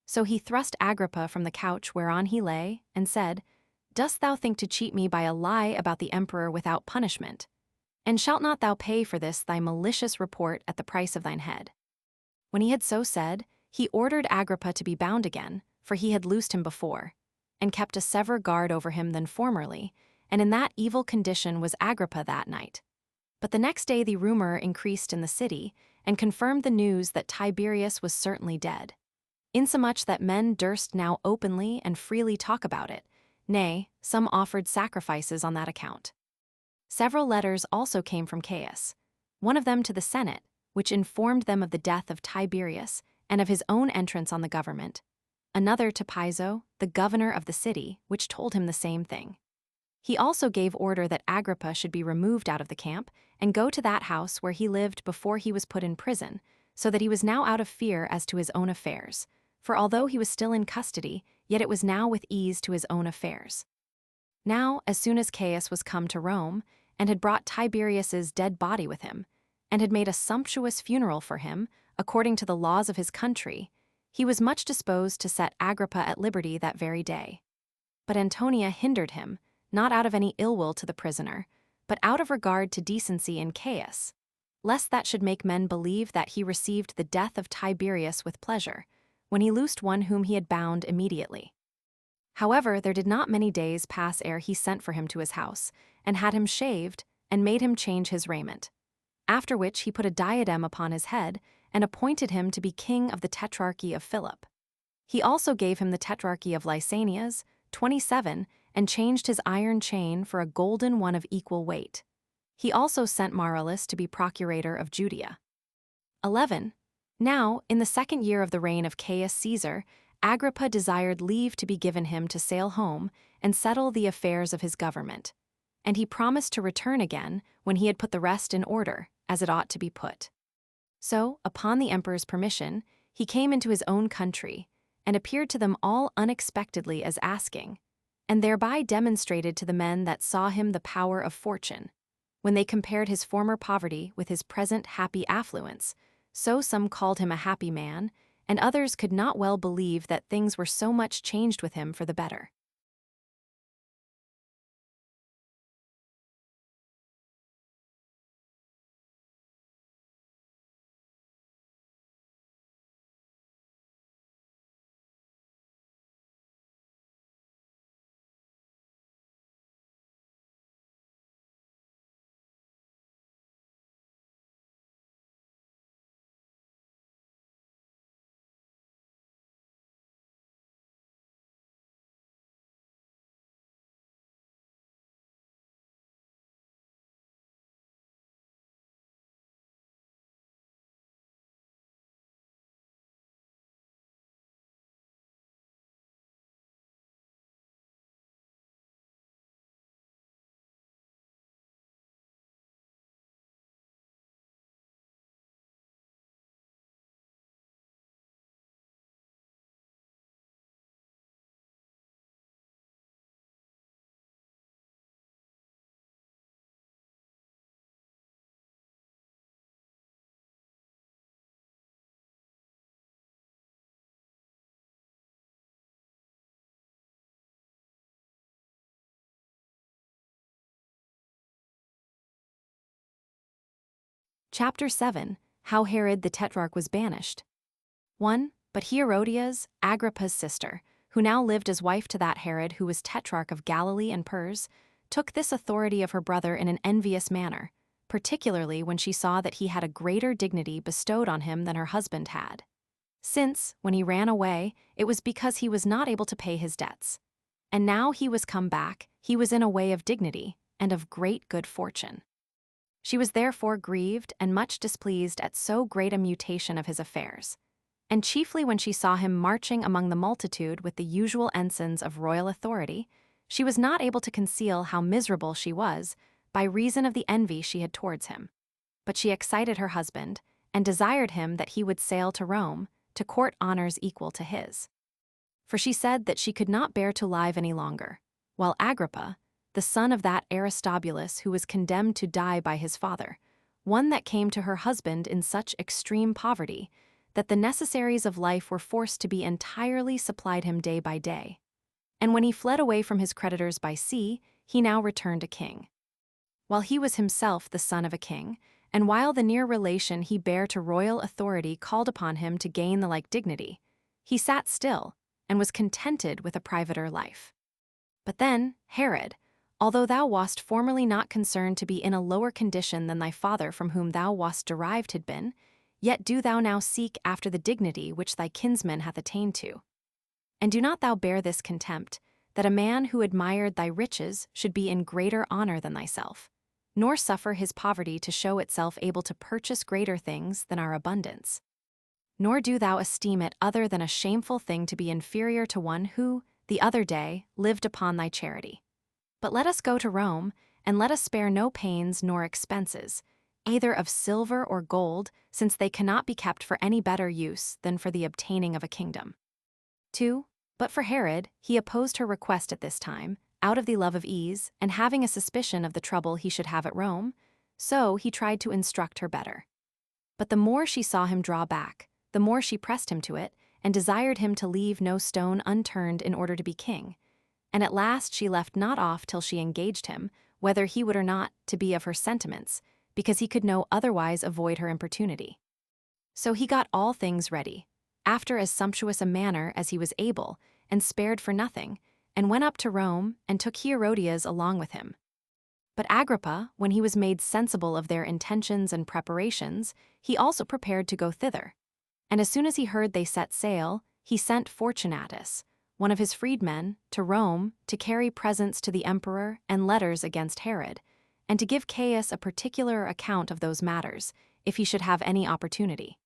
So he thrust Agrippa from the couch whereon he lay, and said, "Dost thou think to cheat me by a lie about the emperor without punishment? And shalt not thou pay for this thy malicious report at the price of thine head? When he had so said, he ordered Agrippa to be bound again, for he had loosed him before, and kept a severer guard over him than formerly, and in that evil condition was Agrippa that night. But the next day the rumor increased in the city, and confirmed the news that Tiberius was certainly dead, insomuch that men durst now openly and freely talk about it, nay, some offered sacrifices on that account. Several letters also came from Caius, one of them to the Senate, which informed them of the death of Tiberius and of his own entrance on the government, another to Piso, the governor of the city, which told him the same thing. He also gave order that Agrippa should be removed out of the camp and go to that house where he lived before he was put in prison, so that he was now out of fear as to his own affairs, for although he was still in custody, yet it was now with ease to his own affairs. Now, as soon as Caius was come to Rome, and had brought Tiberius's dead body with him, and had made a sumptuous funeral for him, according to the laws of his country, he was much disposed to set Agrippa at liberty that very day. But Antonia hindered him, not out of any ill will to the prisoner, but out of regard to decency in Caius, lest that should make men believe that he received the death of Tiberius with pleasure, when he loosed one whom he had bound immediately. However, there did not many days pass ere he sent for him to his house, and had him shaved, and made him change his raiment. After which he put a diadem upon his head, and appointed him to be king of the tetrarchy of Philip. He also gave him the tetrarchy of Lysanias, 27, and changed his iron chain for a golden one of equal weight. He also sent Marullus to be procurator of Judea. 11. Now, in the 2nd year of the reign of Caius Caesar, Agrippa desired leave to be given him to sail home and settle the affairs of his government, and he promised to return again when he had put the rest in order, as it ought to be put. So, upon the emperor's permission, he came into his own country, and appeared to them all unexpectedly as asking, and thereby demonstrated to the men that saw him the power of fortune, when they compared his former poverty with his present happy affluence. So some called him a happy man, and others could not well believe that things were so much changed with him for the better. Chapter 7. How Herod the Tetrarch was banished. 1. But Herodias, Agrippa's sister, who now lived as wife to that Herod who was Tetrarch of Galilee and Purs, took this authority of her brother in an envious manner, particularly when she saw that he had a greater dignity bestowed on him than her husband had. Since, when he ran away, it was because he was not able to pay his debts. And now he was come back, he was in a way of dignity, and of great good fortune. She was therefore grieved and much displeased at so great a mutation of his affairs, and chiefly when she saw him marching among the multitude with the usual ensigns of royal authority, she was not able to conceal how miserable she was by reason of the envy she had towards him. But she excited her husband, and desired him that he would sail to Rome, to court honors equal to his. For she said that she could not bear to live any longer, while Agrippa, the son of that Aristobulus who was condemned to die by his father, one that came to her husband in such extreme poverty, that the necessaries of life were forced to be entirely supplied him day by day. And when he fled away from his creditors by sea, he now returned a king. while he was himself the son of a king, and while the near relation he bare to royal authority called upon him to gain the like dignity, he sat still and was contented with a privater life. But then, Herod, although thou wast formerly not concerned to be in a lower condition than thy father from whom thou wast derived had been, yet do thou now seek after the dignity which thy kinsman hath attained to. And do not thou bear this contempt, that a man who admired thy riches should be in greater honor than thyself, nor suffer his poverty to show itself able to purchase greater things than our abundance. Nor do thou esteem it other than a shameful thing to be inferior to one who, the other day, lived upon thy charity. But let us go to Rome, and let us spare no pains nor expenses, either of silver or gold, since they cannot be kept for any better use than for the obtaining of a kingdom. 2. But for Herod, he opposed her request at this time, out of the love of ease, and having a suspicion of the trouble he should have at Rome, so he tried to instruct her better. But the more she saw him draw back, the more she pressed him to it, and desired him to leave no stone unturned in order to be king. And at last she left not off till she engaged him, whether he would or not, to be of her sentiments, because he could no otherwise avoid her importunity. So he got all things ready, after as sumptuous a manner as he was able, and spared for nothing, and went up to Rome, and took Herodias along with him. But Agrippa, when he was made sensible of their intentions and preparations, he also prepared to go thither. And as soon as he heard they set sail, he sent Fortunatus, one of his freedmen, to Rome to carry presents to the emperor and letters against Herod, and to give Caius a particular account of those matters, if he should have any opportunity.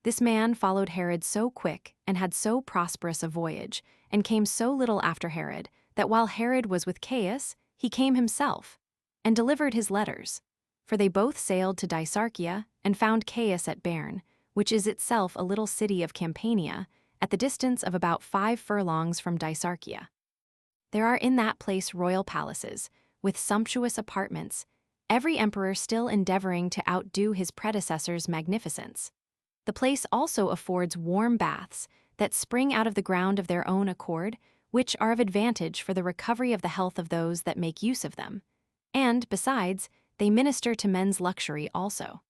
This man followed Herod so quick and had so prosperous a voyage, and came so little after Herod, that while Herod was with Caius, he came himself, and delivered his letters. For they both sailed to Dicearchia, and found Caius at Berne, which is itself a little city of Campania, at the distance of about 5 furlongs from Dicearchia. There are in that place royal palaces, with sumptuous apartments, every emperor still endeavoring to outdo his predecessor's magnificence. The place also affords warm baths that spring out of the ground of their own accord, which are of advantage for the recovery of the health of those that make use of them. And, besides, they minister to men's luxury also.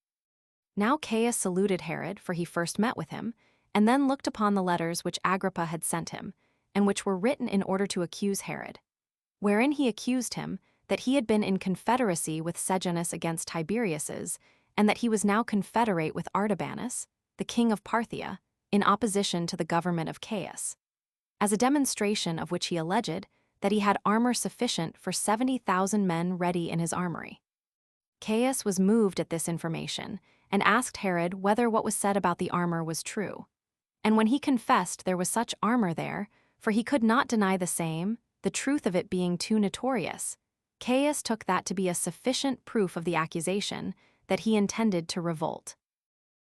Now Caius saluted Herod, for he first met with him, and then looked upon the letters which Agrippa had sent him, and which were written in order to accuse Herod, wherein he accused him that he had been in confederacy with Sejanus against Tiberius's, and that he was now confederate with Artabanus, the king of Parthia, in opposition to the government of Caius, as a demonstration of which he alleged that he had armor sufficient for 70,000 men ready in his armory. Caius was moved at this information, and asked Herod whether what was said about the armor was true. And when he confessed there was such armor there, for he could not deny the same, the truth of it being too notorious, Caius took that to be a sufficient proof of the accusation that he intended to revolt.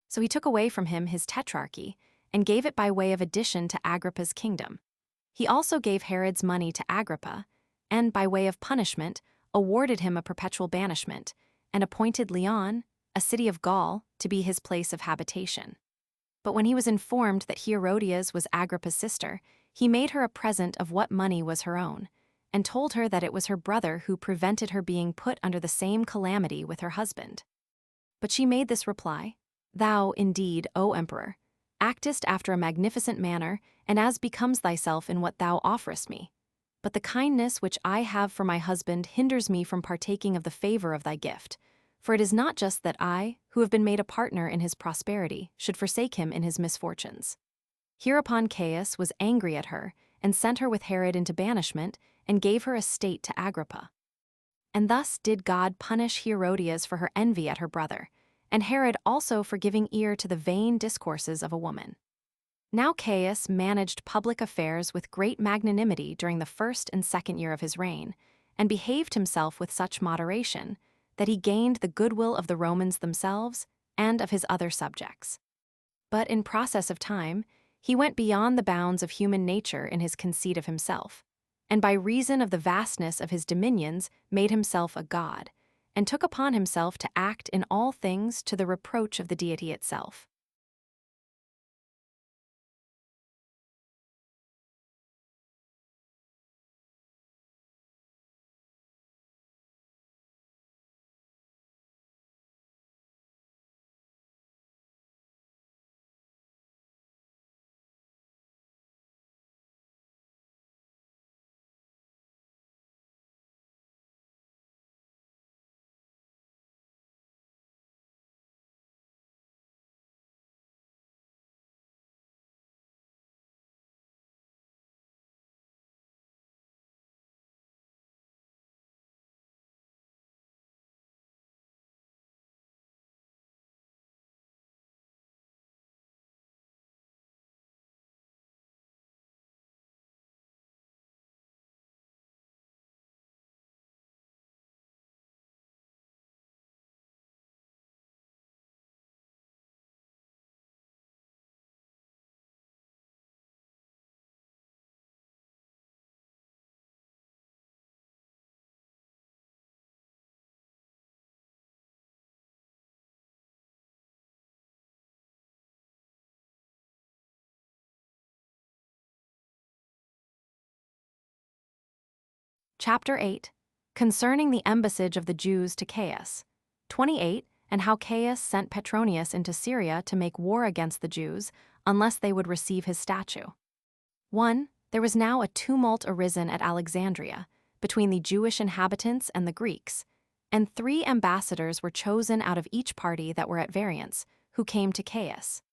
So he took away from him his tetrarchy, and gave it by way of addition to Agrippa's kingdom. He also gave Herod's money to Agrippa, and by way of punishment awarded him a perpetual banishment, and appointed Leon, a city of Gaul, to be his place of habitation. But when he was informed that Herodias was Agrippa's sister, he made her a present of what money was her own, and told her that it was her brother who prevented her being put under the same calamity with her husband. But she made this reply: Thou, indeed, O emperor, actest after a magnificent manner, and as becomes thyself in what thou offerest me. But the kindness which I have for my husband hinders me from partaking of the favor of thy gift. For it is not just that I, who have been made a partner in his prosperity, should forsake him in his misfortunes. Hereupon Caius was angry at her, and sent her with Herod into banishment, and gave her estate to Agrippa. And thus did God punish Herodias for her envy at her brother, and Herod also for giving ear to the vain discourses of a woman. Now Caius managed public affairs with great magnanimity during the 1st and 2nd year of his reign, and behaved himself with such moderation, that he gained the goodwill of the Romans themselves and of his other subjects. But in process of time, he went beyond the bounds of human nature in his conceit of himself, and by reason of the vastness of his dominions made himself a god, and took upon himself to act in all things to the reproach of the deity itself. Chapter 8. Concerning the embassage of the Jews to Caius. 28. And how Caius sent Petronius into Syria to make war against the Jews, unless they would receive his statue. 1. There was now a tumult arisen at Alexandria, between the Jewish inhabitants and the Greeks, and 3 ambassadors were chosen out of each party that were at variance, who came to Caius.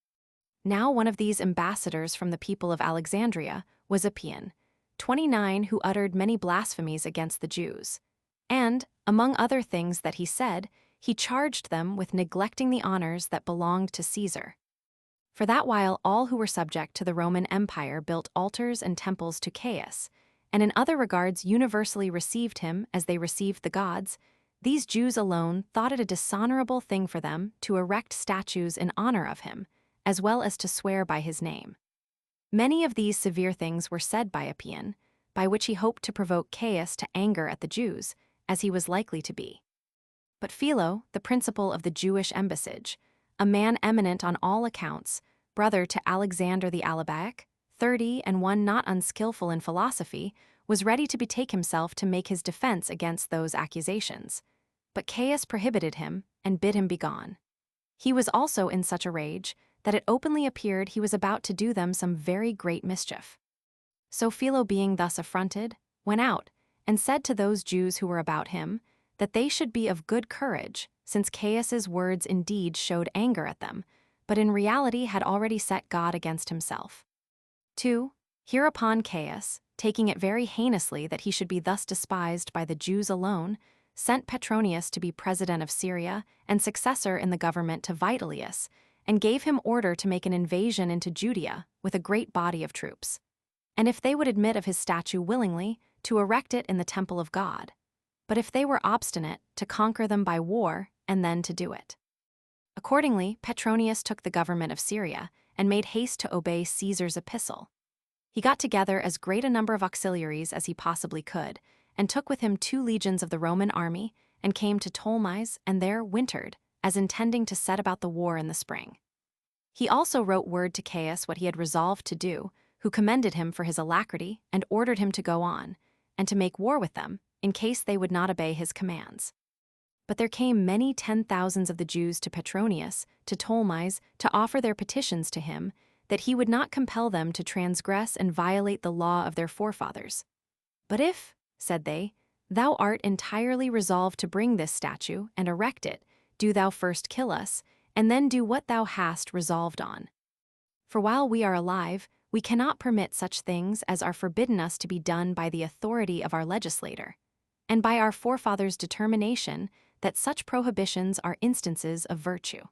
Now one of these ambassadors from the people of Alexandria was Appian, 29, who uttered many blasphemies against the Jews. And, among other things that he said, he charged them with neglecting the honors that belonged to Caesar. For that while all who were subject to the Roman Empire built altars and temples to Caius, and in other regards universally received him as they received the gods, these Jews alone thought it a dishonorable thing for them to erect statues in honor of him, as well as to swear by his name. Many of these severe things were said by Appian, by which he hoped to provoke Caius to anger at the Jews, as he was likely to be. But Philo, the principal of the Jewish embassage, a man eminent on all accounts, brother to Alexander the Alabaic, 30 and one not unskillful in philosophy, was ready to betake himself to make his defense against those accusations. But Caius prohibited him and bid him begone. He was also in such a rage that it openly appeared he was about to do them some very great mischief. So Philo, being thus affronted, went out and said to those Jews who were about him that they should be of good courage, since Caius's words indeed showed anger at them, but in reality had already set God against himself. 2. Hereupon Caius, taking it very heinously that he should be thus despised by the Jews alone, sent Petronius to be president of Syria and successor in the government to Vitellius, and gave him order to make an invasion into Judea with a great body of troops, and if they would admit of his statue willingly, to erect it in the temple of God, but if they were obstinate, to conquer them by war, and then to do it. Accordingly, Petronius took the government of Syria, and made haste to obey Caesar's epistle. He got together as great a number of auxiliaries as he possibly could, and took with him 2 legions of the Roman army, and came to Ptolemais, and there wintered, as intending to set about the war in the spring. He also wrote word to Caius what he had resolved to do, who commended him for his alacrity, and ordered him to go on, and to make war with them, in case they would not obey his commands. But there came many 10,000s of the Jews to Petronius, to Ptolemais, to offer their petitions to him, that he would not compel them to transgress and violate the law of their forefathers. But if, said they, thou art entirely resolved to bring this statue and erect it, do thou first kill us, and then do what thou hast resolved on. For while we are alive, we cannot permit such things as are forbidden us to be done by the authority of our legislator, and by our forefathers' determination that such prohibitions are instances of virtue.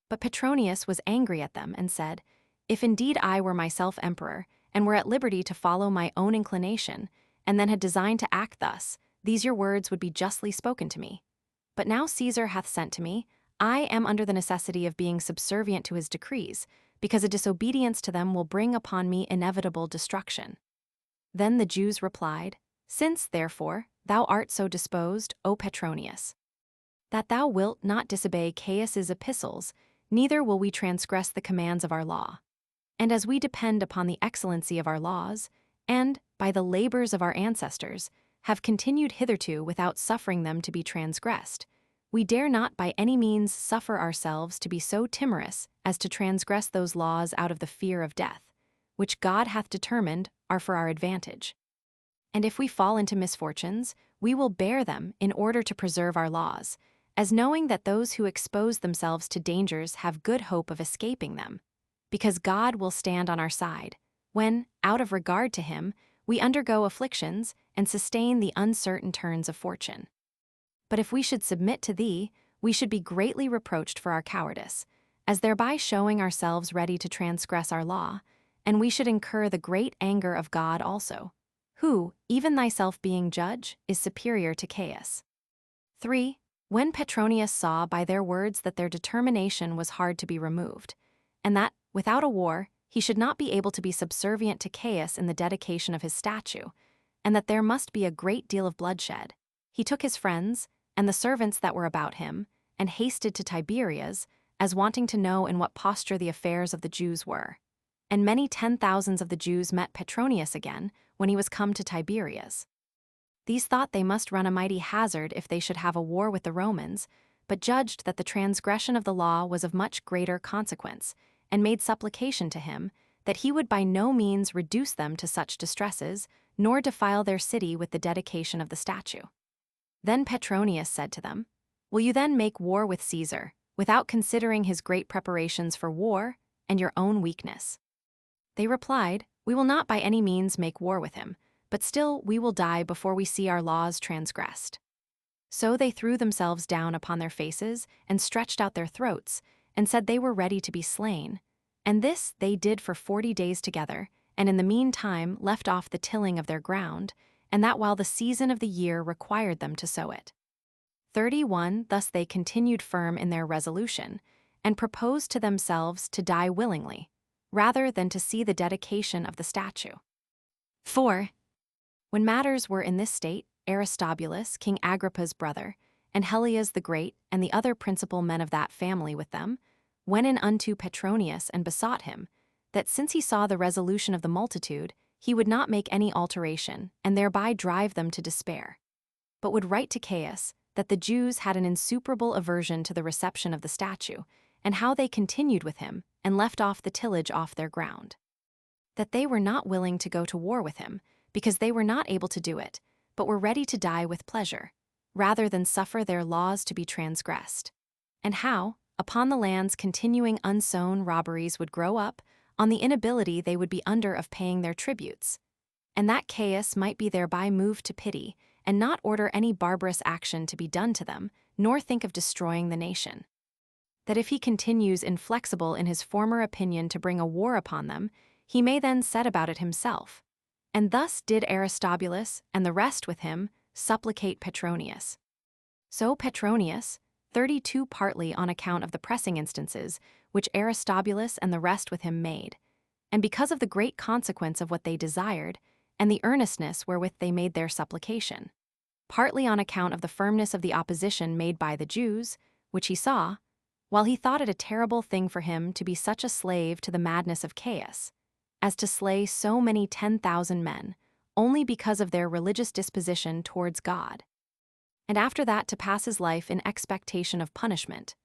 But Petronius was angry at them and said, if indeed I were myself emperor, and were at liberty to follow my own inclination, and then had designed to act thus, these your words would be justly spoken to me. But now Caesar hath sent to me, I am under the necessity of being subservient to his decrees, because a disobedience to them will bring upon me inevitable destruction. Then the Jews replied, since, therefore, thou art so disposed, O Petronius, that thou wilt not disobey Caius's epistles, neither will we transgress the commands of our law. And as we depend upon the excellency of our laws, and, by the labors of our ancestors, have continued hitherto without suffering them to be transgressed, we dare not by any means suffer ourselves to be so timorous as to transgress those laws out of the fear of death, which God hath determined are for our advantage. And if we fall into misfortunes, we will bear them in order to preserve our laws, as knowing that those who expose themselves to dangers have good hope of escaping them, because God will stand on our side, when, out of regard to him, we undergo afflictions and sustain the uncertain turns of fortune. But if we should submit to thee, we should be greatly reproached for our cowardice, as thereby showing ourselves ready to transgress our law, and we should incur the great anger of God also, who, even thyself being judge, is superior to Caius. 3. When Petronius saw by their words that their determination was hard to be removed, and that, without a war, he should not be able to be subservient to Caius in the dedication of his statue, and that there must be a great deal of bloodshed, he took his friends, and the servants that were about him, and hasted to Tiberias, as wanting to know in what posture the affairs of the Jews were. And many 10,000s of the Jews met Petronius again, when he was come to Tiberias. These thought they must run a mighty hazard if they should have a war with the Romans, but judged that the transgression of the law was of much greater consequence, and made supplication to him, that he would by no means reduce them to such distresses, nor defile their city with the dedication of the statue. Then Petronius said to them, "Will you then make war with Caesar, without considering his great preparations for war, and your own weakness?" They replied, "We will not by any means make war with him, but still we will die before we see our laws transgressed." So they threw themselves down upon their faces, and stretched out their throats, and said they were ready to be slain. And this they did for 40 days together, and in the meantime left off the tilling of their ground, and that while the season of the year required them to sow it. 31 Thus they continued firm in their resolution, and proposed to themselves to die willingly, rather than to see the dedication of the statue. 4. When matters were in this state, Aristobulus, King Agrippa's brother, and Helias the Great, and the other principal men of that family with them, went in unto Petronius and besought him, that since he saw the resolution of the multitude, he would not make any alteration, and thereby drive them to despair, but would write to Caius, that the Jews had an insuperable aversion to the reception of the statue, and how they continued with him, and left off the tillage off their ground. That they were not willing to go to war with him, because they were not able to do it, but were ready to die with pleasure, rather than suffer their laws to be transgressed. And how, upon the lands continuing unsown, robberies would grow up, on the inability they would be under of paying their tributes, and that Caius might be thereby moved to pity, and not order any barbarous action to be done to them, nor think of destroying the nation. That if he continues inflexible in his former opinion to bring a war upon them, he may then set about it himself. And thus did Aristobulus, and the rest with him, supplicate Petronius. So Petronius, 32 partly on account of the pressing instances, which Aristobulus and the rest with him made, and because of the great consequence of what they desired, and the earnestness wherewith they made their supplication, partly on account of the firmness of the opposition made by the Jews, which he saw, while he thought it a terrible thing for him to be such a slave to the madness of Caius, as to slay so many 10,000 men, only because of their religious disposition towards God, and after that to pass his life in expectation of punishment.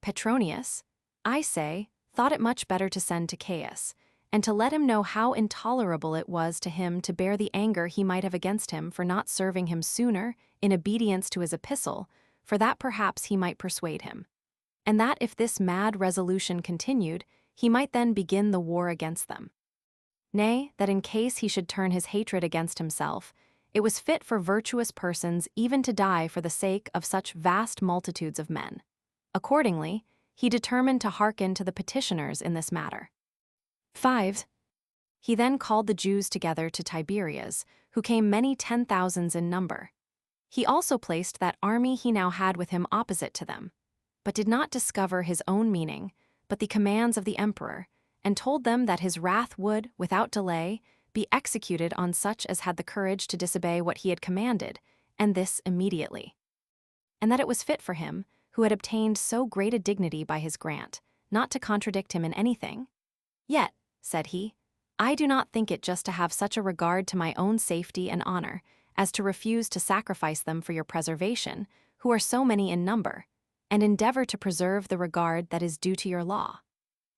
Petronius, I say, thought it much better to send to Caius, and to let him know how intolerable it was to him to bear the anger he might have against him for not serving him sooner, in obedience to his epistle, for that perhaps he might persuade him, and that if this mad resolution continued, he might then begin the war against them. Nay, that in case he should turn his hatred against himself, it was fit for virtuous persons even to die for the sake of such vast multitudes of men. Accordingly, he determined to hearken to the petitioners in this matter. 5. He then called the Jews together to Tiberias, who came many 10,000s in number. He also placed that army he now had with him opposite to them, but did not discover his own meaning, but the commands of the emperor, and told them that his wrath would, without delay, be executed on such as had the courage to disobey what he had commanded, and this immediately. And that it was fit for him, who had obtained so great a dignity by his grant, not to contradict him in anything. Yet, said he, I do not think it just to have such a regard to my own safety and honor, as to refuse to sacrifice them for your preservation, who are so many in number, and endeavor to preserve the regard that is due to your law,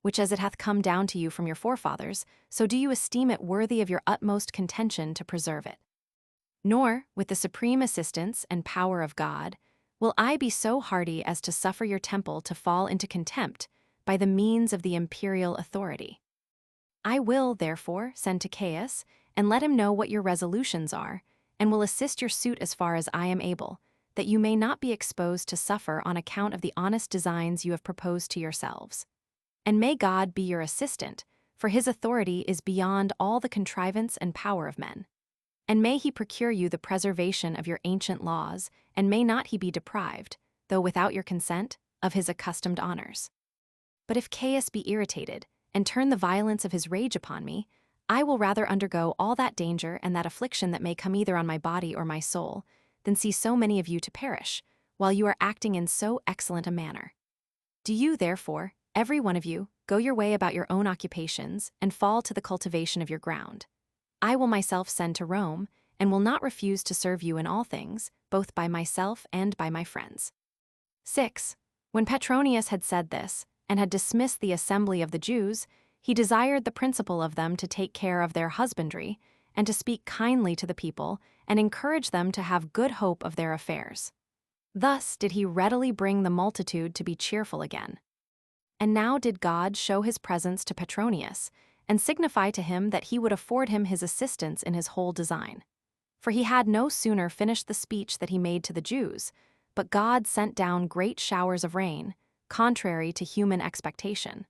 which as it hath come down to you from your forefathers, so do you esteem it worthy of your utmost contention to preserve it. Nor, with the supreme assistance and power of God, will I be so hardy as to suffer your temple to fall into contempt by the means of the imperial authority. I will, therefore, send to Caius, and let him know what your resolutions are, and will assist your suit as far as I am able, that you may not be exposed to suffer on account of the honest designs you have proposed to yourselves. And may God be your assistant, for his authority is beyond all the contrivance and power of men. And may he procure you the preservation of your ancient laws, and may not he be deprived, though without your consent, of his accustomed honors. But if Caius be irritated, and turn the violence of his rage upon me, I will rather undergo all that danger and that affliction that may come either on my body or my soul, than see so many of you to perish, while you are acting in so excellent a manner. Do you, therefore, every one of you, go your way about your own occupations, and fall to the cultivation of your ground. I will myself send to Rome, and will not refuse to serve you in all things, both by myself and by my friends." 6. When Petronius had said this, and had dismissed the assembly of the Jews, he desired the principal of them to take care of their husbandry, and to speak kindly to the people, and encourage them to have good hope of their affairs. Thus did he readily bring the multitude to be cheerful again. And now did God show his presence to Petronius, and signify to him that he would afford him his assistance in his whole design. For he had no sooner finished the speech that he made to the Jews, but God sent down great showers of rain, contrary to human expectation.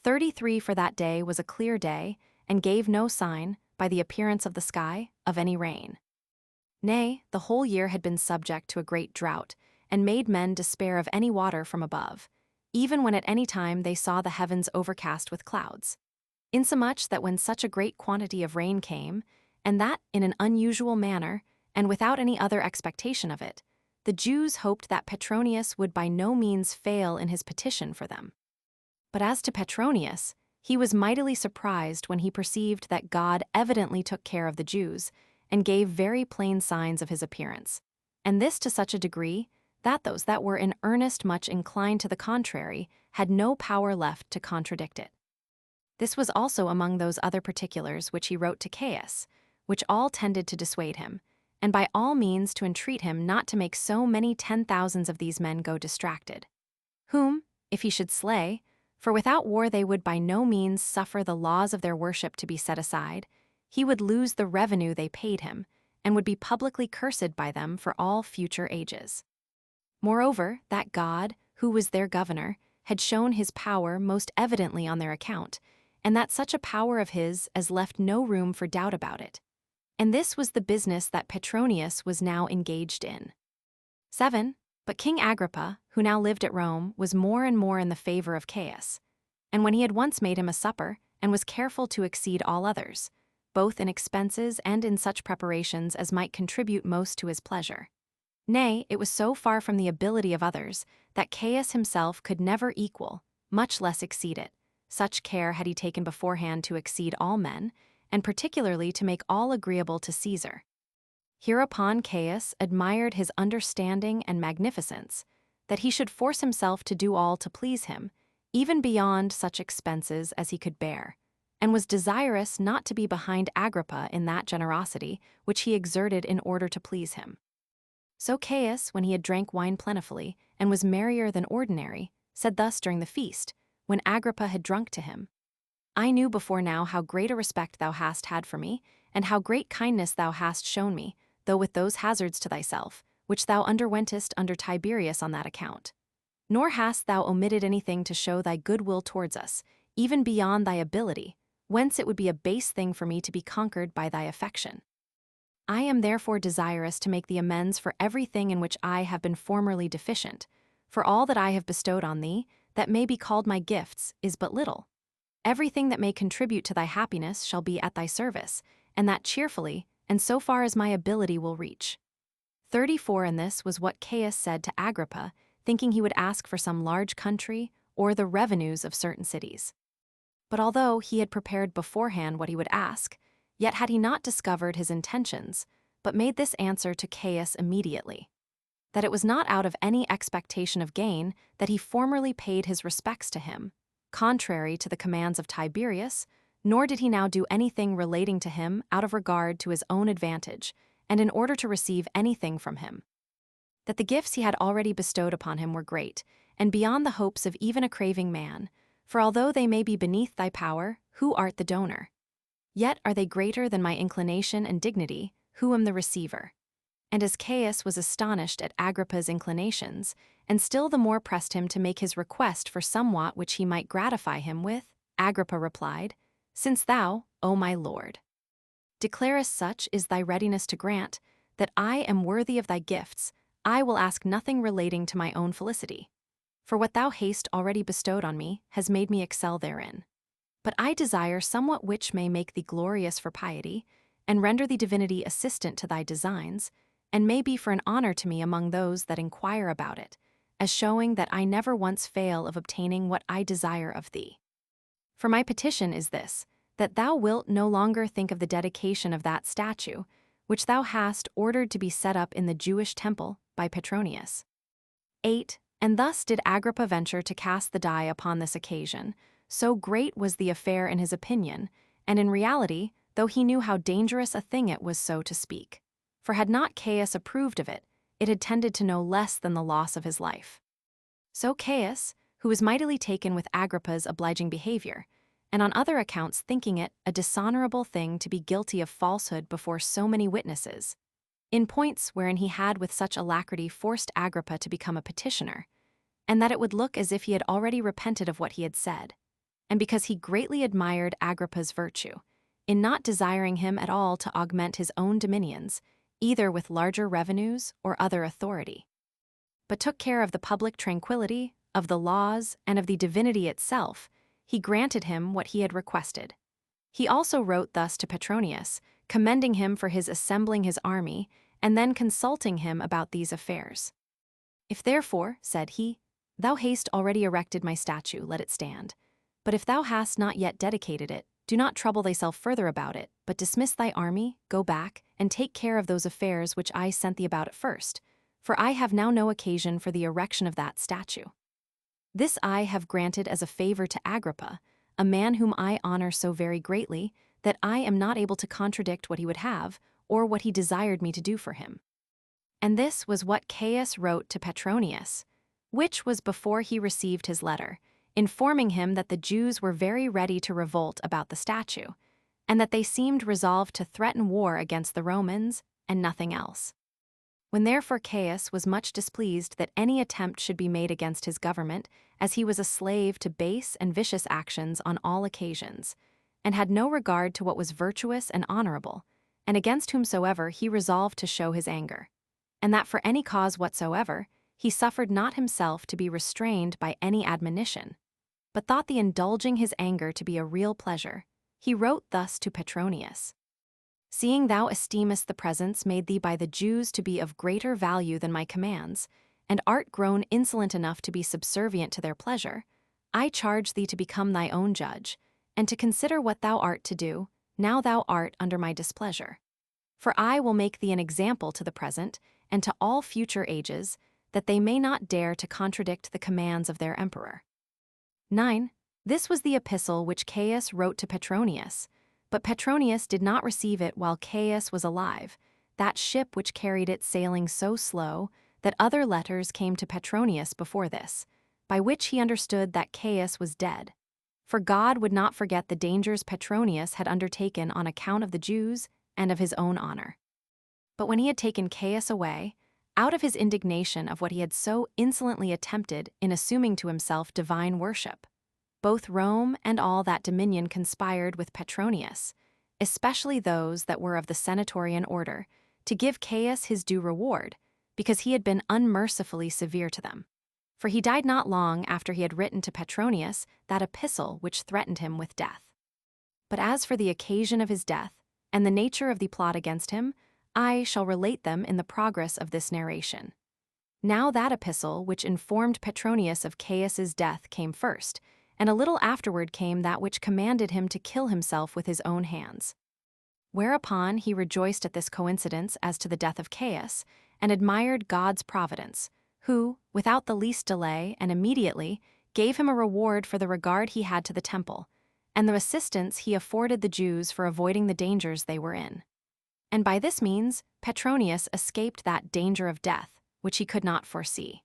33 For that day was a clear day, and gave no sign, by the appearance of the sky, of any rain. Nay, the whole year had been subject to a great drought, and made men despair of any water from above, even when at any time they saw the heavens overcast with clouds. Insomuch that when such a great quantity of rain came, and that in an unusual manner, and without any other expectation of it, the Jews hoped that Petronius would by no means fail in his petition for them. But as to Petronius, he was mightily surprised when he perceived that God evidently took care of the Jews, and gave very plain signs of his appearance, and this to such a degree that those that were in earnest much inclined to the contrary had no power left to contradict it. This was also among those other particulars which he wrote to Caius, which all tended to dissuade him, and by all means to entreat him not to make so many 10,000s of these men go distracted, whom, if he should slay, for without war they would by no means suffer the laws of their worship to be set aside, he would lose the revenue they paid him, and would be publicly cursed by them for all future ages. Moreover, that God, who was their governor, had shown his power most evidently on their account, and that such a power of his as left no room for doubt about it. And this was the business that Petronius was now engaged in. 7. But King Agrippa, who now lived at Rome, was more and more in the favor of Caius. And when he had once made him a supper, and was careful to exceed all others, both in expenses and in such preparations as might contribute most to his pleasure. Nay, it was so far from the ability of others, that Caius himself could never equal, much less exceed it. Such care had he taken beforehand to exceed all men, and particularly to make all agreeable to Caesar. Hereupon Caius admired his understanding and magnificence, that he should force himself to do all to please him, even beyond such expenses as he could bear, and was desirous not to be behind Agrippa in that generosity which he exerted in order to please him. So Caius, when he had drank wine plentifully, and was merrier than ordinary, said thus during the feast, when Agrippa had drunk to him, "I knew before now how great a respect thou hast had for me, and how great kindness thou hast shown me, though with those hazards to thyself, which thou underwentest under Tiberius on that account. Nor hast thou omitted anything to show thy good will towards us, even beyond thy ability, whence it would be a base thing for me to be conquered by thy affection. I am therefore desirous to make thee amends for everything in which I have been formerly deficient, for all that I have bestowed on thee, that may be called my gifts, is but little. Everything that may contribute to thy happiness shall be at thy service, and that cheerfully, and so far as my ability will reach." 34 And this was what Caius said to Agrippa, thinking he would ask for some large country, or the revenues of certain cities. But although he had prepared beforehand what he would ask, yet had he not discovered his intentions, but made this answer to Caius immediately, that it was not out of any expectation of gain that he formerly paid his respects to him, contrary to the commands of Tiberius, nor did he now do anything relating to him out of regard to his own advantage, and in order to receive anything from him. That the gifts he had already bestowed upon him were great, and beyond the hopes of even a craving man, for although they may be beneath thy power, who art the donor? Yet are they greater than my inclination and dignity, who am the receiver. And as Caius was astonished at Agrippa's inclinations, and still the more pressed him to make his request for somewhat which he might gratify him with, Agrippa replied, "Since thou, O my lord, declarest such is thy readiness to grant, that I am worthy of thy gifts, I will ask nothing relating to my own felicity. For what thou hast already bestowed on me has made me excel therein. But I desire somewhat which may make thee glorious for piety, and render thee divinity assistant to thy designs, and may be for an honor to me among those that inquire about it, as showing that I never once fail of obtaining what I desire of thee. For my petition is this, that thou wilt no longer think of the dedication of that statue, which thou hast ordered to be set up in the Jewish temple by Petronius. 8. And thus did Agrippa venture to cast the die upon this occasion. So great was the affair in his opinion, and in reality, though he knew how dangerous a thing it was, so to speak. For had not Caius approved of it, it had tended to no less than the loss of his life. So Caius, who was mightily taken with Agrippa's obliging behavior, and on other accounts thinking it a dishonorable thing to be guilty of falsehood before so many witnesses, in points wherein he had with such alacrity forced Agrippa to become a petitioner, and that it would look as if he had already repented of what he had said, and because he greatly admired Agrippa's virtue, in not desiring him at all to augment his own dominions, either with larger revenues or other authority, but took care of the public tranquility, of the laws, and of the divinity itself, he granted him what he had requested. He also wrote thus to Petronius, commending him for his assembling his army, and then consulting him about these affairs. If therefore, said he, thou hast already erected my statue, let it stand. But if thou hast not yet dedicated it, do not trouble thyself further about it, but dismiss thy army, go back, and take care of those affairs which I sent thee about at first, for I have now no occasion for the erection of that statue. This I have granted as a favor to Agrippa, a man whom I honor so very greatly, that I am not able to contradict what he would have, or what he desired me to do for him. And this was what Caius wrote to Petronius, which was before he received his letter, informing him that the Jews were very ready to revolt about the statue, and that they seemed resolved to threaten war against the Romans, and nothing else. When therefore Caius was much displeased that any attempt should be made against his government, as he was a slave to base and vicious actions on all occasions, and had no regard to what was virtuous and honorable, and against whomsoever he resolved to show his anger, and that for any cause whatsoever, he suffered not himself to be restrained by any admonition, but thought the indulging his anger to be a real pleasure, he wrote thus to Petronius. Seeing thou esteemest the presents made thee by the Jews to be of greater value than my commands, and art grown insolent enough to be subservient to their pleasure, I charge thee to become thy own judge, and to consider what thou art to do, now thou art under my displeasure. For I will make thee an example to the present, and to all future ages, that they may not dare to contradict the commands of their emperor. 9. This was the epistle which Caius wrote to Petronius, but Petronius did not receive it while Caius was alive, that ship which carried it sailing so slow that other letters came to Petronius before this, by which he understood that Caius was dead. For God would not forget the dangers Petronius had undertaken on account of the Jews and of his own honor. But when he had taken Caius away, out of his indignation of what he had so insolently attempted in assuming to himself divine worship, both Rome and all that dominion conspired with Petronius, especially those that were of the senatorian order, to give Caius his due reward, because he had been unmercifully severe to them. For he died not long after he had written to Petronius that epistle which threatened him with death. But as for the occasion of his death, and the nature of the plot against him, I shall relate them in the progress of this narration. Now that epistle which informed Petronius of Caius's death came first, and a little afterward came that which commanded him to kill himself with his own hands. Whereupon he rejoiced at this coincidence as to the death of Caius, and admired God's providence, who, without the least delay and immediately, gave him a reward for the regard he had to the temple, and the assistance he afforded the Jews for avoiding the dangers they were in. And by this means Petronius escaped that danger of death, which he could not foresee.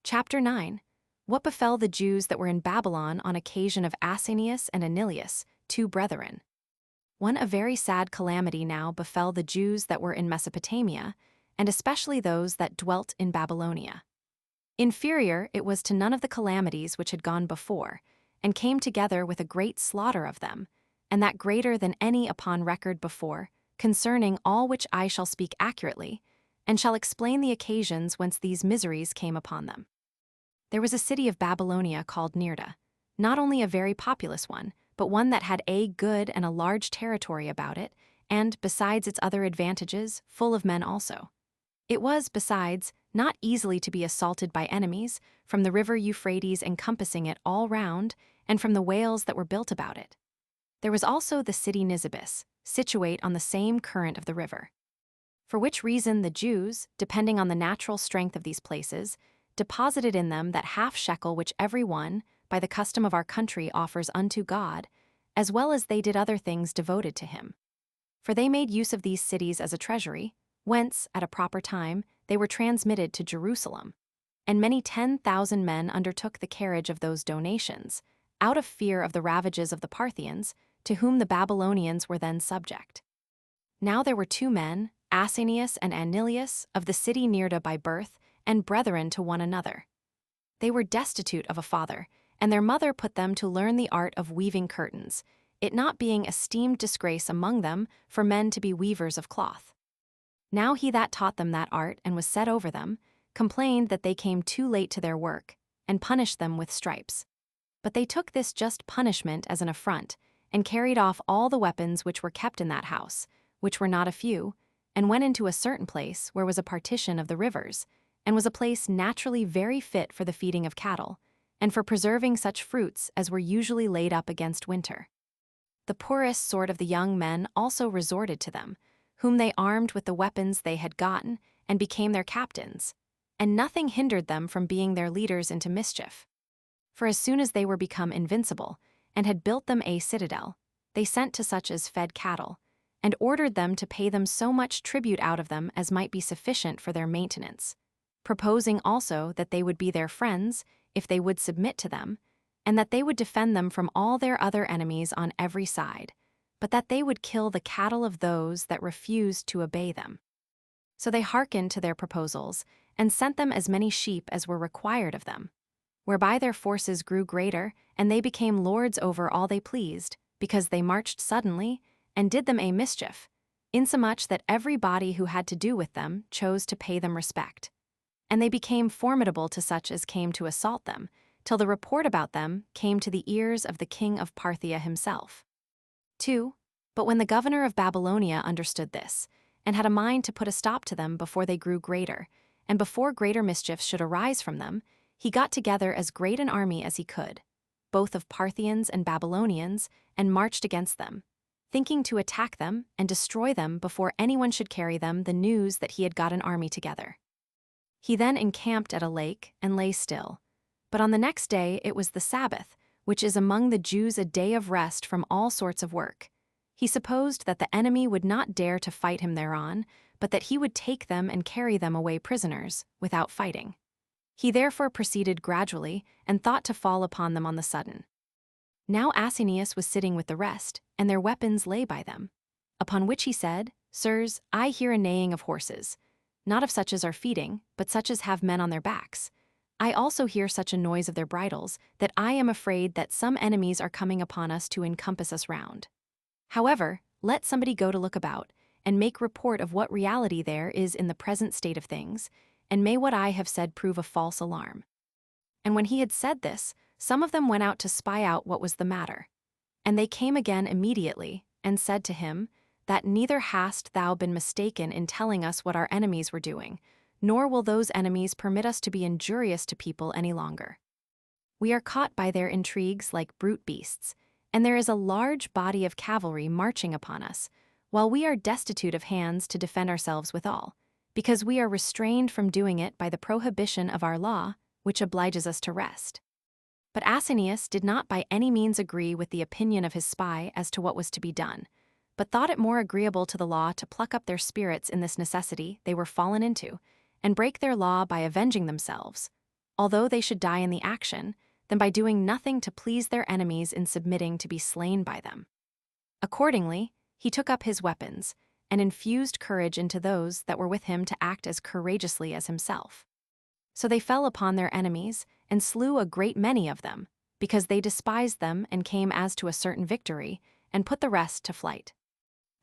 Chapter 9. What befell the Jews that were in Babylon on occasion of Asinius and Anilius, two brethren. A very sad calamity now befell the Jews that were in Mesopotamia, and especially those that dwelt in Babylonia. Inferior it was to none of the calamities which had gone before, and came together with a great slaughter of them, and that greater than any upon record before, concerning all which I shall speak accurately, and shall explain the occasions whence these miseries came upon them. There was a city of Babylonia called Neerda, not only a very populous one, but one that had a good and a large territory about it, and, besides its other advantages, full of men also. It was, besides, not easily to be assaulted by enemies, from the river Euphrates encompassing it all round, and from the wales that were built about it. There was also the city Nisibis, situate on the same current of the river. For which reason the Jews, depending on the natural strength of these places, deposited in them that half shekel which every one, by the custom of our country, offers unto God, as well as they did other things devoted to him. For they made use of these cities as a treasury, whence, at a proper time, they were transmitted to Jerusalem. And many 10,000 men undertook the carriage of those donations, out of fear of the ravages of the Parthians, to whom the Babylonians were then subject. Now there were two men, Asinius and Anilius, of the city Neerda by birth, and brethren to one another. They were destitute of a father, and their mother put them to learn the art of weaving curtains, it not being esteemed disgrace among them for men to be weavers of cloth. Now he that taught them that art and was set over them, complained that they came too late to their work, and punished them with stripes. But they took this just punishment as an affront, and carried off all the weapons which were kept in that house, which were not a few, and went into a certain place where was a partition of the rivers, and was a place naturally very fit for the feeding of cattle, and for preserving such fruits as were usually laid up against winter. The poorest sort of the young men also resorted to them, whom they armed with the weapons they had gotten, and became their captains, and nothing hindered them from being their leaders into mischief. For as soon as they were become invincible, and had built them a citadel, they sent to such as fed cattle, and ordered them to pay them so much tribute out of them as might be sufficient for their maintenance, proposing also that they would be their friends, if they would submit to them, and that they would defend them from all their other enemies on every side, but that they would kill the cattle of those that refused to obey them. So they hearkened to their proposals, and sent them as many sheep as were required of them, whereby their forces grew greater, and they became lords over all they pleased, because they marched suddenly, and did them a mischief, insomuch that every body who had to do with them chose to pay them respect. And they became formidable to such as came to assault them, till the report about them came to the ears of the king of Parthia himself. 2. But when the governor of Babylonia understood this, and had a mind to put a stop to them before they grew greater, and before greater mischiefs should arise from them, he got together as great an army as he could, both of Parthians and Babylonians, and marched against them, thinking to attack them and destroy them before anyone should carry them the news that he had got an army together. He then encamped at a lake and lay still. But on the next day it was the Sabbath, which is among the Jews a day of rest from all sorts of work. He supposed that the enemy would not dare to fight him thereon, but that he would take them and carry them away prisoners, without fighting. He therefore proceeded gradually, and thought to fall upon them on the sudden. Now Asinius was sitting with the rest, and their weapons lay by them. Upon which he said, Sirs, I hear a neighing of horses, not of such as are feeding, but such as have men on their backs. I also hear such a noise of their bridles, that I am afraid that some enemies are coming upon us to encompass us round. However, let somebody go to look about, and make report of what reality there is in the present state of things, and may what I have said prove a false alarm. And when he had said this, some of them went out to spy out what was the matter. And they came again immediately, and said to him, that neither hast thou been mistaken in telling us what our enemies were doing, nor will those enemies permit us to be injurious to people any longer. We are caught by their intrigues like brute beasts, and there is a large body of cavalry marching upon us, while we are destitute of hands to defend ourselves withal, because we are restrained from doing it by the prohibition of our law, which obliges us to rest. But Asinius did not by any means agree with the opinion of his spy as to what was to be done, but thought it more agreeable to the law to pluck up their spirits in this necessity they were fallen into, and break their law by avenging themselves, although they should die in the action, than by doing nothing to please their enemies in submitting to be slain by them. Accordingly, he took up his weapons, and infused courage into those that were with him to act as courageously as himself. So they fell upon their enemies, and slew a great many of them, because they despised them and came as to a certain victory, and put the rest to flight.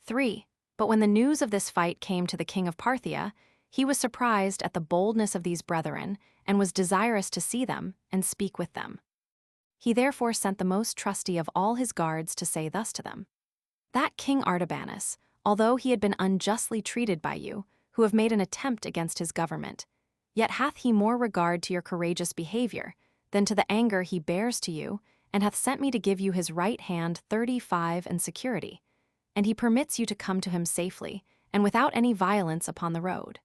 3. But when the news of this fight came to the king of Parthia, he was surprised at the boldness of these brethren, and was desirous to see them and speak with them. He therefore sent the most trusty of all his guards to say thus to them: That King Artabanus, although he had been unjustly treated by you, who have made an attempt against his government, yet hath he more regard to your courageous behavior than to the anger he bears to you, and hath sent me to give you his right hand 35 in security, and he permits you to come to him safely, and without any violence upon the road.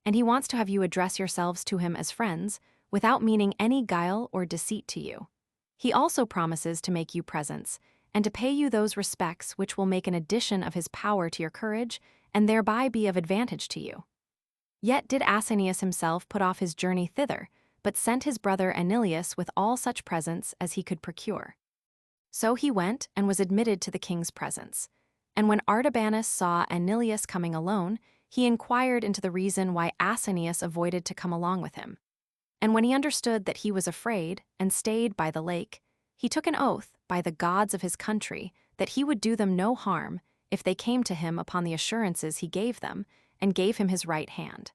And he wants to have you address yourselves to him as friends, without meaning any guile or deceit to you. He also promises to make you presents, and to pay you those respects which will make an addition of his power to your courage, and thereby be of advantage to you. Yet did Asinius himself put off his journey thither, but sent his brother Anilius with all such presents as he could procure. So he went and was admitted to the king's presence. And when Artabanus saw Anilius coming alone, he inquired into the reason why Asinius avoided to come along with him. And when he understood that he was afraid, and stayed by the lake, he took an oath by the gods of his country that he would do them no harm if they came to him upon the assurances he gave them, and gave him his right hand.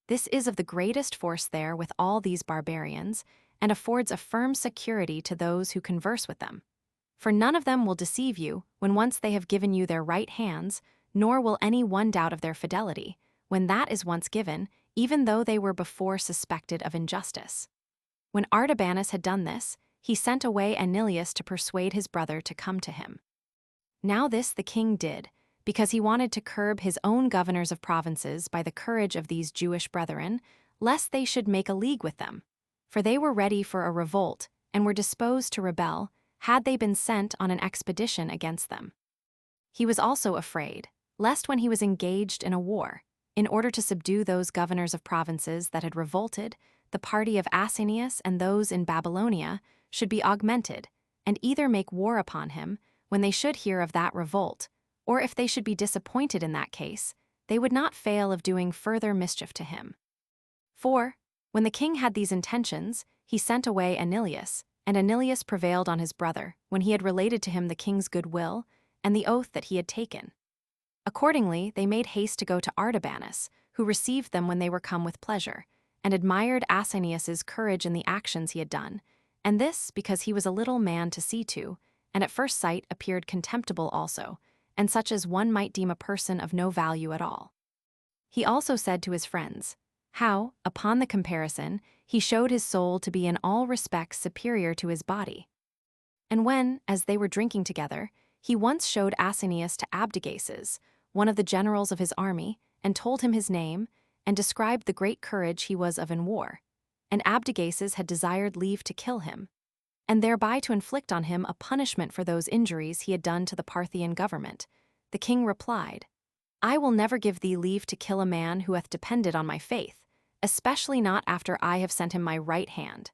This is of the greatest force there with all these barbarians, and affords a firm security to those who converse with them. For none of them will deceive you when once they have given you their right hands, nor will any one doubt of their fidelity, when that is once given, even though they were before suspected of injustice. When Artabanus had done this, he sent away Anilius to persuade his brother to come to him. Now this the king did, because he wanted to curb his own governors of provinces by the courage of these Jewish brethren, lest they should make a league with them. For they were ready for a revolt, and were disposed to rebel, had they been sent on an expedition against them. He was also afraid, lest when he was engaged in a war, in order to subdue those governors of provinces that had revolted, the party of Asinius and those in Babylonia should be augmented, and either make war upon him, when they should hear of that revolt, or if they should be disappointed in that case, they would not fail of doing further mischief to him. For, when the king had these intentions, he sent away Anilius, and Anilius prevailed on his brother, when he had related to him the king's good will, and the oath that he had taken. Accordingly, they made haste to go to Artabanus, who received them when they were come with pleasure, and admired Asinius's courage in the actions he had done, and this because he was a little man to see to, and at first sight appeared contemptible also, and such as one might deem a person of no value at all. He also said to his friends, how, upon the comparison, he showed his soul to be in all respects superior to his body. And when, as they were drinking together, he once showed Asinius to Abdigases, one of the generals of his army, and told him his name, and described the great courage he was of in war, and Abdigases had desired leave to kill him, and thereby to inflict on him a punishment for those injuries he had done to the Parthian government, the king replied, I will never give thee leave to kill a man who hath depended on my faith, especially not after I have sent him my right hand,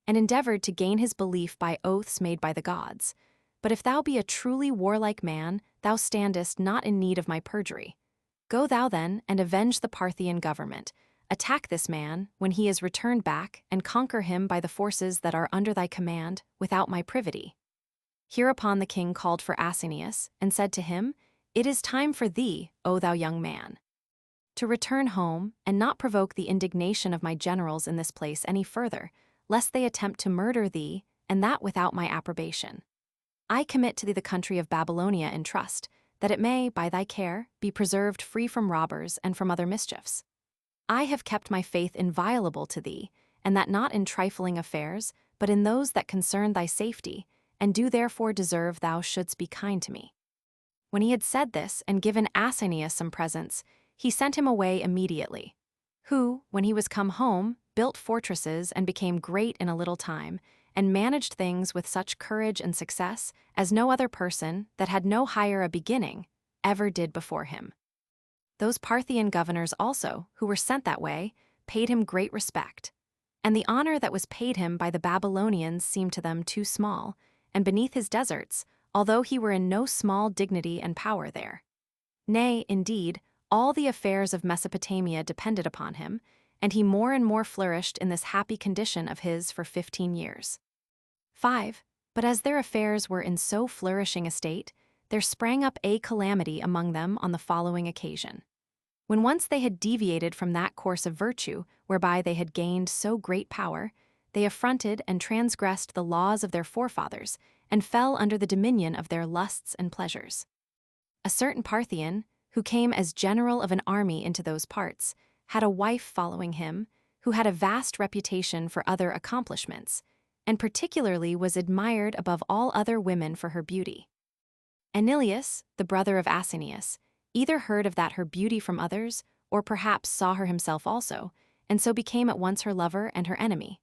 and endeavored to gain his belief by oaths made by the gods. But if thou be a truly warlike man, thou standest not in need of my perjury. Go thou then, and avenge the Parthian government. Attack this man, when he is returned back, and conquer him by the forces that are under thy command, without my privity. Hereupon the king called for Asinius, and said to him, It is time for thee, O thou young man, to return home, and not provoke the indignation of my generals in this place any further, lest they attempt to murder thee, and that without my approbation. I commit to thee the country of Babylonia in trust, that it may, by thy care, be preserved free from robbers and from other mischiefs. I have kept my faith inviolable to thee, and that not in trifling affairs, but in those that concern thy safety, and do therefore deserve thou shouldst be kind to me. When he had said this and given Asinius some presents, he sent him away immediately, who, when he was come home, built fortresses and became great in a little time, and managed things with such courage and success as no other person that had no higher a beginning ever did before him. Those Parthian governors also, who were sent that way, paid him great respect. and the honor that was paid him by the Babylonians seemed to them too small, and beneath his deserts, although he were in no small dignity and power there. Nay, indeed, all the affairs of Mesopotamia depended upon him, and he more and more flourished in this happy condition of his for 15 years. 5. But as their affairs were in so flourishing a state, there sprang up a calamity among them on the following occasion. When once they had deviated from that course of virtue whereby they had gained so great power, they affronted and transgressed the laws of their forefathers, and fell under the dominion of their lusts and pleasures. A certain Parthian, who came as general of an army into those parts, had a wife following him, who had a vast reputation for other accomplishments, and particularly was admired above all other women for her beauty. Anilius, the brother of Asinius, either heard of that her beauty from others, or perhaps saw her himself also, and so became at once her lover and her enemy,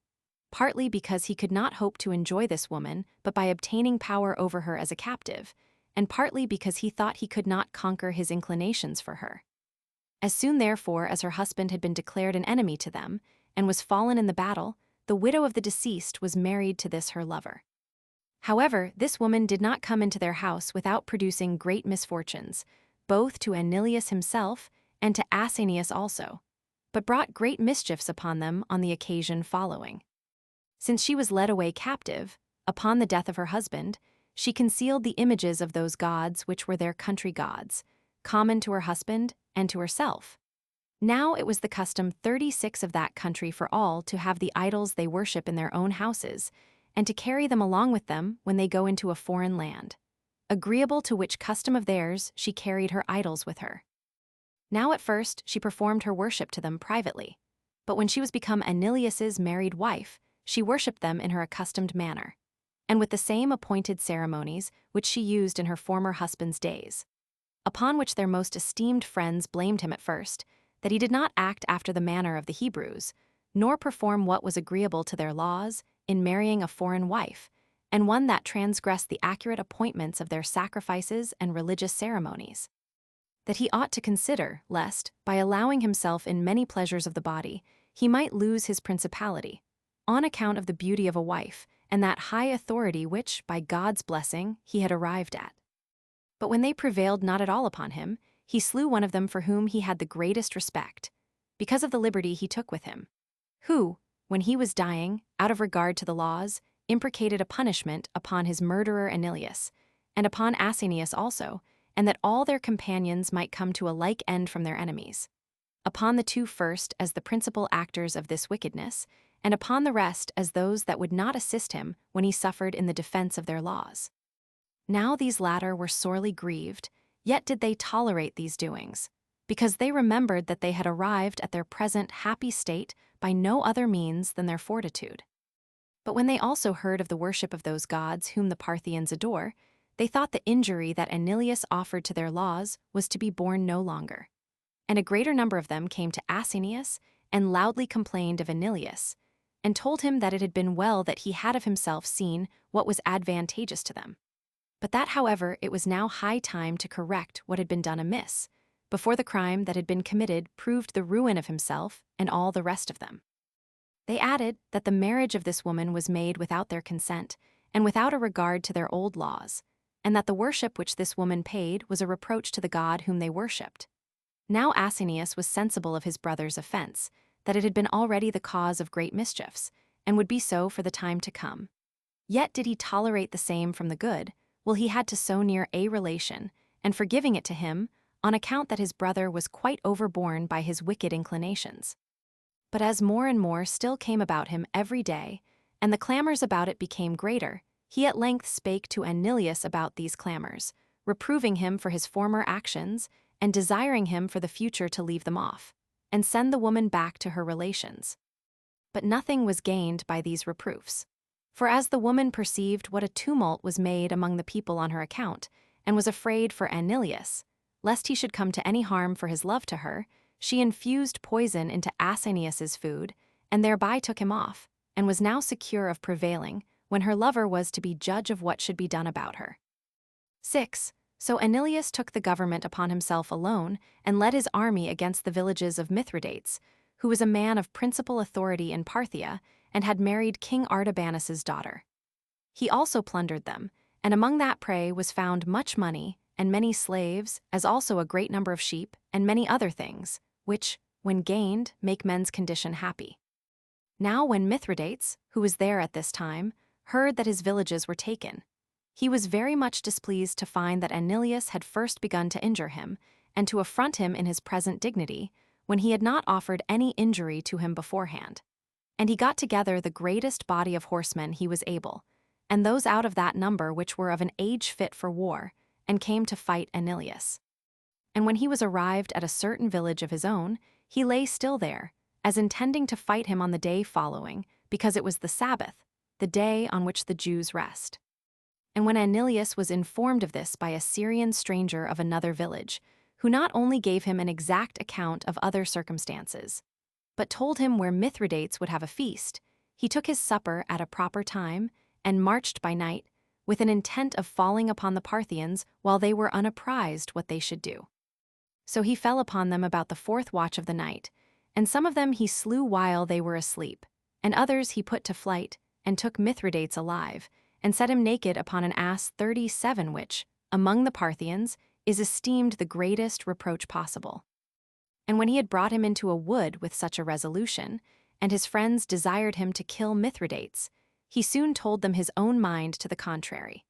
partly because he could not hope to enjoy this woman but by obtaining power over her as a captive, and partly because he thought he could not conquer his inclinations for her. As soon therefore as her husband had been declared an enemy to them, and was fallen in the battle, the widow of the deceased was married to this her lover. However, this woman did not come into their house without producing great misfortunes, both to Anilius himself and to Asinius also, but brought great mischiefs upon them on the occasion following. Since she was led away captive, upon the death of her husband, she concealed the images of those gods which were their country gods, common to her husband and to herself. Now it was the custom 36 of that country for all to have the idols they worship in their own houses, and to carry them along with them when they go into a foreign land. Agreeable to which custom of theirs, she carried her idols with her. Now at first she performed her worship to them privately, but when she was become Anilius's married wife, she worshipped them in her accustomed manner, and with the same appointed ceremonies which she used in her former husband's days. Upon which their most esteemed friends blamed him at first, that he did not act after the manner of the Hebrews, nor perform what was agreeable to their laws in marrying a foreign wife, and one that transgressed the accurate appointments of their sacrifices and religious ceremonies. That he ought to consider, lest, by allowing himself in many pleasures of the body, he might lose his principality, on account of the beauty of a wife, and that high authority which, by God's blessing, he had arrived at. But when they prevailed not at all upon him, he slew one of them for whom he had the greatest respect, because of the liberty he took with him, who, when he was dying, out of regard to the laws, imprecated a punishment upon his murderer Anilius, and upon Asinius also, and that all their companions might come to a like end from their enemies. Upon the two first as the principal actors of this wickedness, and upon the rest as those that would not assist him when he suffered in the defense of their laws. Now these latter were sorely grieved, yet did they tolerate these doings, because they remembered that they had arrived at their present happy state by no other means than their fortitude. But when they also heard of the worship of those gods whom the Parthians adore, they thought the injury that Anilius offered to their laws was to be borne no longer. And a greater number of them came to Asinius and loudly complained of Anilius, and told him that it had been well that he had of himself seen what was advantageous to them. But that, however, it was now high time to correct what had been done amiss, before the crime that had been committed proved the ruin of himself and all the rest of them. They added that the marriage of this woman was made without their consent, and without a regard to their old laws, and that the worship which this woman paid was a reproach to the God whom they worshipped. Now Asinius was sensible of his brother's offense, that it had been already the cause of great mischiefs, and would be so for the time to come. Yet did he tolerate the same from the good, while he had to so near a relation, and forgiving it to him, on account that his brother was quite overborne by his wicked inclinations. But as more and more still came about him every day, and the clamors about it became greater, he at length spake to Anilius about these clamors, reproving him for his former actions, and desiring him for the future to leave them off, and send the woman back to her relations. But nothing was gained by these reproofs. For as the woman perceived what a tumult was made among the people on her account, and was afraid for Anilius, lest he should come to any harm for his love to her, she infused poison into Asinius's food, and thereby took him off, and was now secure of prevailing, when her lover was to be judge of what should be done about her. 6. So Anilius took the government upon himself alone, and led his army against the villages of Mithridates, who was a man of principal authority in Parthia and had married King Artabanus's daughter. He also plundered them, and among that prey was found much money and many slaves, as also a great number of sheep and many other things, which, when gained, make men's condition happy. Now when Mithridates, who was there at this time, heard that his villages were taken, he was very much displeased to find that Anilius had first begun to injure him, and to affront him in his present dignity, when he had not offered any injury to him beforehand. And he got together the greatest body of horsemen he was able, and those out of that number which were of an age fit for war, and came to fight Anilius. And when he was arrived at a certain village of his own, he lay still there, as intending to fight him on the day following, because it was the Sabbath, the day on which the Jews rest. And when Anilius was informed of this by a Syrian stranger of another village, who not only gave him an exact account of other circumstances, but told him where Mithridates would have a feast, he took his supper at a proper time, and marched by night, with an intent of falling upon the Parthians while they were unapprised what they should do. So he fell upon them about the 4th watch of the night, and some of them he slew while they were asleep, and others he put to flight, and took Mithridates alive, and set him naked upon an ass 37, which, among the Parthians, is esteemed the greatest reproach possible. And when he had brought him into a wood with such a resolution, and his friends desired him to kill Mithridates, he soon told them his own mind to the contrary,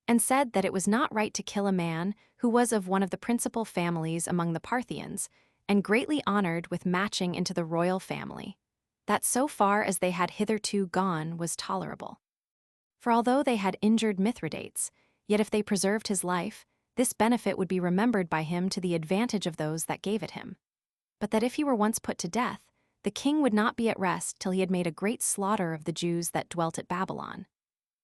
and said that it was not right to kill a man who was of one of the principal families among the Parthians, and greatly honored with matching into the royal family, that so far as they had hitherto gone was tolerable. For although they had injured Mithridates, yet if they preserved his life, this benefit would be remembered by him to the advantage of those that gave it him. But that if he were once put to death, the king would not be at rest till he had made a great slaughter of the Jews that dwelt at Babylon,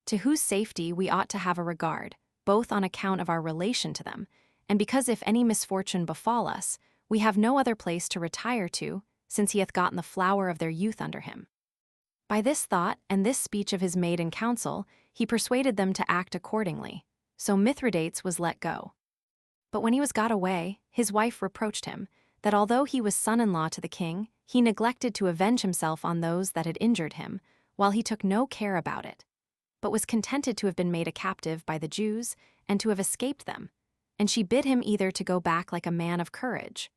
to whose safety we ought to have a regard, both on account of our relation to them, and because if any misfortune befall us, we have no other place to retire to, since he hath gotten the flower of their youth under him. By this thought and this speech of his made in council, he persuaded them to act accordingly, so Mithridates was let go. But when he was got away, his wife reproached him, that although he was son-in-law to the king, he neglected to avenge himself on those that had injured him, while he took no care about it, but was contented to have been made a captive by the Jews, and to have escaped them, and she bid him either to go back like a man of courage,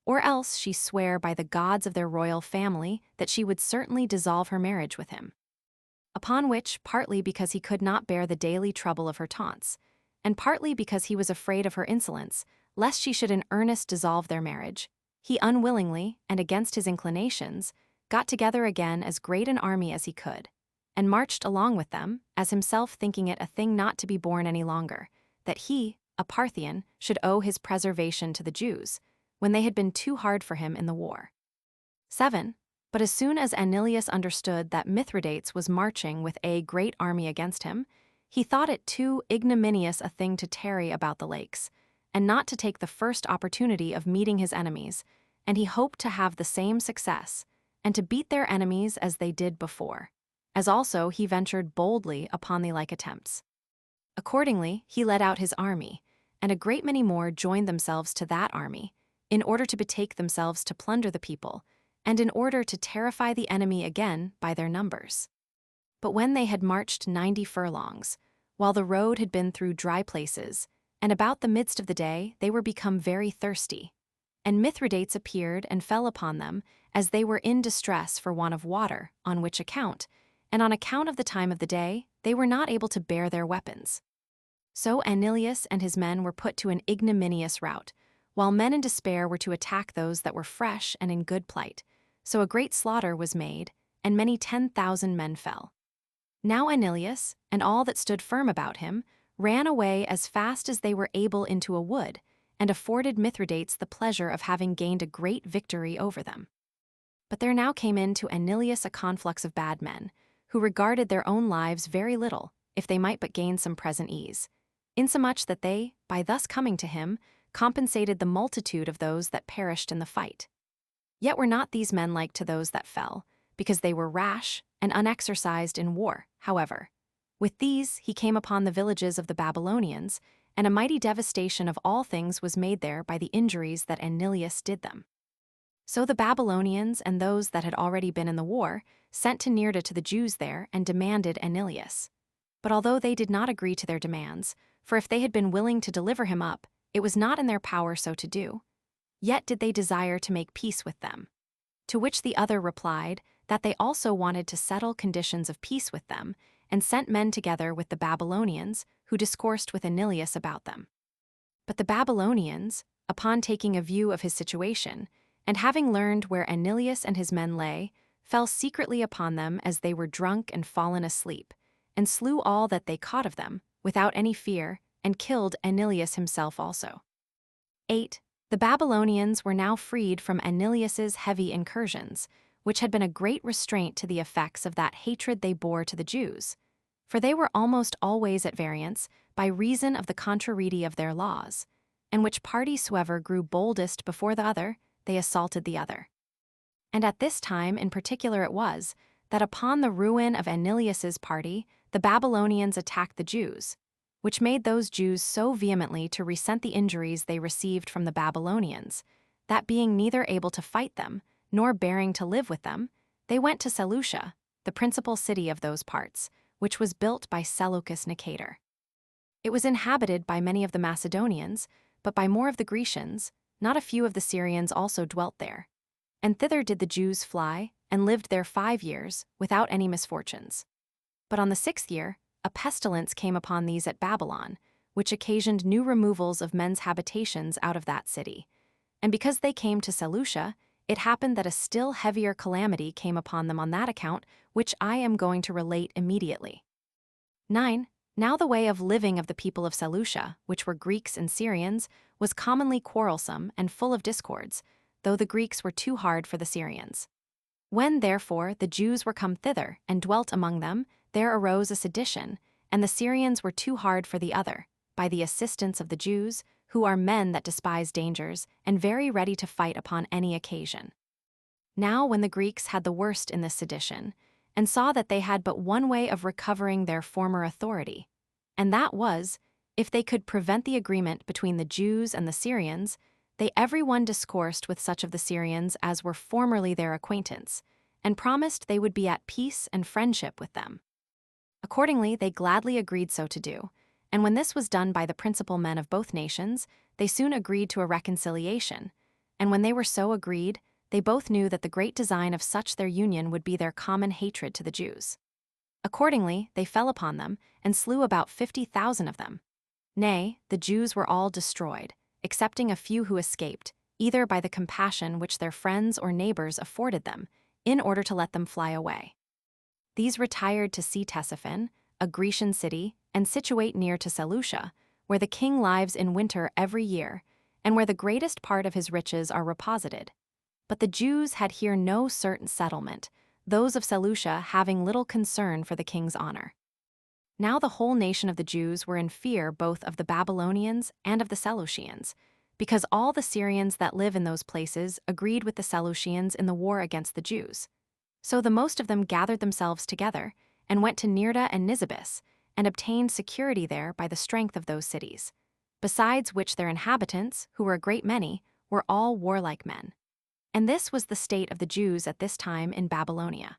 or else she sware by the gods of their royal family that she would certainly dissolve her marriage with him. Upon which, partly because he could not bear the daily trouble of her taunts, and partly because he was afraid of her insolence, lest she should in earnest dissolve their marriage, he unwillingly, and against his inclinations, got together again as great an army as he could, and marched along with them, as himself thinking it a thing not to be borne any longer, that he, a Parthian, should owe his preservation to the Jews, when they had been too hard for him in the war. 7. But as soon as Anilius understood that Mithridates was marching with a great army against him, he thought it too ignominious a thing to tarry about the lakes, and not to take the first opportunity of meeting his enemies, and he hoped to have the same success, and to beat their enemies as they did before, as also he ventured boldly upon the like attempts. Accordingly, he led out his army, and a great many more joined themselves to that army, in order to betake themselves to plunder the people, and in order to terrify the enemy again by their numbers. But when they had marched 90 furlongs, while the road had been through dry places, and about the midst of the day they were become very thirsty, and Mithridates appeared and fell upon them, as they were in distress for want of water, on which account, and on account of the time of the day, they were not able to bear their weapons. So Anilius and his men were put to an ignominious rout, while men in despair were to attack those that were fresh and in good plight. So a great slaughter was made, and many 10,000 men fell. Now Anilius, and all that stood firm about him, ran away as fast as they were able into a wood, and afforded Mithridates the pleasure of having gained a great victory over them. But there now came in to Anilius a conflux of bad men, who regarded their own lives very little, if they might but gain some present ease, insomuch that they, by thus coming to him, compensated the multitude of those that perished in the fight. Yet were not these men like to those that fell, because they were rash and unexercised in war, however. With these he came upon the villages of the Babylonians, and a mighty devastation of all things was made there by the injuries that Anilius did them. So the Babylonians and those that had already been in the war sent to Nirda to the Jews there and demanded Ananias. But although they did not agree to their demands, for if they had been willing to deliver him up, it was not in their power so to do, yet did they desire to make peace with them. To which the other replied that they also wanted to settle conditions of peace with them, and sent men together with the Babylonians, who discoursed with Ananias about them. But the Babylonians, upon taking a view of his situation, and having learned where Ananias and his men lay, fell secretly upon them as they were drunk and fallen asleep, and slew all that they caught of them, without any fear, and killed Ananias himself also. 8. The Babylonians were now freed from Ananias's heavy incursions, which had been a great restraint to the effects of that hatred they bore to the Jews, for they were almost always at variance by reason of the contrariety of their laws, and which party soever grew boldest before the other, they assaulted the other. And at this time in particular it was, that upon the ruin of Ananias's party, the Babylonians attacked the Jews, which made those Jews so vehemently to resent the injuries they received from the Babylonians, that being neither able to fight them, nor bearing to live with them, they went to Seleucia, the principal city of those parts, which was built by Seleucus Nicator. It was inhabited by many of the Macedonians, but by more of the Grecians, not a few of the Syrians also dwelt there. And thither did the Jews fly, and lived there 5 years, without any misfortunes. But on the 6th year, a pestilence came upon these at Babylon, which occasioned new removals of men's habitations out of that city. And because they came to Seleucia, it happened that a still heavier calamity came upon them on that account, which I am going to relate immediately. 9. Now the way of living of the people of Seleucia, which were Greeks and Syrians, was commonly quarrelsome and full of discords, though the Greeks were too hard for the Syrians. When, therefore, the Jews were come thither and dwelt among them, there arose a sedition, and the Syrians were too hard for the other, by the assistance of the Jews, who are men that despise dangers, and very ready to fight upon any occasion. Now when the Greeks had the worst in this sedition, and saw that they had but one way of recovering their former authority, and that was, if they could prevent the agreement between the Jews and the Syrians, they every one discoursed with such of the Syrians as were formerly their acquaintance, and promised they would be at peace and friendship with them. Accordingly, they gladly agreed so to do, and when this was done by the principal men of both nations, they soon agreed to a reconciliation, and when they were so agreed, they both knew that the great design of such their union would be their common hatred to the Jews. Accordingly, they fell upon them, and slew about 50,000 of them. Nay, the Jews were all destroyed, excepting a few who escaped, either by the compassion which their friends or neighbors afforded them, in order to let them fly away. These retired to Ctesiphon, a Grecian city, and situate near to Seleucia, where the king lives in winter every year, and where the greatest part of his riches are reposited. But the Jews had here no certain settlement, those of Seleucia having little concern for the king's honor. Now the whole nation of the Jews were in fear both of the Babylonians and of the Seleucians, because all the Syrians that live in those places agreed with the Seleucians in the war against the Jews. So the most of them gathered themselves together, and went to Nirda and Nisibis, and obtained security there by the strength of those cities, besides which their inhabitants, who were a great many, were all warlike men. And this was the state of the Jews at this time in Babylonia.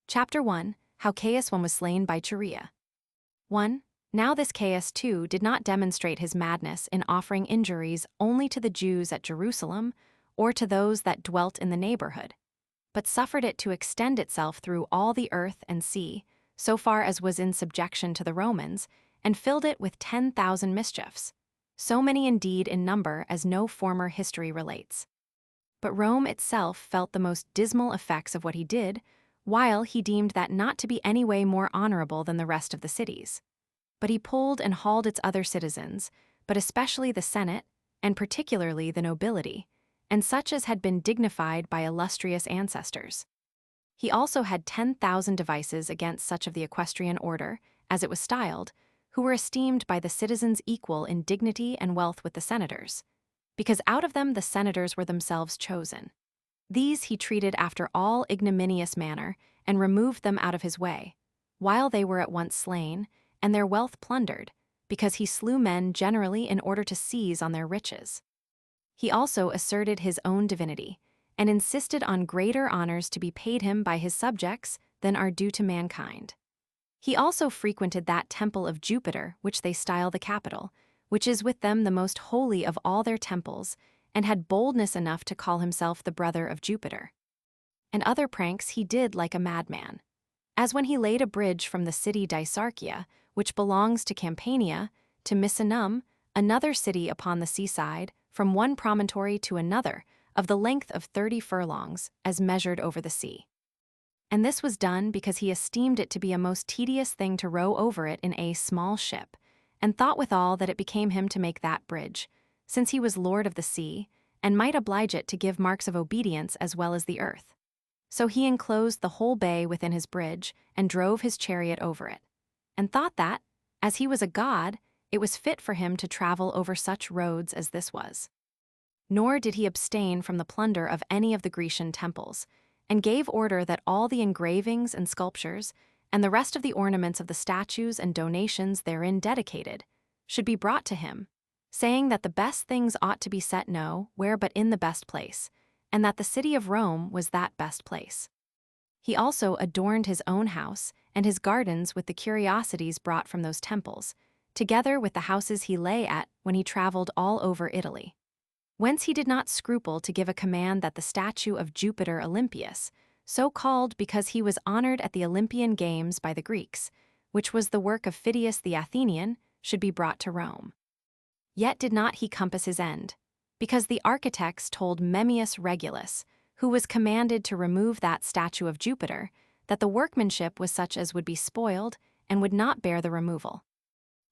Chapter 1. How Caius I was slain by Chorea. 1. Now this Caius too did not demonstrate his madness in offering injuries only to the Jews at Jerusalem or to those that dwelt in the neighborhood, but suffered it to extend itself through all the earth and sea, so far as was in subjection to the Romans, and filled it with 10,000 mischiefs, so many indeed in number as no former history relates. But Rome itself felt the most dismal effects of what he did, while he deemed that not to be any way more honorable than the rest of the cities. But he pulled and hauled its other citizens, but especially the Senate, and particularly the nobility, and such as had been dignified by illustrious ancestors. He also had 10,000 devices against such of the equestrian order, as it was styled, who were esteemed by the citizens equal in dignity and wealth with the senators, because out of them the senators were themselves chosen. These he treated after all ignominious manner, and removed them out of his way, while they were at once slain, and their wealth plundered, because he slew men generally in order to seize on their riches. He also asserted his own divinity, and insisted on greater honors to be paid him by his subjects than are due to mankind. He also frequented that temple of Jupiter which they style the Capitol, which is with them the most holy of all their temples, and had boldness enough to call himself the brother of Jupiter. And other pranks he did like a madman, as when he laid a bridge from the city Dicearchia, which belongs to Campania, to Misenum, another city upon the seaside, from one promontory to another, of the length of 30 furlongs, as measured over the sea. And this was done because he esteemed it to be a most tedious thing to row over it in a small ship, and thought withal that it became him to make that bridge, since he was lord of the sea, and might oblige it to give marks of obedience as well as the earth. So he enclosed the whole bay within his bridge, and drove his chariot over it, and thought that, as he was a god, it was fit for him to travel over such roads as this was. Nor did he abstain from the plunder of any of the Grecian temples, and gave order that all the engravings and sculptures, and the rest of the ornaments of the statues and donations therein dedicated, should be brought to him, saying that the best things ought to be set nowhere but in the best place, and that the city of Rome was that best place. He also adorned his own house and his gardens with the curiosities brought from those temples, together with the houses he lay at when he traveled all over Italy. Whence he did not scruple to give a command that the statue of Jupiter Olympius, so called because he was honored at the Olympian Games by the Greeks, which was the work of Phidias the Athenian, should be brought to Rome. Yet did not he compass his end, because the architects told Memmius Regulus, who was commanded to remove that statue of Jupiter, that the workmanship was such as would be spoiled and would not bear the removal.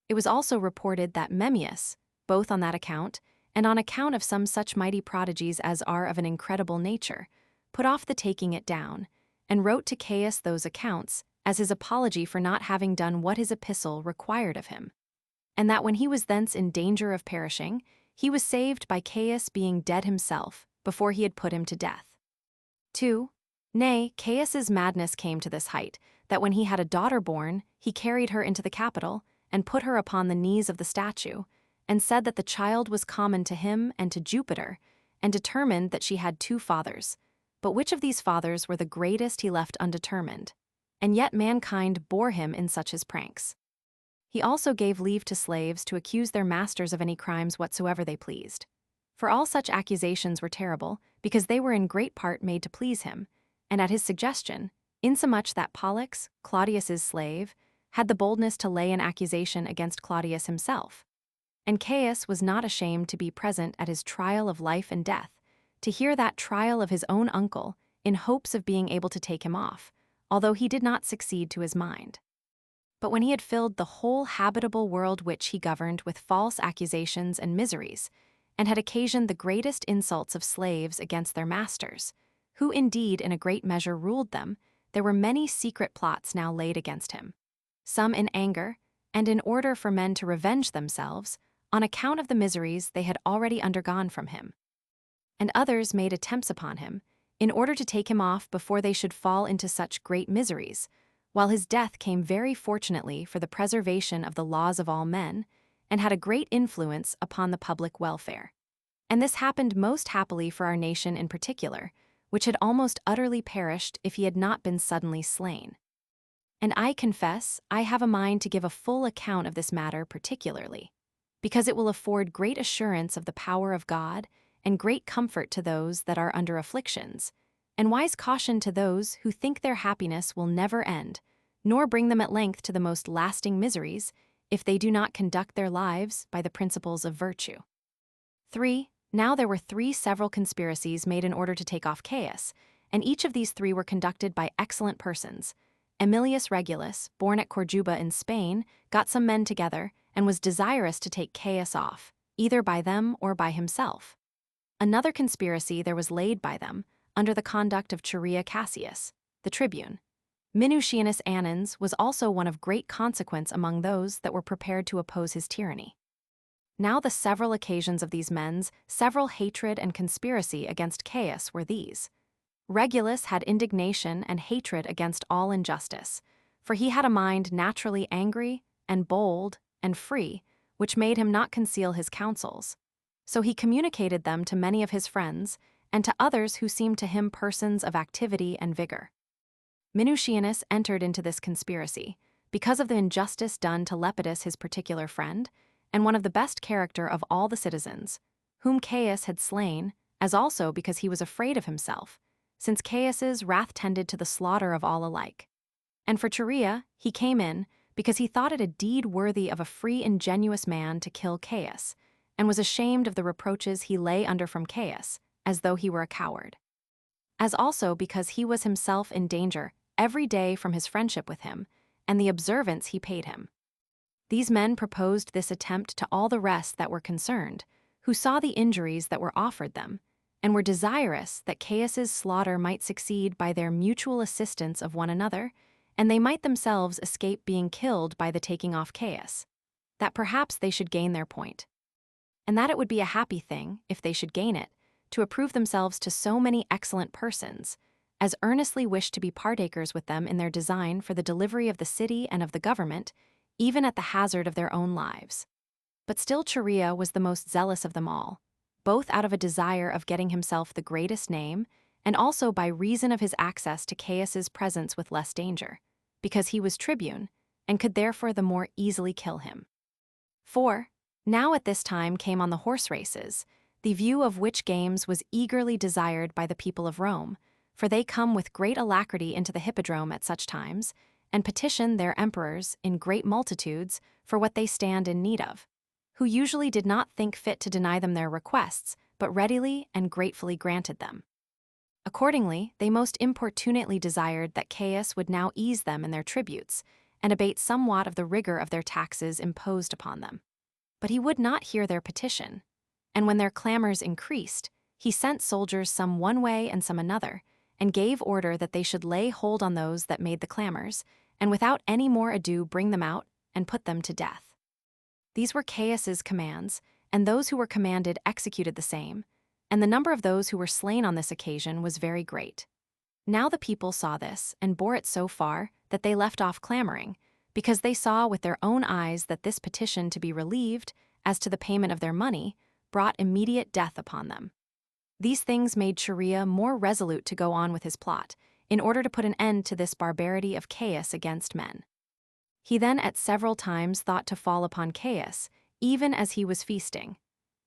It was also reported that Memmius, both on that account and on account of some such mighty prodigies as are of an incredible nature, put off the taking it down, and wrote to Caius those accounts as his apology for not having done what his epistle required of him, and that when he was thence in danger of perishing, he was saved by Caius being dead himself before he had put him to death. 2. Nay, Caius's madness came to this height, that when he had a daughter born, he carried her into the Capitol, and put her upon the knees of the statue, and said that the child was common to him and to Jupiter, and determined that she had 2 fathers, but which of these fathers were the greatest he left undetermined, and yet mankind bore him in such his pranks. He also gave leave to slaves to accuse their masters of any crimes whatsoever they pleased. For all such accusations were terrible, because they were in great part made to please him, and at his suggestion, insomuch that Pollux, Claudius's slave, had the boldness to lay an accusation against Claudius himself. And Caius was not ashamed to be present at his trial of life and death, to hear that trial of his own uncle, in hopes of being able to take him off, although he did not succeed to his mind. But when he had filled the whole habitable world which he governed with false accusations and miseries, and had occasioned the greatest insults of slaves against their masters, who indeed in a great measure ruled them, there were many secret plots now laid against him, some in anger, and in order for men to revenge themselves, on account of the miseries they had already undergone from him. And others made attempts upon him, in order to take him off before they should fall into such great miseries, while his death came very fortunately for the preservation of the laws of all men, and had a great influence upon the public welfare. And this happened most happily for our nation in particular, which had almost utterly perished if he had not been suddenly slain. And I confess I have a mind to give a full account of this matter particularly, because it will afford great assurance of the power of God and great comfort to those that are under afflictions, and wise caution to those who think their happiness will never end, nor bring them at length to the most lasting miseries, if they do not conduct their lives by the principles of virtue. 3. Now there were 3 several conspiracies made in order to take off Caius, and each of these 3 were conducted by excellent persons. Aemilius Regulus, born at Corduba in Spain, got some men together and was desirous to take Caius off, either by them or by himself. Another conspiracy there was laid by them, under the conduct of Chaerea Cassius, the tribune. Minucianus Annans was also one of great consequence among those that were prepared to oppose his tyranny. Now the several occasions of these men's several hatred and conspiracy against Caius were these. Regulus had indignation and hatred against all injustice, for he had a mind naturally angry and bold and free, which made him not conceal his counsels. So he communicated them to many of his friends, and to others who seemed to him persons of activity and vigor. Minucianus entered into this conspiracy, because of the injustice done to Lepidus his particular friend, and one of the best character of all the citizens, whom Caius had slain, as also because he was afraid of himself, since Caius's wrath tended to the slaughter of all alike. And for Chaerea he came in, because he thought it a deed worthy of a free ingenuous man to kill Caius, and was ashamed of the reproaches he lay under from Caius, as though he were a coward. As also because he was himself in danger every day from his friendship with him, and the observance he paid him. These men proposed this attempt to all the rest that were concerned, who saw the injuries that were offered them, and were desirous that Caius's slaughter might succeed by their mutual assistance of one another, and they might themselves escape being killed by the taking off Caius, that perhaps they should gain their point. And that it would be a happy thing, if they should gain it, to approve themselves to so many excellent persons, as earnestly wished to be partakers with them in their design for the delivery of the city and of the government, even at the hazard of their own lives. But still Chaerea was the most zealous of them all, both out of a desire of getting himself the greatest name, and also by reason of his access to Caius's presence with less danger, because he was tribune, and could therefore the more easily kill him. 4. Now at this time came on the horse races, the view of which games was eagerly desired by the people of Rome, for they come with great alacrity into the hippodrome at such times, and petition their emperors in great multitudes for what they stand in need of, who usually did not think fit to deny them their requests, but readily and gratefully granted them. Accordingly, they most importunately desired that Caius would now ease them in their tributes, and abate somewhat of the rigor of their taxes imposed upon them. But he would not hear their petition, and when their clamors increased, he sent soldiers some one way and some another, and gave order that they should lay hold on those that made the clamors, and without any more ado bring them out, and put them to death. These were Caius's commands, and those who were commanded executed the same, and the number of those who were slain on this occasion was very great. Now the people saw this, and bore it so far that they left off clamoring, because they saw with their own eyes that this petition to be relieved, as to the payment of their money, brought immediate death upon them. These things made Chaerea more resolute to go on with his plot, in order to put an end to this barbarity of Caius against men. He then at several times thought to fall upon Caius, even as he was feasting.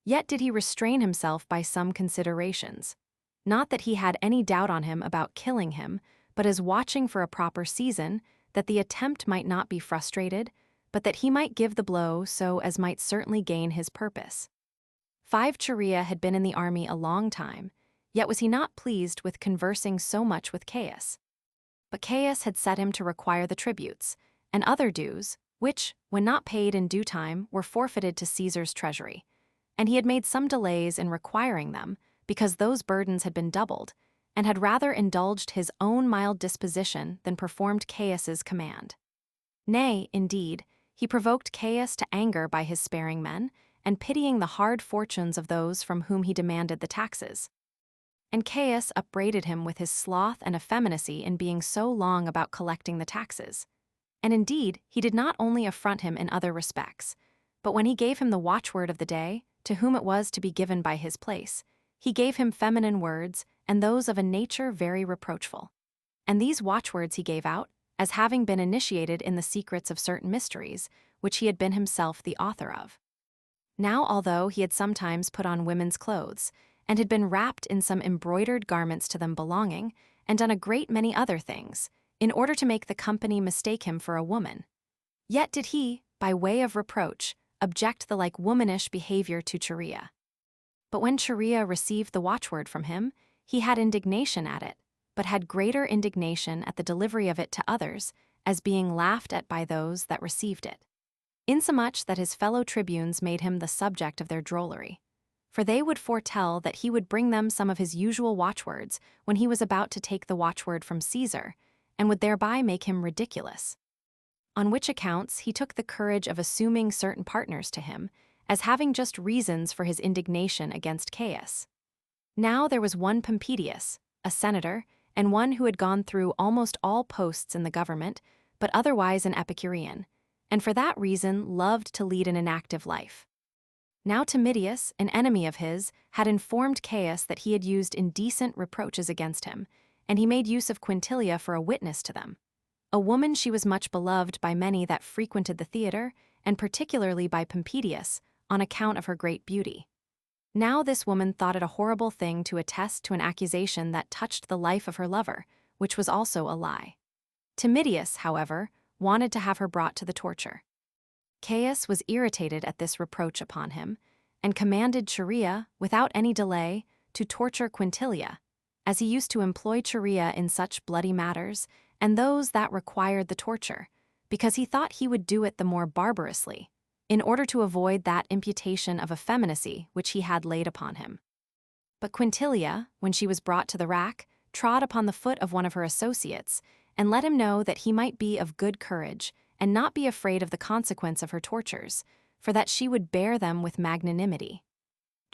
Yet did he restrain himself by some considerations. Not that he had any doubt on him about killing him, but as watching for a proper season, that the attempt might not be frustrated, but that he might give the blow so as might certainly gain his purpose. 5. Chaerea had been in the army a long time, yet was he not pleased with conversing so much with Caius. But Caius had set him to require the tributes, and other dues, which, when not paid in due time, were forfeited to Caesar's treasury, and he had made some delays in requiring them, because those burdens had been doubled, and had rather indulged his own mild disposition than performed Caius's command. Nay, indeed, he provoked Caius to anger by his sparing men, and pitying the hard fortunes of those from whom he demanded the taxes. And Caius upbraided him with his sloth and effeminacy in being so long about collecting the taxes. And indeed, he did not only affront him in other respects, but when he gave him the watchword of the day, to whom it was to be given by his place, he gave him feminine words, and those of a nature very reproachful. And these watchwords he gave out, as having been initiated in the secrets of certain mysteries, which he had been himself the author of. Now, although he had sometimes put on women's clothes, and had been wrapped in some embroidered garments to them belonging, and done a great many other things, in order to make the company mistake him for a woman, yet did he, by way of reproach, object the like womanish behavior to Chorea. But when Chorea received the watchword from him, he had indignation at it, but had greater indignation at the delivery of it to others, as being laughed at by those that received it, insomuch that his fellow tribunes made him the subject of their drollery. For they would foretell that he would bring them some of his usual watchwords when he was about to take the watchword from Caesar, and would thereby make him ridiculous. On which accounts he took the courage of assuming certain partners to him, as having just reasons for his indignation against Caius. Now there was one Pompedius, a senator, and one who had gone through almost all posts in the government, but otherwise an Epicurean, and for that reason loved to lead an inactive life. Now Timidius, an enemy of his, had informed Caius that he had used indecent reproaches against him, and he made use of Quintilia for a witness to them. A woman, she was much beloved by many that frequented the theater, and particularly by Pompedius, on account of her great beauty. Now this woman thought it a horrible thing to attest to an accusation that touched the life of her lover, which was also a lie. Timidius, however, wanted to have her brought to the torture. Caius was irritated at this reproach upon him, and commanded Chorea, without any delay, to torture Quintilia, as he used to employ Chorea in such bloody matters, and those that required the torture, because he thought he would do it the more barbarously, in order to avoid that imputation of effeminacy which he had laid upon him. But Quintilia, when she was brought to the rack, trod upon the foot of one of her associates, and let him know that he might be of good courage, and not be afraid of the consequence of her tortures, for that she would bear them with magnanimity.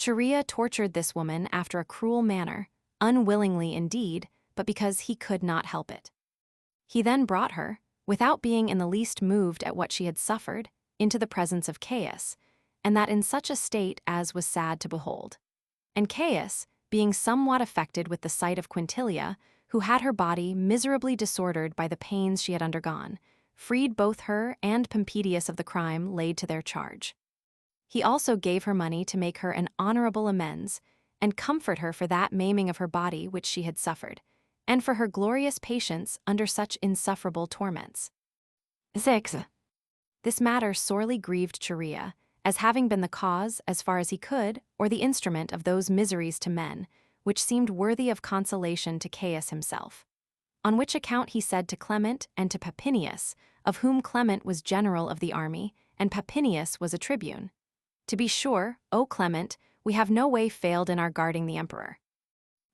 Chorea tortured this woman after a cruel manner, unwillingly indeed, but because he could not help it. He then brought her, without being in the least moved at what she had suffered, into the presence of Caius, and that in such a state as was sad to behold. And Caius, being somewhat affected with the sight of Quintilia, who had her body miserably disordered by the pains she had undergone, freed both her and Pompedius of the crime laid to their charge. He also gave her money to make her an honorable amends, and comfort her for that maiming of her body which she had suffered, and for her glorious patience under such insufferable torments. 6. This matter sorely grieved Chorea, as having been the cause, as far as he could, or the instrument of those miseries to men, which seemed worthy of consolation to Caius himself. On which account he said to Clement and to Papinius, of whom Clement was general of the army, and Papinius was a tribune, "To be sure, O Clement, we have no way failed in our guarding the emperor.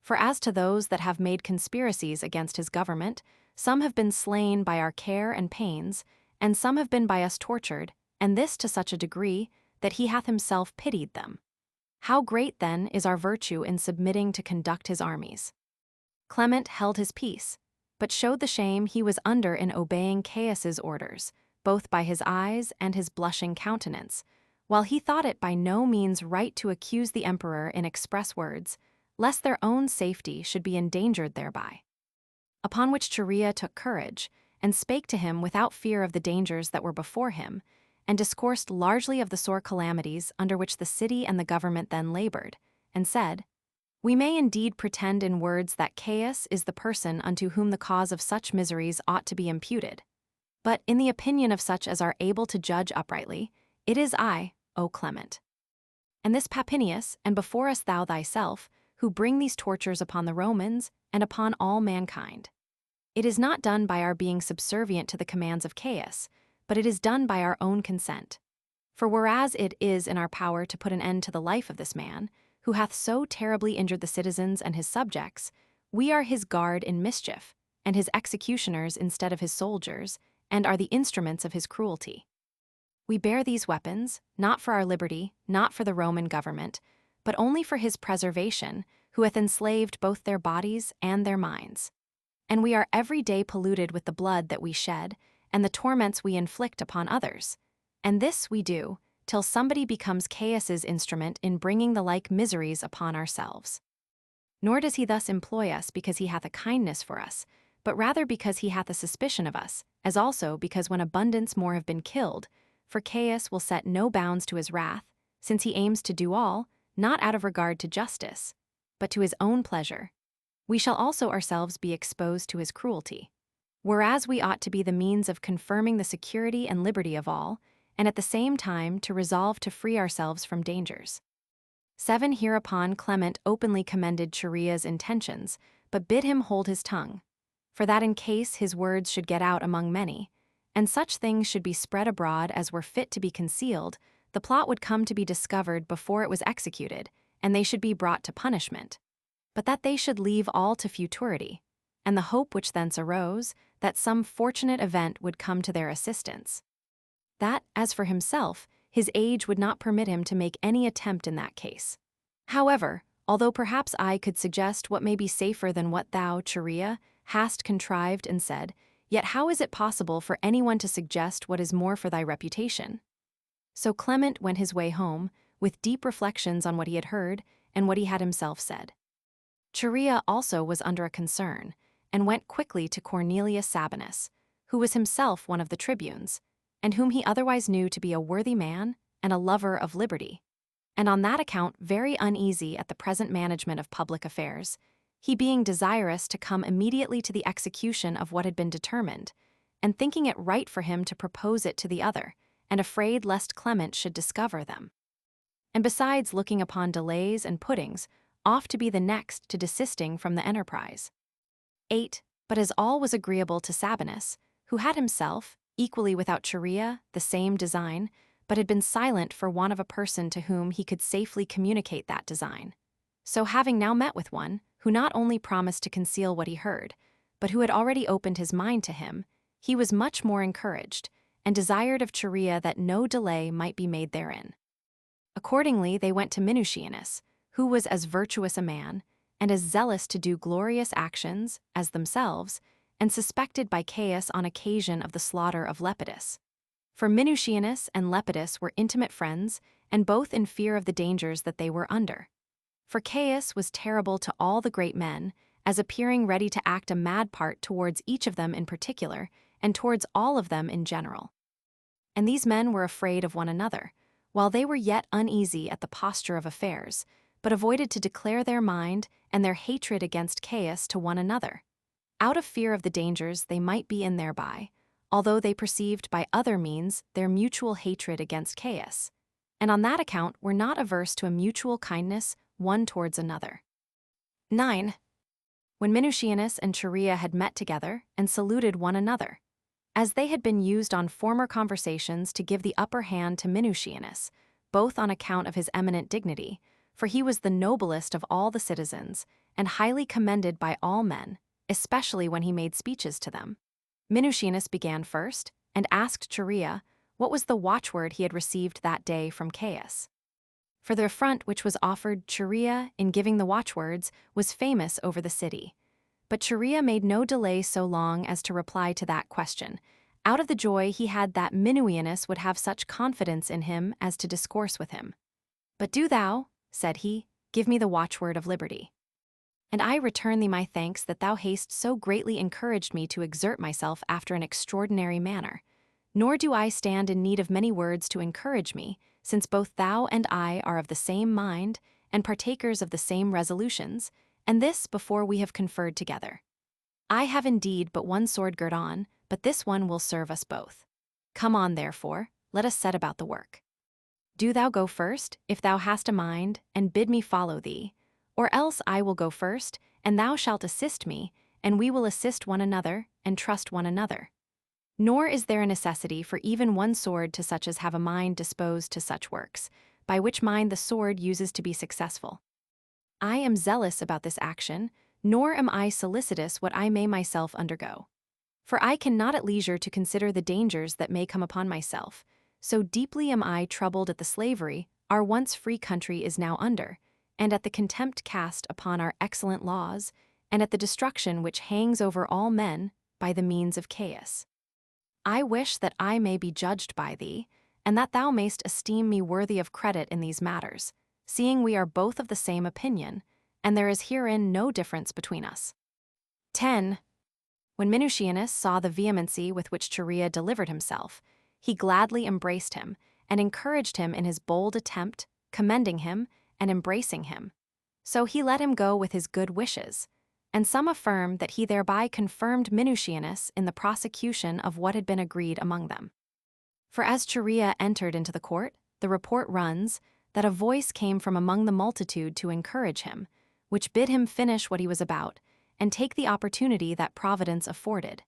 For as to those that have made conspiracies against his government, some have been slain by our care and pains, and some have been by us tortured, and this to such a degree that he hath himself pitied them. How great, then, is our virtue in submitting to conduct his armies." Clement held his peace, but showed the shame he was under in obeying Caius's orders, both by his eyes and his blushing countenance, while he thought it by no means right to accuse the emperor in express words, lest their own safety should be endangered thereby. Upon which Chorea took courage, and spake to him without fear of the dangers that were before him, and discoursed largely of the sore calamities under which the city and the government then labored, and said, "We may indeed pretend in words that Caius is the person unto whom the cause of such miseries ought to be imputed. But in the opinion of such as are able to judge uprightly, it is I, O Clement. And this Papinius, and before us thou thyself, who bring these tortures upon the Romans and upon all mankind. It is not done by our being subservient to the commands of Caius, but it is done by our own consent. For whereas it is in our power to put an end to the life of this man, who hath so terribly injured the citizens and his subjects, we are his guard in mischief, and his executioners instead of his soldiers, and are the instruments of his cruelty. We bear these weapons, not for our liberty, not for the Roman government, but only for his preservation, who hath enslaved both their bodies and their minds. And we are every day polluted with the blood that we shed, and the torments we inflict upon others. And this we do, till somebody becomes Caius's instrument in bringing the like miseries upon ourselves. Nor does he thus employ us because he hath a kindness for us, but rather because he hath a suspicion of us, as also because when abundance more have been killed, for Caius will set no bounds to his wrath, since he aims to do all, not out of regard to justice, but to his own pleasure. We shall also ourselves be exposed to his cruelty. Whereas we ought to be the means of confirming the security and liberty of all, and at the same time to resolve to free ourselves from dangers. 7. Hereupon Clement openly commended Charia's intentions, but bid him hold his tongue, for that in case his words should get out among many, and such things should be spread abroad as were fit to be concealed, the plot would come to be discovered before it was executed, and they should be brought to punishment. But that they should leave all to futurity, and the hope which thence arose, that some fortunate event would come to their assistance. That, as for himself, his age would not permit him to make any attempt in that case. However, although perhaps I could suggest what may be safer than what thou, Charia, hast contrived and said, yet how is it possible for anyone to suggest what is more for thy reputation? So Clement went his way home, with deep reflections on what he had heard and what he had himself said. Charia also was under a concern, and went quickly to Cornelius Sabinus, who was himself one of the tribunes, and whom he otherwise knew to be a worthy man and a lover of liberty, and on that account very uneasy at the present management of public affairs, he being desirous to come immediately to the execution of what had been determined, and thinking it right for him to propose it to the other, and afraid lest Clement should discover them. And besides looking upon delays and puttings, oft to be the next to desisting from the enterprise. 8. But as all was agreeable to Sabinus, who had himself, equally without Charia, the same design, but had been silent for want of a person to whom he could safely communicate that design. So having now met with one, who not only promised to conceal what he heard, but who had already opened his mind to him, he was much more encouraged, and desired of Charia that no delay might be made therein. Accordingly they went to Minucianus, who was as virtuous a man, and as zealous to do glorious actions as themselves, and suspected by Caius on occasion of the slaughter of Lepidus. For Minucianus and Lepidus were intimate friends, and both in fear of the dangers that they were under. For Caius was terrible to all the great men, as appearing ready to act a mad part towards each of them in particular, and towards all of them in general. And these men were afraid of one another, while they were yet uneasy at the posture of affairs, but avoided to declare their mind and their hatred against Caius to one another, out of fear of the dangers they might be in thereby, although they perceived by other means their mutual hatred against Caius, and on that account were not averse to a mutual kindness one towards another. 9. When Minucianus and Charia had met together and saluted one another, as they had been used on former conversations to give the upper hand to Minucianus, both on account of his eminent dignity, for he was the noblest of all the citizens, and highly commended by all men, especially when he made speeches to them. Minucianus began first, and asked Charia what was the watchword he had received that day from Caius. For the affront which was offered Charia in giving the watchwords was famous over the city. But Charia made no delay so long as to reply to that question, out of the joy he had that Minucianus would have such confidence in him as to discourse with him. But do thou, said he, give me the watchword of liberty. And I return thee my thanks that thou hast so greatly encouraged me to exert myself after an extraordinary manner. Nor do I stand in need of many words to encourage me, since both thou and I are of the same mind, and partakers of the same resolutions, and this before we have conferred together. I have indeed but one sword girt on, but this one will serve us both. Come on, therefore, let us set about the work. Do thou go first, if thou hast a mind, and bid me follow thee, or else I will go first, and thou shalt assist me, and we will assist one another, and trust one another. Nor is there a necessity for even one sword to such as have a mind disposed to such works, by which mind the sword uses to be successful. I am zealous about this action, nor am I solicitous what I may myself undergo. For I cannot at leisure to consider the dangers that may come upon myself, so deeply am I troubled at the slavery our once free country is now under, and at the contempt cast upon our excellent laws, and at the destruction which hangs over all men by the means of Caius. I wish that I may be judged by thee, and that thou mayst esteem me worthy of credit in these matters, seeing we are both of the same opinion, and there is herein no difference between us. 10. When Minucianus saw the vehemency with which Chorea delivered himself, he gladly embraced him and encouraged him in his bold attempt, commending him and embracing him. So he let him go with his good wishes, and some affirm that he thereby confirmed Minucianus in the prosecution of what had been agreed among them. For as Chorea entered into the court, the report runs that a voice came from among the multitude to encourage him, which bid him finish what he was about, and take the opportunity that providence afforded.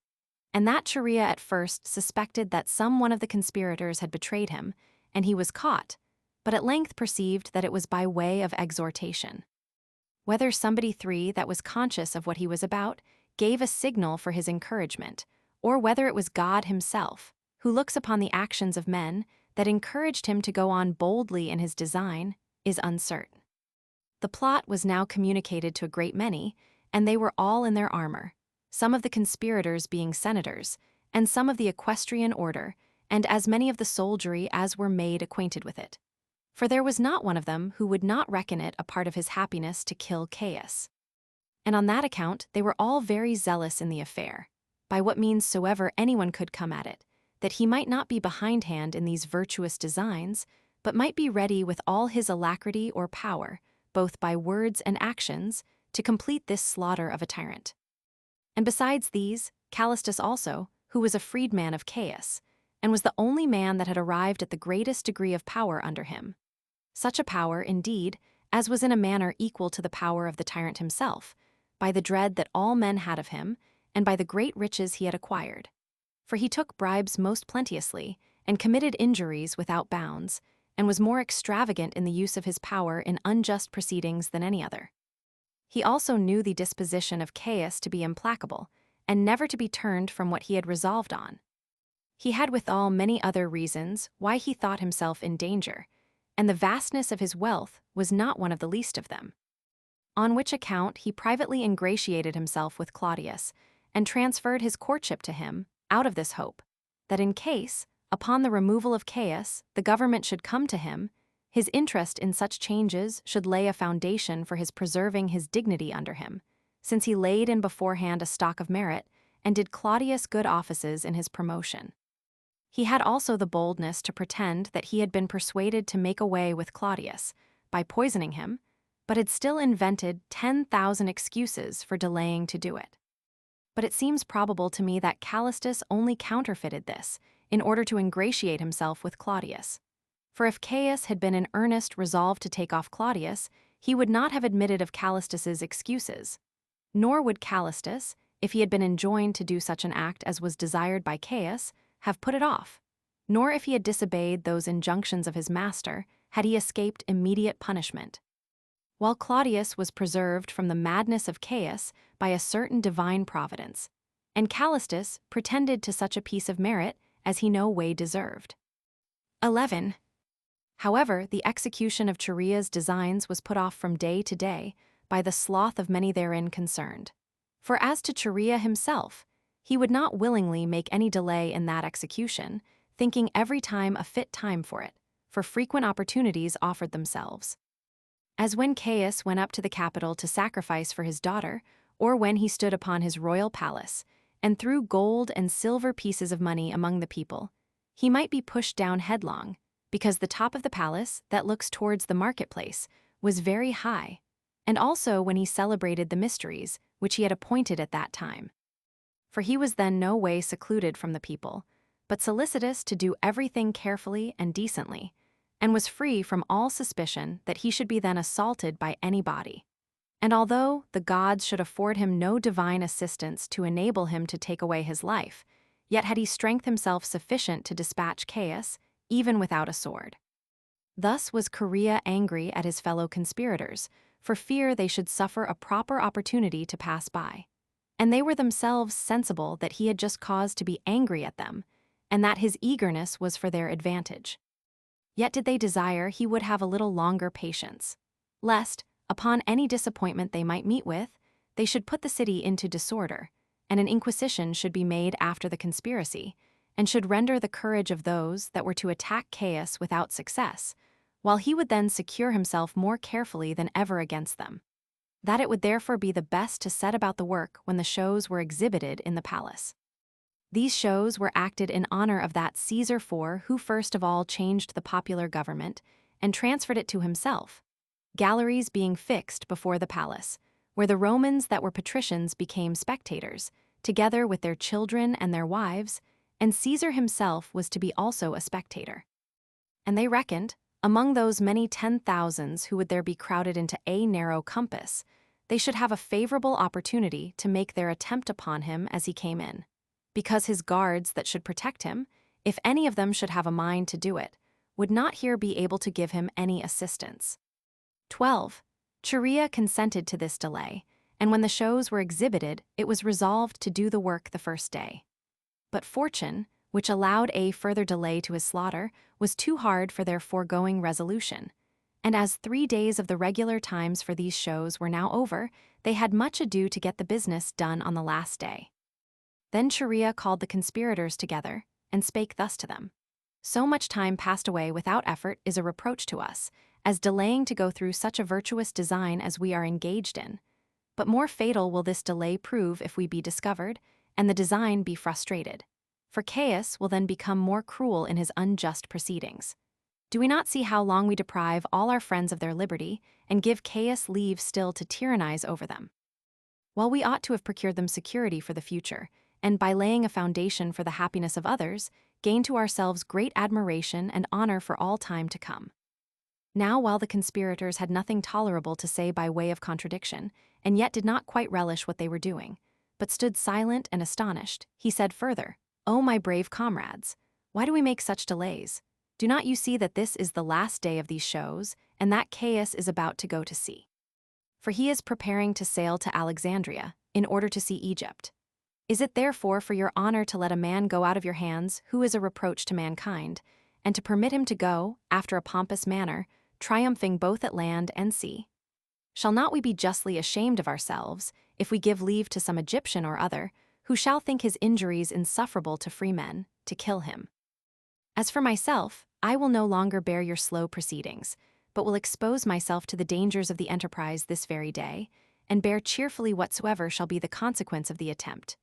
And that Chorea at first suspected that some one of the conspirators had betrayed him, and he was caught, but at length perceived that it was by way of exhortation. Whether somebody three that was conscious of what he was about gave a signal for his encouragement, or whether it was God himself, who looks upon the actions of men, that encouraged him to go on boldly in his design, is uncertain. The plot was now communicated to a great many, and they were all in their armor, some of the conspirators being senators, and some of the equestrian order, and as many of the soldiery as were made acquainted with it. For there was not one of them who would not reckon it a part of his happiness to kill Caius. And on that account they were all very zealous in the affair, by what means soever anyone could come at it, that he might not be behindhand in these virtuous designs, but might be ready with all his alacrity or power, both by words and actions, to complete this slaughter of a tyrant. And besides these, Callistus also, who was a freedman of Caius, and was the only man that had arrived at the greatest degree of power under him. Such a power, indeed, as was in a manner equal to the power of the tyrant himself, by the dread that all men had of him, and by the great riches he had acquired. For he took bribes most plenteously, and committed injuries without bounds, and was more extravagant in the use of his power in unjust proceedings than any other. He also knew the disposition of Caius to be implacable, and never to be turned from what he had resolved on. He had withal many other reasons why he thought himself in danger, and the vastness of his wealth was not one of the least of them. On which account he privately ingratiated himself with Claudius, and transferred his courtship to him, out of this hope, that in case, upon the removal of Caius, the government should come to him, his interest in such changes should lay a foundation for his preserving his dignity under him, since he laid in beforehand a stock of merit, and did Claudius good offices in his promotion. He had also the boldness to pretend that he had been persuaded to make away with Claudius, by poisoning him, but had still invented 10,000 excuses for delaying to do it. But it seems probable to me that Callistus only counterfeited this, in order to ingratiate himself with Claudius. For if Caius had been in earnest resolved to take off Claudius, he would not have admitted of Callistus's excuses. Nor would Callistus, if he had been enjoined to do such an act as was desired by Caius, have put it off. Nor if he had disobeyed those injunctions of his master, had he escaped immediate punishment. While Claudius was preserved from the madness of Caius by a certain divine providence, and Callistus pretended to such a piece of merit as he no way deserved. 11. However, the execution of Chorea's designs was put off from day to day by the sloth of many therein concerned. For as to Chorea himself, he would not willingly make any delay in that execution, thinking every time a fit time for it, for frequent opportunities offered themselves. As when Caius went up to the Capitol to sacrifice for his daughter, or when he stood upon his royal palace, and threw gold and silver pieces of money among the people, he might be pushed down headlong, because the top of the palace, that looks towards the marketplace, was very high, and also when he celebrated the mysteries, which he had appointed at that time. For he was then no way secluded from the people, but solicitous to do everything carefully and decently, and was free from all suspicion that he should be then assaulted by any body. And although the gods should afford him no divine assistance to enable him to take away his life, yet had he strength himself sufficient to dispatch Caius, even without a sword. Thus was Chorea angry at his fellow conspirators, for fear they should suffer a proper opportunity to pass by. And they were themselves sensible that he had just cause to be angry at them, and that his eagerness was for their advantage. Yet did they desire he would have a little longer patience, lest, upon any disappointment they might meet with, they should put the city into disorder, and an inquisition should be made after the conspiracy, and should render the courage of those that were to attack Caius without success, while he would then secure himself more carefully than ever against them. that it would therefore be the best to set about the work when the shows were exhibited in the palace. These shows were acted in honor of that Caesar who first of all changed the popular government and transferred it to himself, galleries being fixed before the palace, where the Romans that were patricians became spectators, together with their children and their wives, and Caesar himself was to be also a spectator. And they reckoned, among those many 10,000s who would there be crowded into a narrow compass, they should have a favorable opportunity to make their attempt upon him as he came in, because his guards that should protect him, if any of them should have a mind to do it, would not here be able to give him any assistance. 12. Chaerea consented to this delay, and when the shows were exhibited, it was resolved to do the work the first day. But fortune, which allowed a further delay to his slaughter, was too hard for their foregoing resolution, and as 3 days of the regular times for these shows were now over, they had much ado to get the business done on the last day. Then Chaerea called the conspirators together, and spake thus to them: So much time passed away without effort is a reproach to us, as delaying to go through such a virtuous design as we are engaged in. But more fatal will this delay prove if we be discovered, and the design be frustrated. For Caius will then become more cruel in his unjust proceedings. Do we not see how long we deprive all our friends of their liberty, and give Caius leave still to tyrannize over them? While we ought to have procured them security for the future, and by laying a foundation for the happiness of others, gain to ourselves great admiration and honor for all time to come. Now while the conspirators had nothing tolerable to say by way of contradiction, and yet did not quite relish what they were doing, but stood silent and astonished, he said further, O my brave comrades, why do we make such delays? Do not you see that this is the last day of these shows, and that Caius is about to go to sea? For he is preparing to sail to Alexandria, in order to see Egypt. Is it therefore for your honor to let a man go out of your hands who is a reproach to mankind, and to permit him to go, after a pompous manner, triumphing both at land and sea? Shall not we be justly ashamed of ourselves, if we give leave to some Egyptian or other, who shall think his injuries insufferable to free men, to kill him? As for myself, I will no longer bear your slow proceedings, but will expose myself to the dangers of the enterprise this very day, and bear cheerfully whatsoever shall be the consequence of the attempt.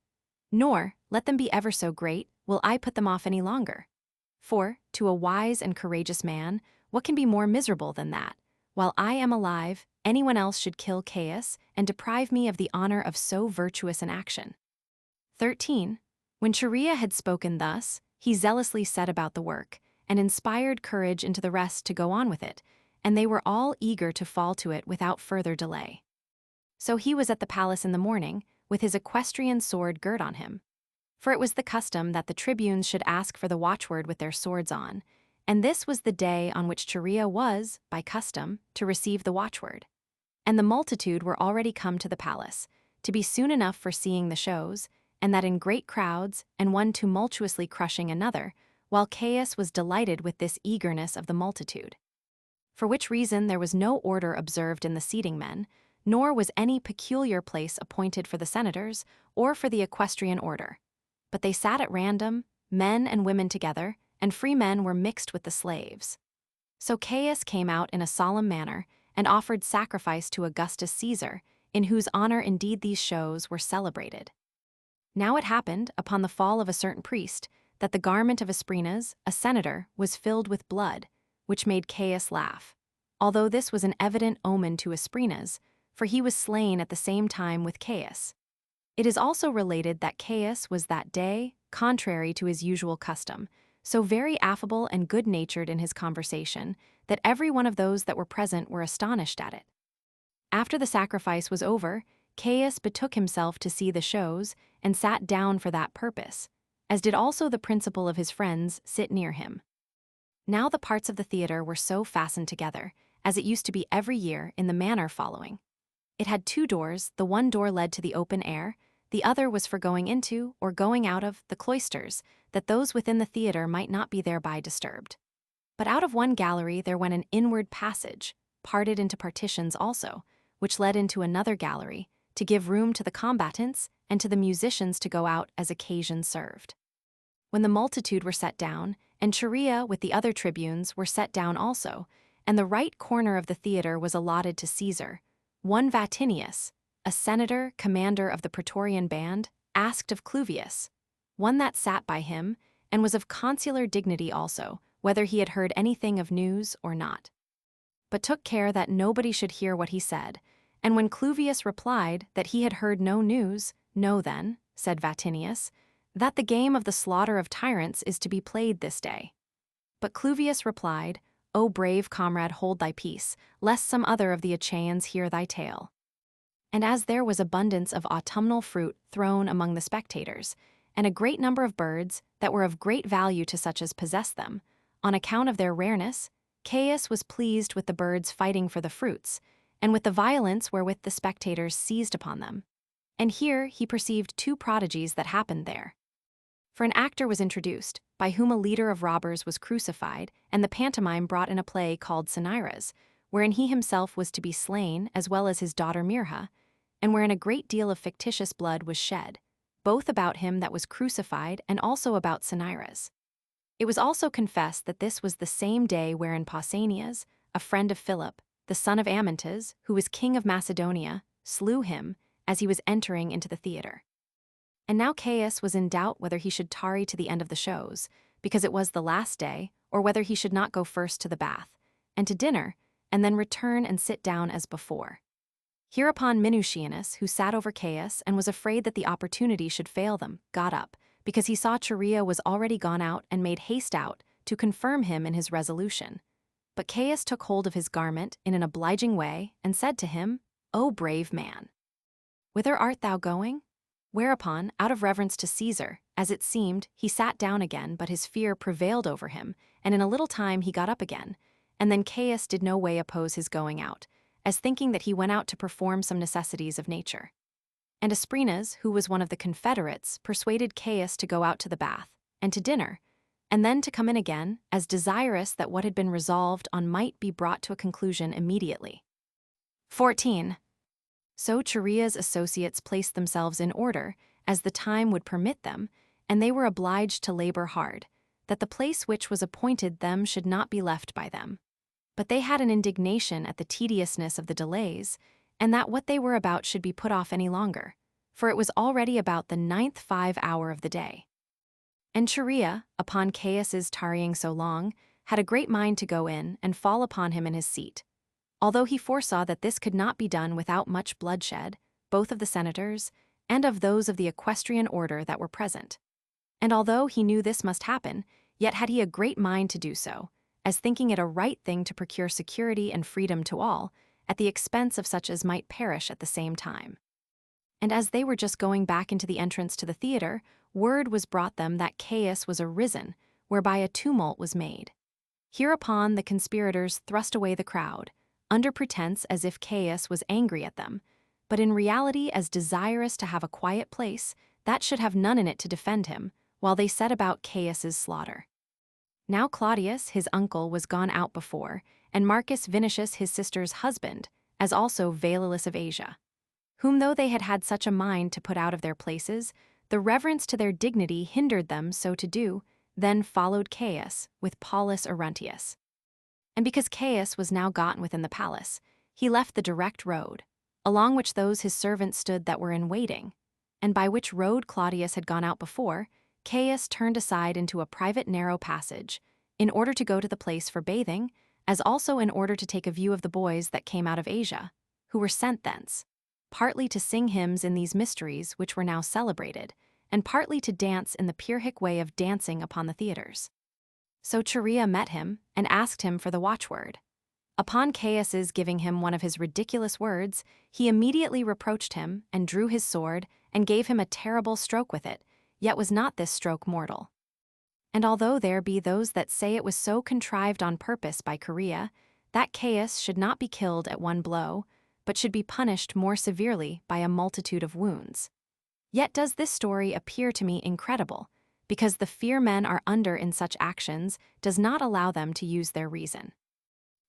Nor, let them be ever so great, will I put them off any longer. For, to a wise and courageous man, what can be more miserable than that, while I am alive, anyone else should kill Caius and deprive me of the honor of so virtuous an action? 13. When Chaerea had spoken thus, he zealously set about the work, and inspired courage into the rest to go on with it, and they were all eager to fall to it without further delay. So he was at the palace in the morning, with his equestrian sword girt on him. For it was the custom that the tribunes should ask for the watchword with their swords on, and this was the day on which Chaerea was, by custom, to receive the watchword. And the multitude were already come to the palace, to be soon enough for seeing the shows, and that in great crowds, and one tumultuously crushing another, while Caius was delighted with this eagerness of the multitude. For which reason there was no order observed in the seating men, nor was any peculiar place appointed for the senators or for the equestrian order. But they sat at random, men and women together, and free men were mixed with the slaves. So Caius came out in a solemn manner, and offered sacrifice to Augustus Caesar, in whose honor indeed these shows were celebrated. Now it happened, upon the fall of a certain priest, that the garment of Asprenas, a senator, was filled with blood, which made Caius laugh, although this was an evident omen to Asprenas, for he was slain at the same time with Caius. It is also related that Caius was that day, contrary to his usual custom, so very affable and good-natured in his conversation, that every one of those that were present were astonished at it. After the sacrifice was over, Caius betook himself to see the shows, and sat down for that purpose, as did also the principal of his friends sit near him. Now the parts of the theater were so fastened together, as it used to be every year, in the manner following. It had 2 doors, the one door led to the open air, the other was for going into, or going out of, the cloisters, that those within the theater might not be thereby disturbed. But out of one gallery there went an inward passage, parted into partitions also, which led into another gallery, to give room to the combatants and to the musicians to go out as occasion served. When the multitude were set down, and Chaerea with the other tribunes were set down also, and the right corner of the theater was allotted to Caesar, One Vatinius, a senator, commander of the Praetorian band, asked of Cluvius, one that sat by him, and was of consular dignity also, whether he had heard anything of news or not. But took care that nobody should hear what he said, and when Cluvius replied that he had heard no news, "Know then," said Vatinius, "that the game of the slaughter of tyrants is to be played this day." But Cluvius replied, "O brave comrade, hold thy peace, lest some other of the Achaeans hear thy tale." And as there was abundance of autumnal fruit thrown among the spectators, and a great number of birds that were of great value to such as possessed them, on account of their rareness, Caius was pleased with the birds fighting for the fruits, and with the violence wherewith the spectators seized upon them. And here he perceived two prodigies that happened there. For an actor was introduced, by whom a leader of robbers was crucified, and the pantomime brought in a play called Cinyras, wherein he himself was to be slain, as well as his daughter Mirha, and wherein a great deal of fictitious blood was shed, both about him that was crucified and also about Cinyras. It was also confessed that this was the same day wherein Pausanias, a friend of Philip, the son of Amyntas, who was king of Macedonia, slew him as he was entering into the theater. And now Caius was in doubt whether he should tarry to the end of the shows, because it was the last day, or whether he should not go first to the bath, and to dinner, and then return and sit down as before. Hereupon Minucianus, who sat over Caius and was afraid that the opportunity should fail them, got up, because he saw Chaerea was already gone out, and made haste out to confirm him in his resolution. But Caius took hold of his garment in an obliging way, and said to him, "O brave man, whither art thou going?" Whereupon, out of reverence to Caesar, as it seemed, he sat down again, but his fear prevailed over him, and in a little time he got up again. And then Caius did no way oppose his going out, as thinking that he went out to perform some necessities of nature. And Asprenas, who was one of the confederates, persuaded Caius to go out to the bath, and to dinner, and then to come in again, as desirous that what had been resolved on might be brought to a conclusion immediately. 14. So Chaerea's associates placed themselves in order, as the time would permit them, and they were obliged to labor hard, that the place which was appointed them should not be left by them. But they had an indignation at the tediousness of the delays, and that what they were about should be put off any longer, for it was already about the 9th 5 hour of the day. And Chaerea, upon Caius's tarrying so long, had a great mind to go in and fall upon him in his seat, although he foresaw that this could not be done without much bloodshed, both of the senators and of those of the equestrian order that were present. And although he knew this must happen, yet had he a great mind to do so, as thinking it a right thing to procure security and freedom to all, at the expense of such as might perish at the same time. And as they were just going back into the entrance to the theater, word was brought them that Caius was arisen, whereby a tumult was made. Hereupon the conspirators thrust away the crowd, under pretense as if Caius was angry at them, but in reality as desirous to have a quiet place that should have none in it to defend him, while they set about Caius's slaughter. Now Claudius, his uncle, was gone out before, and Marcus Vinicius his sister's husband, as also Valelus of Asia, whom though they had had such a mind to put out of their places, the reverence to their dignity hindered them so to do, then followed Caius with Paulus Aruntius. And because Caius was now gotten within the palace, he left the direct road, along which those his servants stood that were in waiting, and by which road Claudius had gone out before, Caius turned aside into a private narrow passage, in order to go to the place for bathing, as also in order to take a view of the boys that came out of Asia, who were sent thence, partly to sing hymns in these mysteries which were now celebrated, and partly to dance in the Pyrrhic way of dancing upon the theaters. So Chaerea met him, and asked him for the watchword. Upon Caius's giving him one of his ridiculous words, he immediately reproached him, and drew his sword, and gave him a terrible stroke with it, yet was not this stroke mortal. And although there be those that say it was so contrived on purpose by Chaerea, that Caius should not be killed at one blow, but should be punished more severely by a multitude of wounds. Yet does this story appear to me incredible, because the fear men are under in such actions does not allow them to use their reason.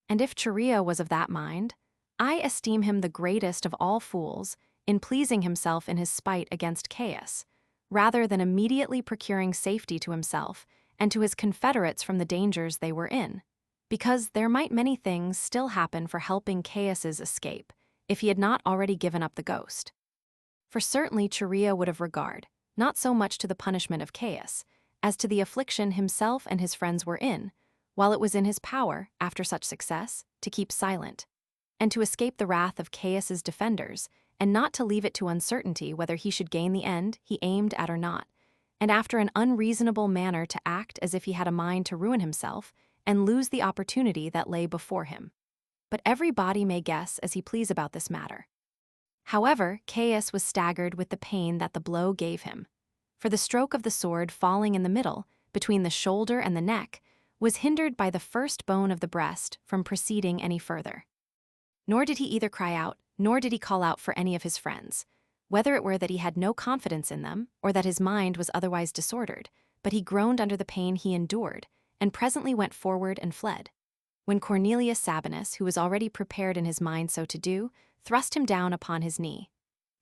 And if Chaerea was of that mind, I esteem him the greatest of all fools in pleasing himself in his spite against Caius, rather than immediately procuring safety to himself and to his confederates from the dangers they were in, because there might many things still happen for helping Caius's escape, if he had not already given up the ghost. For certainly Chorea would have regard, not so much to the punishment of Caius, as to the affliction himself and his friends were in, while it was in his power, after such success, to keep silent, and to escape the wrath of Caius's defenders, and not to leave it to uncertainty whether he should gain the end he aimed at or not, and after an unreasonable manner to act as if he had a mind to ruin himself, and lose the opportunity that lay before him. But every body may guess as he please about this matter. However, Caius was staggered with the pain that the blow gave him, for the stroke of the sword falling in the middle, between the shoulder and the neck, was hindered by the first bone of the breast from proceeding any further. Nor did he either cry out, nor did he call out for any of his friends, whether it were that he had no confidence in them, or that his mind was otherwise disordered, but he groaned under the pain he endured, and presently went forward and fled. When Cornelius Sabinus, who was already prepared in his mind so to do, thrust him down upon his knee,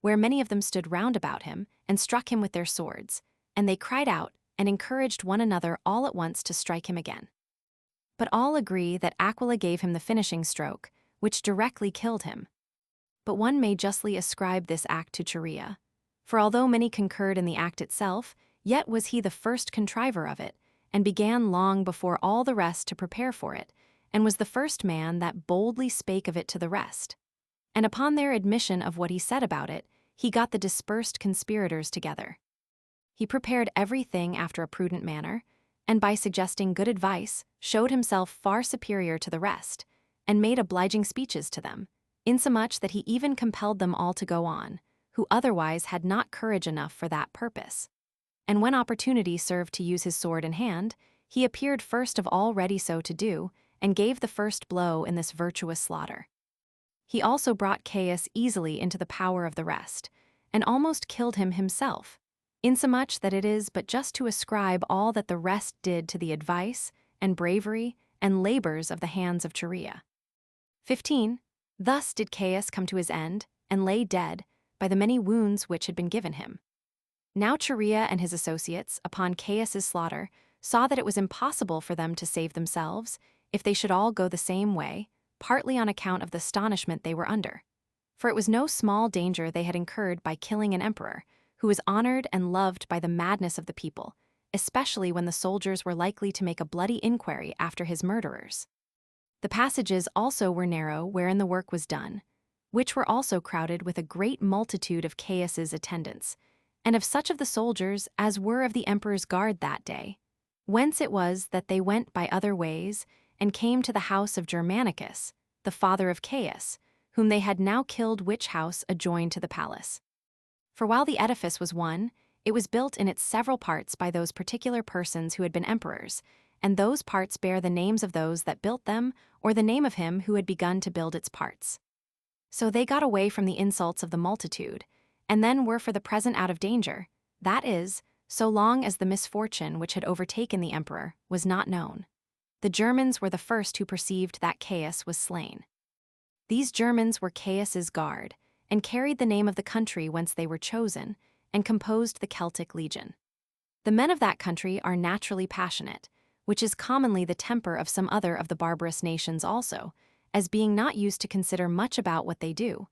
where many of them stood round about him, and struck him with their swords, and they cried out, and encouraged one another all at once to strike him again. But all agree that Aquila gave him the finishing stroke, which directly killed him. But one may justly ascribe this act to Chorea, for although many concurred in the act itself, yet was he the first contriver of it, and began long before all the rest to prepare for it, and was the first man that boldly spake of it to the rest. And upon their admission of what he said about it, he got the dispersed conspirators together. He prepared everything after a prudent manner, and by suggesting good advice, showed himself far superior to the rest, and made obliging speeches to them, insomuch that he even compelled them all to go on, who otherwise had not courage enough for that purpose. And when opportunity served to use his sword in hand, he appeared first of all ready so to do, and gave the first blow in this virtuous slaughter. He also brought Caius easily into the power of the rest, and almost killed him himself, insomuch that it is but just to ascribe all that the rest did to the advice, and bravery, and labors of the hands of Chorea. 15. Thus did Caius come to his end, and lay dead, by the many wounds which had been given him. Now Chorea and his associates, upon Caius's slaughter, saw that it was impossible for them to save themselves, if they should all go the same way, partly on account of the astonishment they were under. For it was no small danger they had incurred by killing an emperor, who was honored and loved by the madness of the people, especially when the soldiers were likely to make a bloody inquiry after his murderers. The passages also were narrow wherein the work was done, which were also crowded with a great multitude of Caius's attendants, and of such of the soldiers as were of the emperor's guard that day, whence it was that they went by other ways, and came to the house of Germanicus, the father of Caius, whom they had now killed, which house adjoined to the palace. For while the edifice was one, it was built in its several parts by those particular persons who had been emperors, and those parts bear the names of those that built them, or the name of him who had begun to build its parts. So they got away from the insults of the multitude, and then were for the present out of danger, that is, so long as the misfortune which had overtaken the emperor was not known. The Germans were the first who perceived that Caius was slain. These Germans were Caius's guard, and carried the name of the country whence they were chosen, and composed the Celtic Legion. The men of that country are naturally passionate, which is commonly the temper of some other of the barbarous nations also, as being not used to consider much about what they do.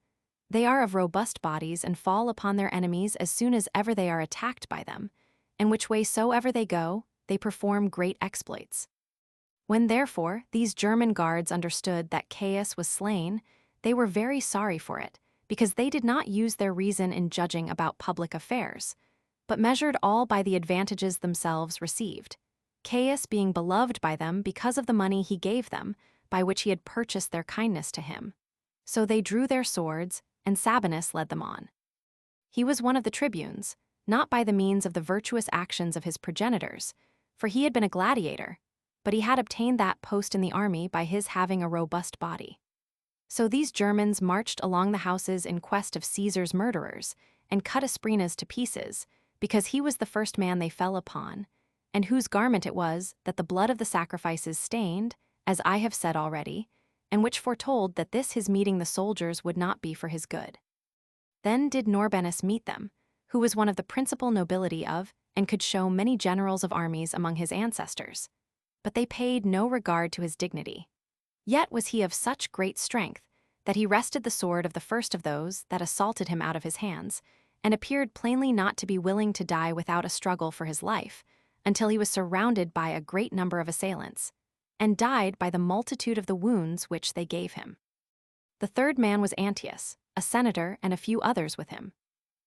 They are of robust bodies and fall upon their enemies as soon as ever they are attacked by them, and which way soever they go, they perform great exploits. When therefore these German guards understood that Caius was slain, they were very sorry for it, because they did not use their reason in judging about public affairs, but measured all by the advantages themselves received, Caius being beloved by them because of the money he gave them, by which he had purchased their kindness to him. So they drew their swords, and Sabinus led them on. He was one of the tribunes, not by the means of the virtuous actions of his progenitors, for he had been a gladiator, but he had obtained that post in the army by his having a robust body. So these Germans marched along the houses in quest of Caesar's murderers, and cut Asprenas to pieces, because he was the first man they fell upon, and whose garment it was that the blood of the sacrifices stained, as I have said already, and which foretold that this his meeting the soldiers would not be for his good. Then did Norbanus meet them, who was one of the principal nobility of, and could show many generals of armies among his ancestors. But they paid no regard to his dignity. Yet was he of such great strength, that he wrested the sword of the first of those that assaulted him out of his hands, and appeared plainly not to be willing to die without a struggle for his life, until he was surrounded by a great number of assailants, and died by the multitude of the wounds which they gave him. The third man was Antiochus, a senator, and a few others with him.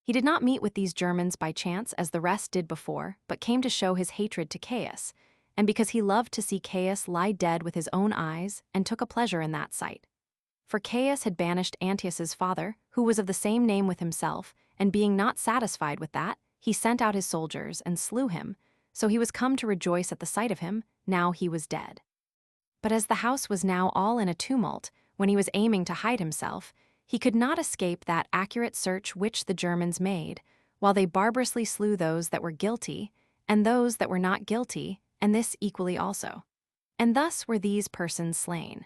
He did not meet with these Germans by chance as the rest did before, but came to show his hatred to Caius, and because he loved to see Caius lie dead with his own eyes, and took a pleasure in that sight. For Caius had banished Antiochus's father, who was of the same name with himself, and being not satisfied with that, he sent out his soldiers and slew him, so he was come to rejoice at the sight of him, now he was dead. But as the house was now all in a tumult, when he was aiming to hide himself, he could not escape that accurate search which the Germans made, while they barbarously slew those that were guilty, and those that were not guilty, and this equally also. And thus were these persons slain.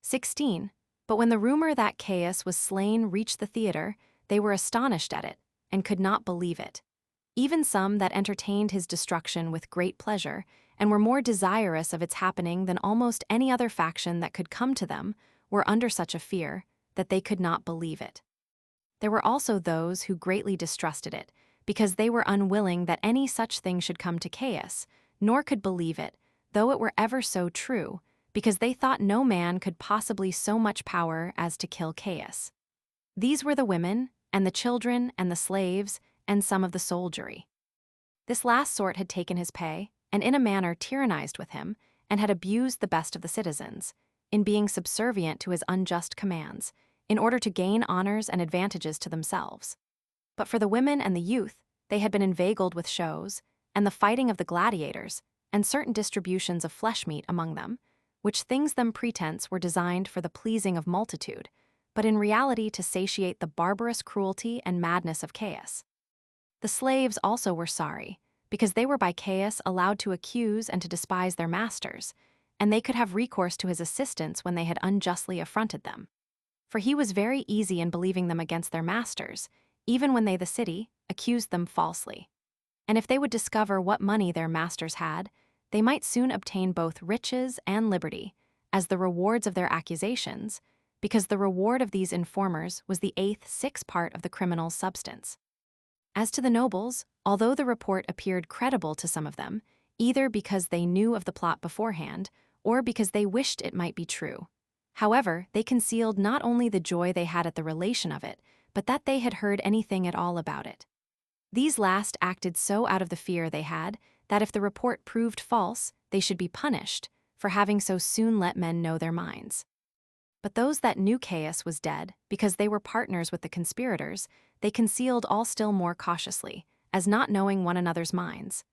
16. But when the rumor that Caius was slain reached the theater, they were astonished at it, and could not believe it. Even some that entertained his destruction with great pleasure, and were more desirous of its happening than almost any other faction that could come to them, were under such a fear, that they could not believe it. There were also those who greatly distrusted it, because they were unwilling that any such thing should come to Caius, nor could believe it, though it were ever so true, because they thought no man could possibly so much power as to kill Caius. These were the women, and the children, and the slaves, and some of the soldiery. This last sort had taken his pay, and in a manner tyrannized with him, and had abused the best of the citizens, in being subservient to his unjust commands, in order to gain honors and advantages to themselves. But for the women and the youth, they had been inveigled with shows, and the fighting of the gladiators, and certain distributions of flesh meat among them, which things them pretense were designed for the pleasing of multitude, but in reality to satiate the barbarous cruelty and madness of Caius. The slaves also were sorry, because they were by Caius allowed to accuse and to despise their masters, and they could have recourse to his assistance when they had unjustly affronted them. For he was very easy in believing them against their masters, even when they, the city, accused them falsely. And if they would discover what money their masters had, they might soon obtain both riches and liberty, as the rewards of their accusations, because the reward of these informers was the 1/8 part of the criminal's substance. As to the nobles, although the report appeared credible to some of them, either because they knew of the plot beforehand, or because they wished it might be true, however, they concealed not only the joy they had at the relation of it, but that they had heard anything at all about it. These last acted so out of the fear they had, that if the report proved false, they should be punished, for having so soon let men know their minds. But those that knew Caius was dead, because they were partners with the conspirators, they concealed all still more cautiously, as not knowing one another's minds,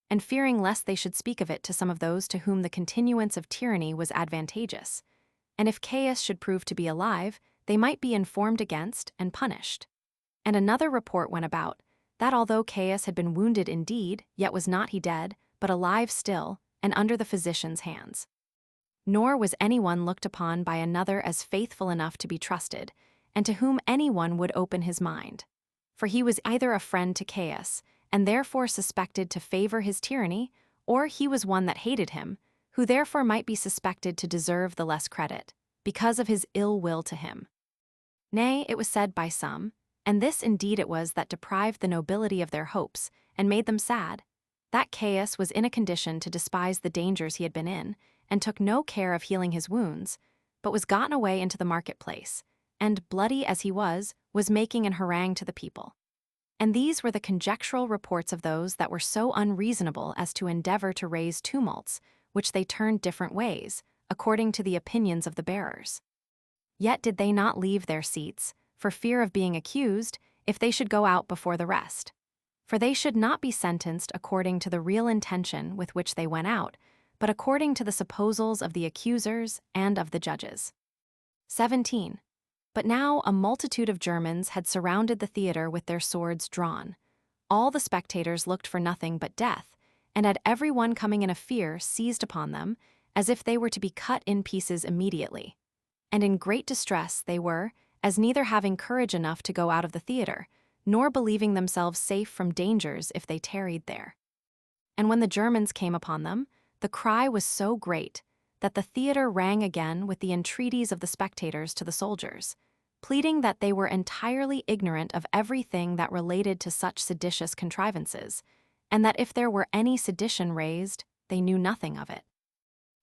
and fearing lest they should speak of it to some of those to whom the continuance of tyranny was advantageous, and if Caius should prove to be alive, they might be informed against and punished. And another report went about, that although Caius had been wounded indeed, yet was not he dead, but alive still, and under the physician's hands. Nor was anyone looked upon by another as faithful enough to be trusted, and to whom anyone would open his mind. For he was either a friend to Caius, and therefore suspected to favor his tyranny, or he was one that hated him, who therefore might be suspected to deserve the less credit, because of his ill will to him. Nay, it was said by some, and this indeed it was that deprived the nobility of their hopes, and made them sad, that Caius was in a condition to despise the dangers he had been in, and took no care of healing his wounds, but was gotten away into the marketplace, and, bloody as he was making an harangue to the people. And these were the conjectural reports of those that were so unreasonable as to endeavor to raise tumults, which they turned different ways, according to the opinions of the bearers. Yet did they not leave their seats, for fear of being accused, if they should go out before the rest. For they should not be sentenced according to the real intention with which they went out, but according to the supposals of the accusers and of the judges. 17. But now a multitude of Germans had surrounded the theater with their swords drawn. All the spectators looked for nothing but death, and had every one coming in a fear seized upon them, as if they were to be cut in pieces immediately. And in great distress they were, as neither having courage enough to go out of the theater, nor believing themselves safe from dangers if they tarried there. And when the Germans came upon them, the cry was so great, that the theater rang again with the entreaties of the spectators to the soldiers, pleading that they were entirely ignorant of everything that related to such seditious contrivances, and that if there were any sedition raised, they knew nothing of it.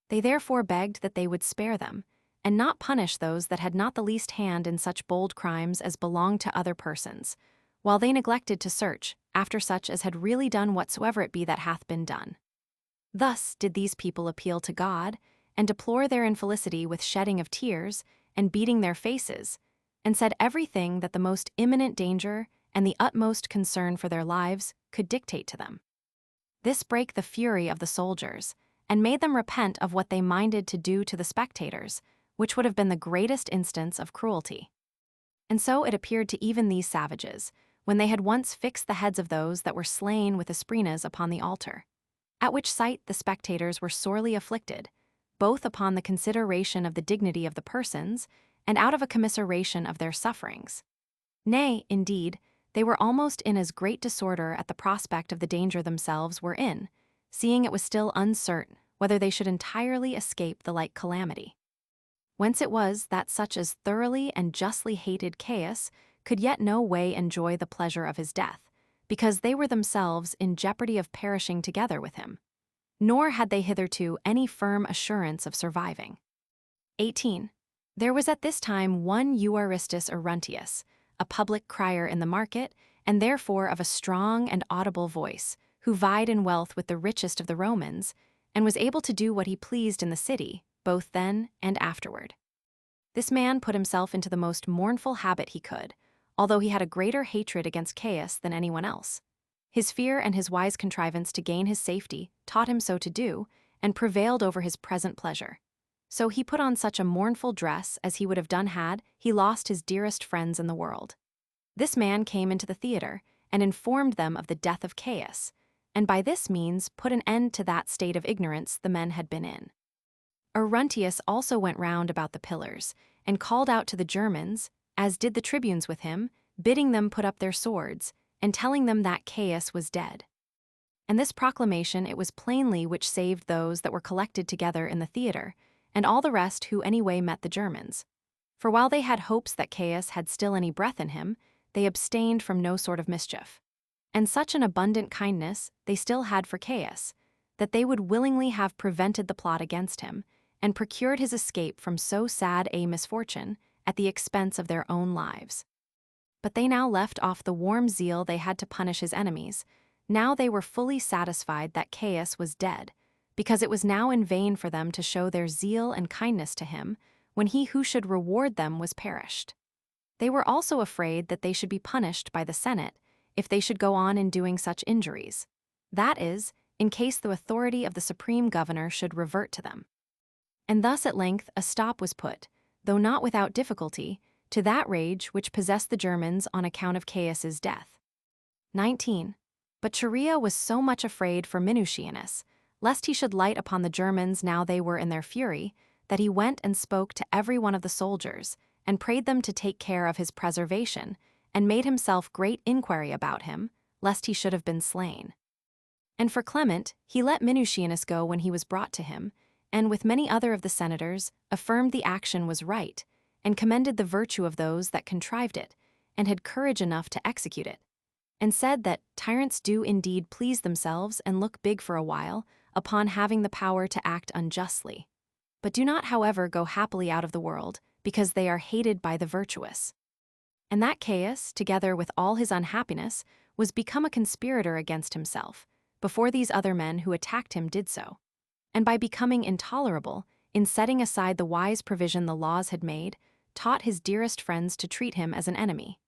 They therefore begged that they would spare them, and not punish those that had not the least hand in such bold crimes as belonged to other persons, while they neglected to search after such as had really done whatsoever it be that hath been done. Thus did these people appeal to God, and deplore their infelicity with shedding of tears, and beating their faces, and said everything that the most imminent danger and the utmost concern for their lives could dictate to them. This brake the fury of the soldiers, and made them repent of what they minded to do to the spectators, which would have been the greatest instance of cruelty. And so it appeared to even these savages, when they had once fixed the heads of those that were slain with asprinas upon the altar, at which sight the spectators were sorely afflicted, both upon the consideration of the dignity of the persons, and out of a commiseration of their sufferings. Nay, indeed, they were almost in as great disorder at the prospect of the danger themselves were in, seeing it was still uncertain whether they should entirely escape the like calamity. Whence it was that such as thoroughly and justly hated Caius could yet no way enjoy the pleasure of his death, because they were themselves in jeopardy of perishing together with him, nor had they hitherto any firm assurance of surviving. 18. There was at this time one Euaristus Aruntius, a public crier in the market, and therefore of a strong and audible voice, who vied in wealth with the richest of the Romans, and was able to do what he pleased in the city, both then and afterward. This man put himself into the most mournful habit he could, although he had a greater hatred against Caius than anyone else. His fear and his wise contrivance to gain his safety taught him so to do, and prevailed over his present pleasure. So he put on such a mournful dress as he would have done had he lost his dearest friends in the world. This man came into the theater, and informed them of the death of Caius, and by this means put an end to that state of ignorance the men had been in. Aruntius also went round about the pillars, and called out to the Germans, as did the tribunes with him, bidding them put up their swords, and telling them that Caius was dead. And this proclamation it was plainly which saved those that were collected together in the theater, and all the rest who any way met the Germans. For while they had hopes that Caius had still any breath in him, they abstained from no sort of mischief. And such an abundant kindness they still had for Caius, that they would willingly have prevented the plot against him, and procured his escape from so sad a misfortune at the expense of their own lives. But they now left off the warm zeal they had to punish his enemies. Now they were fully satisfied that Caius was dead, because it was now in vain for them to show their zeal and kindness to him, when he who should reward them was perished. They were also afraid that they should be punished by the Senate if they should go on in doing such injuries, that is, in case the authority of the supreme governor should revert to them. And thus at length a stop was put, though not without difficulty, to that rage which possessed the Germans on account of Caius's death. 19. But Chaerea was so much afraid for Minucianus, lest he should light upon the Germans now they were in their fury, that he went and spoke to every one of the soldiers, and prayed them to take care of his preservation, and made himself great inquiry about him, lest he should have been slain. And for Clement, he let Minucianus go when he was brought to him, and with many other of the senators, affirmed the action was right, and commended the virtue of those that contrived it, and had courage enough to execute it, and said that tyrants do indeed please themselves and look big for a while upon having the power to act unjustly, but do not however go happily out of the world, because they are hated by the virtuous. And that Caius, together with all his unhappiness, was become a conspirator against himself, before these other men who attacked him did so, and by becoming intolerable, in setting aside the wise provision the laws had made, taught his dearest friends to treat him as an enemy,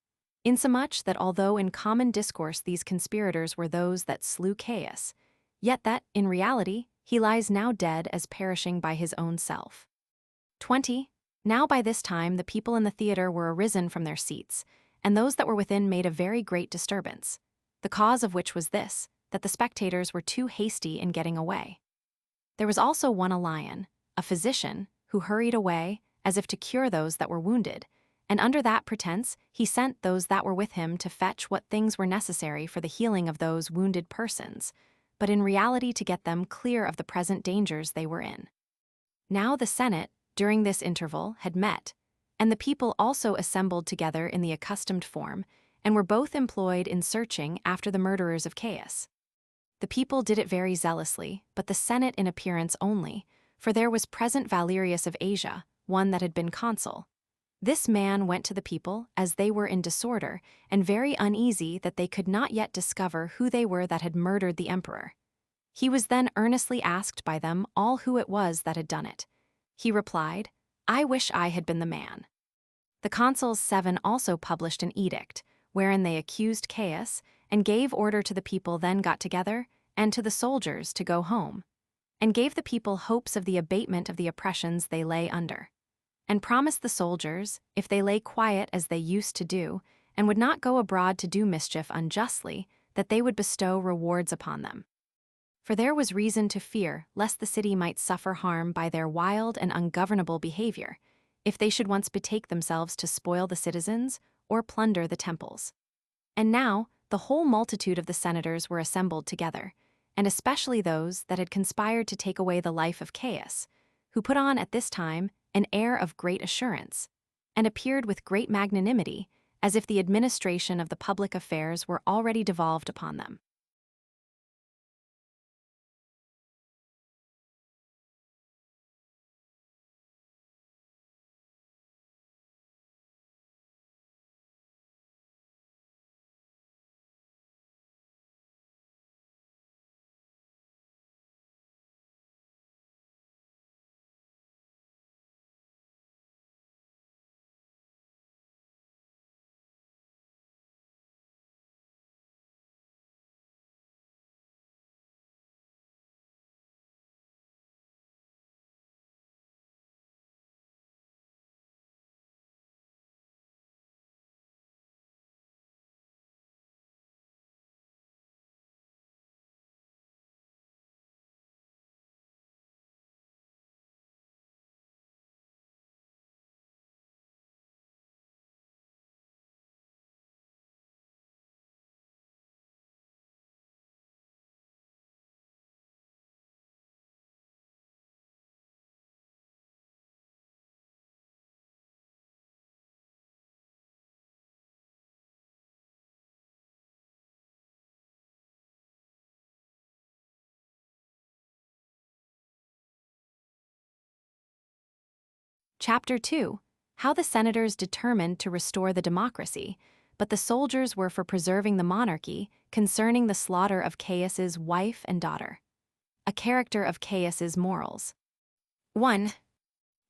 insomuch that although in common discourse these conspirators were those that slew Caius, yet that, in reality, he lies now dead as perishing by his own self. 20. Now by this time the people in the theater were arisen from their seats, and those that were within made a very great disturbance, the cause of which was this, that the spectators were too hasty in getting away. There was also one a lion, a physician, who hurried away, as if to cure those that were wounded, and under that pretense he sent those that were with him to fetch what things were necessary for the healing of those wounded persons, but in reality to get them clear of the present dangers they were in. Now the Senate, during this interval, had met, and the people also assembled together in the accustomed form, and were both employed in searching after the murderers of Caius. The people did it very zealously, but the Senate in appearance only, for there was present Valerius of Asia, one that had been consul. This man went to the people, as they were in disorder, and very uneasy that they could not yet discover who they were that had murdered the emperor. He was then earnestly asked by them all who it was that had done it. He replied, "I wish I had been the man." The consuls 7 also published an edict, wherein they accused Caius, and gave order to the people then got together, and to the soldiers to go home, and gave the people hopes of the abatement of the oppressions they lay under, and promised the soldiers, if they lay quiet as they used to do, and would not go abroad to do mischief unjustly, that they would bestow rewards upon them. For there was reason to fear lest the city might suffer harm by their wild and ungovernable behavior, if they should once betake themselves to spoil the citizens or plunder the temples. And now the whole multitude of the senators were assembled together, and especially those that had conspired to take away the life of Caius, who put on at this time an air of great assurance, and appeared with great magnanimity, as if the administration of the public affairs were already devolved upon them. Chapter 2. How the senators determined to restore the democracy, but the soldiers were for preserving the monarchy, concerning the slaughter of Caius's wife and daughter. A character of Caius's morals. 1.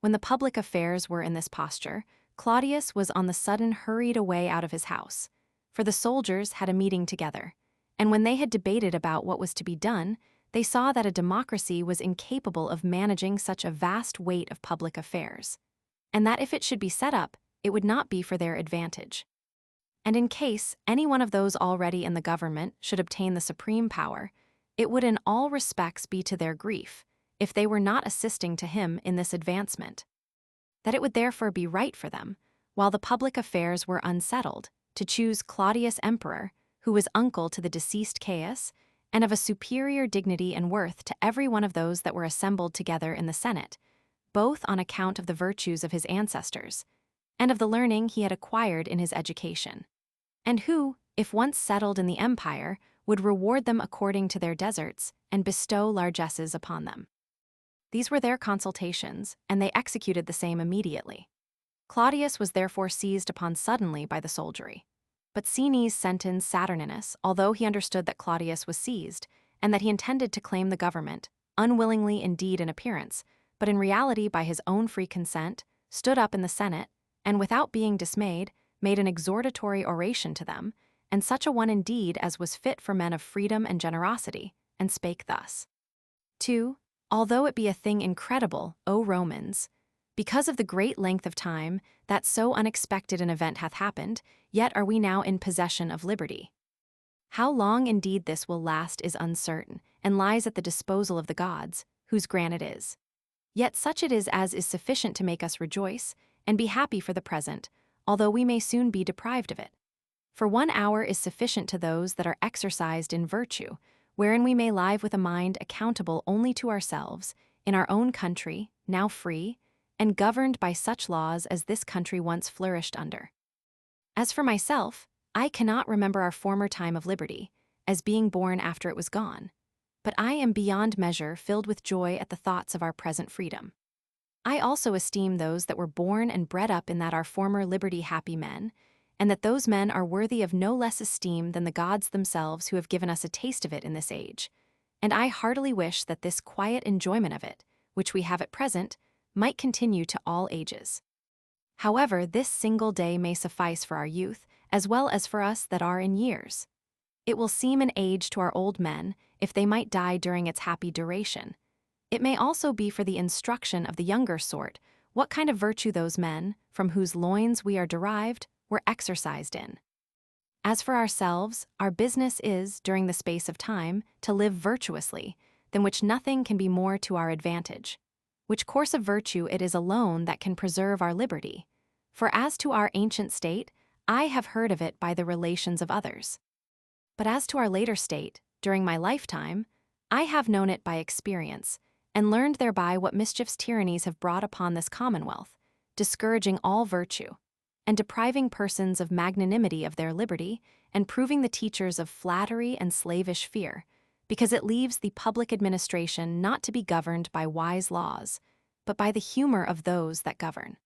When the public affairs were in this posture, Claudius was on the sudden hurried away out of his house, for the soldiers had a meeting together, and when they had debated about what was to be done, they saw that a democracy was incapable of managing such a vast weight of public affairs, and that if it should be set up, it would not be for their advantage. And in case any one of those already in the government should obtain the supreme power, it would in all respects be to their grief, if they were not assisting to him in this advancement. That it would therefore be right for them, while the public affairs were unsettled, to choose Claudius emperor, who was uncle to the deceased Caius, and of a superior dignity and worth to every one of those that were assembled together in the Senate, both on account of the virtues of his ancestors, and of the learning he had acquired in his education, and who, if once settled in the empire, would reward them according to their deserts, and bestow largesses upon them. These were their consultations, and they executed the same immediately. Claudius was therefore seized upon suddenly by the soldiery. But Caenis sent in Saturninus, although he understood that Claudius was seized, and that he intended to claim the government, unwillingly indeed in appearance, but in reality by his own free consent, stood up in the Senate, and without being dismayed, made an exhortatory oration to them, and such a one indeed as was fit for men of freedom and generosity, and spake thus. 2. Although it be a thing incredible, O Romans, because of the great length of time that so unexpected an event hath happened, yet are we now in possession of liberty. How long indeed this will last is uncertain, and lies at the disposal of the gods, whose grant it is. Yet such it is as is sufficient to make us rejoice, and be happy for the present, although we may soon be deprived of it. For 1 hour is sufficient to those that are exercised in virtue, wherein we may live with a mind accountable only to ourselves, in our own country, now free, and governed by such laws as this country once flourished under. As for myself, I cannot remember our former time of liberty, as being born after it was gone, but I am beyond measure filled with joy at the thoughts of our present freedom. I also esteem those that were born and bred up in that our former liberty happy men, and that those men are worthy of no less esteem than the gods themselves who have given us a taste of it in this age, and I heartily wish that this quiet enjoyment of it, which we have at present, might continue to all ages. However, this single day may suffice for our youth, as well as for us that are in years. It will seem an age to our old men, if they might die during its happy duration. It may also be for the instruction of the younger sort, what kind of virtue those men, from whose loins we are derived, were exercised in. As for ourselves, our business is, during the space of time, to live virtuously, than which nothing can be more to our advantage. Which course of virtue it is alone that can preserve our liberty. For as to our ancient state, I have heard of it by the relations of others. But as to our later state, during my lifetime, I have known it by experience, and learned thereby what mischiefs tyrannies have brought upon this commonwealth, discouraging all virtue, and depriving persons of magnanimity of their liberty, and proving the teachers of flattery and slavish fear, because it leaves the public administration not to be governed by wise laws, but by the humor of those that govern.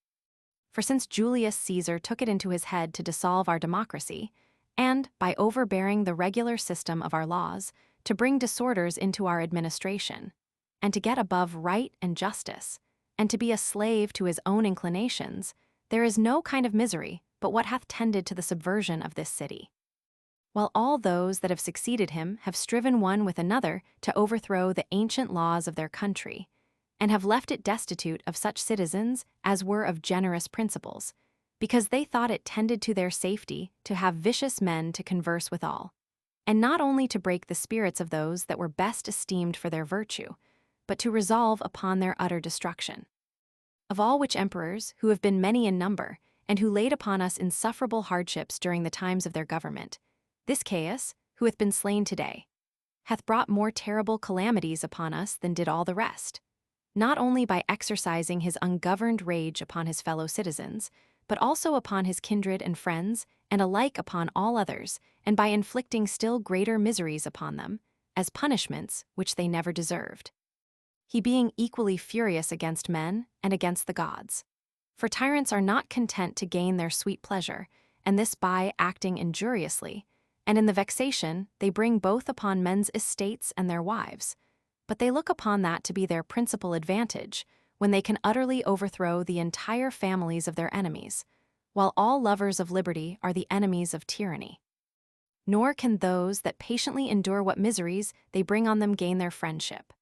For since Julius Caesar took it into his head to dissolve our democracy, and, by overbearing the regular system of our laws, to bring disorders into our administration, and to get above right and justice, and to be a slave to his own inclinations, there is no kind of misery but what hath tended to the subversion of this city. While all those that have succeeded him have striven one with another to overthrow the ancient laws of their country, and have left it destitute of such citizens as were of generous principles, because they thought it tended to their safety to have vicious men to converse withal, and not only to break the spirits of those that were best esteemed for their virtue, but to resolve upon their utter destruction. Of all which emperors, who have been many in number, and who laid upon us insufferable hardships during the times of their government, this Caius, who hath been slain today, hath brought more terrible calamities upon us than did all the rest, not only by exercising his ungoverned rage upon his fellow citizens, but also upon his kindred and friends, and alike upon all others, and by inflicting still greater miseries upon them, as punishments which they never deserved. He being equally furious against men and against the gods. For tyrants are not content to gain their sweet pleasure, and this by acting injuriously, and in the vexation they bring both upon men's estates and their wives, but they look upon that to be their principal advantage, when they can utterly overthrow the entire families of their enemies, while all lovers of liberty are the enemies of tyranny. Nor can those that patiently endure what miseries they bring on them gain their friendship.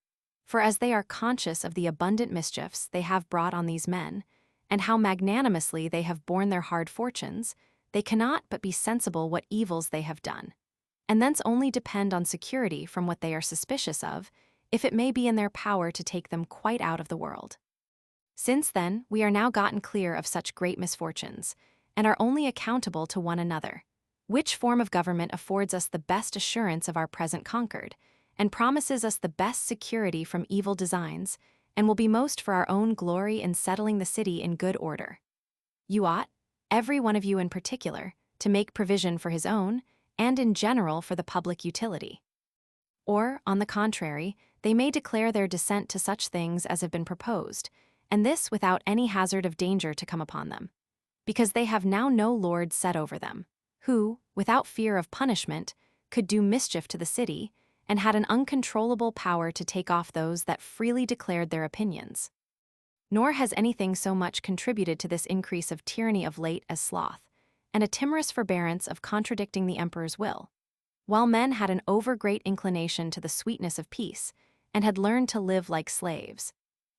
For as they are conscious of the abundant mischiefs they have brought on these men, and how magnanimously they have borne their hard fortunes, they cannot but be sensible what evils they have done, and thence only depend on security from what they are suspicious of, if it may be in their power to take them quite out of the world. Since then we are now gotten clear of such great misfortunes, and are only accountable to one another, which form of government affords us the best assurance of our present concord, and promises us the best security from evil designs, and will be most for our own glory in settling the city in good order. You ought, every one of you in particular, to make provision for his own, and in general for the public utility. Or, on the contrary, they may declare their dissent to such things as have been proposed, and this without any hazard of danger to come upon them, because they have now no lord set over them, who, without fear of punishment, could do mischief to the city, and had an uncontrollable power to take off those that freely declared their opinions. Nor has anything so much contributed to this increase of tyranny of late as sloth, and a timorous forbearance of contradicting the emperor's will, while men had an over-great inclination to the sweetness of peace, and had learned to live like slaves.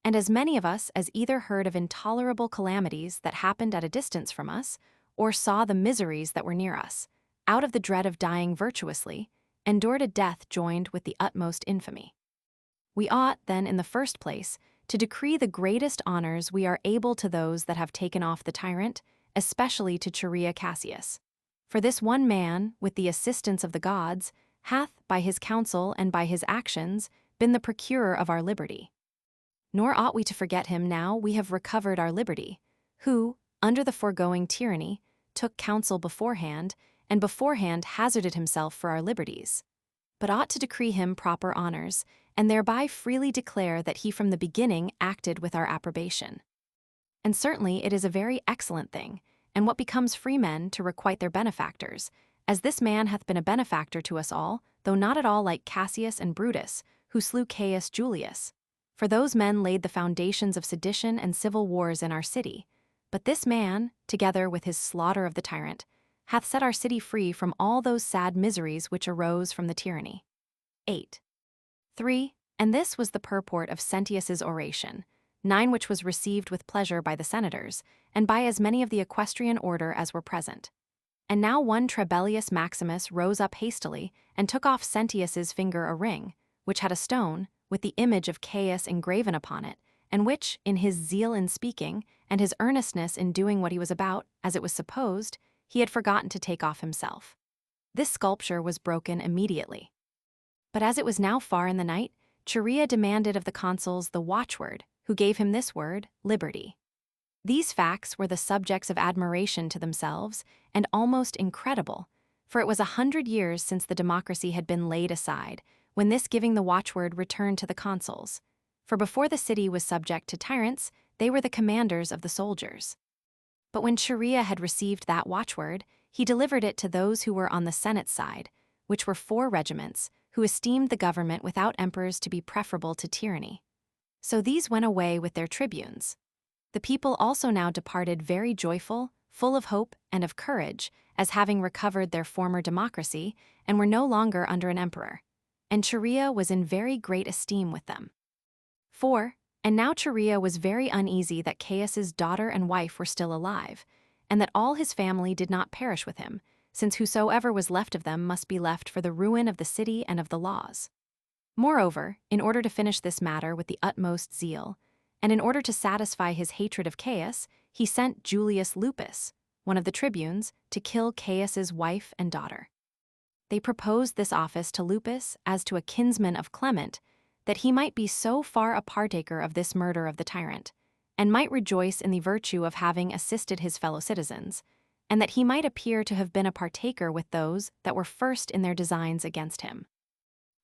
And as many of us as either heard of intolerable calamities that happened at a distance from us, or saw the miseries that were near us, out of the dread of dying virtuously, endured a death joined with the utmost infamy. We ought, then, in the first place, to decree the greatest honors we are able to those that have taken off the tyrant, especially to Cherea Cassius. For this one man, with the assistance of the gods, hath, by his counsel and by his actions, been the procurer of our liberty. Nor ought we to forget him now we have recovered our liberty, who, under the foregoing tyranny, took counsel beforehand, and beforehand hazarded himself for our liberties. But ought to decree him proper honors, and thereby freely declare that he from the beginning acted with our approbation. And certainly it is a very excellent thing, and what becomes free men to requite their benefactors, as this man hath been a benefactor to us all, though not at all like Cassius and Brutus, who slew Caius Julius. For those men laid the foundations of sedition and civil wars in our city. But this man, together with his slaughter of the tyrant, hath set our city free from all those sad miseries which arose from the tyranny. 8. 3. And this was the purport of Sentius's oration, 9 which was received with pleasure by the senators, and by as many of the equestrian order as were present. And now one Trebellius Maximus rose up hastily, and took off Sentius's finger a ring, which had a stone, with the image of Caius engraven upon it, and which, in his zeal in speaking, and his earnestness in doing what he was about, as it was supposed, he had forgotten to take off himself. This sculpture was broken immediately. But as it was now far in the night, Chaerea demanded of the consuls the watchword, who gave him this word, liberty. These facts were the subjects of admiration to themselves, and almost incredible, for it was 100 years since the democracy had been laid aside, when this giving the watchword returned to the consuls. For before the city was subject to tyrants, they were the commanders of the soldiers. But when Chaerea had received that watchword, he delivered it to those who were on the Senate's side, which were 4 regiments, who esteemed the government without emperors to be preferable to tyranny. So these went away with their tribunes. The people also now departed very joyful, full of hope and of courage, as having recovered their former democracy, and were no longer under an emperor. And Chaerea was in very great esteem with them. 4. And now Chaerea was very uneasy that Caius's daughter and wife were still alive, and that all his family did not perish with him, since whosoever was left of them must be left for the ruin of the city and of the laws. Moreover, in order to finish this matter with the utmost zeal, and in order to satisfy his hatred of Caius, he sent Julius Lupus, one of the tribunes, to kill Caius's wife and daughter. They proposed this office to Lupus as to a kinsman of Clement, that he might be so far a partaker of this murder of the tyrant, and might rejoice in the virtue of having assisted his fellow citizens, and that he might appear to have been a partaker with those that were first in their designs against him.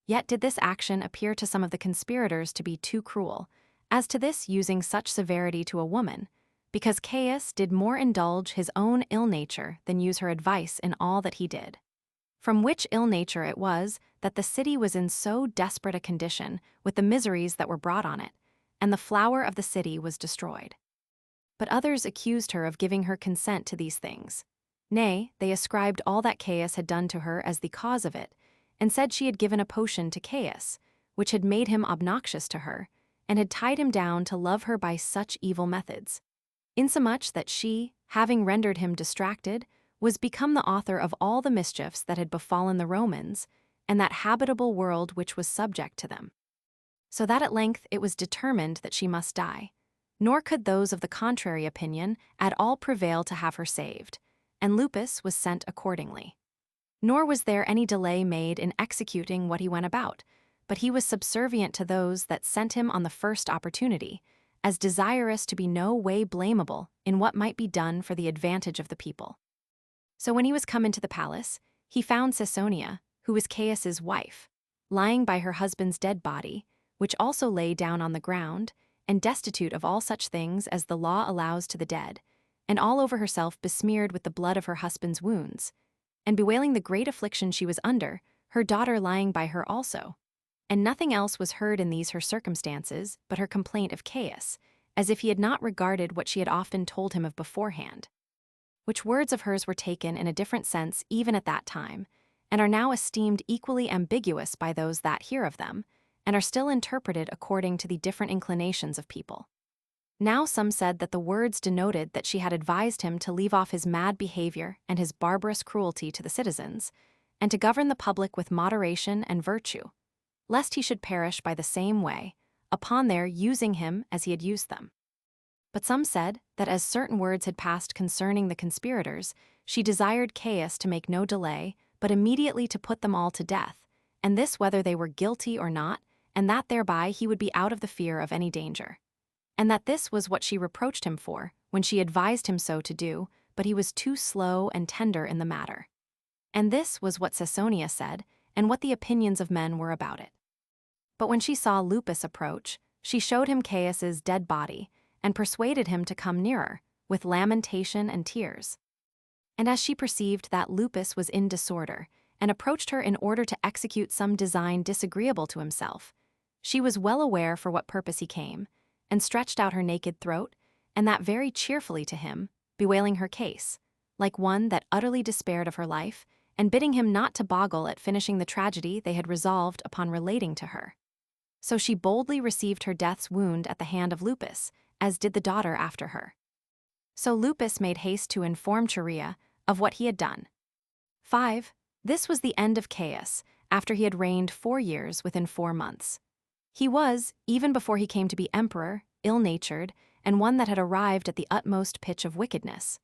Yet did this action appear to some of the conspirators to be too cruel, as to this using such severity to a woman, because Caius did more indulge his own ill nature than use her advice in all that he did. From which ill nature it was that the city was in so desperate a condition with the miseries that were brought on it, and the flower of the city was destroyed. But others accused her of giving her consent to these things. Nay, they ascribed all that Caius had done to her as the cause of it, and said she had given a potion to Caius, which had made him obnoxious to her, and had tied him down to love her by such evil methods, insomuch that she, having rendered him distracted, was become the author of all the mischiefs that had befallen the Romans, and that habitable world which was subject to them. So that at length it was determined that she must die, nor could those of the contrary opinion at all prevail to have her saved, and Lupus was sent accordingly. Nor was there any delay made in executing what he went about, but he was subservient to those that sent him on the first opportunity, as desirous to be no way blamable in what might be done for the advantage of the people. So when he was come into the palace, he found Caesonia, who was Caius's wife, lying by her husband's dead body, which also lay down on the ground, and destitute of all such things as the law allows to the dead, and all over herself besmeared with the blood of her husband's wounds, and bewailing the great affliction she was under, her daughter lying by her also. And nothing else was heard in these her circumstances but her complaint of Caius, as if he had not regarded what she had often told him of beforehand. Which words of hers were taken in a different sense even at that time, and are now esteemed equally ambiguous by those that hear of them, and are still interpreted according to the different inclinations of people. Now some said that the words denoted that she had advised him to leave off his mad behavior and his barbarous cruelty to the citizens, and to govern the public with moderation and virtue, lest he should perish by the same way, upon their using him as he had used them. But some said that as certain words had passed concerning the conspirators, she desired Caius to make no delay, but immediately to put them all to death, and this whether they were guilty or not, and that thereby he would be out of the fear of any danger. And that this was what she reproached him for, when she advised him so to do, but he was too slow and tender in the matter. And this was what Caesonia said, and what the opinions of men were about it. But when she saw Lupus approach, she showed him Caius's dead body, and persuaded him to come nearer, with lamentation and tears. And as she perceived that Lupus was in disorder, and approached her in order to execute some design disagreeable to himself, she was well aware for what purpose he came, and stretched out her naked throat, and that very cheerfully to him, bewailing her case, like one that utterly despaired of her life, and bidding him not to boggle at finishing the tragedy they had resolved upon relating to her. So she boldly received her death's wound at the hand of Lupus, as did the daughter after her. So Lupus made haste to inform Chorea of what he had done. 5. This was the end of Caius, after he had reigned 4 years within 4 months. He was, even before he came to be emperor, ill-natured, and one that had arrived at the utmost pitch of wickedness,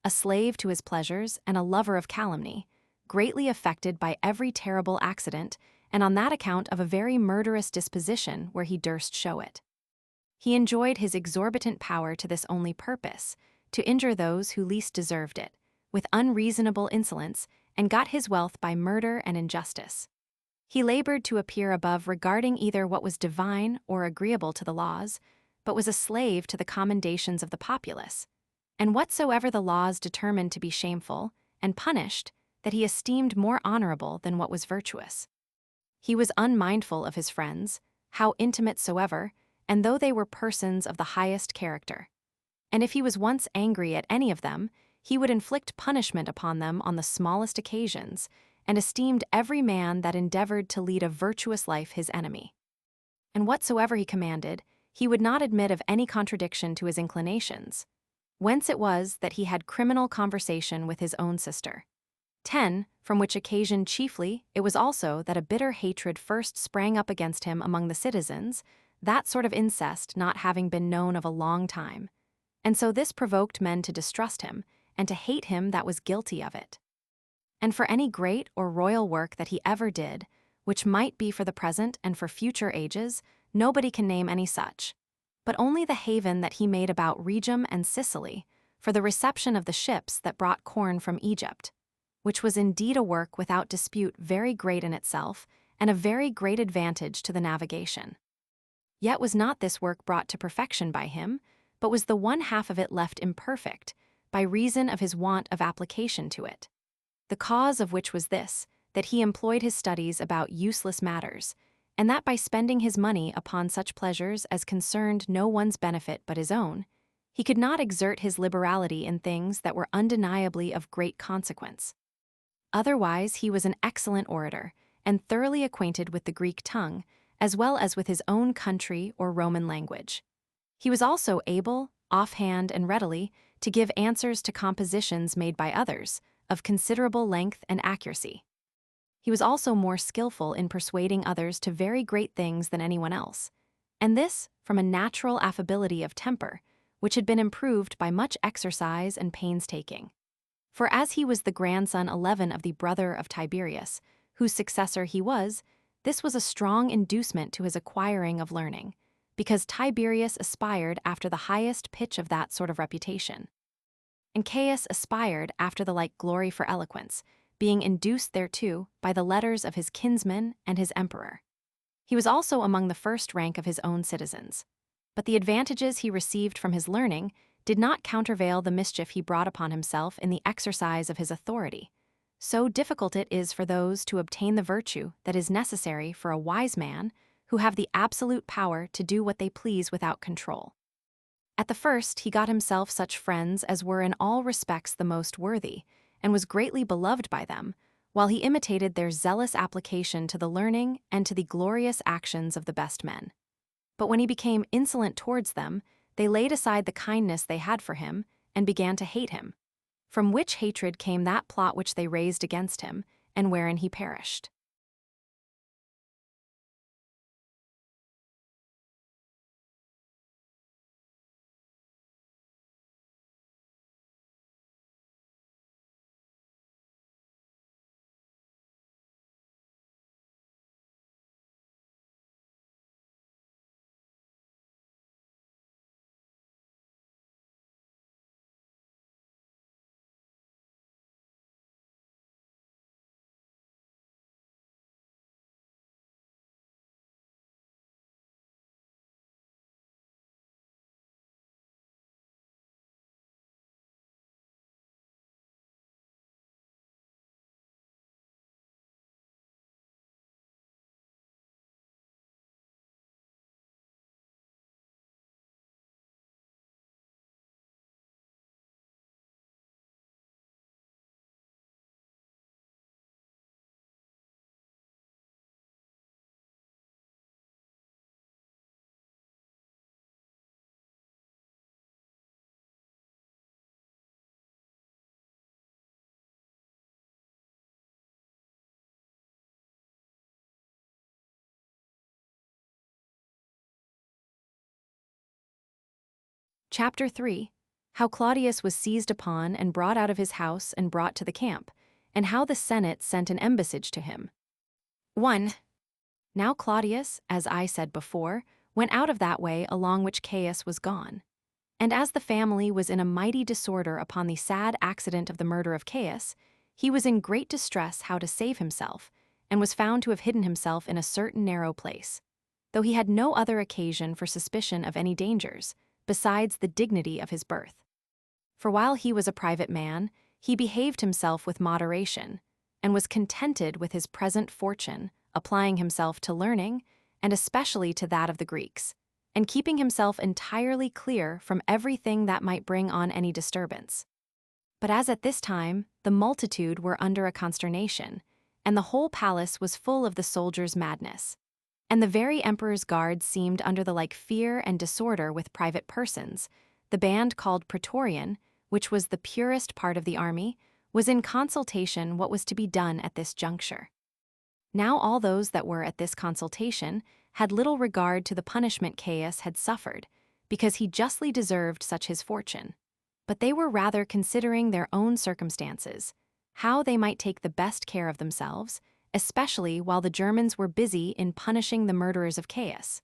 a slave to his pleasures and a lover of calumny, greatly affected by every terrible accident, and on that account of a very murderous disposition where he durst show it. He enjoyed his exorbitant power to this only purpose, to injure those who least deserved it, with unreasonable insolence, and got his wealth by murder and injustice. He labored to appear above regarding either what was divine or agreeable to the laws, but was a slave to the commendations of the populace, and whatsoever the laws determined to be shameful, and punished, that he esteemed more honorable than what was virtuous. He was unmindful of his friends, how intimate soever, and though they were persons of the highest character. And if he was once angry at any of them, he would inflict punishment upon them on the smallest occasions, and esteemed every man that endeavored to lead a virtuous life his enemy. And whatsoever he commanded, he would not admit of any contradiction to his inclinations, whence it was that he had criminal conversation with his own sister. 10. From which occasion chiefly it was also that a bitter hatred first sprang up against him among the citizens, that sort of incest not having been known of a long time. And so this provoked men to distrust him, and to hate him that was guilty of it. And for any great or royal work that he ever did, which might be for the present and for future ages, nobody can name any such, but only the haven that he made about Rhegium and Sicily, for the reception of the ships that brought corn from Egypt, which was indeed a work without dispute very great in itself, and a very great advantage to the navigation. Yet was not this work brought to perfection by him, but was the one half of it left imperfect, by reason of his want of application to it. The cause of which was this, that he employed his studies about useless matters, and that by spending his money upon such pleasures as concerned no one's benefit but his own, he could not exert his liberality in things that were undeniably of great consequence. Otherwise he was an excellent orator, and thoroughly acquainted with the Greek tongue, as well as with his own country or Roman language. He was also able, offhand and readily, to give answers to compositions made by others, of considerable length and accuracy. He was also more skillful in persuading others to very great things than anyone else, and this from a natural affability of temper, which had been improved by much exercise and painstaking. For as he was the grandson 11 of the brother of Tiberius, whose successor he was, this was a strong inducement to his acquiring of learning, because Tiberius aspired after the highest pitch of that sort of reputation. And Caius aspired after the like glory for eloquence, being induced thereto by the letters of his kinsman and his emperor. He was also among the first rank of his own citizens. But the advantages he received from his learning did not countervail the mischief he brought upon himself in the exercise of his authority. So difficult it is for those to obtain the virtue that is necessary for a wise man, who have the absolute power to do what they please without control. At the first he got himself such friends as were in all respects the most worthy, and was greatly beloved by them, while he imitated their zealous application to the learning and to the glorious actions of the best men. But when he became insolent towards them, they laid aside the kindness they had for him, and began to hate him, from which hatred came that plot which they raised against him, and wherein he perished. Chapter 3. How Claudius was seized upon and brought out of his house and brought to the camp, and how the Senate sent an embassage to him. 1. Now Claudius, as I said before, went out of that way along which Caius was gone. And as the family was in a mighty disorder upon the sad accident of the murder of Caius, he was in great distress how to save himself, and was found to have hidden himself in a certain narrow place, though he had no other occasion for suspicion of any dangers, besides the dignity of his birth. For while he was a private man, he behaved himself with moderation, and was contented with his present fortune, applying himself to learning, and especially to that of the Greeks, and keeping himself entirely clear from everything that might bring on any disturbance. But as at this time the multitude were under a consternation, and the whole palace was full of the soldiers' madness, and the very emperor's guards seemed under the like fear and disorder with private persons, the band called Praetorian, which was the purest part of the army, was in consultation what was to be done at this juncture. Now all those that were at this consultation had little regard to the punishment Caius had suffered, because he justly deserved such his fortune. But they were rather considering their own circumstances, how they might take the best care of themselves, especially while the Germans were busy in punishing the murderers of Caius,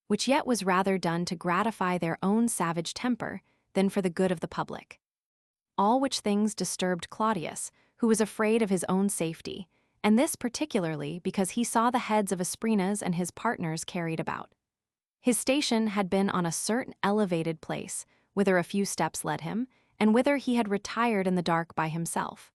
which yet was rather done to gratify their own savage temper than for the good of the public. All which things disturbed Claudius, who was afraid of his own safety, and this particularly because he saw the heads of Asprenas and his partners carried about. His station had been on a certain elevated place, whither a few steps led him, and whither he had retired in the dark by himself.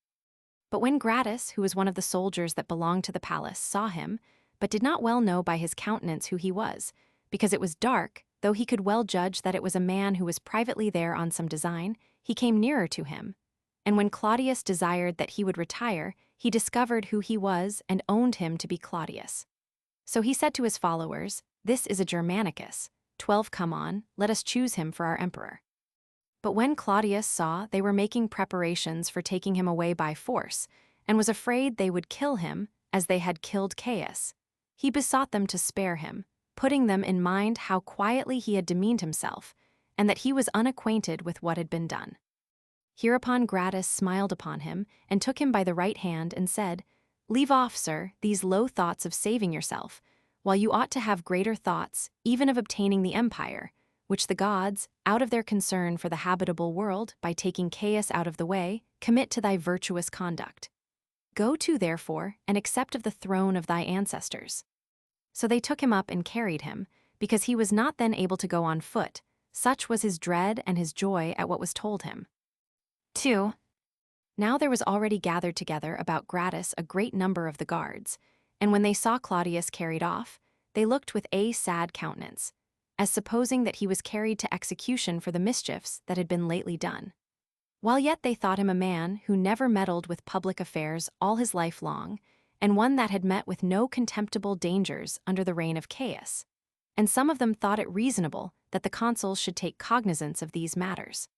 But when Gratus, who was one of the soldiers that belonged to the palace, saw him, but did not well know by his countenance who he was, because it was dark, though he could well judge that it was a man who was privately there on some design, he came nearer to him. And when Claudius desired that he would retire, he discovered who he was and owned him to be Claudius. So he said to his followers, "This is a Germanicus. 12 come on, let us choose him for our emperor." But when Claudius saw they were making preparations for taking him away by force, and was afraid they would kill him, as they had killed Caius, he besought them to spare him, putting them in mind how quietly he had demeaned himself, and that he was unacquainted with what had been done. Hereupon Gratus smiled upon him, and took him by the right hand, and said, "Leave off, sir, these low thoughts of saving yourself, while you ought to have greater thoughts, even of obtaining the empire, which the gods, out of their concern for the habitable world, by taking Caius out of the way, commit to thy virtuous conduct. Go to, therefore, and accept of the throne of thy ancestors." So they took him up and carried him, because he was not then able to go on foot, such was his dread and his joy at what was told him. 2. Now there was already gathered together about Gratus a great number of the guards, and when they saw Claudius carried off, they looked with a sad countenance, as supposing that he was carried to execution for the mischiefs that had been lately done. While yet they thought him a man who never meddled with public affairs all his life long, and one that had met with no contemptible dangers under the reign of Caius. And some of them thought it reasonable that the consuls should take cognizance of these matters.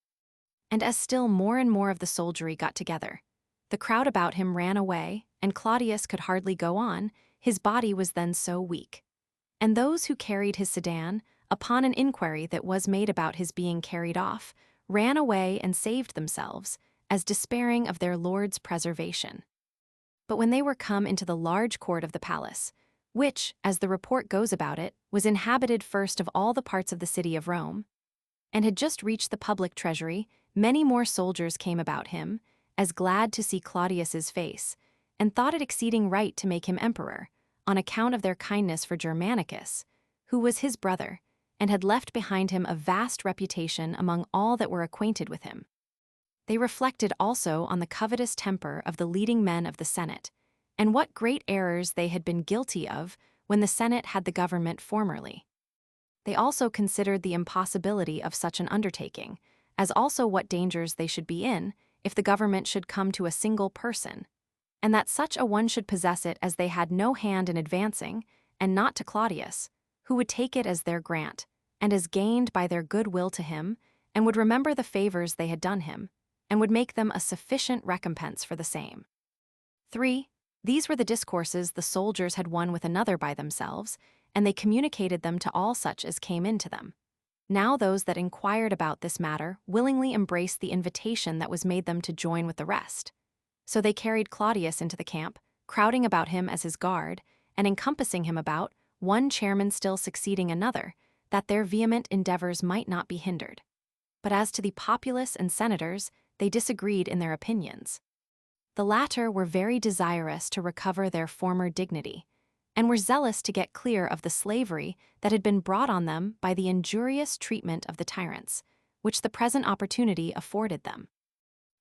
And as still more and more of the soldiery got together, the crowd about him ran away, and Claudius could hardly go on, his body was then so weak. And those who carried his sedan, upon an inquiry that was made about his being carried off, ran away and saved themselves, as despairing of their lord's preservation. But when they were come into the large court of the palace, which, as the report goes about it, was inhabited first of all the parts of the city of Rome, and had just reached the public treasury, many more soldiers came about him, as glad to see Claudius's face, and thought it exceeding right to make him emperor, on account of their kindness for Germanicus, who was his brother, and had left behind him a vast reputation among all that were acquainted with him. They reflected also on the covetous temper of the leading men of the Senate, and what great errors they had been guilty of when the Senate had the government formerly. They also considered the impossibility of such an undertaking, as also what dangers they should be in if the government should come to a single person, and that such a one should possess it as they had no hand in advancing, and not to Claudius, who would take it as their grant, and as gained by their good will to him, and would remember the favors they had done him, and would make them a sufficient recompense for the same. 3. These were the discourses the soldiers had one with another by themselves, and they communicated them to all such as came in to them. Now those that inquired about this matter willingly embraced the invitation that was made them to join with the rest. So they carried Claudius into the camp, crowding about him as his guard, and encompassing him about, one chairman still succeeding another, that their vehement endeavors might not be hindered. But as to the populace and senators, they disagreed in their opinions. The latter were very desirous to recover their former dignity, and were zealous to get clear of the slavery that had been brought on them by the injurious treatment of the tyrants, which the present opportunity afforded them.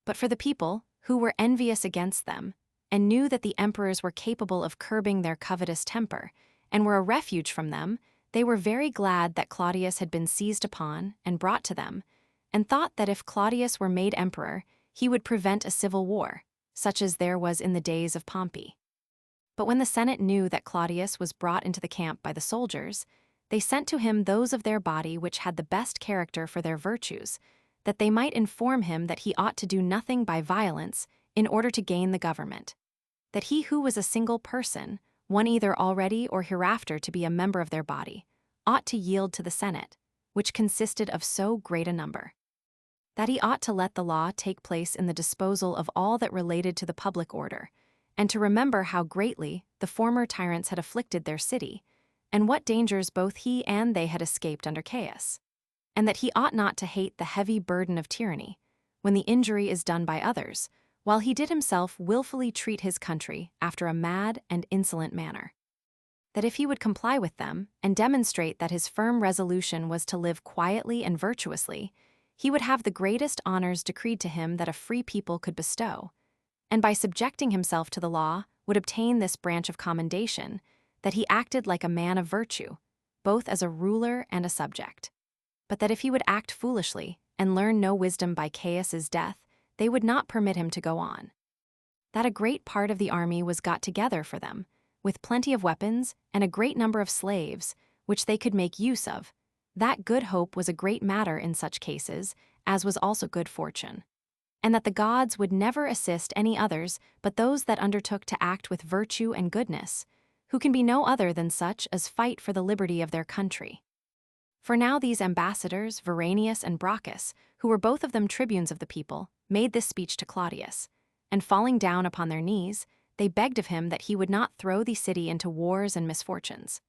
But for the people, who were envious against them, and knew that the emperors were capable of curbing their covetous temper, and were a refuge from them, they were very glad that Claudius had been seized upon and brought to them, and thought that if Claudius were made emperor, he would prevent a civil war, such as there was in the days of Pompey. But when the Senate knew that Claudius was brought into the camp by the soldiers, they sent to him those of their body which had the best character for their virtues, that they might inform him that he ought to do nothing by violence in order to gain the government, that he who was a single person, one either already or hereafter to be a member of their body, ought to yield to the Senate, which consisted of so great a number, that he ought to let the law take place in the disposal of all that related to the public order, and to remember how greatly the former tyrants had afflicted their city, and what dangers both he and they had escaped under Caius, and that he ought not to hate the heavy burden of tyranny, when the injury is done by others, while he did himself willfully treat his country after a mad and insolent manner. That if he would comply with them, and demonstrate that his firm resolution was to live quietly and virtuously, he would have the greatest honors decreed to him that a free people could bestow, and by subjecting himself to the law would obtain this branch of commendation, that he acted like a man of virtue, both as a ruler and a subject. But that if he would act foolishly, and learn no wisdom by Caius's death, they would not permit him to go on. That a great part of the army was got together for them, with plenty of weapons and a great number of slaves, which they could make use of, that good hope was a great matter in such cases, as was also good fortune, and that the gods would never assist any others but those that undertook to act with virtue and goodness, who can be no other than such as fight for the liberty of their country. For now these ambassadors, Veranius and Brachus, who were both of them tribunes of the people, made this speech to Claudius, and falling down upon their knees, they begged of him that he would not throw the city into wars and misfortunes.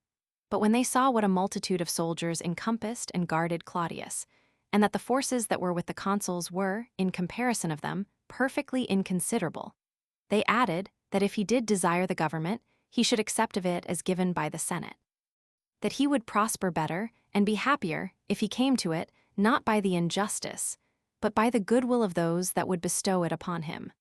But when they saw what a multitude of soldiers encompassed and guarded Claudius, and that the forces that were with the consuls were, in comparison of them, perfectly inconsiderable, they added that if he did desire the government, he should accept of it as given by the Senate. That he would prosper better and be happier if he came to it, not by the injustice, but by the goodwill of those that would bestow it upon him.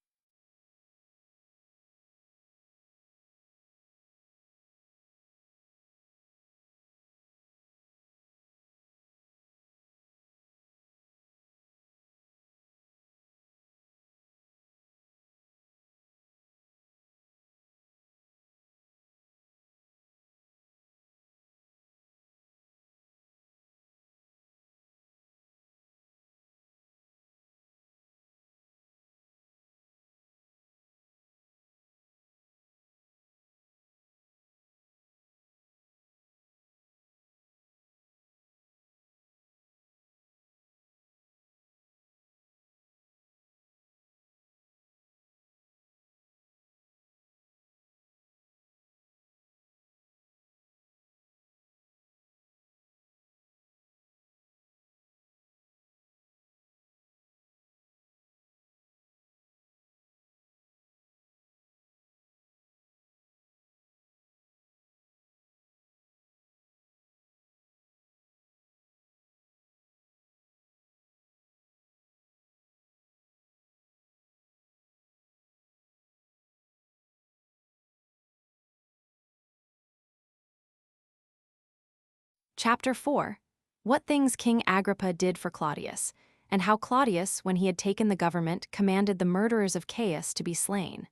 Chapter 4. What things King Agrippa did for Claudius, and how Claudius, when he had taken the government, commanded the murderers of Caius to be slain.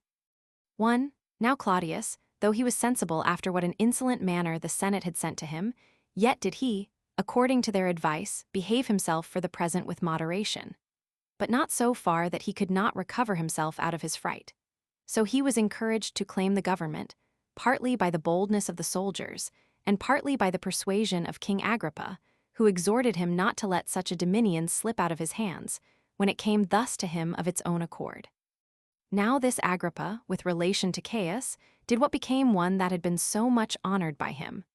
1. Now Claudius, though he was sensible after what an insolent manner the Senate had sent to him, yet did he, according to their advice, behave himself for the present with moderation, but not so far that he could not recover himself out of his fright. So he was encouraged to claim the government, partly by the boldness of the soldiers, and partly by the persuasion of King Agrippa, who exhorted him not to let such a dominion slip out of his hands, when it came thus to him of its own accord. Now this Agrippa, with relation to Caius, did what became one that had been so much honored by him.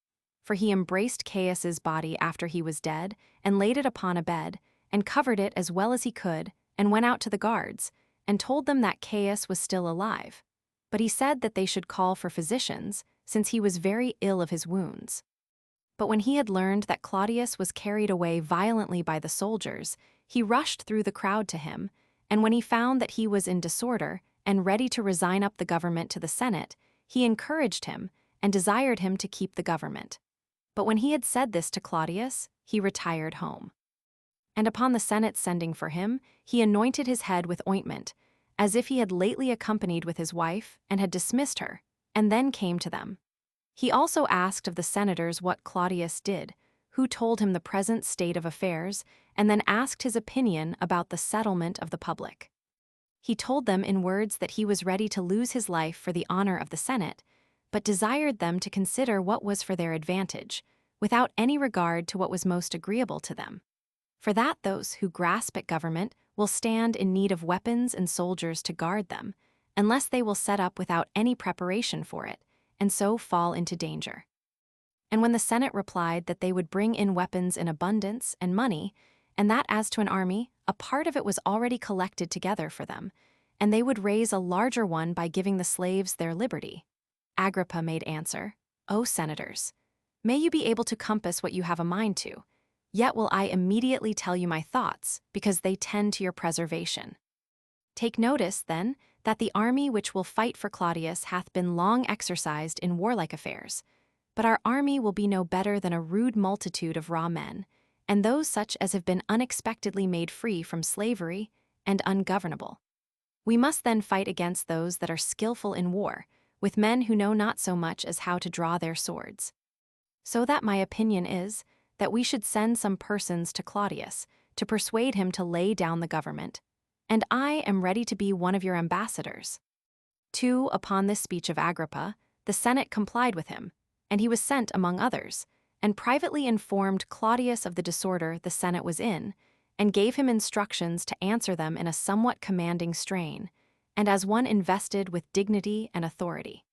For he embraced Caius's body after he was dead, and laid it upon a bed, and covered it as well as he could, and went out to the guards, and told them that Caius was still alive. But he said that they should call for physicians, since he was very ill of his wounds. But when he had learned that Claudius was carried away violently by the soldiers, he rushed through the crowd to him, and when he found that he was in disorder, and ready to resign up the government to the Senate, he encouraged him, and desired him to keep the government. But when he had said this to Claudius, he retired home. And upon the Senate sending for him, he anointed his head with ointment, as if he had lately accompanied with his wife, and had dismissed her, and then came to them. He also asked of the senators what Claudius did, who told him the present state of affairs, and then asked his opinion about the settlement of the public. He told them in words that he was ready to lose his life for the honor of the Senate, but desired them to consider what was for their advantage, without any regard to what was most agreeable to them. For that those who grasp at government will stand in need of weapons and soldiers to guard them, unless they will set up without any preparation for it, and so fall into danger. And when the Senate replied that they would bring in weapons in abundance and money, and that as to an army, a part of it was already collected together for them, and they would raise a larger one by giving the slaves their liberty, Agrippa made answer, O senators, may you be able to compass what you have a mind to, yet will I immediately tell you my thoughts, because they tend to your preservation. Take notice, then, that the army which will fight for Claudius hath been long exercised in warlike affairs, but our army will be no better than a rude multitude of raw men, and those such as have been unexpectedly made free from slavery and ungovernable. We must then fight against those that are skillful in war, with men who know not so much as how to draw their swords. So that my opinion is, that we should send some persons to Claudius, to persuade him to lay down the government, and I am ready to be one of your ambassadors. 2. Upon this speech of Agrippa, the Senate complied with him, and he was sent among others, and privately informed Claudius of the disorder the Senate was in, and gave him instructions to answer them in a somewhat commanding strain, and as one invested with dignity and authority.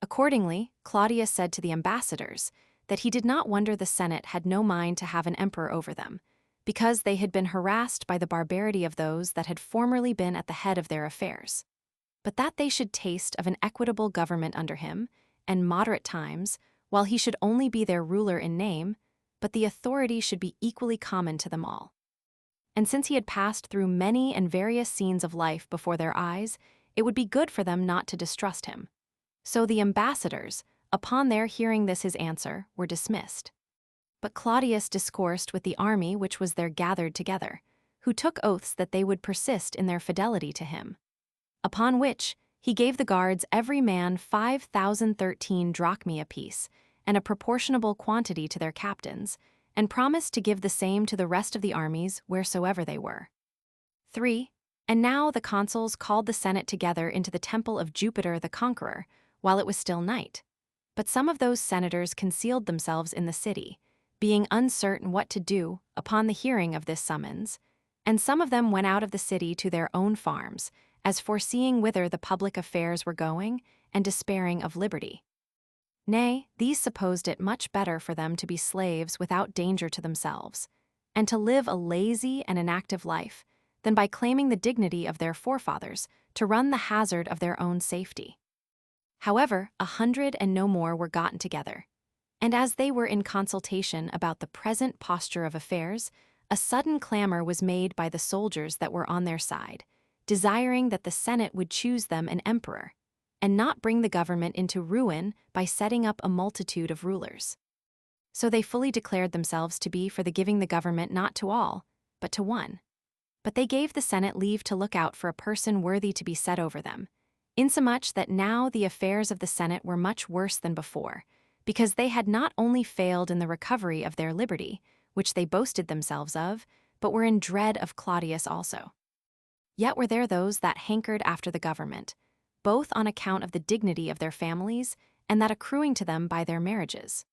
Accordingly, Claudius said to the ambassadors that he did not wonder the Senate had no mind to have an emperor over them, because they had been harassed by the barbarity of those that had formerly been at the head of their affairs, but that they should taste of an equitable government under him, and moderate times, while he should only be their ruler in name, but the authority should be equally common to them all. And since he had passed through many and various scenes of life before their eyes, it would be good for them not to distrust him. So the ambassadors, upon their hearing this his answer, were dismissed. But Claudius discoursed with the army which was there gathered together, who took oaths that they would persist in their fidelity to him. Upon which he gave the guards every man 5,013 drachmae apiece, and a proportionable quantity to their captains, and promised to give the same to the rest of the armies wheresoever they were. 3. And now the consuls called the Senate together into the temple of Jupiter the Conqueror, while it was still night. But some of those senators concealed themselves in the city, being uncertain what to do upon the hearing of this summons, and some of them went out of the city to their own farms, as foreseeing whither the public affairs were going, and despairing of liberty. Nay, these supposed it much better for them to be slaves without danger to themselves, and to live a lazy and inactive life, than by claiming the dignity of their forefathers to run the hazard of their own safety. However, 100 and no more were gotten together, and as they were in consultation about the present posture of affairs, a sudden clamor was made by the soldiers that were on their side, desiring that the Senate would choose them an emperor, and not bring the government into ruin by setting up a multitude of rulers. So they fully declared themselves to be for the giving the government not to all, but to one. But they gave the Senate leave to look out for a person worthy to be set over them, insomuch that now the affairs of the Senate were much worse than before, because they had not only failed in the recovery of their liberty, which they boasted themselves of, but were in dread of Claudius also. Yet were there those that hankered after the government, both on account of the dignity of their families and that accruing to them by their marriages.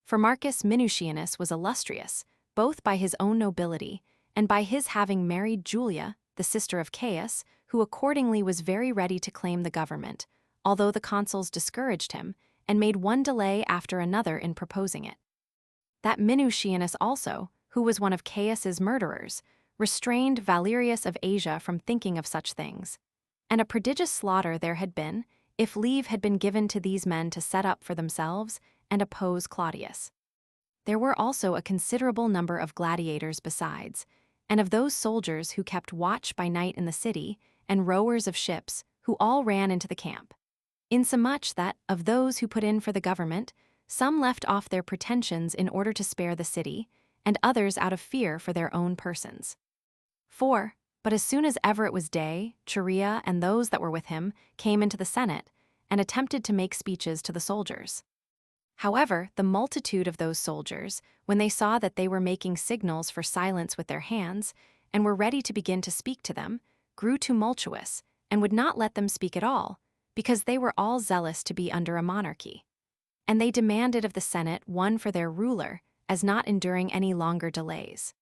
For Marcus Minucianus was illustrious, both by his own nobility and by his having married Julia, the sister of Caius, who accordingly was very ready to claim the government, although the consuls discouraged him and made one delay after another in proposing it. That Minucianus also, who was one of Caius's murderers, restrained Valerius of Asia from thinking of such things. And a prodigious slaughter there had been, if leave had been given to these men to set up for themselves and oppose Claudius. There were also a considerable number of gladiators besides, and of those soldiers who kept watch by night in the city, and rowers of ships, who all ran into the camp. Insomuch that, of those who put in for the government, some left off their pretensions in order to spare the city, and others out of fear for their own persons. 4. But as soon as ever it was day, Chorea and those that were with him came into the Senate, and attempted to make speeches to the soldiers. However, the multitude of those soldiers, when they saw that they were making signals for silence with their hands, and were ready to begin to speak to them, grew tumultuous, and would not let them speak at all, because they were all zealous to be under a monarchy. And they demanded of the Senate one for their ruler, as not enduring any longer delays.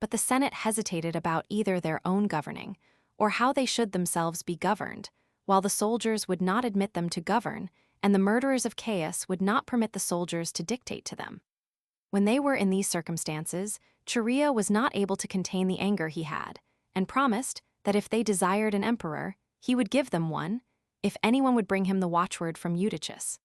But the Senate hesitated about either their own governing, or how they should themselves be governed, while the soldiers would not admit them to govern, and the murderers of Caius would not permit the soldiers to dictate to them. When they were in these circumstances, Chorea was not able to contain the anger he had, and promised that if they desired an emperor, he would give them one, if anyone would bring him the watchword from Eutychus.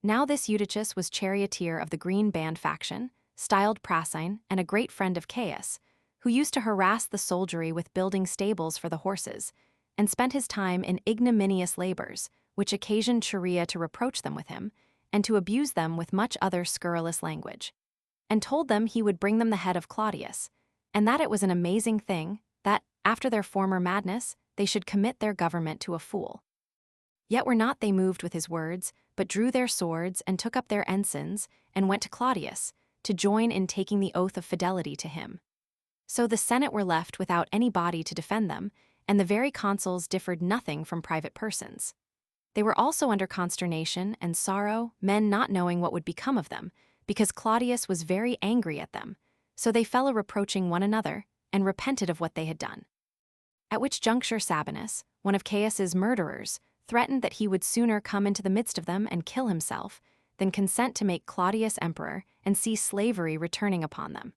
Now this Eutychus was charioteer of the Green Band faction, styled Prasine, and a great friend of Caius, who used to harass the soldiery with building stables for the horses, and spent his time in ignominious labors, which occasioned Chorea to reproach them with him, and to abuse them with much other scurrilous language, and told them he would bring them the head of Claudius, and that it was an amazing thing, that, after their former madness, they should commit their government to a fool. Yet were not they moved with his words, but drew their swords and took up their ensigns, and went to Claudius, to join in taking the oath of fidelity to him. So the Senate were left without any body to defend them, and the very consuls differed nothing from private persons. They were also under consternation and sorrow, men not knowing what would become of them, because Claudius was very angry at them, so they fell a-reproaching one another, and repented of what they had done. At which juncture Sabinus, one of Caius's murderers, threatened that he would sooner come into the midst of them and kill himself, than consent to make Claudius emperor and see slavery returning upon them.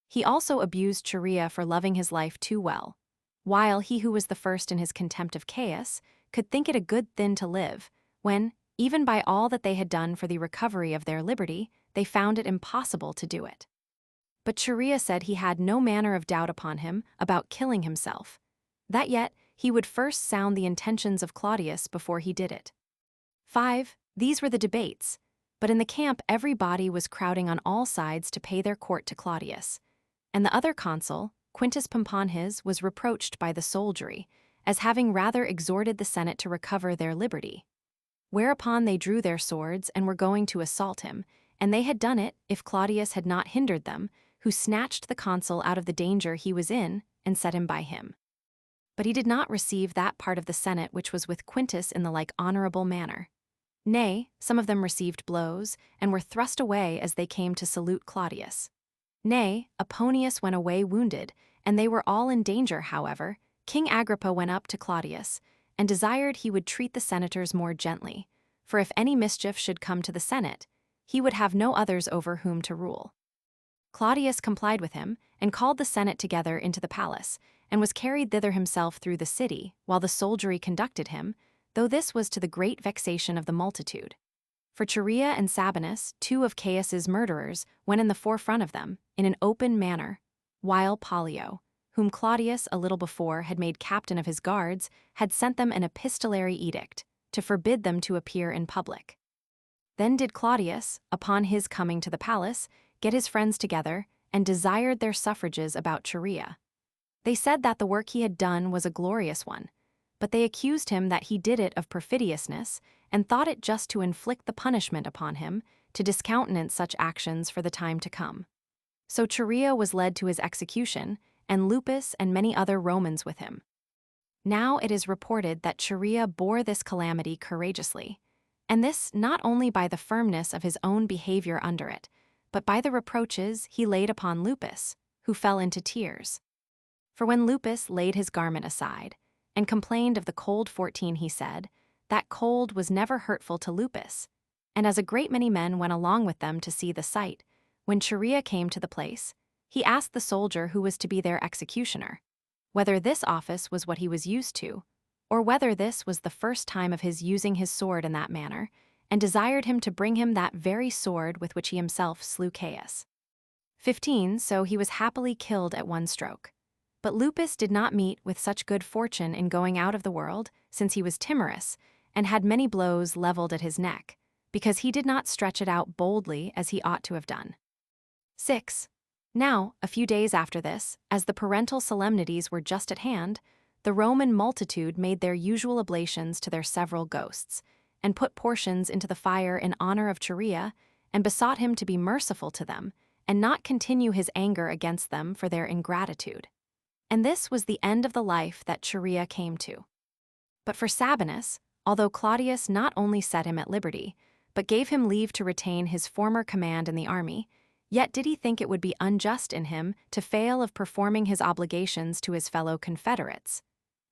He also abused Chorea for loving his life too well, while he who was the first in his contempt of Caius could think it a good thing to live, when, even by all that they had done for the recovery of their liberty, they found it impossible to do it. But Chorea said he had no manner of doubt upon him about killing himself, that yet he would first sound the intentions of Claudius before he did it. 5. These were the debates, but in the camp every body was crowding on all sides to pay their court to Claudius, and the other consul, Quintus Pomponius, was reproached by the soldiery, as having rather exhorted the Senate to recover their liberty. Whereupon they drew their swords and were going to assault him, and they had done it if Claudius had not hindered them, who snatched the consul out of the danger he was in and set him by him. But he did not receive that part of the Senate which was with Quintus in the like honorable manner. Nay, some of them received blows, and were thrust away as they came to salute Claudius. Nay, Aponius went away wounded, and they were all in danger. However, King Agrippa went up to Claudius, and desired he would treat the senators more gently, for if any mischief should come to the Senate, he would have no others over whom to rule. Claudius complied with him, and called the Senate together into the palace, and was carried thither himself through the city, while the soldiery conducted him, though this was to the great vexation of the multitude. For Chorea and Sabinus, two of Caius's murderers, went in the forefront of them, in an open manner, while Pollio, whom Claudius a little before had made captain of his guards, had sent them an epistolary edict, to forbid them to appear in public. Then did Claudius, upon his coming to the palace, get his friends together, and desired their suffrages about Chorea. They said that the work he had done was a glorious one, but they accused him that he did it of perfidiousness, and thought it just to inflict the punishment upon him, to discountenance such actions for the time to come. So Chorea was led to his execution, and Lupus and many other Romans with him. Now it is reported that Chorea bore this calamity courageously, and this not only by the firmness of his own behavior under it, but by the reproaches he laid upon Lupus, who fell into tears. For when Lupus laid his garment aside, and complained of the cold 14, he said, that cold was never hurtful to Lupus. And as a great many men went along with them to see the sight, when Chorea came to the place, he asked the soldier who was to be their executioner, whether this office was what he was used to, or whether this was the first time of his using his sword in that manner, and desired him to bring him that very sword with which he himself slew Caius. 15. So he was happily killed at one stroke. But Lupus did not meet with such good fortune in going out of the world, since he was timorous, and had many blows leveled at his neck, because he did not stretch it out boldly as he ought to have done. 6. Now, a few days after this, as the parental solemnities were just at hand, the Roman multitude made their usual oblations to their several ghosts, and put portions into the fire in honor of Chorea, and besought him to be merciful to them, and not continue his anger against them for their ingratitude. And this was the end of the life that Chorea came to. But for Sabinus, although Claudius not only set him at liberty, but gave him leave to retain his former command in the army, yet did he think it would be unjust in him to fail of performing his obligations to his fellow confederates.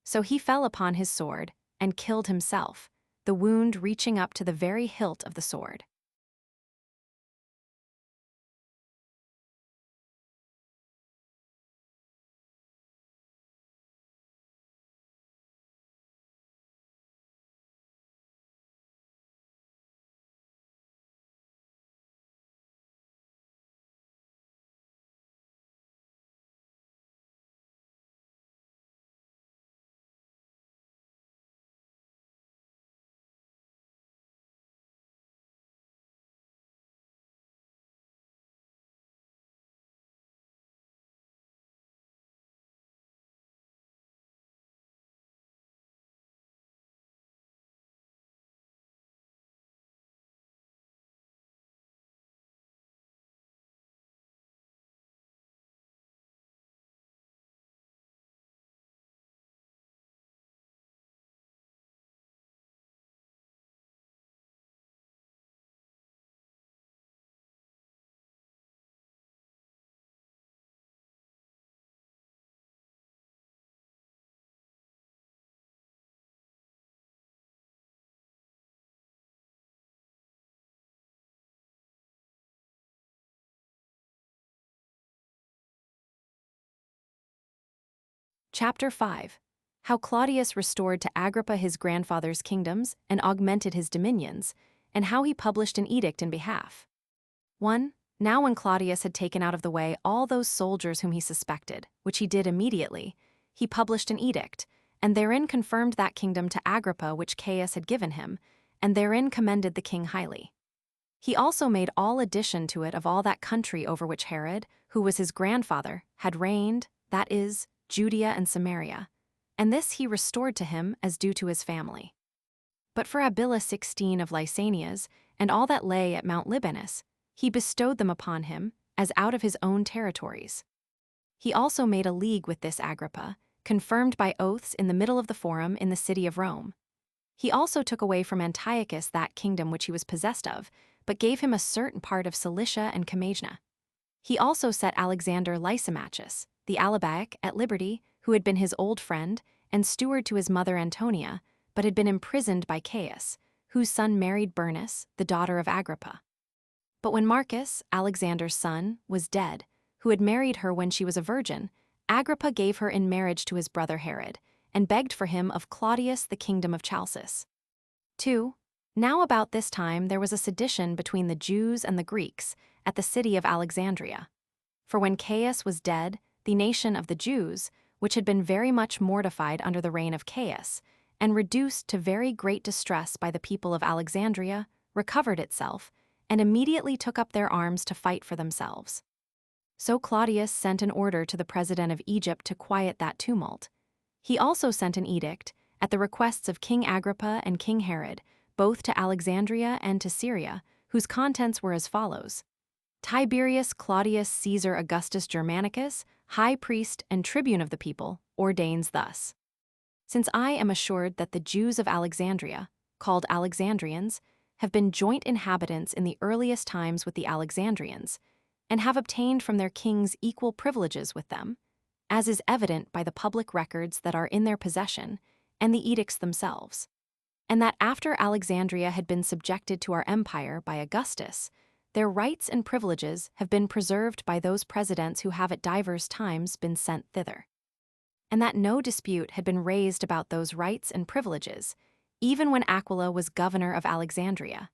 So he fell upon his sword, and killed himself, the wound reaching up to the very hilt of the sword. Chapter 5. How Claudius restored to Agrippa his grandfather's kingdoms and augmented his dominions, and how he published an edict in behalf. 1. Now when Claudius had taken out of the way all those soldiers whom he suspected, which he did immediately, he published an edict, and therein confirmed that kingdom to Agrippa which Caius had given him, and therein commended the king highly. He also made all addition to it of all that country over which Herod, who was his grandfather, had reigned, that is, Judea and Samaria, and this he restored to him as due to his family. But for Abila 16 of Lysanias, and all that lay at Mount Libanus, he bestowed them upon him, as out of his own territories. He also made a league with this Agrippa, confirmed by oaths in the middle of the forum in the city of Rome. He also took away from Antiochus that kingdom which he was possessed of, but gave him a certain part of Cilicia and Comagena. He also set Alexander Lysimachus, the Alabaic, at liberty, who had been his old friend, and steward to his mother Antonia, but had been imprisoned by Caius, whose son married Bernice, the daughter of Agrippa. But when Marcus, Alexander's son, was dead, who had married her when she was a virgin, Agrippa gave her in marriage to his brother Herod, and begged for him of Claudius the kingdom of Chalcis. 2. Now about this time there was a sedition between the Jews and the Greeks at the city of Alexandria. For when Caius was dead, the nation of the Jews, which had been very much mortified under the reign of Caius, and reduced to very great distress by the people of Alexandria, recovered itself, and immediately took up their arms to fight for themselves. So Claudius sent an order to the president of Egypt to quiet that tumult. He also sent an edict, at the requests of King Agrippa and King Herod, both to Alexandria and to Syria, whose contents were as follows. Tiberius Claudius Caesar Augustus Germanicus, high priest and tribune of the people, ordains thus. Since I am assured that the Jews of Alexandria, called Alexandrians, have been joint inhabitants in the earliest times with the Alexandrians, and have obtained from their kings equal privileges with them, as is evident by the public records that are in their possession and the edicts themselves. And that after Alexandria had been subjected to our empire by Augustus, their rights and privileges have been preserved by those presidents who have at divers times been sent thither. And that no dispute had been raised about those rights and privileges, even when Aquila was governor of Alexandria.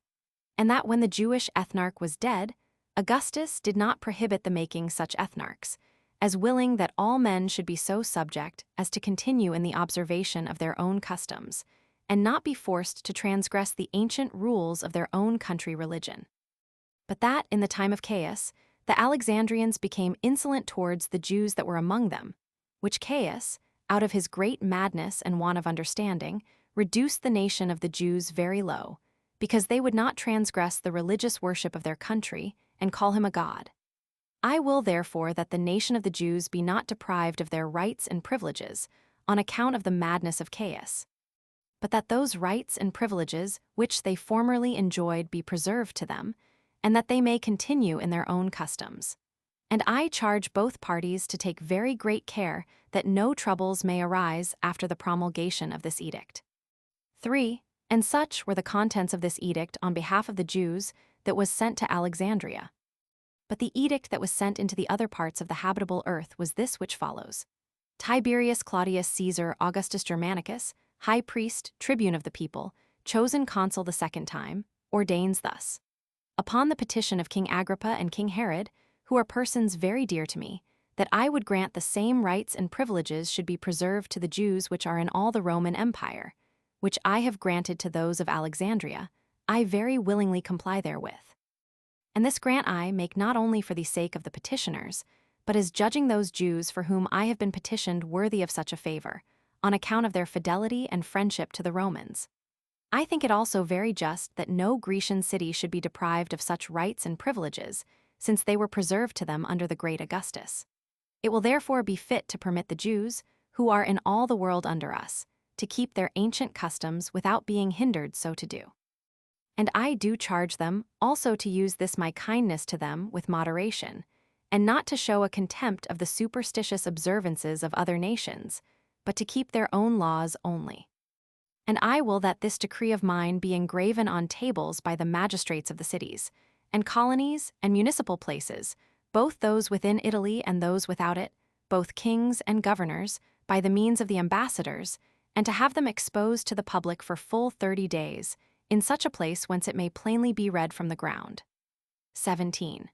And that when the Jewish ethnarch was dead, Augustus did not prohibit the making such ethnarchs, as willing that all men should be so subject as to continue in the observation of their own customs, and not be forced to transgress the ancient rules of their own country religion. But that, in the time of Caius, the Alexandrians became insolent towards the Jews that were among them, which Caius, out of his great madness and want of understanding, reduced the nation of the Jews very low, because they would not transgress the religious worship of their country and call him a god. I will therefore that the nation of the Jews be not deprived of their rights and privileges on account of the madness of Caius, but that those rights and privileges which they formerly enjoyed be preserved to them, and that they may continue in their own customs. And I charge both parties to take very great care that no troubles may arise after the promulgation of this edict. 3. And such were the contents of this edict on behalf of the Jews that was sent to Alexandria. But the edict that was sent into the other parts of the habitable earth was this which follows. Tiberius Claudius Caesar Augustus Germanicus, high priest, tribune of the people, chosen consul the second time, ordains thus. Upon the petition of King Agrippa and King Herod, who are persons very dear to me, that I would grant the same rights and privileges should be preserved to the Jews which are in all the Roman Empire, which I have granted to those of Alexandria, I very willingly comply therewith. And this grant I make not only for the sake of the petitioners, but as judging those Jews for whom I have been petitioned worthy of such a favor, on account of their fidelity and friendship to the Romans. I think it also very just that no Grecian city should be deprived of such rights and privileges, since they were preserved to them under the great Augustus. It will therefore be fit to permit the Jews, who are in all the world under us, to keep their ancient customs without being hindered so to do. And I do charge them also to use this my kindness to them with moderation, and not to show a contempt of the superstitious observances of other nations, but to keep their own laws only. And I will that this decree of mine be engraven on tables by the magistrates of the cities, and colonies and municipal places, both those within Italy and those without it, both kings and governors, by the means of the ambassadors, and to have them exposed to the public for full 30 days, in such a place whence it may plainly be read from the ground. 17.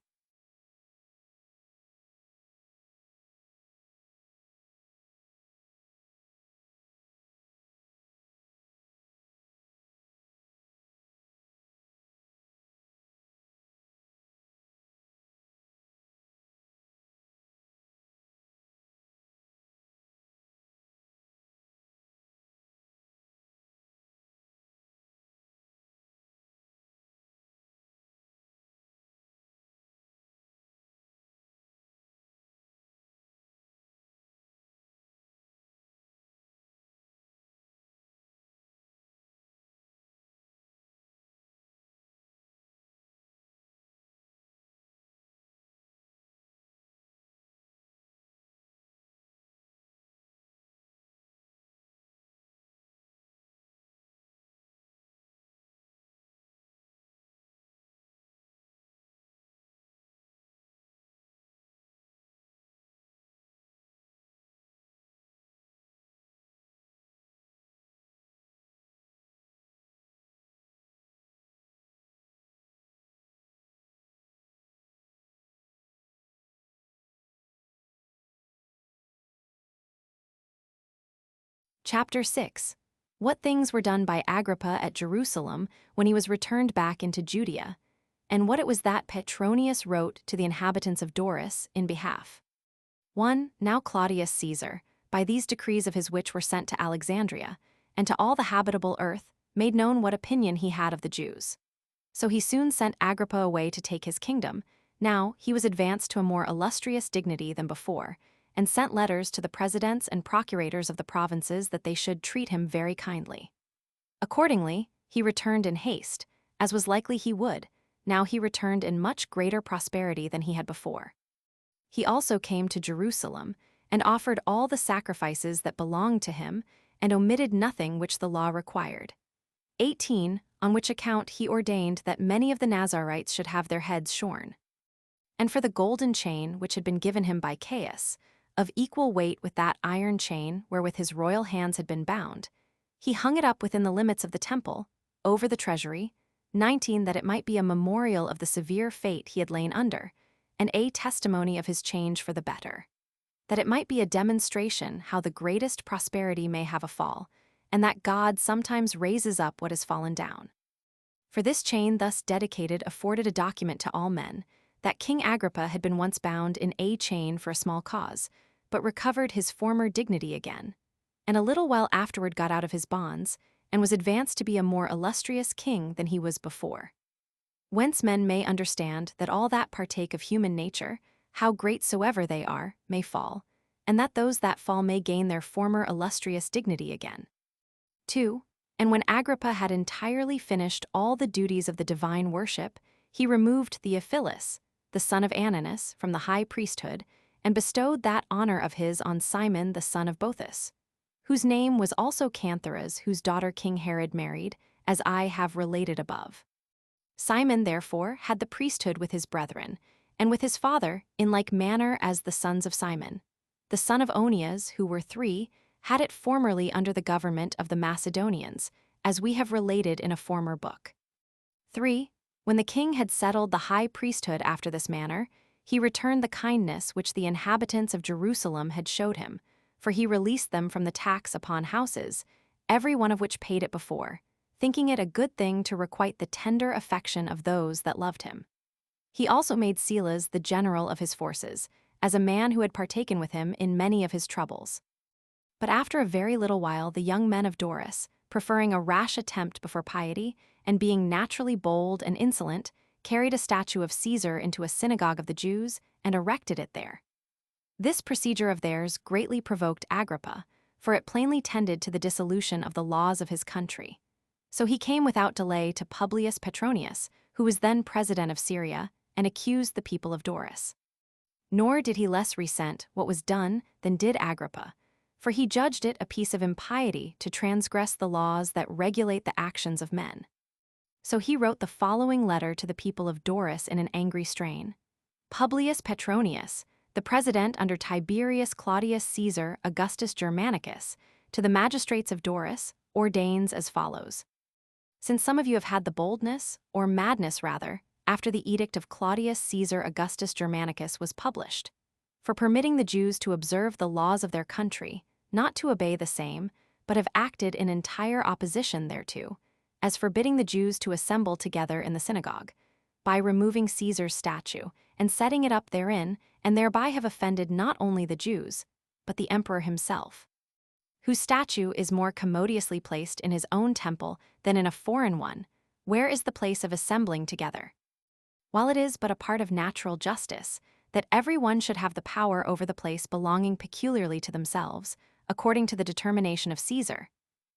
Chapter 6. What things were done by Agrippa at Jerusalem when he was returned back into Judea, and what it was that Petronius wrote to the inhabitants of Doris in behalf. 1. Now Claudius Caesar, by these decrees of his which were sent to Alexandria, and to all the habitable earth, made known what opinion he had of the Jews. So he soon sent Agrippa away to take his kingdom. Now he was advanced to a more illustrious dignity than before, and sent letters to the presidents and procurators of the provinces that they should treat him very kindly. Accordingly, he returned in haste, as was likely he would. Now he returned in much greater prosperity than he had before. He also came to Jerusalem, and offered all the sacrifices that belonged to him, and omitted nothing which the law required. 18. On which account he ordained that many of the Nazarites should have their heads shorn. And for the golden chain which had been given him by Caius, of equal weight with that iron chain wherewith his royal hands had been bound, he hung it up within the limits of the temple, over the treasury. 19. That it might be a memorial of the severe fate he had lain under, and a testimony of his change for the better. That it might be a demonstration how the greatest prosperity may have a fall, and that God sometimes raises up what has fallen down. For this chain thus dedicated afforded a document to all men, that King Agrippa had been once bound in a chain for a small cause, but recovered his former dignity again, and a little while afterward got out of his bonds, and was advanced to be a more illustrious king than he was before. Whence men may understand that all that partake of human nature, how great soever they are, may fall, and that those that fall may gain their former illustrious dignity again. 2. And when Agrippa had entirely finished all the duties of the divine worship, he removed Theophilus, the son of Ananus, from the high priesthood, and bestowed that honor of his on Simon the son of Boethus, whose name was also Cantheras, whose daughter King Herod married, as I have related above. Simon, therefore, had the priesthood with his brethren, and with his father, in like manner as the sons of Simon. The son of Onias, who were 3, had it formerly under the government of the Macedonians, as we have related in a former book. 3. When the king had settled the high priesthood after this manner, he returned the kindness which the inhabitants of Jerusalem had showed him, for he released them from the tax upon houses, every one of which paid it before, thinking it a good thing to requite the tender affection of those that loved him. He also made Silas the general of his forces, as a man who had partaken with him in many of his troubles. But after a very little while the young men of Doris, preferring a rash attempt before piety, and being naturally bold and insolent, carried a statue of Caesar into a synagogue of the Jews, and erected it there. This procedure of theirs greatly provoked Agrippa, for it plainly tended to the dissolution of the laws of his country. So he came without delay to Publius Petronius, who was then president of Syria, and accused the people of Doris. Nor did he less resent what was done than did Agrippa, for he judged it a piece of impiety to transgress the laws that regulate the actions of men. So he wrote the following letter to the people of Doris in an angry strain. Publius Petronius, the president under Tiberius Claudius Caesar Augustus Germanicus, to the magistrates of Doris, ordains as follows. Since some of you have had the boldness, or madness rather, after the edict of Claudius Caesar Augustus Germanicus was published, for permitting the Jews to observe the laws of their country, not to obey the same, but have acted in entire opposition thereto, as forbidding the Jews to assemble together in the synagogue, by removing Caesar's statue, and setting it up therein, and thereby have offended not only the Jews, but the emperor himself, whose statue is more commodiously placed in his own temple than in a foreign one, where is the place of assembling together. While it is but a part of natural justice, that every one should have the power over the place belonging peculiarly to themselves, according to the determination of Caesar,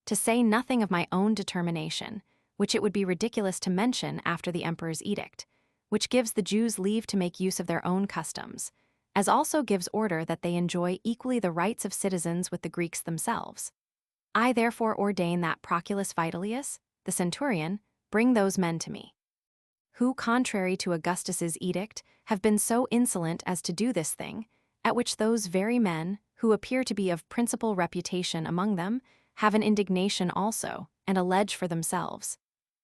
to say nothing of my own determination, which it would be ridiculous to mention after the emperor's edict, which gives the Jews leave to make use of their own customs, as also gives order that they enjoy equally the rights of citizens with the Greeks themselves. I therefore ordain that Proculus Vitalius, the centurion, bring those men to me, who, contrary to Augustus's edict, have been so insolent as to do this thing, at which those very men, who appear to be of principal reputation among them, have an indignation also, and allege for themselves,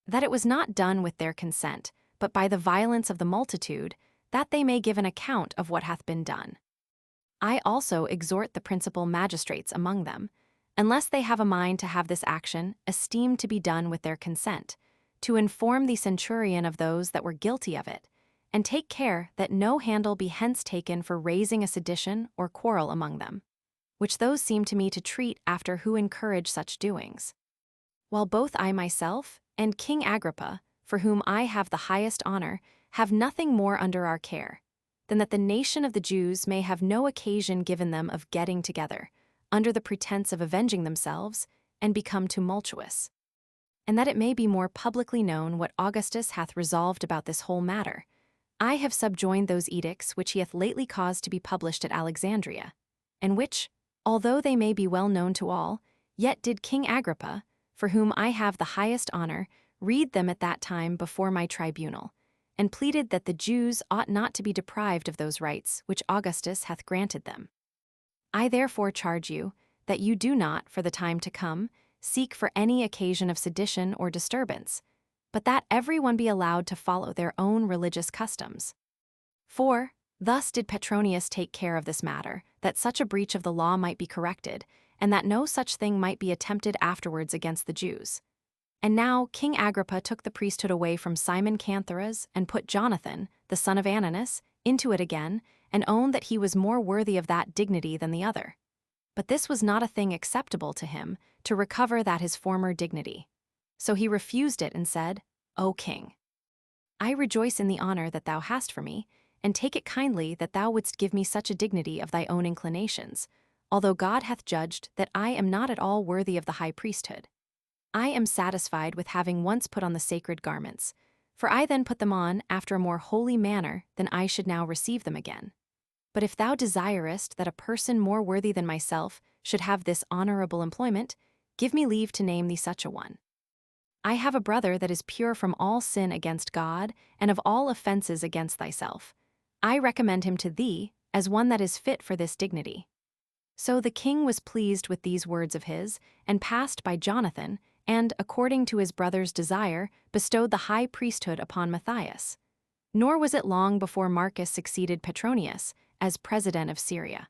that it was not done with their consent, but by the violence of the multitude, that they may give an account of what hath been done. I also exhort the principal magistrates among them, unless they have a mind to have this action esteemed to be done with their consent, to inform the centurion of those that were guilty of it, and take care that no handle be hence taken for raising a sedition or quarrel among them, which those seem to me to treat after who encourage such doings. While both I myself and King Agrippa, for whom I have the highest honor, have nothing more under our care, than that the nation of the Jews may have no occasion given them of getting together, under the pretense of avenging themselves, and become tumultuous. and that it may be more publicly known what Augustus hath resolved about this whole matter, I have subjoined those edicts which he hath lately caused to be published at Alexandria, and which, although they may be well known to all, yet did King Agrippa, for whom I have the highest honor, read them at that time before my tribunal, and pleaded that the Jews ought not to be deprived of those rights which Augustus hath granted them. I therefore charge you, that you do not, for the time to come, seek for any occasion of sedition or disturbance, but that every one be allowed to follow their own religious customs. For, thus did Petronius take care of this matter, that such a breach of the law might be corrected, and that no such thing might be attempted afterwards against the Jews. And now King Agrippa took the priesthood away from Simon Cantheras and put Jonathan, the son of Ananus, into it again, and owned that he was more worthy of that dignity than the other. But this was not a thing acceptable to him, to recover that his former dignity. So he refused it and said, O king, I rejoice in the honor that thou hast for me, and take it kindly that thou wouldst give me such a dignity of thy own inclinations, although God hath judged that I am not at all worthy of the high priesthood. I am satisfied with having once put on the sacred garments, for I then put them on after a more holy manner than I should now receive them again. But if thou desirest that a person more worthy than myself should have this honorable employment, give me leave to name thee such a one. I have a brother that is pure from all sin against God and of all offenses against thyself. I recommend him to thee as one that is fit for this dignity. So the king was pleased with these words of his, and passed by Jonathan, and, according to his brother's desire, bestowed the high priesthood upon Matthias. Nor was it long before Marcus succeeded Petronius as president of Syria.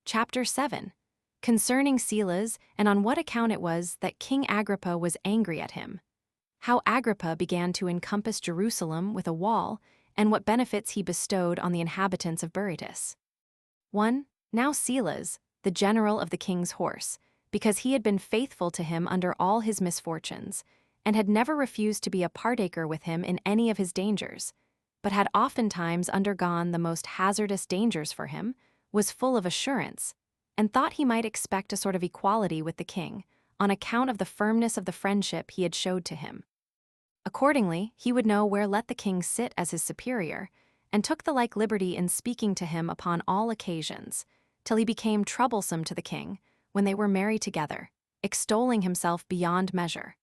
Chapter 7. Concerning Silas, and on what account it was that King Agrippa was angry at him. How Agrippa began to encompass Jerusalem with a wall, and what benefits he bestowed on the inhabitants of Berytus. 1. Now Silas, the general of the king's horse, because he had been faithful to him under all his misfortunes, and had never refused to be a partaker with him in any of his dangers, but had oftentimes undergone the most hazardous dangers for him, was full of assurance, and thought he might expect a sort of equality with the king, on account of the firmness of the friendship he had showed to him. Accordingly, he would know where let the king sit as his superior, and took the like liberty in speaking to him upon all occasions, till he became troublesome to the king, when they were merry together, extolling himself beyond measure,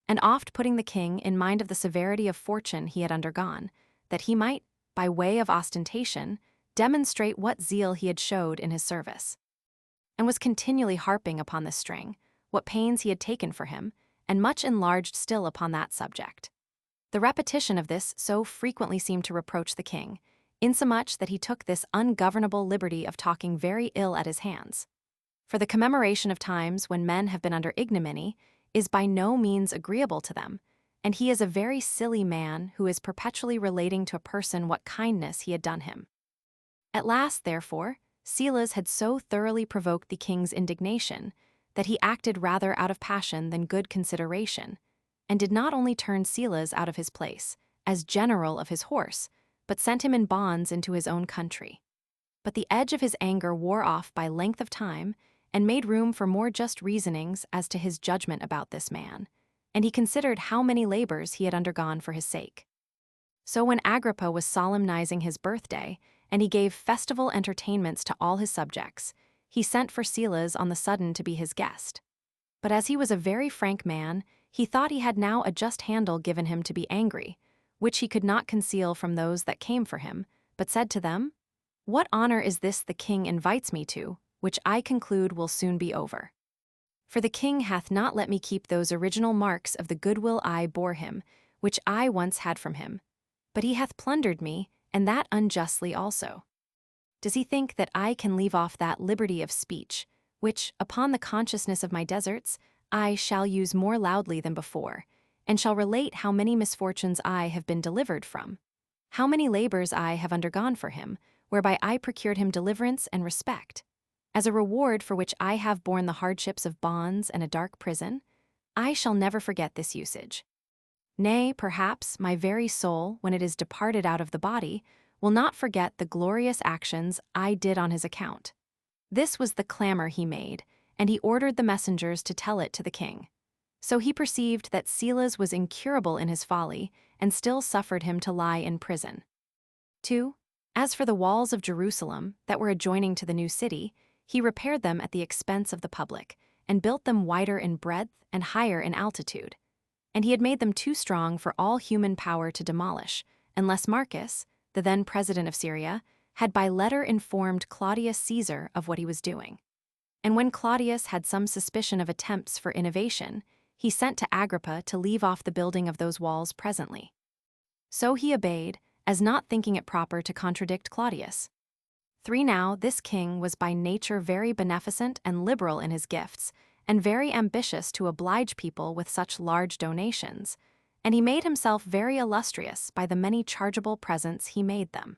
and oft putting the king in mind of the severity of fortune he had undergone, that he might, by way of ostentation, demonstrate what zeal he had showed in his service. And was continually harping upon this string, what pains he had taken for him, and much enlarged still upon that subject. The repetition of this so frequently seemed to reproach the king, insomuch that he took this ungovernable liberty of talking very ill at his hands. For the commemoration of times when men have been under ignominy is by no means agreeable to them, and he is a very silly man who is perpetually relating to a person what kindness he had done him. At last, therefore, Silas had so thoroughly provoked the king's indignation that he acted rather out of passion than good consideration, and did not only turn Silas out of his place, as general of his horse, but sent him in bonds into his own country. But the edge of his anger wore off by length of time and made room for more just reasonings as to his judgment about this man, and he considered how many labors he had undergone for his sake. So when Agrippa was solemnizing his birthday, and he gave festival entertainments to all his subjects, he sent for Silas on the sudden to be his guest. But as he was a very frank man, he thought he had now a just handle given him to be angry, which he could not conceal from those that came for him, but said to them, "What honor is this the king invites me to, which I conclude will soon be over? For the king hath not let me keep those original marks of the goodwill I bore him, which I once had from him, but he hath plundered me, and that unjustly also. Does he think that I can leave off that liberty of speech, which, upon the consciousness of my deserts, I shall use more loudly than before, and shall relate how many misfortunes I have been delivered from, how many labors I have undergone for him, whereby I procured him deliverance and respect? As a reward for which I have borne the hardships of bonds and a dark prison, I shall never forget this usage. Nay, perhaps my very soul, when it is departed out of the body, will not forget the glorious actions I did on his account." This was the clamor he made, and he ordered the messengers to tell it to the king. So he perceived that Silas was incurable in his folly, and still suffered him to lie in prison. 2. As for the walls of Jerusalem, that were adjoining to the new city, he repaired them at the expense of the public, and built them wider in breadth and higher in altitude. And he had made them too strong for all human power to demolish, unless Marcus, the then president of Syria, had by letter informed Claudius Caesar of what he was doing. And when Claudius had some suspicion of attempts for innovation, he sent to Agrippa to leave off the building of those walls presently. So he obeyed, as not thinking it proper to contradict Claudius. 3. Now this king was by nature very beneficent and liberal in his gifts, and very ambitious to oblige people with such large donations, and he made himself very illustrious by the many chargeable presents he made them.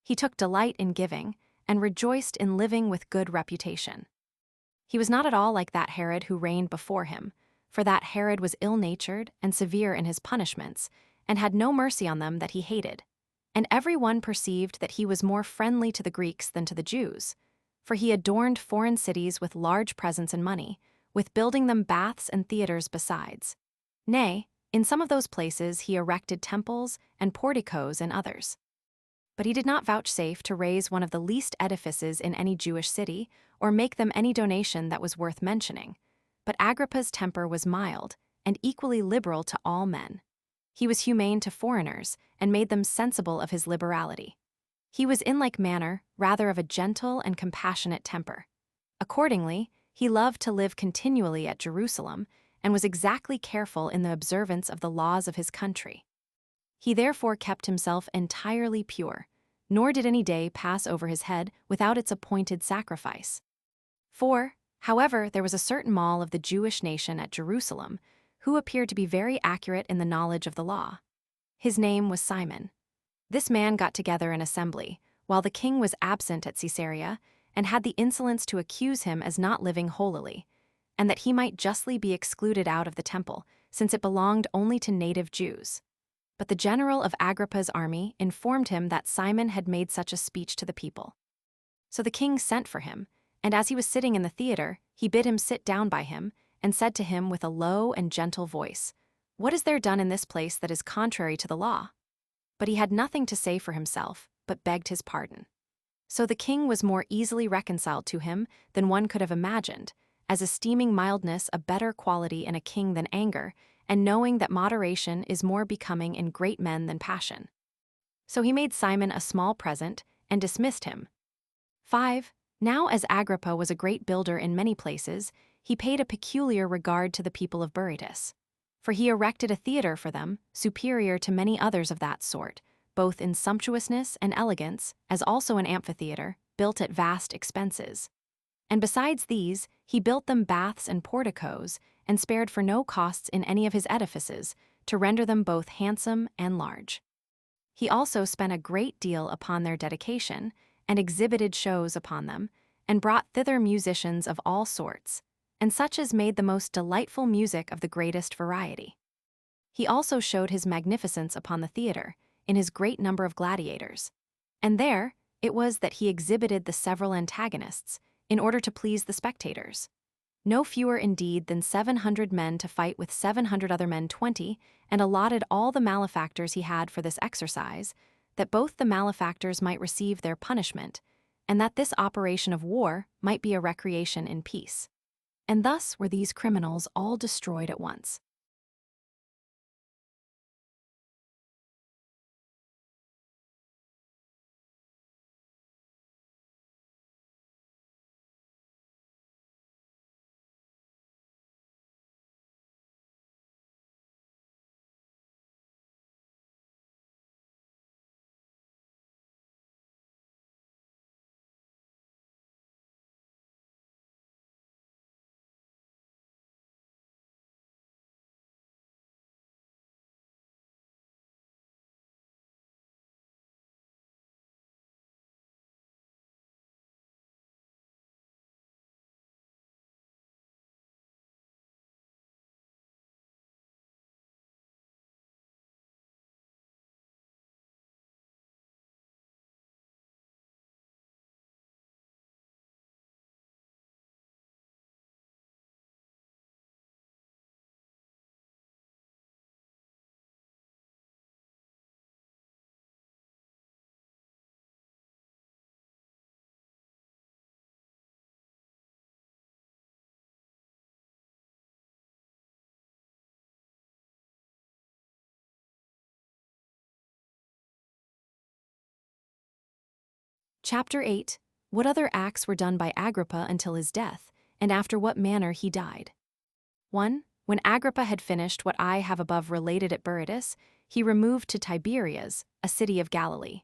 He took delight in giving, and rejoiced in living with good reputation. He was not at all like that Herod who reigned before him, for that Herod was ill-natured and severe in his punishments, and had no mercy on them that he hated. And every one perceived that he was more friendly to the Greeks than to the Jews, for he adorned foreign cities with large presents and money, with building them baths and theaters besides. Nay, in some of those places he erected temples and porticos in others. But he did not vouchsafe to raise one of the least edifices in any Jewish city, or make them any donation that was worth mentioning. But Agrippa's temper was mild, and equally liberal to all men. He was humane to foreigners, and made them sensible of his liberality. He was in like manner rather of a gentle and compassionate temper. Accordingly, he loved to live continually at Jerusalem, and was exactly careful in the observance of the laws of his country. He therefore kept himself entirely pure, nor did any day pass over his head without its appointed sacrifice. 4. However, there was a certain mall of the Jewish nation at Jerusalem, who appeared to be very accurate in the knowledge of the law. His name was Simon. This man got together an assembly, while the king was absent at Caesarea, and had the insolence to accuse him as not living holily, and that he might justly be excluded out of the temple, since it belonged only to native Jews. But the general of Agrippa's army informed him that Simon had made such a speech to the people. So the king sent for him, and as he was sitting in the theater, he bid him sit down by him, and said to him with a low and gentle voice, "What is there done in this place that is contrary to the law?" But he had nothing to say for himself, but begged his pardon. So the king was more easily reconciled to him than one could have imagined, as esteeming mildness a better quality in a king than anger, and knowing that moderation is more becoming in great men than passion. So he made Simon a small present, and dismissed him. 5. Now as Agrippa was a great builder in many places, he paid a peculiar regard to the people of Berytus. For he erected a theater for them, superior to many others of that sort, both in sumptuousness and elegance, as also an amphitheater, built at vast expenses. And besides these, he built them baths and porticos, and spared for no costs in any of his edifices, to render them both handsome and large. He also spent a great deal upon their dedication, and exhibited shows upon them, and brought thither musicians of all sorts, and such as made the most delightful music of the greatest variety. He also showed his magnificence upon the theater, in his great number of gladiators. And there, It was that he exhibited the several antagonists, in order to please the spectators. No fewer indeed than 700 men to fight with 700 other men 20, and allotted all the malefactors he had for this exercise, that both the malefactors might receive their punishment, and that this operation of war might be a recreation in peace. And thus were these criminals all destroyed at once. Chapter 8. What other acts were done by Agrippa until his death, and after what manner he died. 1. When Agrippa had finished what I have above related at Berytus, he removed to Tiberias, a city of Galilee.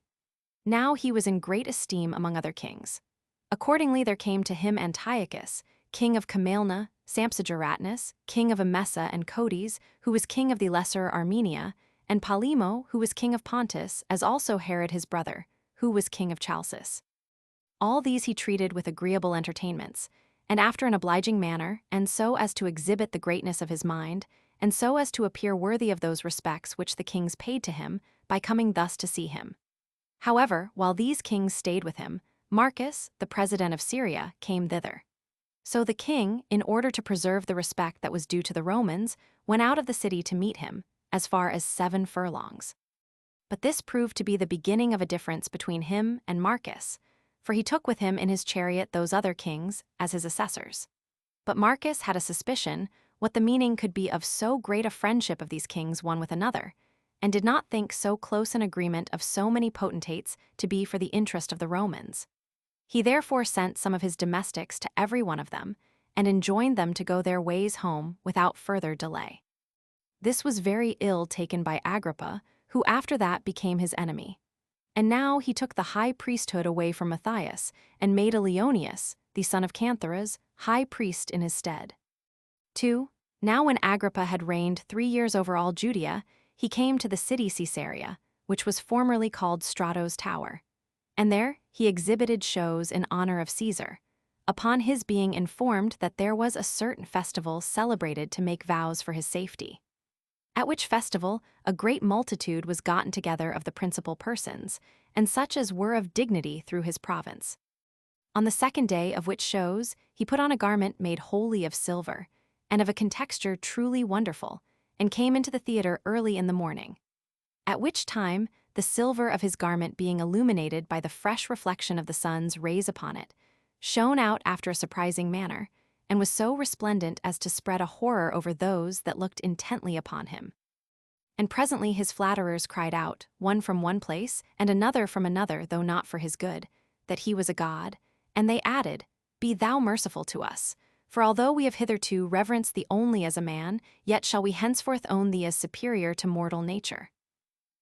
Now he was in great esteem among other kings. Accordingly there came to him Antiochus, king of Camalna, Sampsageratnus, king of Emesa and Codes, who was king of the Lesser Armenia, and Polemo, who was king of Pontus, as also Herod his brother, who was king of Chalcis. All these he treated with agreeable entertainments, and after an obliging manner, and so as to exhibit the greatness of his mind, and so as to appear worthy of those respects which the kings paid to him, by coming thus to see him. However, while these kings stayed with him, Marcus, the president of Syria, came thither. So the king, in order to preserve the respect that was due to the Romans, went out of the city to meet him, as far as 7 furlongs. But this proved to be the beginning of a difference between him and Marcus, for he took with him in his chariot those other kings as his assessors. But Marcus had a suspicion what the meaning could be of so great a friendship of these kings one with another, and did not think so close an agreement of so many potentates to be for the interest of the Romans. He therefore sent some of his domestics to every one of them, and enjoined them to go their ways home without further delay. This was very ill taken by Agrippa, who after that became his enemy. And now he took the high priesthood away from Matthias, and made a Leonius, the son of Cantharas, high priest in his stead. 2. Now when Agrippa had reigned 3 years over all Judea, he came to the city Caesarea, which was formerly called Strato's Tower. And there he exhibited shows in honor of Caesar, upon his being informed that there was a certain festival celebrated to make vows for his safety. At which festival a great multitude was gotten together of the principal persons, and such as were of dignity through his province. On the 2nd day of which shows he put on a garment made wholly of silver, and of a contexture truly wonderful, and came into the theatre early in the morning. At which time the silver of his garment being illuminated by the fresh reflection of the sun's rays upon it, shone out after a surprising manner, and was so resplendent as to spread a horror over those that looked intently upon him. And presently his flatterers cried out, one from one place, and another from another, though not for his good, that he was a god, and they added, Be thou merciful to us, for although we have hitherto reverenced thee only as a man, yet shall we henceforth own thee as superior to mortal nature.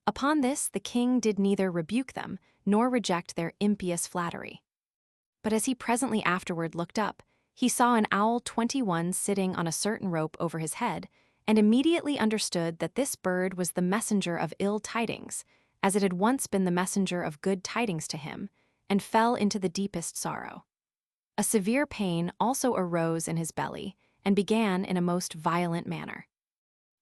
Upon this the king did neither rebuke them, nor reject their impious flattery. But as he presently afterward looked up, he saw an owl 21 sitting on a certain rope over his head, and immediately understood that this bird was the messenger of ill tidings, as it had once been the messenger of good tidings to him, and fell into the deepest sorrow. A severe pain also arose in his belly, and began in a most violent manner.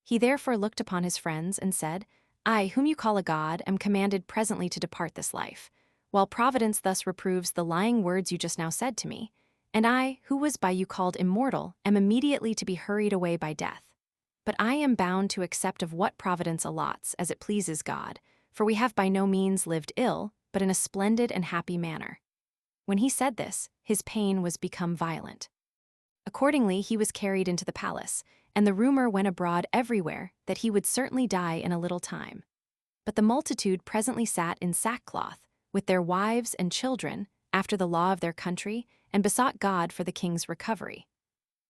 He therefore looked upon his friends and said, I, whom you call a god, am commanded presently to depart this life, while providence thus reproves the lying words you just now said to me, and I, who was by you called immortal, am immediately to be hurried away by death. But I am bound to accept of what providence allots, as it pleases God, for we have by no means lived ill, but in a splendid and happy manner. When he said this, his pain was become violent. Accordingly, he was carried into the palace, and the rumor went abroad everywhere that he would certainly die in a little time. But the multitude presently sat in sackcloth, with their wives and children, after the law of their country, and besought God for the king's recovery.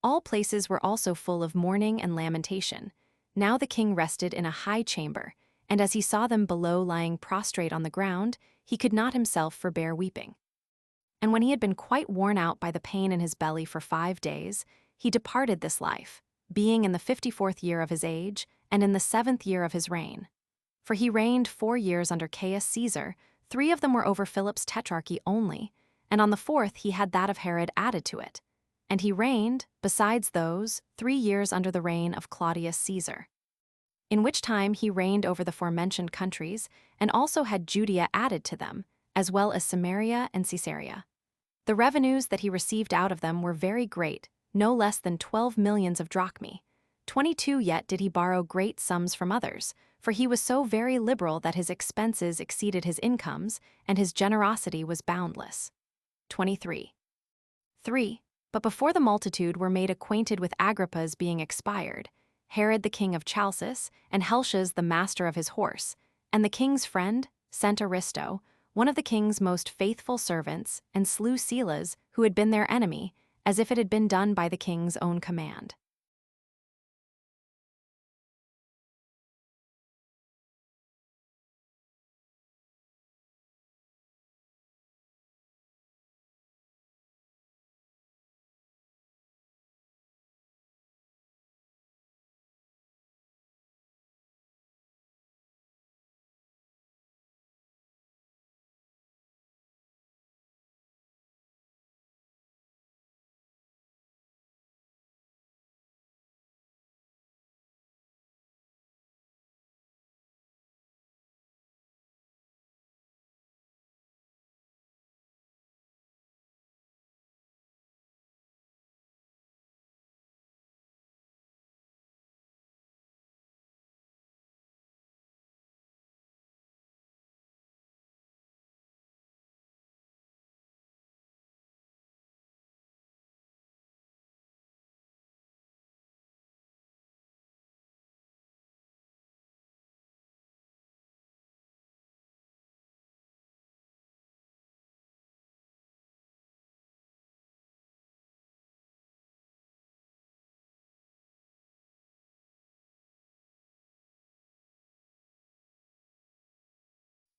All places were also full of mourning and lamentation. Now the king rested in a high chamber, and as he saw them below lying prostrate on the ground, he could not himself forbear weeping. And when he had been quite worn out by the pain in his belly for 5 days, he departed this life, being in the 54th year of his age, and in the 7th year of his reign. For he reigned 4 years under Caius Caesar, 3 of them were over Philip's tetrarchy only, and on the 4th he had that of Herod added to it. And he reigned, besides those, 3 years under the reign of Claudius Caesar. In which time he reigned over the forementioned countries, and also had Judea added to them, as well as Samaria and Caesarea. The revenues that he received out of them were very great, no less than 12 millions of drachmae. 22 yet did he borrow great sums from others, for he was so very liberal that his expenses exceeded his incomes, and his generosity was boundless. 23. 3. But before the multitude were made acquainted with Agrippa's being expired, Herod the king of Chalcis, and Helcias the master of his horse, and the king's friend, sent Aristo, one of the king's most faithful servants, and slew Silas, who had been their enemy, as if it had been done by the king's own command.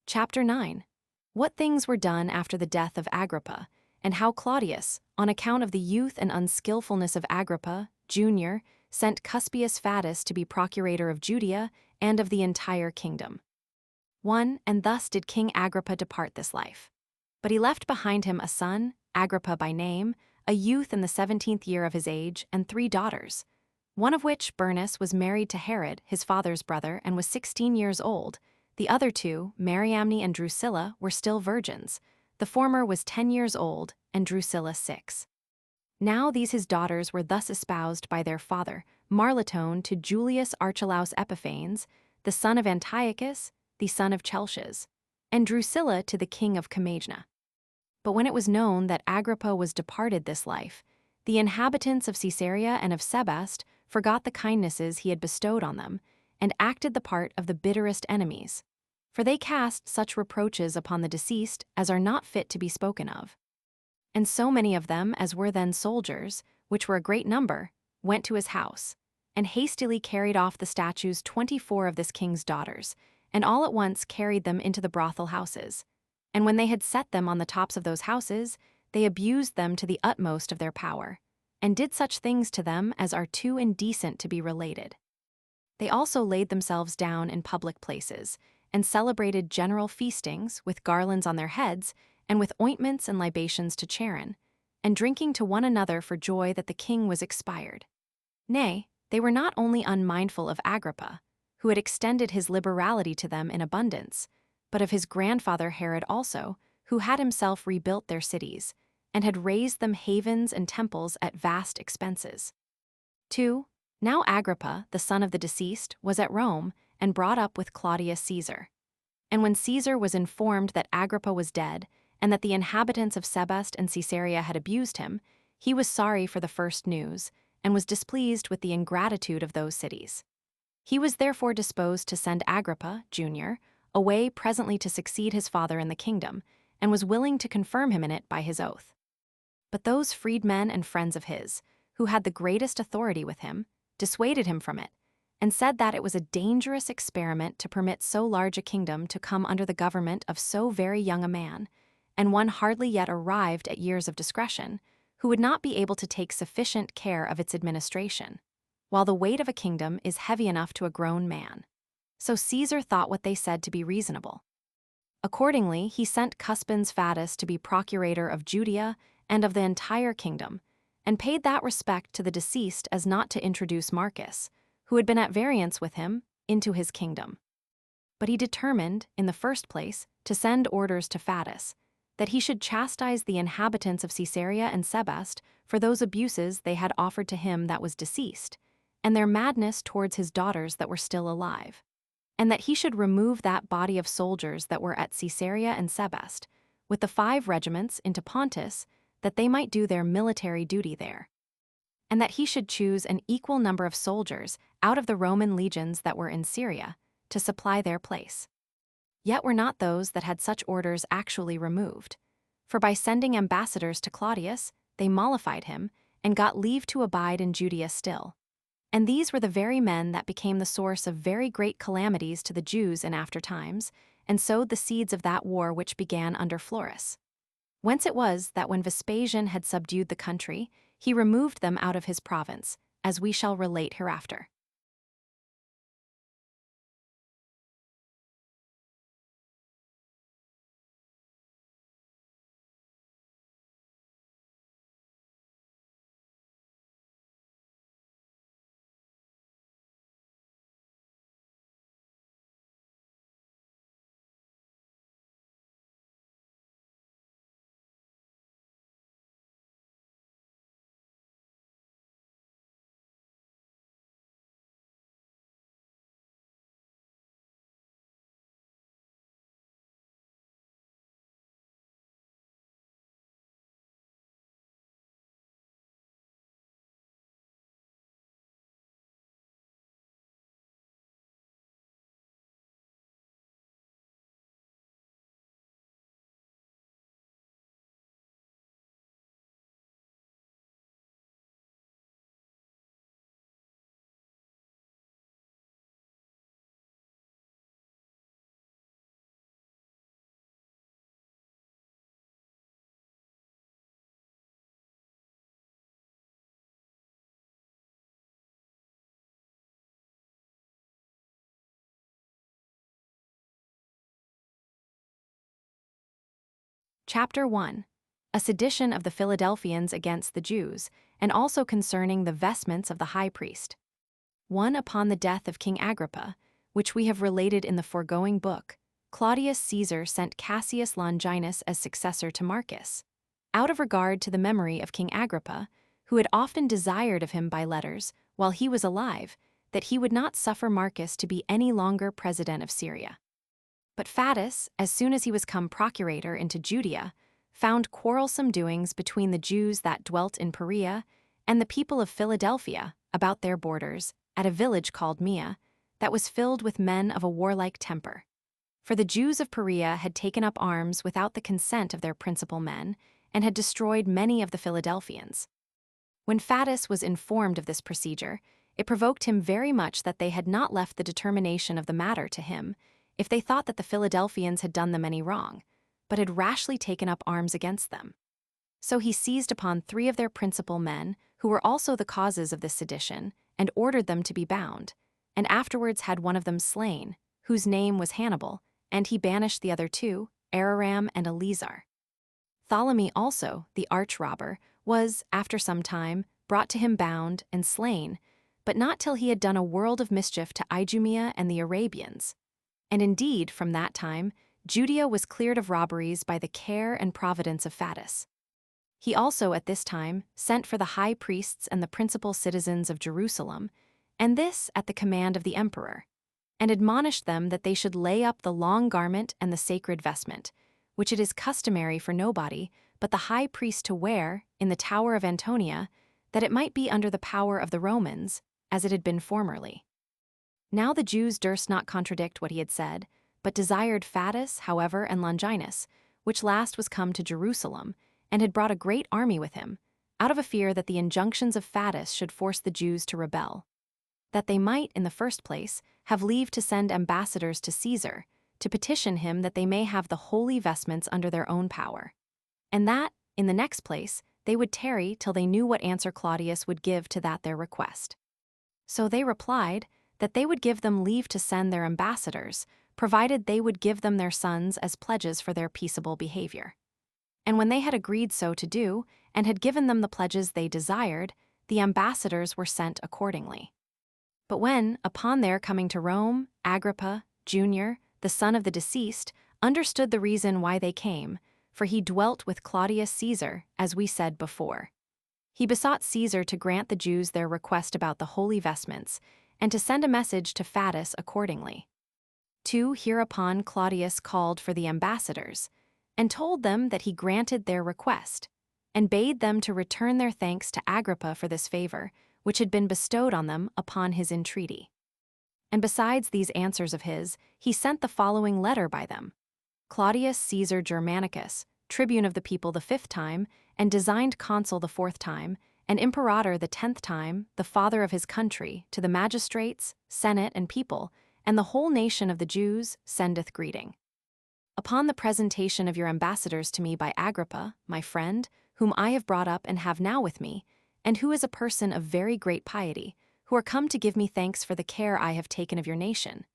Chapter 9. What things were done after the death of Agrippa, and how Claudius, on account of the youth and unskillfulness of Agrippa, Jr., sent Cuspius Fadus to be procurator of Judea and of the entire kingdom. 1. And thus did King Agrippa depart this life. But he left behind him a son, Agrippa by name, a youth in the 17th year of his age, and 3 daughters. One of which, Bernice, was married to Herod, his father's brother, and was 16 years old. The other 2, Mariamne and Drusilla, were still virgins. The former was 10 years old, and Drusilla 6. Now these his daughters were thus espoused by their father, Marlatone, to Julius Archelaus Epiphanes, the son of Antiochus, the son of Chelcias, and Drusilla to the king of Commagena. But when it was known that Agrippa was departed this life, the inhabitants of Caesarea and of Sebast forgot the kindnesses he had bestowed on them, and acted the part of the bitterest enemies. For they cast such reproaches upon the deceased as are not fit to be spoken of. And so many of them as were then soldiers, which were a great number, went to his house, and hastily carried off the statues 24 of this king's daughters, and all at once carried them into the brothel houses. And when they had set them on the tops of those houses, they abused them to the utmost of their power, and did such things to them as are too indecent to be related. They also laid themselves down in public places, and celebrated general feastings with garlands on their heads, and with ointments and libations to Charon, and drinking to one another for joy that the king was expired. Nay, they were not only unmindful of Agrippa, who had extended his liberality to them in abundance, but of his grandfather Herod also, who had himself rebuilt their cities, and had raised them havens and temples at vast expenses. 2. Now Agrippa, the son of the deceased, was at Rome and brought up with Claudius Caesar. And when Caesar was informed that Agrippa was dead, and that the inhabitants of Sebaste and Caesarea had abused him, he was sorry for the first news, and was displeased with the ingratitude of those cities. He was therefore disposed to send Agrippa, Jr., away presently to succeed his father in the kingdom, and was willing to confirm him in it by his oath. But those freedmen and friends of his, who had the greatest authority with him, dissuaded him from it, and said that it was a dangerous experiment to permit so large a kingdom to come under the government of so very young a man, and one hardly yet arrived at years of discretion, who would not be able to take sufficient care of its administration, while the weight of a kingdom is heavy enough to a grown man. So Caesar thought what they said to be reasonable. Accordingly, he sent Cuspins Fadus to be procurator of Judea and of the entire kingdom, and paid that respect to the deceased as not to introduce Marcus, who had been at variance with him, into his kingdom. But he determined, in the first place, to send orders to Fadus, that he should chastise the inhabitants of Caesarea and Sebaste for those abuses they had offered to him that was deceased, and their madness towards his daughters that were still alive, and that he should remove that body of soldiers that were at Caesarea and Sebaste, with the 5 regiments, into Pontus, that they might do their military duty there, and that he should choose an equal number of soldiers out of the Roman legions that were in Syria to supply their place. Yet were not those that had such orders actually removed, for by sending ambassadors to Claudius, they mollified him, and got leave to abide in Judea still. And these were the very men that became the source of very great calamities to the Jews in after times, and sowed the seeds of that war which began under Florus. Whence it was that when Vespasian had subdued the country, he removed them out of his province, as we shall relate hereafter. Chapter 1. A sedition of the Philadelphians against the Jews, and also concerning the vestments of the high priest. 1. Upon the death of King Agrippa, which we have related in the foregoing book, Claudius Caesar sent Cassius Longinus as successor to Marcus, out of regard to the memory of King Agrippa, who had often desired of him by letters, while he was alive, that he would not suffer Marcus to be any longer president of Syria. But Fadus, as soon as he was come procurator into Judea, found quarrelsome doings between the Jews that dwelt in Perea and the people of Philadelphia about their borders, at a village called Mia, that was filled with men of a warlike temper. For the Jews of Perea had taken up arms without the consent of their principal men, and had destroyed many of the Philadelphians. When Fadus was informed of this procedure, it provoked him very much that they had not left the determination of the matter to him, if they thought that the Philadelphians had done them any wrong, but had rashly taken up arms against them. So he seized upon 3 of their principal men, who were also the causes of this sedition, and ordered them to be bound, and afterwards had one of them slain, whose name was Hannibal, and he banished the other 2, Araram and Eleazar. Ptolemy also, the arch-robber, was, after some time, brought to him bound and slain, but not till he had done a world of mischief to Idumea and the Arabians. And indeed, from that time, Judea was cleared of robberies by the care and providence of Flavius. He also, at this time, sent for the high priests and the principal citizens of Jerusalem, and this at the command of the emperor, and admonished them that they should lay up the long garment and the sacred vestment, which it is customary for nobody but the high priest to wear in the Tower of Antonia, that it might be under the power of the Romans, as it had been formerly. Now the Jews durst not contradict what he had said, but desired Flavius, however, and Longinus, which last was come to Jerusalem, and had brought a great army with him, out of a fear that the injunctions of Flavius should force the Jews to rebel, that they might, in the first place, have leave to send ambassadors to Caesar, to petition him that they may have the holy vestments under their own power, and that, in the next place, they would tarry till they knew what answer Claudius would give to that their request. So they replied, that they would give them leave to send their ambassadors, provided they would give them their sons as pledges for their peaceable behavior. And when they had agreed so to do, and had given them the pledges they desired, the ambassadors were sent accordingly. But when, upon their coming to Rome, Agrippa, Junior, the son of the deceased, understood the reason why they came, for he dwelt with Claudius Caesar, as we said before. He besought Caesar to grant the Jews their request about the holy vestments, and to send a message to Flavius accordingly. 2. Hereupon Claudius called for the ambassadors, and told them that he granted their request, and bade them to return their thanks to Agrippa for this favor, which had been bestowed on them upon his entreaty. And besides these answers of his, he sent the following letter by them. Claudius Caesar Germanicus, tribune of the people the 5th time, and designed consul the 4th time, and imperator the 10th time, the father of his country, to the magistrates, senate, and people, and the whole nation of the Jews, sendeth greeting. Upon the presentation of your ambassadors to me by Agrippa, my friend, whom I have brought up and have now with me, and who is a person of very great piety, who are come to give me thanks for the care I have taken of your nation,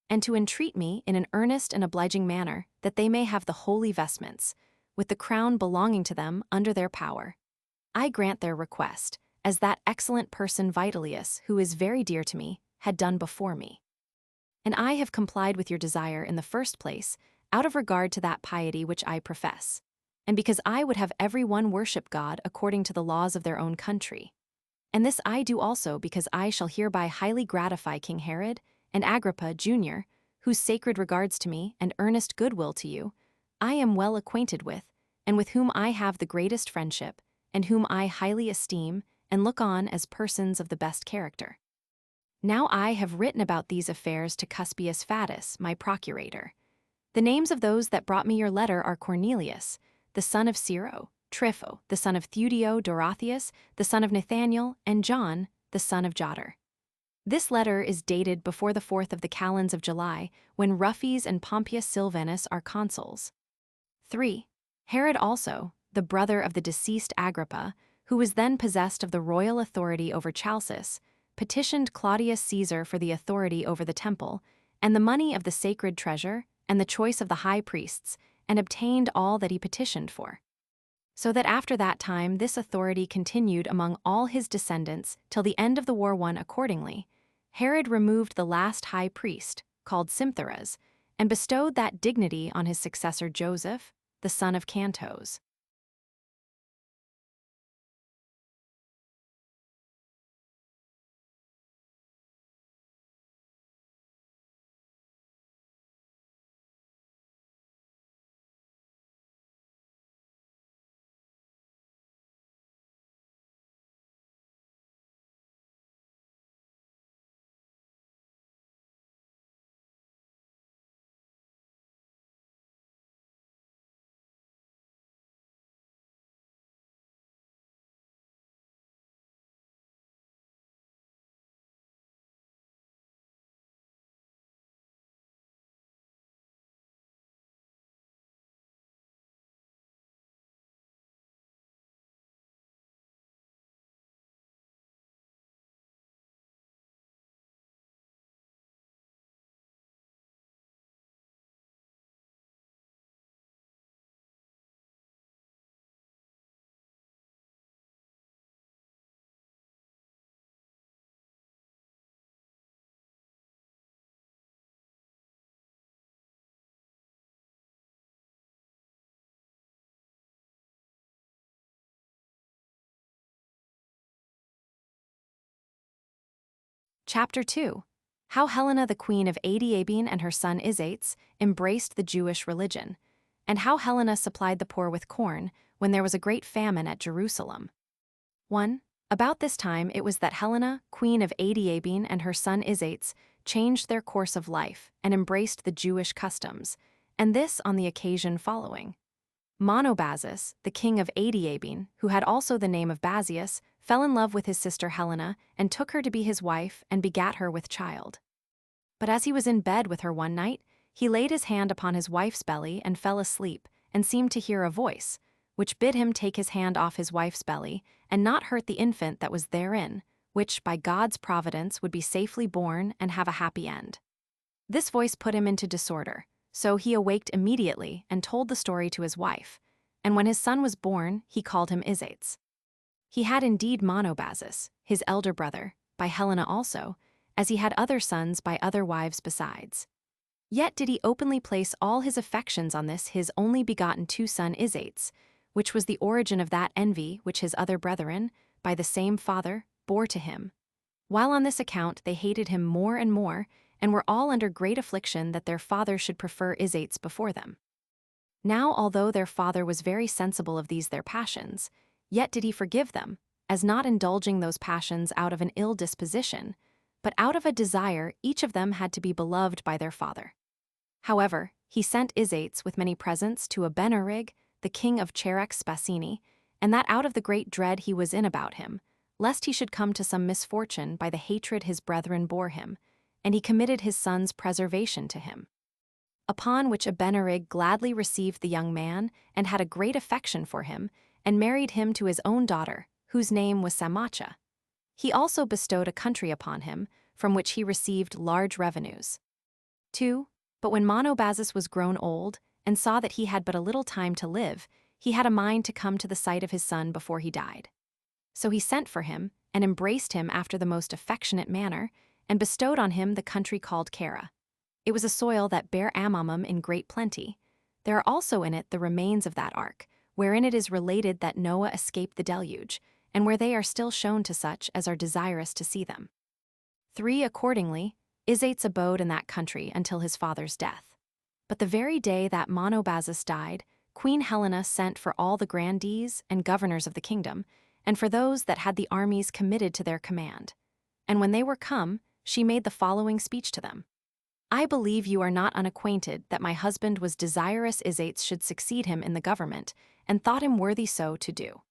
and to entreat me in an earnest and obliging manner that they may have the holy vestments, with the crown belonging to them under their power. I grant their request, as that excellent person Vitellius, who is very dear to me, had done before me. And I have complied with your desire in the first place, out of regard to that piety which I profess, and because I would have every one worship God according to the laws of their own country. And this I do also because I shall hereby highly gratify King Herod and Agrippa, Junior, whose sacred regards to me and earnest goodwill to you, I am well acquainted with, and with whom I have the greatest friendship, and whom I highly esteem and look on as persons of the best character. Now I have written about these affairs to Cuspius Fadus, my procurator. The names of those that brought me your letter are Cornelius, the son of Ciro, Trypho, the son of Theudio Dorotheus, the son of Nathaniel, and John, the son of Jotter. This letter is dated before the 4th of the calends of July, when Ruffies and Pompeius Silvanus are consuls. 3. Herod also, the brother of the deceased Agrippa, who was then possessed of the royal authority over Chalcis, petitioned Claudius Caesar for the authority over the temple, and the money of the sacred treasure, and the choice of the high priests, and obtained all that he petitioned for. So that after that time this authority continued among all his descendants till the end of the war. Accordingly, Herod removed the last high priest, called Simtheras, and bestowed that dignity on his successor Joseph, the son of Cantos. Chapter 2. How Helena the queen of Adiabene and her son Isates embraced the Jewish religion, and how Helena supplied the poor with corn when there was a great famine at Jerusalem. 1. About this time it was that Helena, queen of Adiabene, and her son Isates changed their course of life and embraced the Jewish customs, and this on the occasion following. Monobazus, the king of Adiabene, who had also the name of Basius, fell in love with his sister Helena and took her to be his wife and begat her with child. But as he was in bed with her one night, he laid his hand upon his wife's belly and fell asleep, and seemed to hear a voice, which bid him take his hand off his wife's belly, and not hurt the infant that was therein, which by God's providence would be safely born and have a happy end. This voice put him into disorder, so he awaked immediately and told the story to his wife, and when his son was born, he called him Isates. He had indeed Monobazus, his elder brother, by Helena also, as he had other sons by other wives besides. Yet did he openly place all his affections on this his only begotten son Isates, which was the origin of that envy which his other brethren, by the same father, bore to him. While on this account they hated him more and more, and were all under great affliction that their father should prefer Isates before them. Now although their father was very sensible of these their passions, yet did he forgive them, as not indulging those passions out of an ill disposition, but out of a desire each of them had to be beloved by their father. However, he sent Isates with many presents to Abenarig, the king of Charax Spasini, and that out of the great dread he was in about him, lest he should come to some misfortune by the hatred his brethren bore him, and he committed his son's preservation to him. Upon which Abenarig gladly received the young man, and had a great affection for him, and married him to his own daughter, whose name was Samacha. He also bestowed a country upon him, from which he received large revenues. 2. But when Monobazus was grown old, and saw that he had but a little time to live, he had a mind to come to the sight of his son before he died. So he sent for him, and embraced him after the most affectionate manner, and bestowed on him the country called Kara. It was a soil that bare amomum in great plenty. There are also in it the remains of that ark, wherein it is related that Noah escaped the deluge, and where they are still shown to such as are desirous to see them. 3. Accordingly, Isates abode in that country until his father's death. But the very day that Monobazus died, Queen Helena sent for all the grandees and governors of the kingdom, and for those that had the armies committed to their command. And when they were come, she made the following speech to them. I believe you are not unacquainted that my husband was desirous Isates should succeed him in the government, and thought him worthy so to do.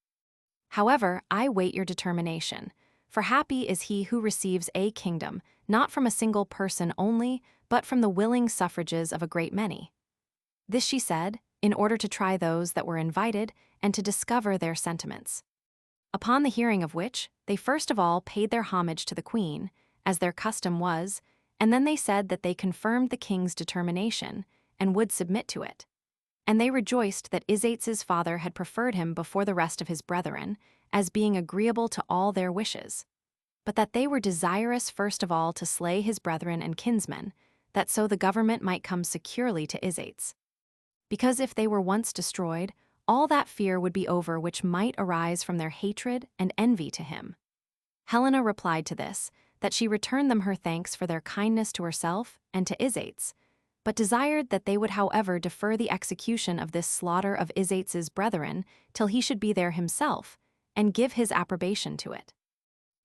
However, I wait your determination, for happy is he who receives a kingdom, not from a single person only, but from the willing suffrages of a great many. This she said, in order to try those that were invited, and to discover their sentiments. Upon the hearing of which, they first of all paid their homage to the queen, as their custom was, and then they said that they confirmed the king's determination, and would submit to it. And they rejoiced that Isates' father had preferred him before the rest of his brethren, as being agreeable to all their wishes, but that they were desirous first of all to slay his brethren and kinsmen, that so the government might come securely to Isates. Because if they were once destroyed, all that fear would be over which might arise from their hatred and envy to him. Helena replied to this, that she returned them her thanks for their kindness to herself and to Isates, but desired that they would however defer the execution of this slaughter of Isates' brethren till he should be there himself, and give his approbation to it.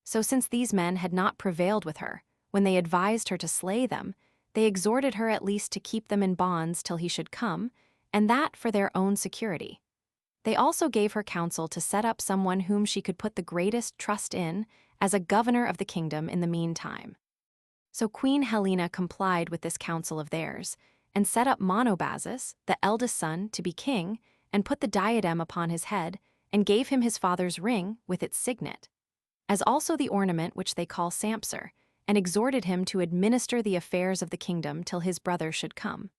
So since these men had not prevailed with her, when they advised her to slay them, they exhorted her at least to keep them in bonds till he should come, and that for their own security. They also gave her counsel to set up someone whom she could put the greatest trust in as a governor of the kingdom in the meantime. So Queen Helena complied with this counsel of theirs, and set up Monobazus, the eldest son, to be king, and put the diadem upon his head, and gave him his father's ring with its signet, as also the ornament which they call Sampser, and exhorted him to administer the affairs of the kingdom till his brother should come,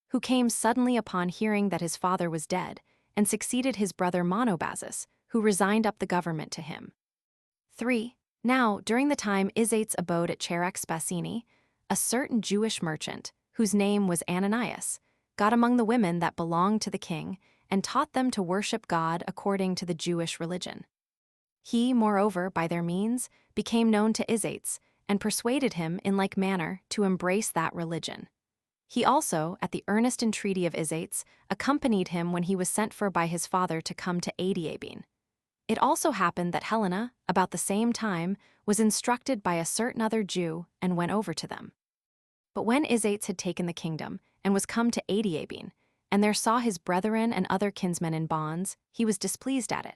who came suddenly upon hearing that his father was dead, and succeeded his brother Monobazus, who resigned up the government to him. 3. Now, during the time Isates abode at Charax Spasini, a certain Jewish merchant, whose name was Ananias, got among the women that belonged to the king, and taught them to worship God according to the Jewish religion. He, moreover, by their means, became known to Isates, and persuaded him in like manner to embrace that religion. He also, at the earnest entreaty of Isates, accompanied him when he was sent for by his father to come to Adiabene. It also happened that Helena, about the same time, was instructed by a certain other Jew and went over to them. But when Isates had taken the kingdom and was come to Adiabene, and there saw his brethren and other kinsmen in bonds, he was displeased at it.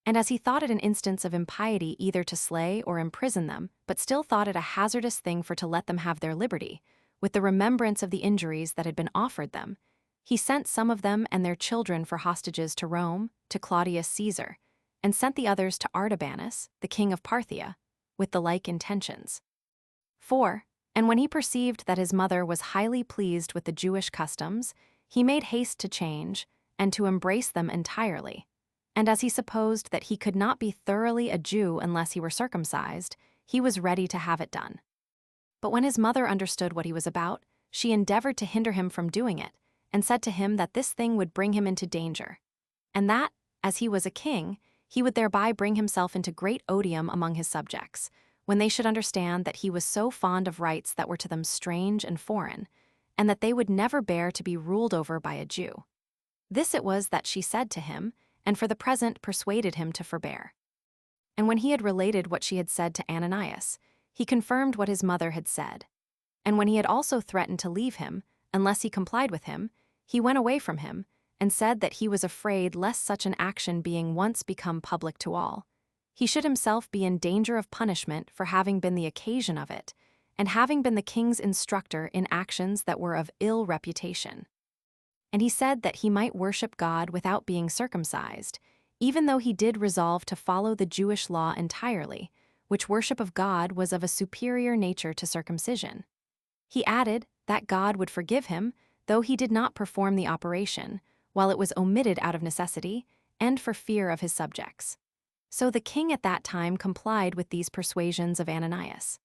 And as he thought it an instance of impiety either to slay or imprison them, but still thought it a hazardous thing for to let them have their liberty, with the remembrance of the injuries that had been offered them, he sent some of them and their children for hostages to Rome, to Claudius Caesar, and sent the others to Artabanus, the king of Parthia, with the like intentions. 4. And when he perceived that his mother was highly pleased with the Jewish customs, he made haste to change, and to embrace them entirely. And as he supposed that he could not be thoroughly a Jew unless he were circumcised, he was ready to have it done. But when his mother understood what he was about, she endeavored to hinder him from doing it, and said to him that this thing would bring him into danger, and that, as he was a king, he would thereby bring himself into great odium among his subjects, when they should understand that he was so fond of rites that were to them strange and foreign, and that they would never bear to be ruled over by a Jew. This it was that she said to him, and for the present persuaded him to forbear. And when he had related what she had said to Ananias, he confirmed what his mother had said. And when he had also threatened to leave him, unless he complied with him, he went away from him, and said that he was afraid lest such an action being once become public to all, he should himself be in danger of punishment for having been the occasion of it, and having been the king's instructor in actions that were of ill reputation. And he said that he might worship God without being circumcised, even though he did resolve to follow the Jewish law entirely, which worship of God was of a superior nature to circumcision. He added that God would forgive him, though he did not perform the operation, while it was omitted out of necessity, and for fear of his subjects. So the king at that time complied with these persuasions of Ananias.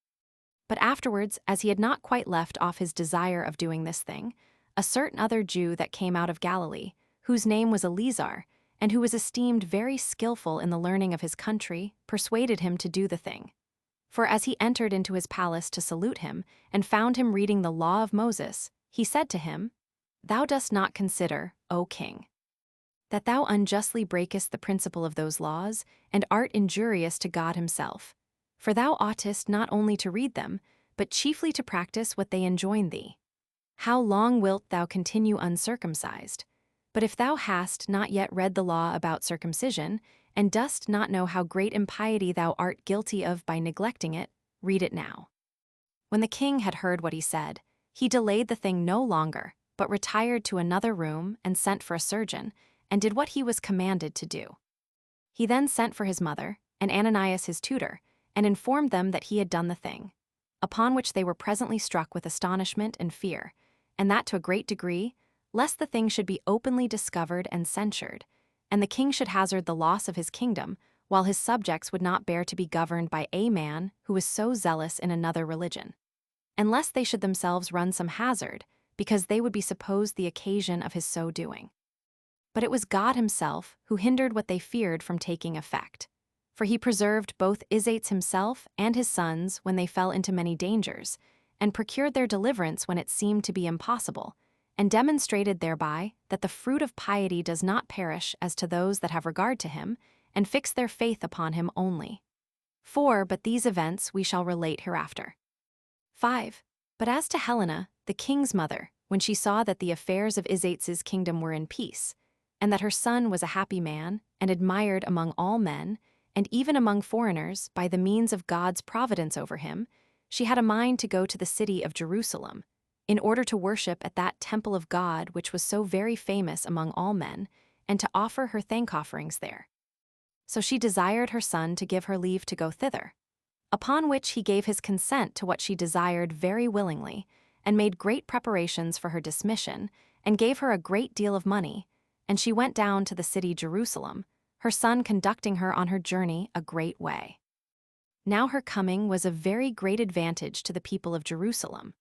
But afterwards, as he had not quite left off his desire of doing this thing, a certain other Jew that came out of Galilee, whose name was Eleazar, and who was esteemed very skillful in the learning of his country, persuaded him to do the thing. For as he entered into his palace to salute him, and found him reading the law of Moses, he said to him, "Thou dost not consider, O king, that thou unjustly breakest the principle of those laws, and art injurious to God himself. For thou oughtest not only to read them, but chiefly to practice what they enjoin thee. How long wilt thou continue uncircumcised? But if thou hast not yet read the law about circumcision, and dost not know how great impiety thou art guilty of by neglecting it, read it now." When the king had heard what he said, he delayed the thing no longer, but retired to another room and sent for a surgeon, and did what he was commanded to do. He then sent for his mother, and Ananias his tutor, and informed them that he had done the thing, upon which they were presently struck with astonishment and fear, and that to a great degree, lest the thing should be openly discovered and censured, and the king should hazard the loss of his kingdom, while his subjects would not bear to be governed by a man who was so zealous in another religion, and lest they should themselves run some hazard, because they would be supposed the occasion of his so doing. But it was God himself who hindered what they feared from taking effect. For he preserved both Isates himself and his sons when they fell into many dangers, and procured their deliverance when it seemed to be impossible, and demonstrated thereby that the fruit of piety does not perish as to those that have regard to him, and fix their faith upon him only. 4. But these events we shall relate hereafter. 5. But as to Helena, the king's mother, when she saw that the affairs of Isates' kingdom were in peace, and that her son was a happy man, and admired among all men, and even among foreigners, by the means of God's providence over him, she had a mind to go to the city of Jerusalem, in order to worship at that temple of God which was so very famous among all men, and to offer her thank offerings there. So she desired her son to give her leave to go thither. Upon which he gave his consent to what she desired very willingly, and made great preparations for her dismission, and gave her a great deal of money, and she went down to the city Jerusalem, her son conducting her on her journey a great way. Now her coming was of very great advantage to the people of Jerusalem,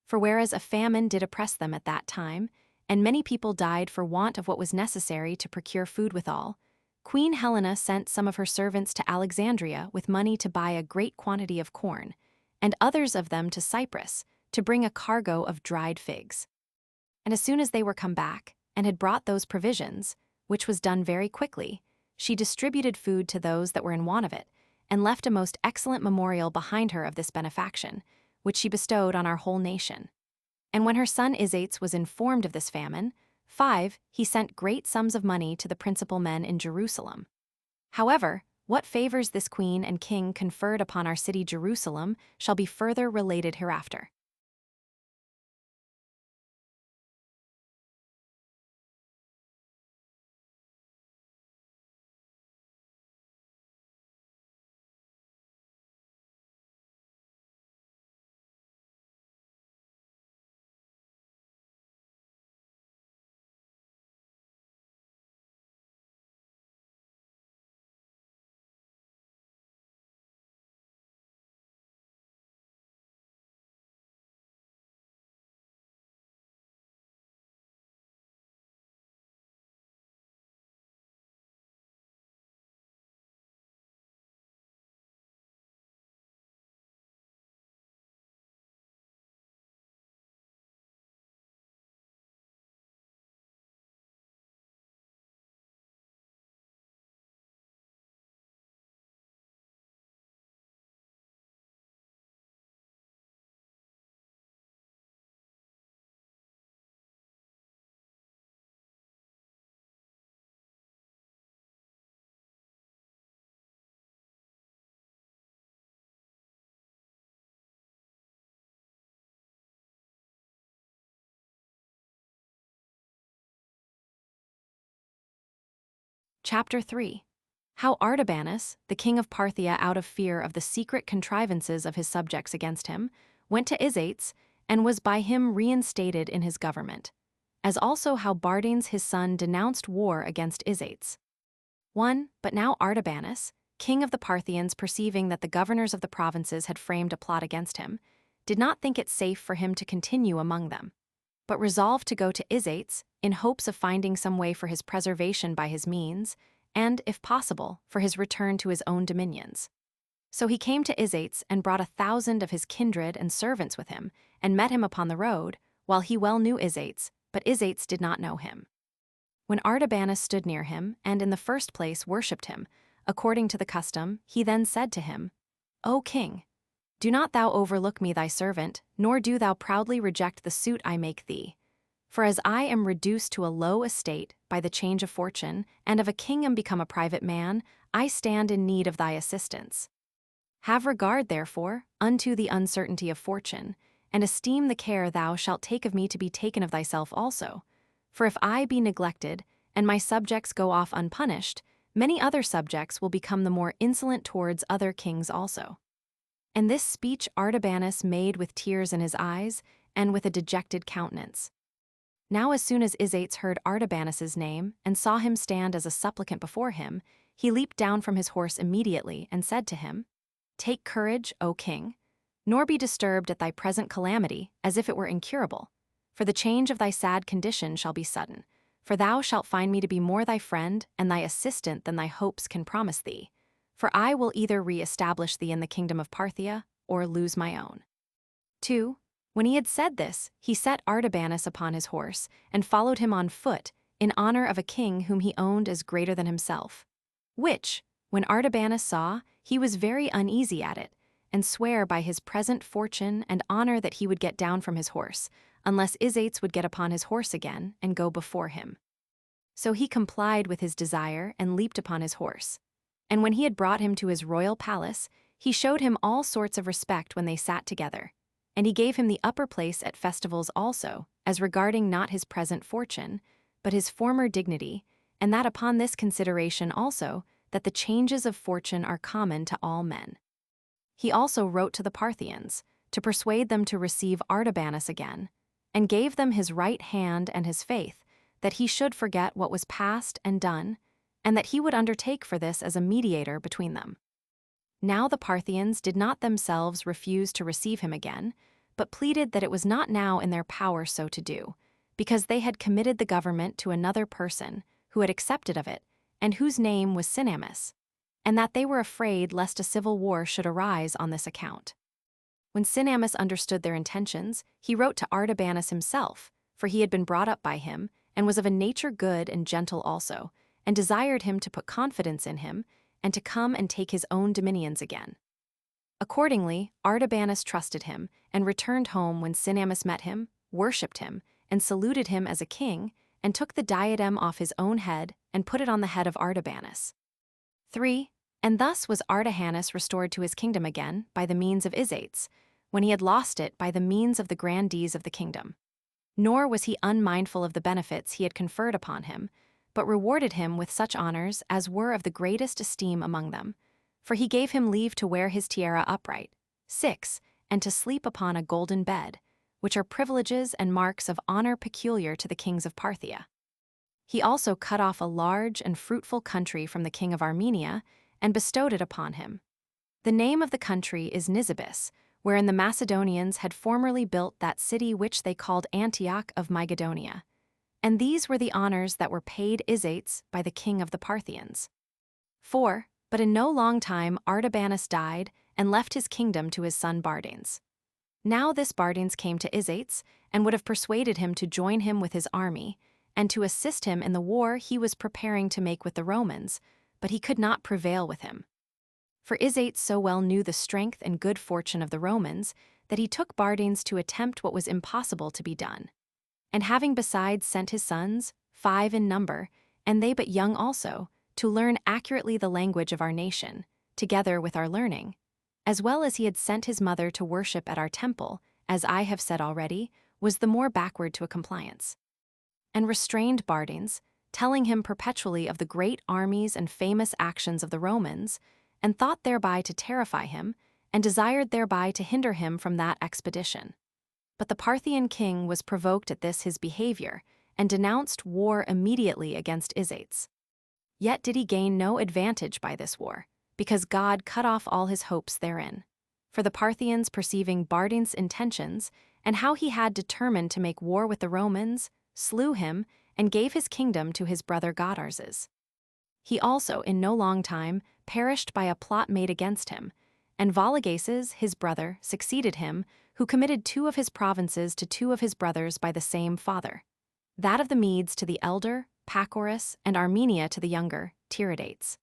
for whereas a famine did oppress them at that time, and many people died for want of what was necessary to procure food withal, Queen Helena sent some of her servants to Alexandria with money to buy a great quantity of corn, and others of them to Cyprus, to bring a cargo of dried figs. And as soon as they were come back, and had brought those provisions, which was done very quickly, she distributed food to those that were in want of it, and left a most excellent memorial behind her of this benefaction, which she bestowed on our whole nation. And when her son Isates was informed of this famine, 5, he sent great sums of money to the principal men in Jerusalem. However, what favors this queen and king conferred upon our city Jerusalem shall be further related hereafter. Chapter 3. How Artabanus, the king of Parthia, out of fear of the secret contrivances of his subjects against him, went to Isates, and was by him reinstated in his government. As also how Bardanes his son denounced war against Isates. 1. But now Artabanus, king of the Parthians, perceiving that the governors of the provinces had framed a plot against him, did not think it safe for him to continue among them, but resolved to go to Isates, in hopes of finding some way for his preservation by his means, and, if possible, for his return to his own dominions. So he came to Isates, and brought 1,000 of his kindred and servants with him, and met him upon the road, while he well knew Isates, but Isates did not know him. When Artabanus stood near him, and in the first place worshipped him, according to the custom, he then said to him, O king, do not thou overlook me thy servant, nor do thou proudly reject the suit I make thee. For as I am reduced to a low estate by the change of fortune, and of a king am become a private man, I stand in need of thy assistance. Have regard, therefore, unto the uncertainty of fortune, and esteem the care thou shalt take of me to be taken of thyself also. For if I be neglected, and my subjects go off unpunished, many other subjects will become the more insolent towards other kings also. And this speech Artabanus made with tears in his eyes, and with a dejected countenance. Now as soon as Isates heard Artabanus's name, and saw him stand as a supplicant before him, he leaped down from his horse immediately, and said to him, Take courage, O king, nor be disturbed at thy present calamity, as if it were incurable. For the change of thy sad condition shall be sudden, for thou shalt find me to be more thy friend and thy assistant than thy hopes can promise thee. For I will either re-establish thee in the kingdom of Parthia, or lose my own. 2. When he had said this, he set Artabanus upon his horse, and followed him on foot, in honor of a king whom he owned as greater than himself. Which, when Artabanus saw, he was very uneasy at it, and sware by his present fortune and honor that he would get down from his horse, unless Isates would get upon his horse again, and go before him. So he complied with his desire, and leaped upon his horse. And when he had brought him to his royal palace, he showed him all sorts of respect when they sat together. And he gave him the upper place at festivals also, as regarding not his present fortune, but his former dignity, and that upon this consideration also, that the changes of fortune are common to all men. He also wrote to the Parthians, to persuade them to receive Artabanus again, and gave them his right hand and his faith, that he should forget what was past and done, and that he would undertake for this as a mediator between them. Now the Parthians did not themselves refuse to receive him again, but pleaded that it was not now in their power so to do, because they had committed the government to another person, who had accepted of it, and whose name was Synamis, and that they were afraid lest a civil war should arise on this account. When Cinnamus understood their intentions, he wrote to Artabanus himself, for he had been brought up by him, and was of a nature good and gentle also, and desired him to put confidence in him, and to come and take his own dominions again. Accordingly, Artabanus trusted him, and returned home when Cinnamus met him, worshipped him, and saluted him as a king, and took the diadem off his own head, and put it on the head of Artabanus. 3. And thus was Artahanus restored to his kingdom again by the means of Isates, when he had lost it by the means of the grandees of the kingdom. Nor was he unmindful of the benefits he had conferred upon him, but rewarded him with such honors as were of the greatest esteem among them. For he gave him leave to wear his tiara upright. 6. And to sleep upon a golden bed, which are privileges and marks of honor peculiar to the kings of Parthia. He also cut off a large and fruitful country from the king of Armenia, and bestowed it upon him. The name of the country is Nisibis, wherein the Macedonians had formerly built that city which they called Antioch of Macedonia. And these were the honors that were paid Isates by the king of the Parthians. 4. But in no long time Artabanus died, and left his kingdom to his son Bardanes. Now this Bardanes came to Isates, and would have persuaded him to join him with his army, and to assist him in the war he was preparing to make with the Romans, but he could not prevail with him. For Isates so well knew the strength and good fortune of the Romans, that he took Bardanes to attempt what was impossible to be done. And having besides sent his sons, 5 in number, and they but young also, to learn accurately the language of our nation, together with our learning, as well as he had sent his mother to worship at our temple, as I have said already, was the more backward to a compliance. And restrained Bardanes, telling him perpetually of the great armies and famous actions of the Romans, and thought thereby to terrify him, and desired thereby to hinder him from that expedition. But the Parthian king was provoked at this his behavior, and denounced war immediately against Isates. Yet did he gain no advantage by this war, because God cut off all his hopes therein. For the Parthians perceiving Bardanes' intentions, and how he had determined to make war with the Romans, slew him, and gave his kingdom to his brother Godarzes. He also, in no long time, perished by a plot made against him, and Vologases, his brother, succeeded him, who committed 2 of his provinces to 2 of his brothers by the same father, that of the Medes to the elder, Pacorus, and Armenia to the younger, Tiridates.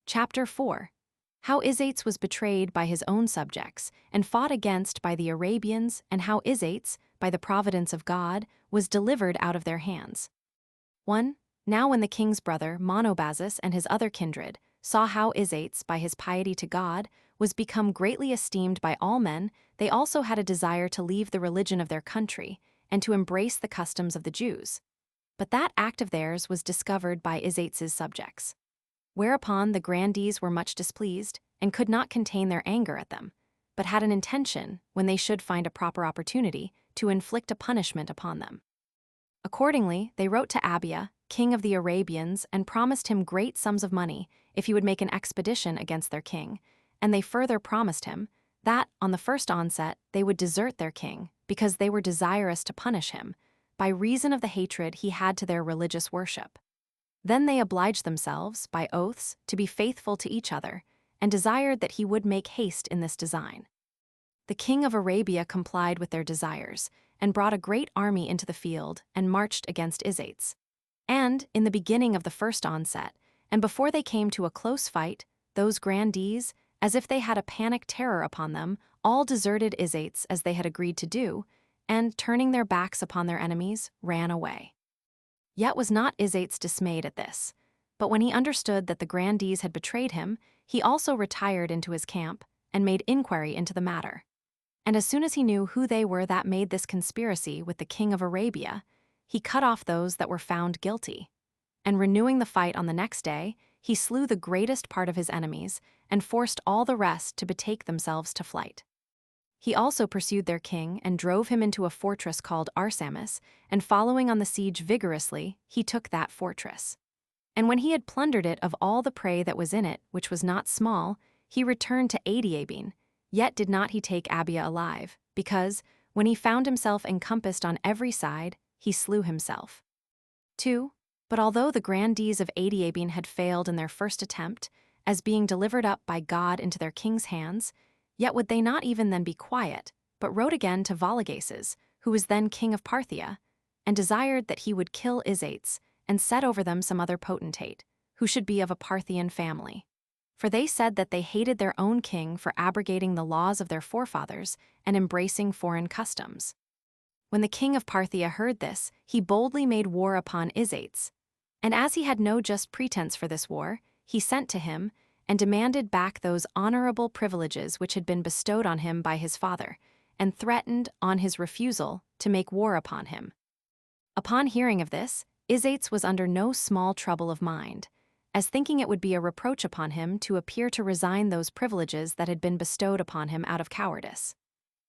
Chapter 4. How Isates was betrayed by his own subjects, and fought against by the Arabians, and how Isates, by the providence of God, was delivered out of their hands. 1. Now when the king's brother, Monobazus, and his other kindred, saw how Isates, by his piety to God, was become greatly esteemed by all men, they also had a desire to leave the religion of their country, and to embrace the customs of the Jews. But that act of theirs was discovered by Isates' subjects. Whereupon the grandees were much displeased, and could not contain their anger at them, but had an intention, when they should find a proper opportunity, to inflict a punishment upon them. Accordingly, they wrote to Abia, king of the Arabians, and promised him great sums of money if he would make an expedition against their king, and they further promised him that, on the first onset, they would desert their king, because they were desirous to punish him, by reason of the hatred he had to their religious worship. Then they obliged themselves, by oaths, to be faithful to each other, and desired that he would make haste in this design. The king of Arabia complied with their desires, and brought a great army into the field, and marched against Izates. And, in the beginning of the first onset, and before they came to a close fight, those grandees, as if they had a panic terror upon them, all deserted Izates as they had agreed to do, and, turning their backs upon their enemies, ran away. Yet was not Izates dismayed at this, but when he understood that the grandees had betrayed him, he also retired into his camp, and made inquiry into the matter. And as soon as he knew who they were that made this conspiracy with the king of Arabia, he cut off those that were found guilty. And renewing the fight on the next day, he slew the greatest part of his enemies, and forced all the rest to betake themselves to flight. He also pursued their king, and drove him into a fortress called Arsamis, and following on the siege vigorously, he took that fortress. And when he had plundered it of all the prey that was in it, which was not small, he returned to Adiabene. Yet did not he take Abia alive, because, when he found himself encompassed on every side, he slew himself. 2. But although the grandees of Adiabene had failed in their first attempt, as being delivered up by God into their king's hands, yet would they not even then be quiet, but wrote again to Vologases, who was then king of Parthia, and desired that he would kill Izates, and set over them some other potentate, who should be of a Parthian family. For they said that they hated their own king for abrogating the laws of their forefathers and embracing foreign customs. When the king of Parthia heard this, he boldly made war upon Izates. And as he had no just pretense for this war, he sent to him, and demanded back those honorable privileges which had been bestowed on him by his father, and threatened, on his refusal, to make war upon him. Upon hearing of this, Izates was under no small trouble of mind, as thinking it would be a reproach upon him to appear to resign those privileges that had been bestowed upon him out of cowardice.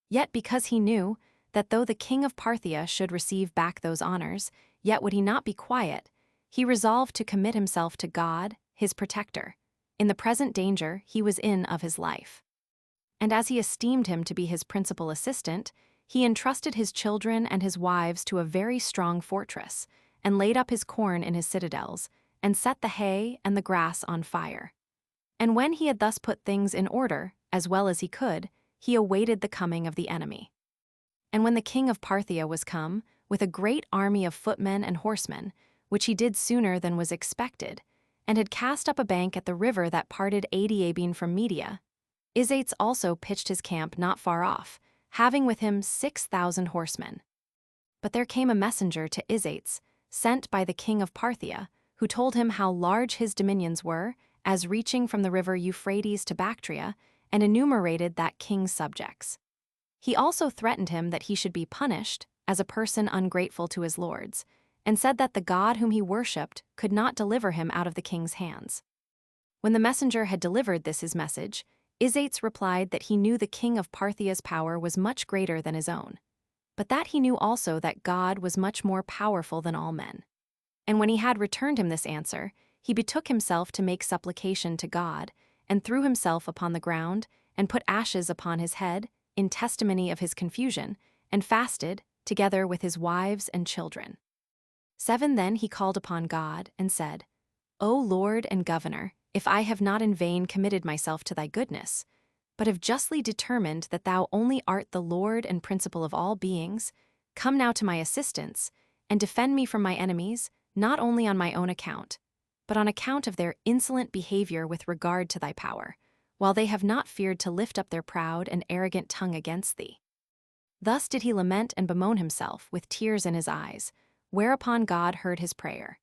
Yet because he knew that though the king of Parthia should receive back those honors, yet would he not be quiet, he resolved to commit himself to God, his protector, in the present danger he was in of his life. And as he esteemed him to be his principal assistant, he entrusted his children and his wives to a very strong fortress, and laid up his corn in his citadels, and set the hay and the grass on fire. And when he had thus put things in order, as well as he could, he awaited the coming of the enemy. And when the king of Parthia was come, with a great army of footmen and horsemen, which he did sooner than was expected, and had cast up a bank at the river that parted Adiabene from Media, Izates also pitched his camp not far off, having with him 6,000 horsemen. But there came a messenger to Izates, sent by the king of Parthia, who told him how large his dominions were, as reaching from the river Euphrates to Bactria, and enumerated that king's subjects. He also threatened him that he should be punished, as a person ungrateful to his lords, and said that the God whom he worshipped could not deliver him out of the king's hands. When the messenger had delivered this his message, Izates replied that he knew the king of Parthia's power was much greater than his own, but that he knew also that God was much more powerful than all men. And when he had returned him this answer, he betook himself to make supplication to God, and threw himself upon the ground, and put ashes upon his head, in testimony of his confusion, and fasted, together with his wives and children. 7 Then he called upon God, and said, O Lord and Governor, if I have not in vain committed myself to thy goodness, but have justly determined that thou only art the Lord and principal of all beings, come now to my assistance, and defend me from my enemies, not only on my own account, but on account of their insolent behavior with regard to thy power, while they have not feared to lift up their proud and arrogant tongue against thee. Thus did he lament and bemoan himself, with tears in his eyes, whereupon God heard his prayer.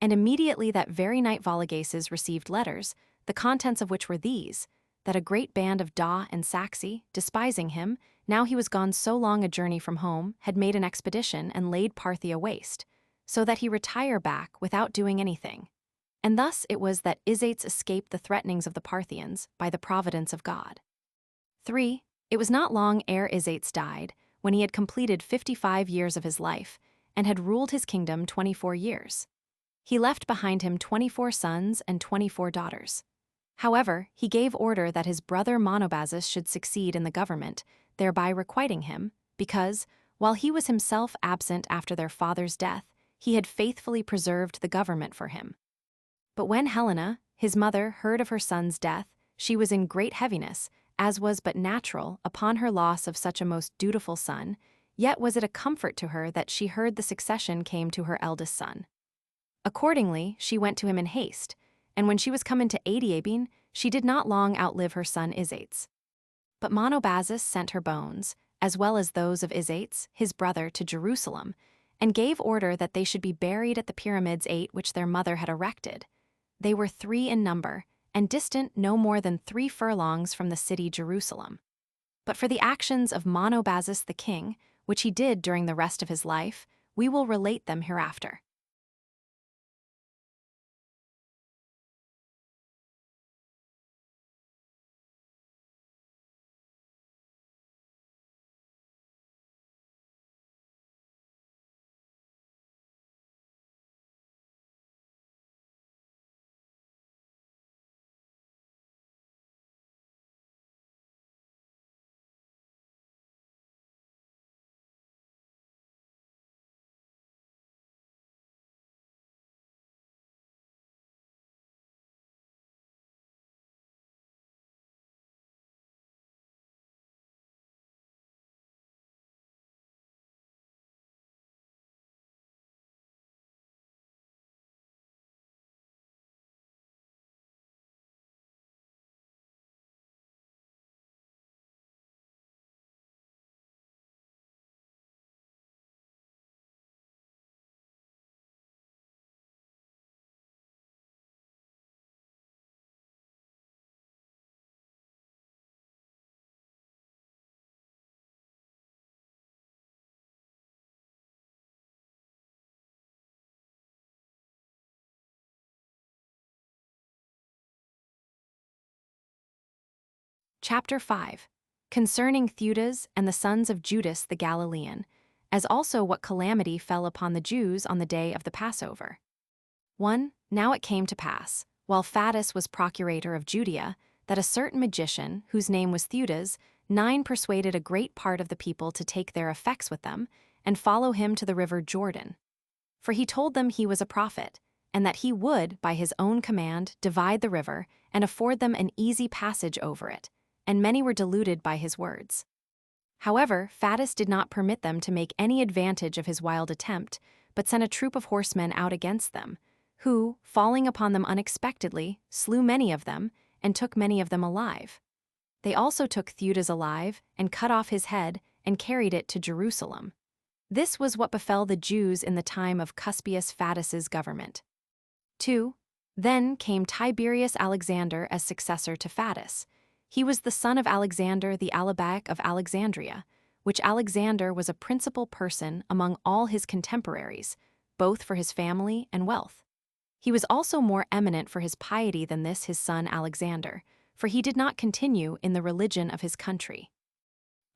And immediately that very night Vologases received letters, the contents of which were these, that a great band of Da and Saxi, despising him, now he was gone so long a journey from home, had made an expedition and laid Parthia waste, so that he retire back without doing anything. And thus it was that Izates escaped the threatenings of the Parthians by the providence of God. 3. It was not long ere Izates died, when he had completed 55 years of his life, and had ruled his kingdom 24 years. He left behind him 24 sons and 24 daughters. However, he gave order that his brother Monobazus should succeed in the government, thereby requiting him, because, while he was himself absent after their father's death, he had faithfully preserved the government for him. But when Helena, his mother, heard of her son's death, she was in great heaviness, as was but natural upon her loss of such a most dutiful son, yet was it a comfort to her that she heard the succession came to her eldest son. Accordingly, she went to him in haste, and when she was come into Adiabene, she did not long outlive her son Isates. But Monobazus sent her bones, as well as those of Isates, his brother, to Jerusalem, and gave order that they should be buried at the pyramids 8 which their mother had erected. They were 3 in number, and distant no more than 3 furlongs from the city Jerusalem. But for the actions of Monobazus the king, which he did during the rest of his life, we will relate them hereafter. Chapter 5. Concerning Theudas and the sons of Judas the Galilean, as also what calamity fell upon the Jews on the day of the Passover. 1. Now it came to pass, while Fadus was procurator of Judea, that a certain magician, whose name was Theudas, 9 persuaded a great part of the people to take their effects with them, and follow him to the river Jordan. For he told them he was a prophet, and that he would, by his own command, divide the river, and afford them an easy passage over it, and many were deluded by his words. However, Fadus did not permit them to make any advantage of his wild attempt, but sent a troop of horsemen out against them, who, falling upon them unexpectedly, slew many of them, and took many of them alive. They also took Theudas alive, and cut off his head, and carried it to Jerusalem. This was what befell the Jews in the time of Cuspius Fadus's government. 2. Then came Tiberius Alexander as successor to Fadus. He was the son of Alexander the Alabaic of Alexandria, which Alexander was a principal person among all his contemporaries, both for his family and wealth. He was also more eminent for his piety than this his son Alexander, for he did not continue in the religion of his country.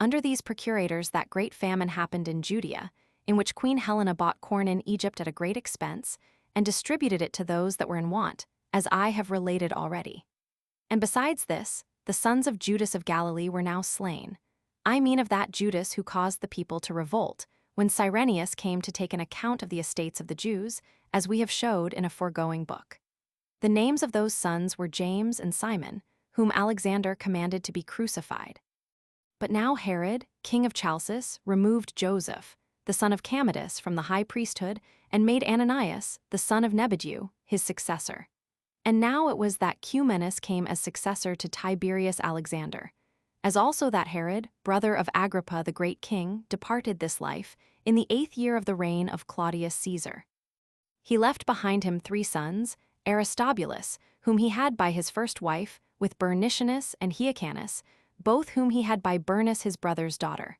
Under these procurators that great famine happened in Judea, in which Queen Helena bought corn in Egypt at a great expense, and distributed it to those that were in want, as I have related already. And besides this, the sons of Judas of Galilee were now slain. I mean of that Judas who caused the people to revolt, when Cyrenius came to take an account of the estates of the Jews, as we have showed in a foregoing book. The names of those sons were James and Simon, whom Alexander commanded to be crucified. But now Herod, king of Chalcis, removed Joseph, the son of Commodus, from the high priesthood, and made Ananias, the son of Nebuchadnezzar, his successor. And now it was that Cumanus came as successor to Tiberius Alexander, as also that Herod, brother of Agrippa the great king, departed this life in the 8th year of the reign of Claudius Caesar. He left behind him 3 sons, Aristobulus, whom he had by his first wife, with Bernicianus and Hyrcanus, both whom he had by Bernus his brother's daughter.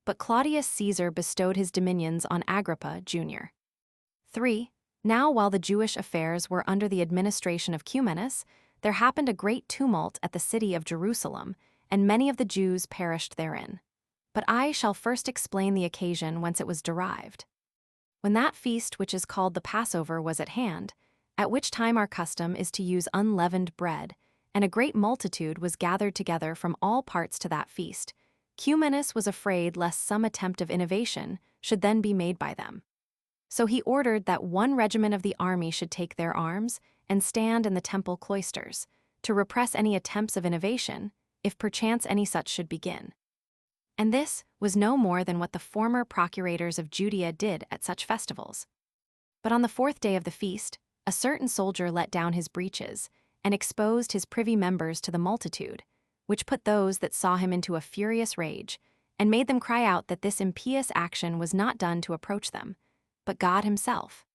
But Claudius Caesar bestowed his dominions on Agrippa, Jr. 3. Now while the Jewish affairs were under the administration of Cumanus, there happened a great tumult at the city of Jerusalem, and many of the Jews perished therein. But I shall first explain the occasion whence it was derived. When that feast which is called the Passover was at hand, at which time our custom is to use unleavened bread, and a great multitude was gathered together from all parts to that feast, Cumanus was afraid lest some attempt of innovation should then be made by them. So he ordered that 1 regiment of the army should take their arms, and stand in the temple cloisters, to repress any attempts of innovation, if perchance any such should begin. And this was no more than what the former procurators of Judea did at such festivals. But on the 4th day of the feast, a certain soldier let down his breeches, and exposed his privy members to the multitude, which put those that saw him into a furious rage, and made them cry out that this impious action was not done to approach them, but God himself.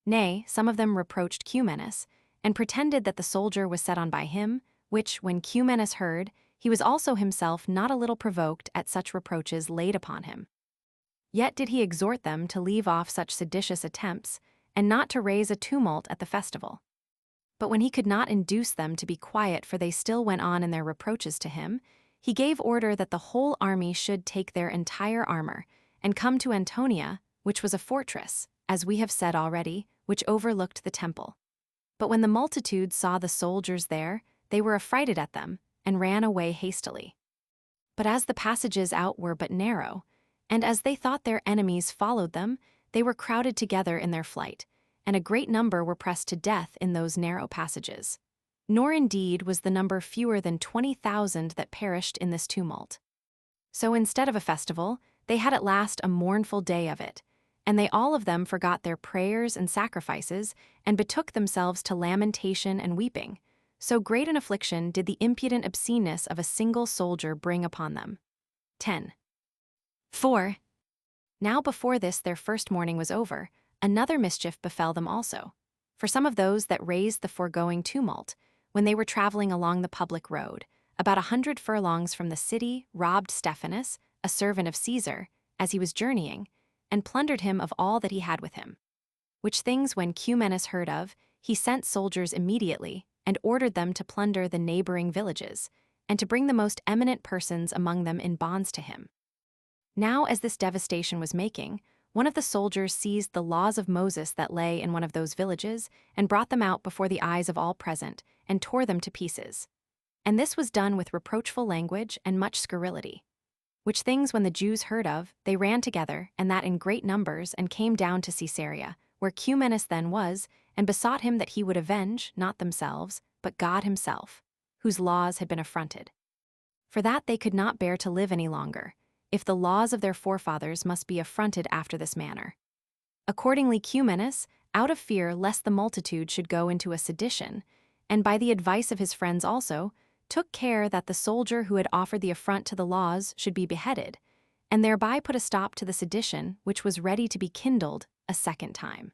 Nay, some of them reproached Cumanus, and pretended that the soldier was set on by him, which, when Cumanus heard, he was also himself not a little provoked at such reproaches laid upon him. Yet did he exhort them to leave off such seditious attempts, and not to raise a tumult at the festival. But when he could not induce them to be quiet, for they still went on in their reproaches to him, he gave order that the whole army should take their entire armor, and come to Antonia, which was a fortress, as we have said already, which overlooked the temple. But when the multitude saw the soldiers there, they were affrighted at them, and ran away hastily. But as the passages out were but narrow, and as they thought their enemies followed them, they were crowded together in their flight, and a great number were pressed to death in those narrow passages. Nor indeed was the number fewer than 20,000 that perished in this tumult. So instead of a festival, they had at last a mournful day of it, and they all of them forgot their prayers and sacrifices, and betook themselves to lamentation and weeping. So great an affliction did the impudent obsceneness of a single soldier bring upon them. 10. 4. Now before this their first mourning was over, another mischief befell them also. For some of those that raised the foregoing tumult, when they were traveling along the public road, about 100 furlongs from the city, robbed Stephanus, a servant of Caesar, as he was journeying, and plundered him of all that he had with him. Which things when Cumanus heard of, he sent soldiers immediately, and ordered them to plunder the neighboring villages, and to bring the most eminent persons among them in bonds to him. Now as this devastation was making, one of the soldiers seized the laws of Moses that lay in one of those villages, and brought them out before the eyes of all present, and tore them to pieces. And this was done with reproachful language and much scurrility. Which things when the Jews heard of, they ran together, and that in great numbers, and came down to Caesarea, where Cumanus then was, and besought him that he would avenge, not themselves, but God himself, whose laws had been affronted. For that they could not bear to live any longer, if the laws of their forefathers must be affronted after this manner. Accordingly Cumanus, out of fear lest the multitude should go into a sedition, and by the advice of his friends also, took care that the soldier who had offered the affront to the laws should be beheaded, and thereby put a stop to the sedition which was ready to be kindled a second time.